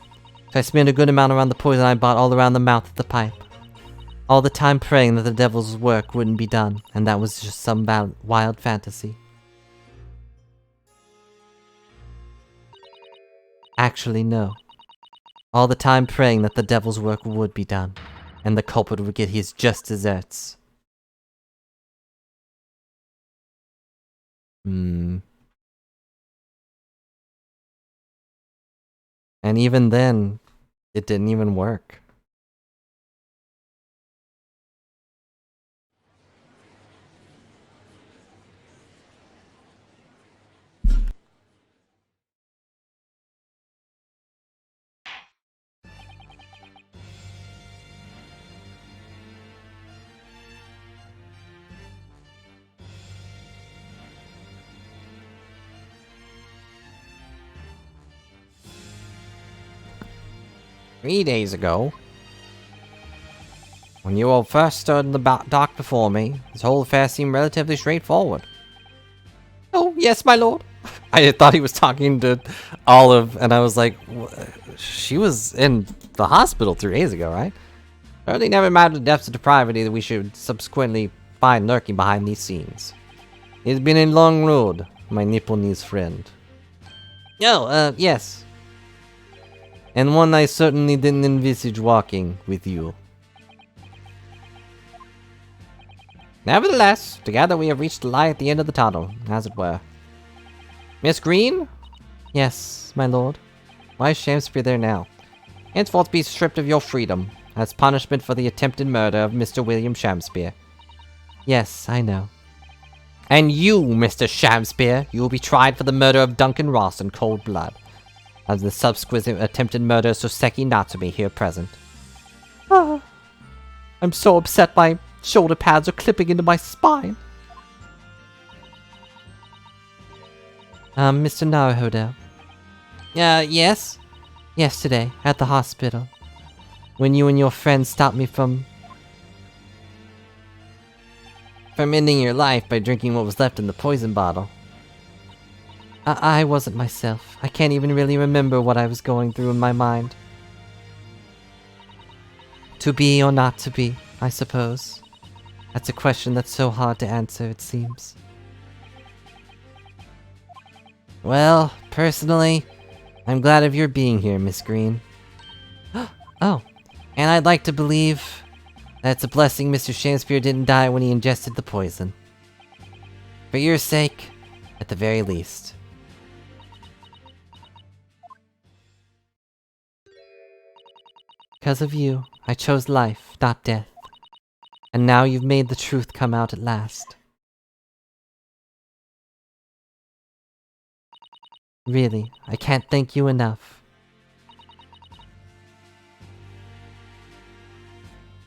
So I smeared a good amount around the poison I bought all around the mouth of the pipe. All the time praying that the devil's work wouldn't be done, and that was just some wild fantasy. Actually, no. All the time praying that the devil's work would be done, and the culprit would get his just desserts. And even then, it didn't even work. "3 days ago, when you all first stood in the dock before me, this whole affair seemed relatively straightforward." Oh, yes, my lord. I thought he was talking to Olive, and I was like, she was in the hospital 3 days ago, right? Certainly never imagined the depths of depravity that we should subsequently find lurking behind these scenes. It's been a long road, my Nipponese friend. Oh, yes. And one I certainly didn't envisage walking with you. Nevertheless, together we have reached the light at the end of the tunnel, as it were. Miss Green? Yes, my lord. Why is Sham-Spear there now? Henceforth be stripped of your freedom, as punishment for the attempted murder of Mr. William Sham-Spear. Yes, I know. And you, Mr. Sham-Spear, you will be tried for the murder of Duncan Ross in cold blood, as the subsequent attempted murder of Soseki Natsume here present. I'm so upset my shoulder pads are clipping into my spine. Mr. Naruhodo. Yes? Yesterday, at the hospital, when you and your friend stopped me from ending your life by drinking what was left in the poison bottle. I wasn't myself. I can't even really remember what I was going through in my mind. To be or not to be, I suppose. That's a question that's so hard to answer, it seems. Well, personally, I'm glad of your being here, Miss Green. Oh, and I'd like to believe that it's a blessing Mr. Shakespeare didn't die when he ingested the poison. For your sake, at the very least. Because of you, I chose life, not death. And now you've made the truth come out at last. Really, I can't thank you enough.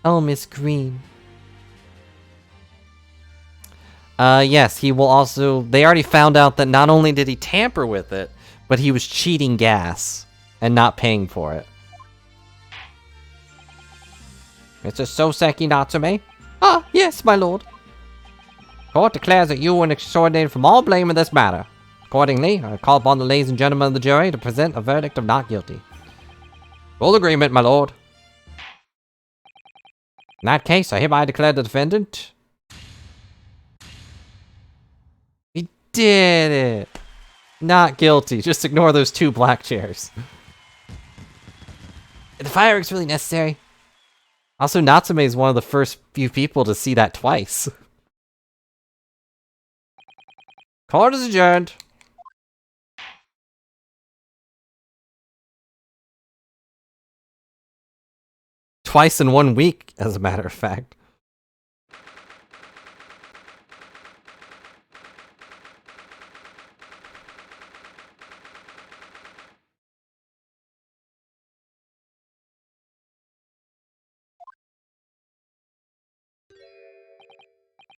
Oh, Miss Green. Yes, he will also... They already found out that not only did he tamper with it, but he was cheating gas and not paying for it. Mr. Soseki Natsume? Ah, yes, my lord. Court declares that you were exonerated from all blame in this matter. Accordingly, I call upon the ladies and gentlemen of the jury to present a verdict of not guilty. Full agreement, my lord. In that case, I hereby declare the defendant... We did it! Not guilty. Just ignore those 2 black chairs. Are the fireworks really necessary? Also, Natsume is one of the first few people to see that twice. Court is adjourned. Twice in 1 week, as a matter of fact.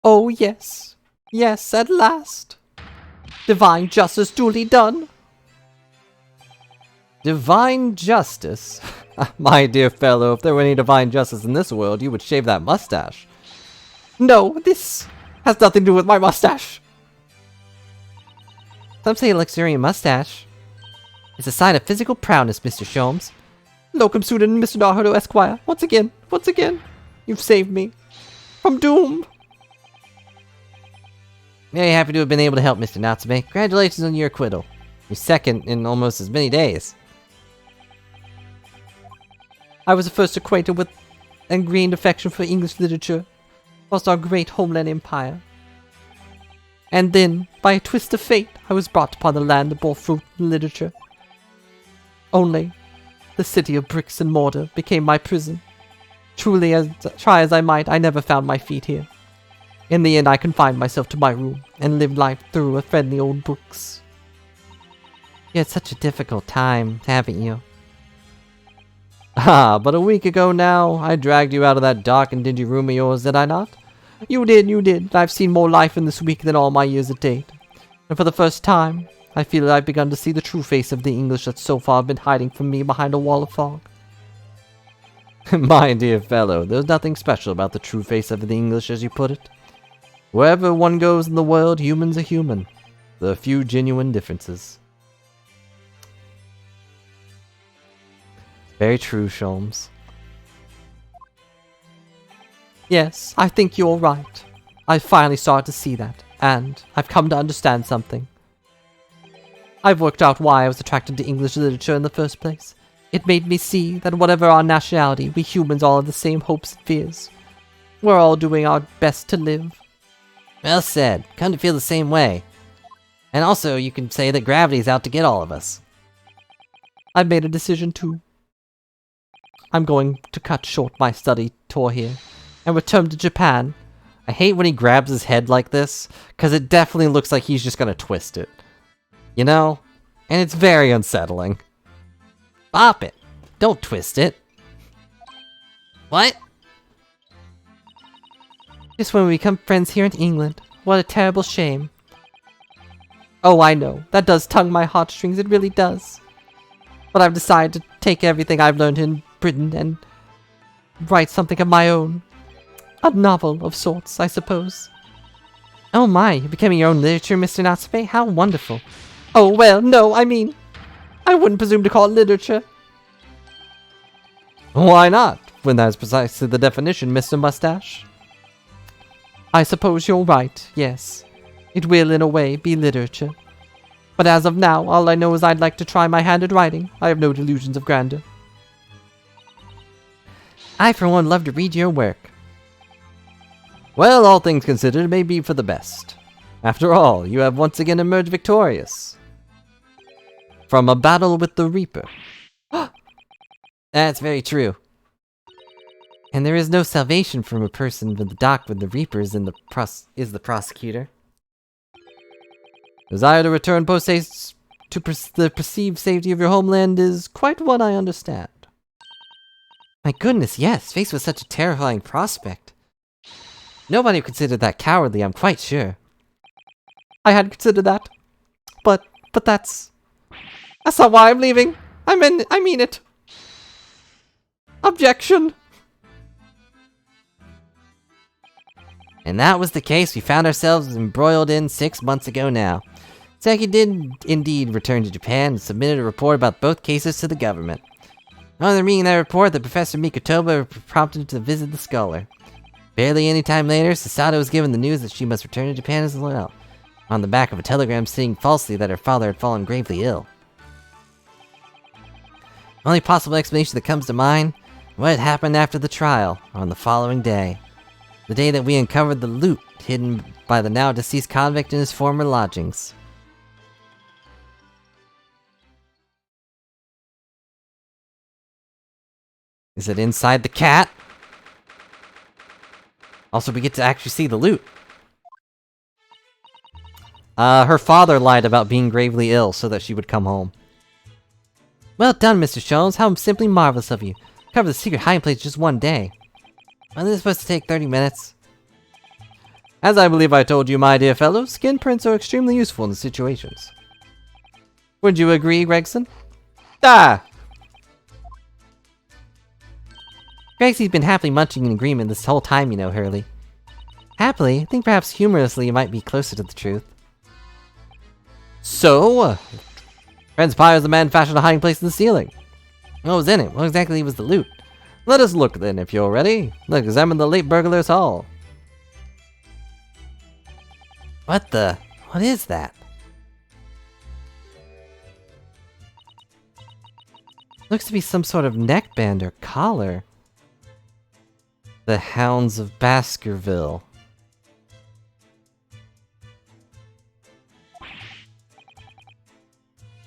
Oh, yes. Yes, at last. Divine justice duly done. Divine justice? My dear fellow, if there were any divine justice in this world, you would shave that mustache. No, this has nothing to do with my mustache. Some say a luxuriant mustache is a sign of physical prowess, Mr. Sholmes. Locum student Mr. Naruto Esquire. Once again, you've saved me from doom. Very happy to have been able to help, Mr. Natsume. Congratulations on your acquittal. Your second in almost as many days. I was first acquainted with and gained affection for English literature, whilst our great homeland empire. And then, by a twist of fate, I was brought upon the land that bore fruit in literature. Only, the city of bricks and mortar became my prison. Truly, try as I might, I never found my feet here. In the end, I confined myself to my room, and lived life through a friendly old books. You had such a difficult time, haven't you? Ah, but a week ago now, I dragged you out of that dark and dingy room of yours, did I not? You did. I've seen more life in this week than all my years at date. And for the first time, I feel that I've begun to see the true face of the English that so far have been hiding from me behind a wall of fog. My dear fellow, there's nothing special about the true face of the English, as you put it. Wherever one goes in the world, humans are human. There are few genuine differences. Very true, Sholmes. Yes, I think you're right. I've finally started to see that, and I've come to understand something. I've worked out why I was attracted to English literature in the first place. It made me see that whatever our nationality, we humans all have the same hopes and fears. We're all doing our best to live. Well said. Come to feel the same way. And also, you can say that gravity's out to get all of us. I've made a decision too. I'm going to cut short my study tour here and return to Japan. I hate when he grabs his head like this, because it definitely looks like he's just gonna twist it. You know? And it's very unsettling. Bop it. Don't twist it. What? Just when we become friends here in England. What a terrible shame. Oh, I know. That does tug my heartstrings. It really does. But I've decided to take everything I've learned in Britain and write something of my own. A novel of sorts, I suppose. Oh my, you're becoming your own literature, Mr. Natsume? How wonderful. Oh, well, no, I mean, I wouldn't presume to call it literature. Why not? When that's precisely the definition, Mr. Mustache. I suppose you're right, yes. It will, in a way, be literature. But as of now, all I know is I'd like to try my hand at writing. I have no delusions of grandeur. I, for one, love to read your work. Well, all things considered, it may be for the best. After all, you have once again emerged victorious from a battle with the Reaper. That's very true. And there is no salvation from a person in the dock when the Reaper is the prosecutor. Desire to return post haste to the perceived safety of your homeland is quite what I understand. My goodness, yes, faced with such a terrifying prospect. Nobody would consider that cowardly, I'm quite sure. I hadn't considered that. But that's not why I'm leaving. I mean it. Objection. And that was the case we found ourselves embroiled in 6 months ago now. Seki did indeed return to Japan and submitted a report about both cases to the government. On the reading that report, the Professor Mikotoba prompted to visit the scholar. Barely any time later, Sasato was given the news that she must return to Japan as well. on the back of a telegram stating falsely that her father had fallen gravely ill. The only possible explanation that comes to mind: what had happened after the trial, on the following day. The day that we uncovered the loot hidden by the now deceased convict in his former lodgings. Is it inside the cat? Also, we get to actually see the loot. Her father lied about being gravely ill so that she would come home. Well done, Mr. Sholmes. How simply marvelous of you. Cover the secret hiding place just one day. Wasn't this supposed to take 30 minutes? As I believe I told you, my dear fellow, skin prints are extremely useful in the situations. Would you agree, Gregson? Ah! Gregsy's been happily munching in agreement this whole time, you know, Hurley. Happily? I think perhaps humorously it might be closer to the truth. So, transpires the man fashioned a hiding place in the ceiling. What was in it? What exactly was the loot? Let us look then, if you're ready. Let's examine the late burglar's hall. What is that? Looks to be some sort of neckband or collar. The Hounds of Baskerville.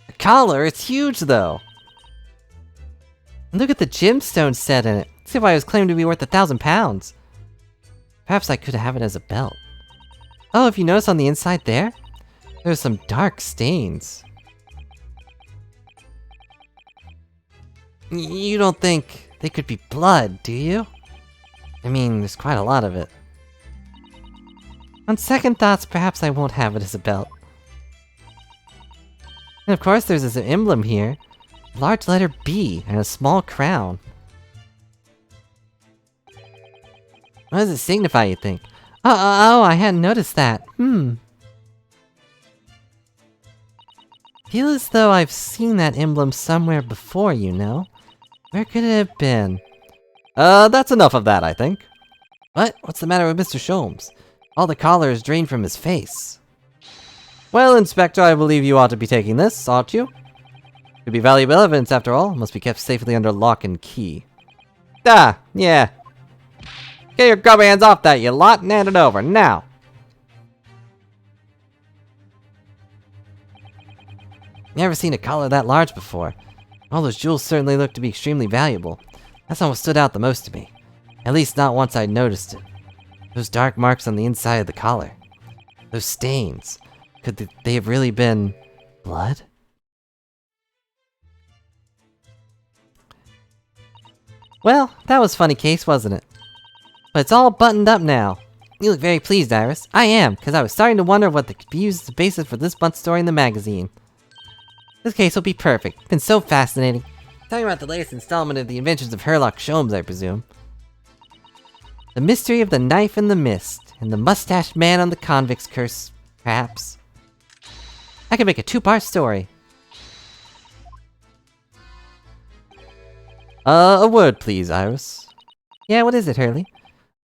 The collar? It's huge, though. And look at the gemstone set in it. See why it was claimed to be worth £1,000. Perhaps I could have it as a belt. Oh, if you notice on the inside there, there's some dark stains. You don't think they could be blood, do you? I mean, there's quite a lot of it. On second thoughts, perhaps I won't have it as a belt. And of course, there's this emblem here. A large letter B and a small crown. What does it signify, you think? Oh, I hadn't noticed that. Feel as though I've seen that emblem somewhere before, you know? Where could it have been? That's enough of that, I think. What? What's the matter with Mr. Sholmes? All the collar is drained from his face. Well, Inspector, I believe you ought to be taking this, ought you? Could be valuable evidence, after all. Must be kept safely under lock and key. Ah, yeah. Get your grub hands off that, you lot, and hand it over, now! Never seen a collar that large before. All those jewels certainly look to be extremely valuable. That's almost stood out the most to me. At least not once I'd noticed it. Those dark marks on the inside of the collar. Those stains. Could they have really been blood? Well, that was a funny case, wasn't it? But it's all buttoned up now. You look very pleased, Iris. I am, because I was starting to wonder what could be used as the basis for this month's story in the magazine. This case will be perfect. It's been so fascinating. Talking about the latest installment of the Adventures of Sherlock Sholmes, I presume. The mystery of the knife in the mist, and the mustached man on the convict's curse, perhaps. I could make a 2-part story. A word, please, Iris. Yeah, what is it, Hurley?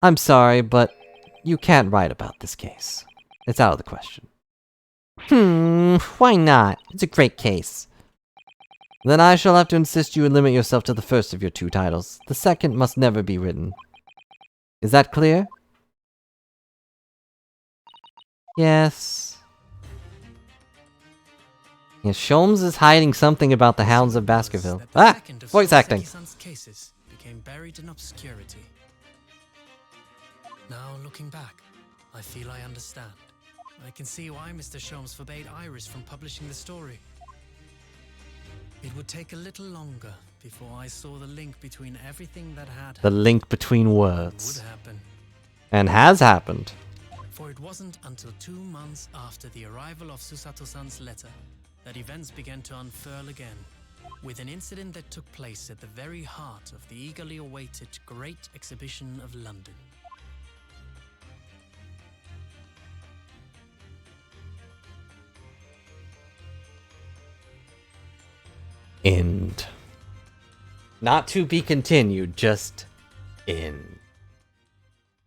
I'm sorry, but you can't write about this case. It's out of the question. Why not? It's a great case. Then I shall have to insist you limit yourself to the first of your 2 titles. The second must never be written. Is that clear? Yes. Yes, Sholmes is hiding something about the Hounds of Baskerville. Ah! Voice acting. Cases became buried in obscurity. Now, looking back, I feel I understand. I can see why Mr. Sholmes forbade Iris from publishing the story. It would take a little longer before I saw the link between everything that had The link between would words. happen. And has happened. For it wasn't until 2 months after the arrival of Susato-san's letter that events began to unfurl again, with an incident that took place at the very heart of the eagerly awaited Great Exhibition of London. End. Not to be continued, just end.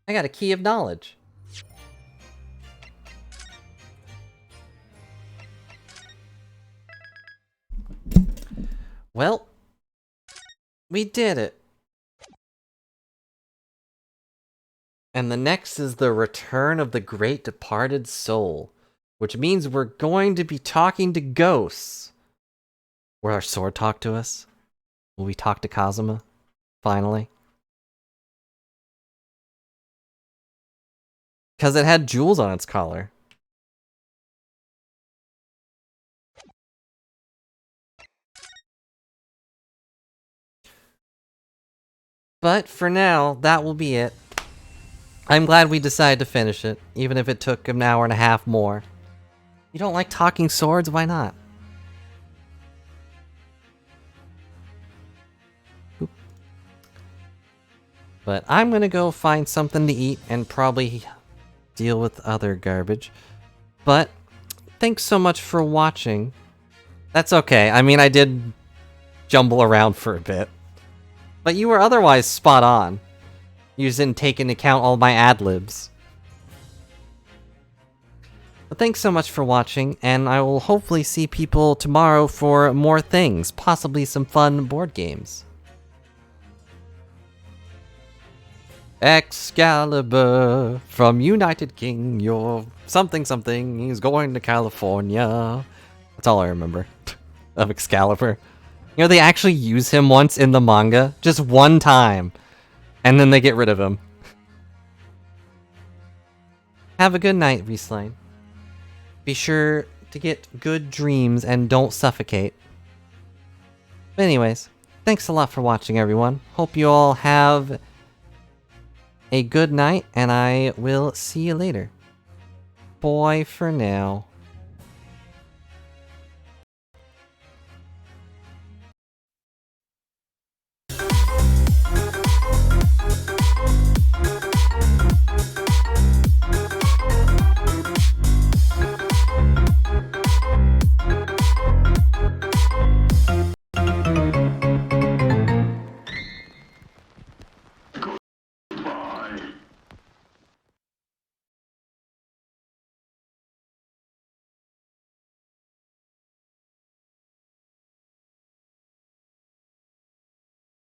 I got a key of knowledge. Well, we did it. And the next is the Return of the Great Departed Soul, which means we're going to be talking to ghosts. Will our sword talk to us? Will we talk to Kazuma? Finally? Because it had jewels on its collar. But for now, that will be it. I'm glad we decided to finish it, even if it took an hour and a half more. You don't like talking swords? Why not? Oop. But I'm gonna go find something to eat and probably deal with other garbage. But thanks so much for watching. That's okay. I mean, I did jumble around for a bit. But you were otherwise spot on. You just didn't take into account all my ad-libs. But thanks so much for watching, and I will hopefully see people tomorrow for more things, possibly some fun board games. Excalibur from United King, your something something is going to California. That's all I remember of Excalibur. You know, they actually use him once in the manga, just one time, and then they get rid of him. Have a good night, Rieslein. Be sure to get good dreams and don't suffocate. But anyways, thanks a lot for watching, everyone. Hope you all have a good night, and I will see you later. Bye for now.